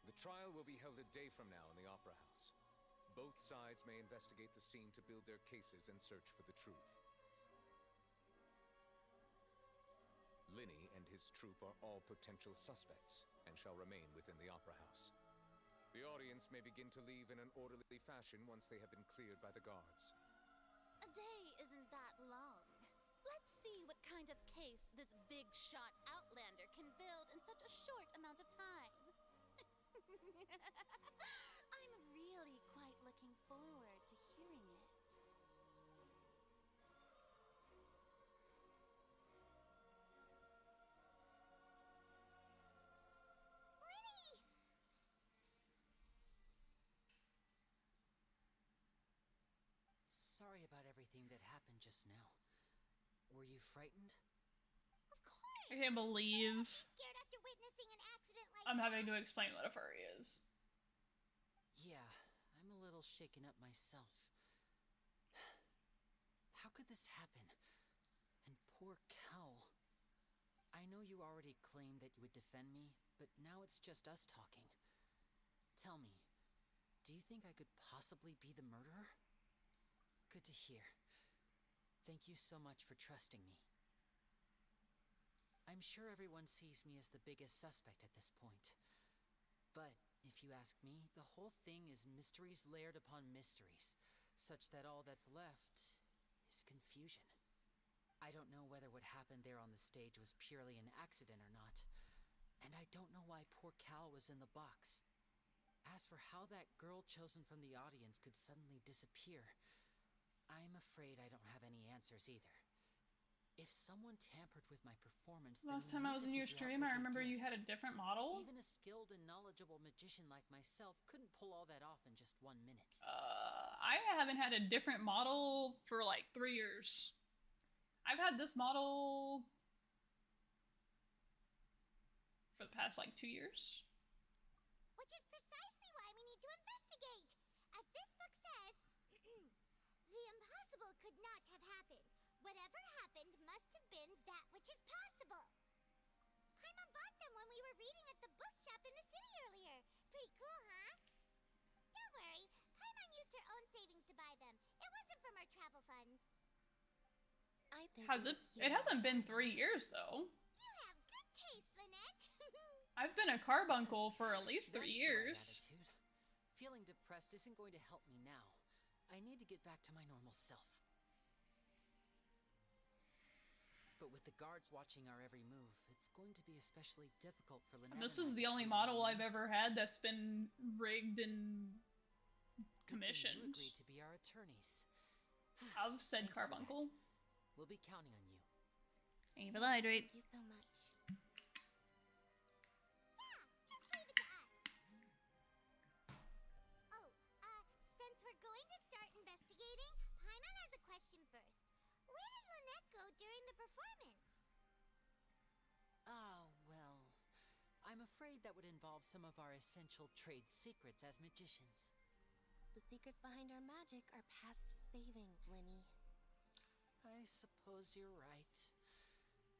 The trial will be held a day from now in the Opera House. Both sides may investigate the scene to build their cases and search for the truth. Linney and his troupe are all potential suspects and shall remain within the Opera House. The audience may begin to leave in an orderly fashion once they have been cleared by the guards. A day isn't that long. Let's see what kind of case this big shot outlander can build in such a short amount of time. I'm really quite looking forward to hearing it. Sorry about everything that happened just now. Were you frightened? Of course. I can't believe Scared after witnessing an accident like I'm that. having to explain what a furry is. Yeah, I'm a little shaken up myself. How could this happen? And poor Cal. I know you already claimed that you would defend me, but now it's just us talking. Tell me, do you think I could possibly be the murderer? Good to hear. Thank you so much for trusting me. I'm sure everyone sees me as the biggest suspect at this point. But, if you ask me, the whole thing is mysteries layered upon mysteries, such that all that's left is confusion. I don't know whether what happened there on the stage was purely an accident or not, and I don't know why poor Cal was in the box. As for how that girl chosen from the audience could suddenly disappear, I'm afraid I don't have any answers either. If someone tampered with my performance, Last then time we I was in need your to figure stream, out what I they remember did. you had a different model. Even a skilled and knowledgeable magician like myself couldn't pull all that off in just 1 minute. I haven't had a different model for like 3 years. I've had this model for the past like 2 years. Which is precisely why we need to investigate. As this book says, the impossible could not have happened. Whatever happened must have been that which is possible. Paimon bought them when we were reading at the bookshop in the city earlier. Pretty cool, huh? Don't worry, Paimon used her own savings to buy them. It wasn't from our travel funds. I think Has it? It hasn't been 3 years though. You have good taste, Lynette. I've been a carbuncle for at least 3 That's the right years. attitude. Feeling depressed isn't going to help me now. I need to get back to my normal self. But with the guards watching our every move, it's going to be especially difficult for Lynette. And this is the only model I've ever had that's been rigged and commissioned. You agreed to be our attorneys. Of said Thanks, carbuncle. Lynette. We'll be counting on you. Ava the Hydrate. Thank you so much. Since we're going to start investigating, Paimon has a question first. Where did Lynette go during the performance? Ah, well, I'm afraid that would involve some of our essential trade secrets as magicians. The secrets behind our magic are past saving, Linny. I suppose you're right.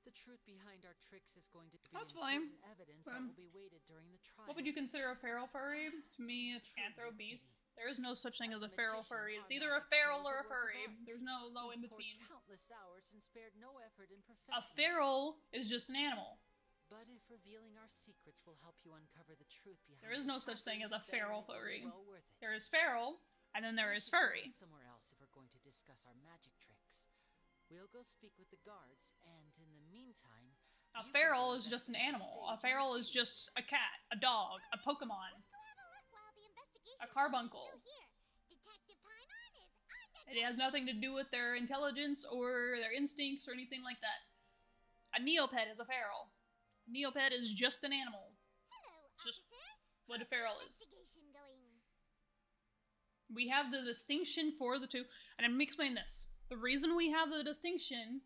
The truth behind our tricks is going to be That's fine. important evidence that will be weighted during the trial. What would you consider a feral furry? To me, it's anthro beast. There is no such thing as a feral furry. It's either a feral or a furry. There's no low in between. Countless hours and spared no effort in perfecting A feral is just an animal. But if revealing our secrets will help you uncover the truth behind There is no such thing as a feral furry. well worth it. There is feral, and then there We is should go furry. somewhere else if we're going to discuss our magic tricks. We'll go speak with the guards, and in the meantime, A feral is just an animal. A feral is just a cat, a dog, a Pokemon, a carbuncle. Detective Paimon is It has nothing to do with their intelligence or their instincts or anything like that. A Neopet is a feral. Neopet is just an animal. It's just what a feral is. investigation going. We have the distinction for the two, and let me explain this. The reason we have the distinction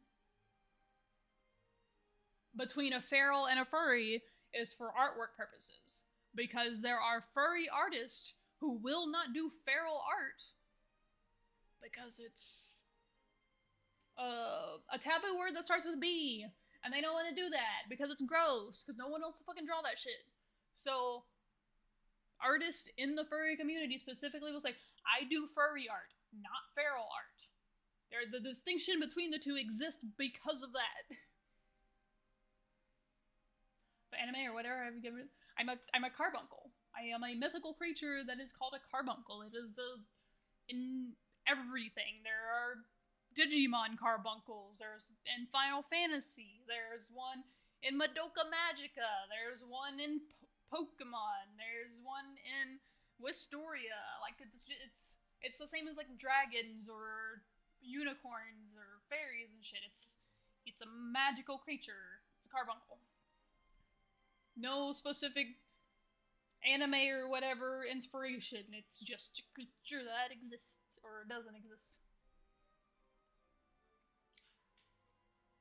between a feral and a furry is for artwork purposes. Because there are furry artists who will not do feral art because it's a taboo word that starts with B, and they don't want to do that because it's gross, because no one else will fucking draw that shit. So, artists in the furry community specifically will say, I do furry art, not feral art. The distinction between the two exists because of that. The anime or whatever I've given, I'm a carbuncle. I am a mythical creature that is called a carbuncle. It is in everything. There are Digimon carbuncles. There's in Final Fantasy. There's one in Madoka Magica. There's one in Pokemon. There's one in Wisteria. Like it's the same as like dragons or unicorns or fairies and shit. It's a magical creature. It's a carbuncle. No specific anime or whatever inspiration. It's just a creature that exists or doesn't exist.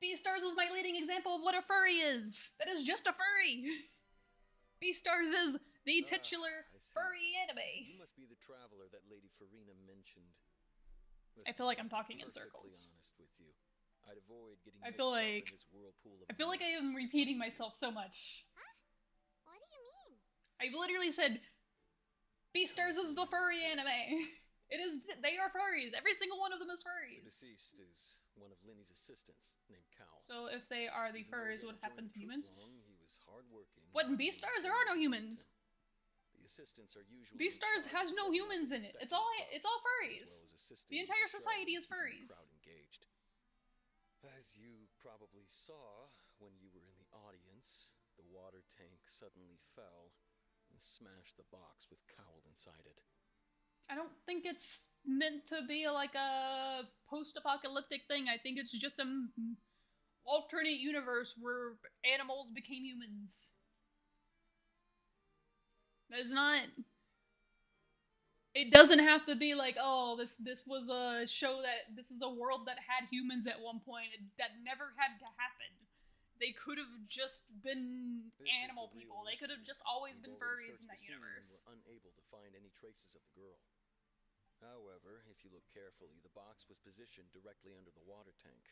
Beastars was my leading example of what a furry is. That is just a furry. Beastars is the titular furry anime. You must be the traveler that Lady Farina mentioned. I feel like I'm talking in circles. Honest with you. I'd avoid getting I feel like in this whirlpool of I am repeating myself so much. What do you mean? I literally said, Beastars is the furry anime. It is. They are furries. Every single one of them is furries. The deceased is one of Linny's assistants named Cal. So if they are the furries, what happened to humans? He was hardworking. What in Beastars? There are no humans. The assistants are usually Beastars has no humans in it. It's all furries. The entire society is furries. Engaged. As you probably saw when you were in the audience, the water tank suddenly fell and smashed the box with Cowl inside it. I don't think it's meant to be like a post-apocalyptic thing. I think it's just an alternate universe where animals became humans. That's not. It doesn't have to be like, oh, this was a show that this is a world that had humans at one point. That never had to happen. They could have just been animal people. They could have just always been furries in that universe. We're unable to find any traces of the girl. However, if you look carefully, the box was positioned directly under the water tank.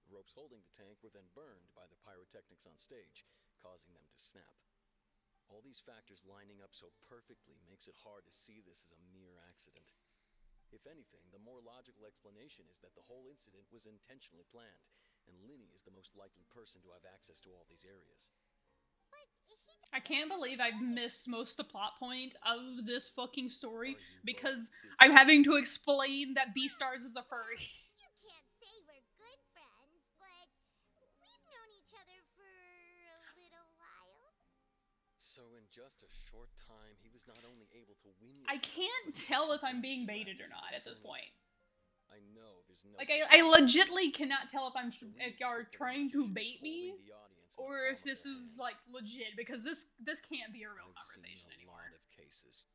The ropes holding the tank were then burned by the pyrotechnics on stage, causing them to snap. All these factors lining up so perfectly makes it hard to see this as a mere accident. If anything, the more logical explanation is that the whole incident was intentionally planned, and Linny is the most likely person to have access to all these areas. I can't believe I've missed most of the plot point of this fucking story because I'm having to explain that Beastars is a furry. You can't say we're good friends, but we've known each other for a little while. So in just a short time, he was not only able to win... I can't tell if I'm being baited or not at this point. I know, there's no... Like, I legitly cannot tell if you're trying to bait me or if this is, like, legit, because this can't be a real conversation anymore. I've seen a lot of cases,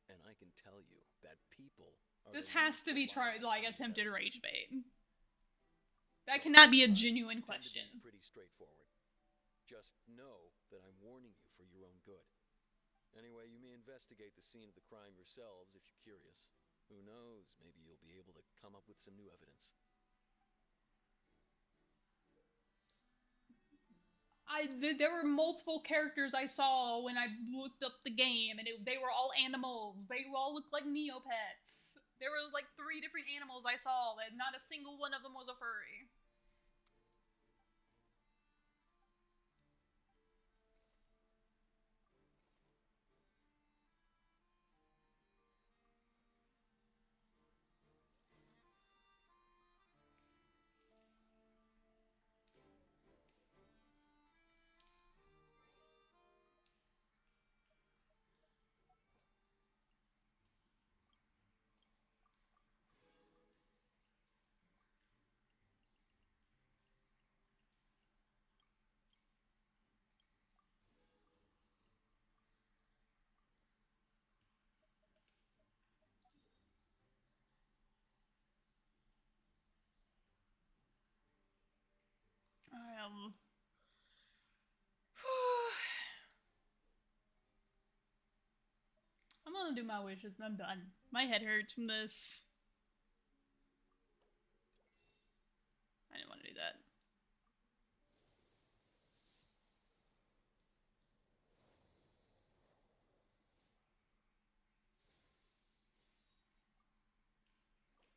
and I can tell you that people... This has to be, like, attempted rage bait. That cannot be a genuine question. Pretty straightforward. Just know that I'm warning you for your own good. Anyway, you may investigate the scene of the crime yourselves if you're curious. Who knows, maybe you'll be able to come up with some new evidence. There were multiple characters I saw when I looked up the game, and they were all animals. They all looked like Neopets. There was like 3 different animals I saw, and not a single one of them was a furry. I'm gonna do my wishes and I'm done. My head hurts from this. I didn't want to do that.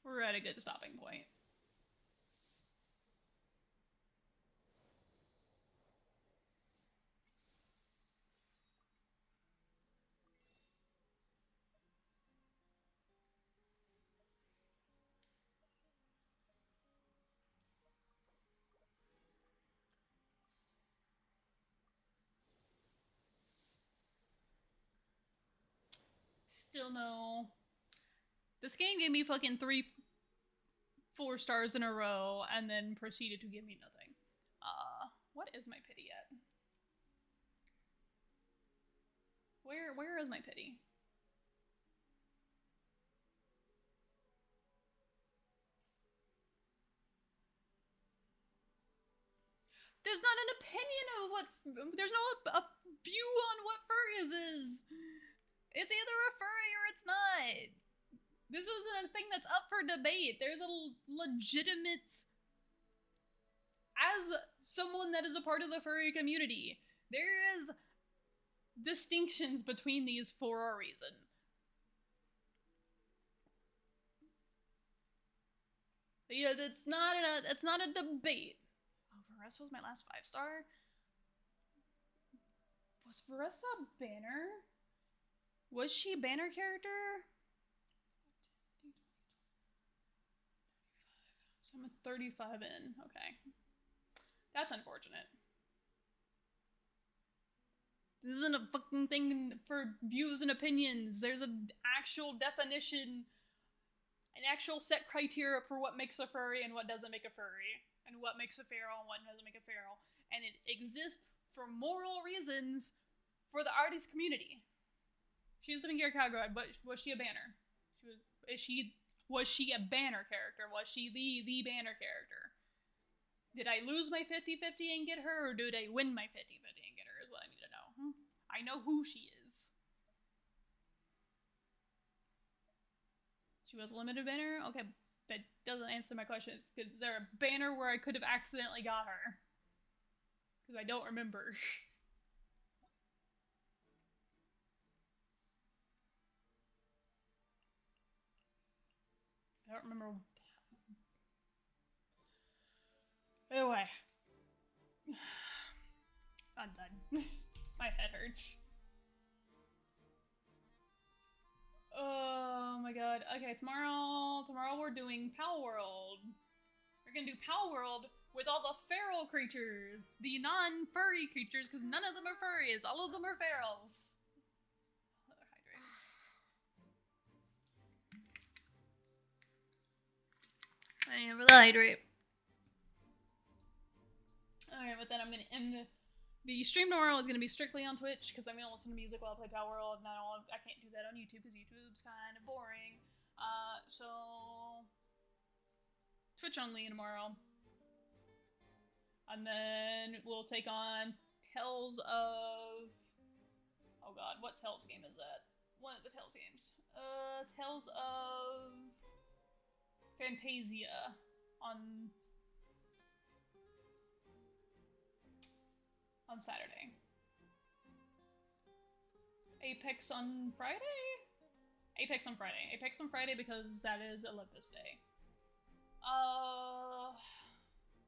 We're at a good stopping point. Still no. This game gave me fucking 4 stars in a row and then proceeded to give me nothing. What is my pity at? Where is my pity? There's not an opinion of what. There's no a view on what furries is. It's either a furry or it's not. This isn't a thing that's up for debate. There's a legitimate. As someone that is a part of the furry community, there is distinctions between these for a reason. Yeah, it's not a debate. Oh, Varessa was my last 5-star. Was Varessa Banner? Was she a Banner character? So I'm at 35 in. Okay. That's unfortunate. This isn't a fucking thing for views and opinions. There's an actual definition an actual set criteria for what makes a furry and what doesn't make a furry, and what makes a feral and what doesn't make a feral, and it exists for moral reasons for the artist community. She's the main character, but was she a banner? Was she a banner character? Was she the banner character? Did I lose my 50-50 and get her, or did I win my 50-50 and get her, is what I need to know. I know who she is. She was a limited banner? Okay, that doesn't answer my question. Is there a banner where I could have accidentally got her? Because I don't remember. I don't remember. Anyway. I'm done. My head hurts. Oh my god. Okay, tomorrow we're doing Pal World. We're gonna do Pal World with all the feral creatures. The non-furry creatures, because none of them are furries. All of them are ferals. I am really hydrate. Alright, but then I'm gonna end the stream tomorrow is gonna be strictly on Twitch because I'm gonna listen to music while I play Power World, and I can't do that on YouTube because YouTube's kind of boring. So Twitch only tomorrow, and then we'll take on Tales of. Oh God, what Tales game is that? One of the Tales games. Tales of Fantasia on Saturday. Apex on Friday? Apex on Friday. Apex on Friday because that is Olympus Day.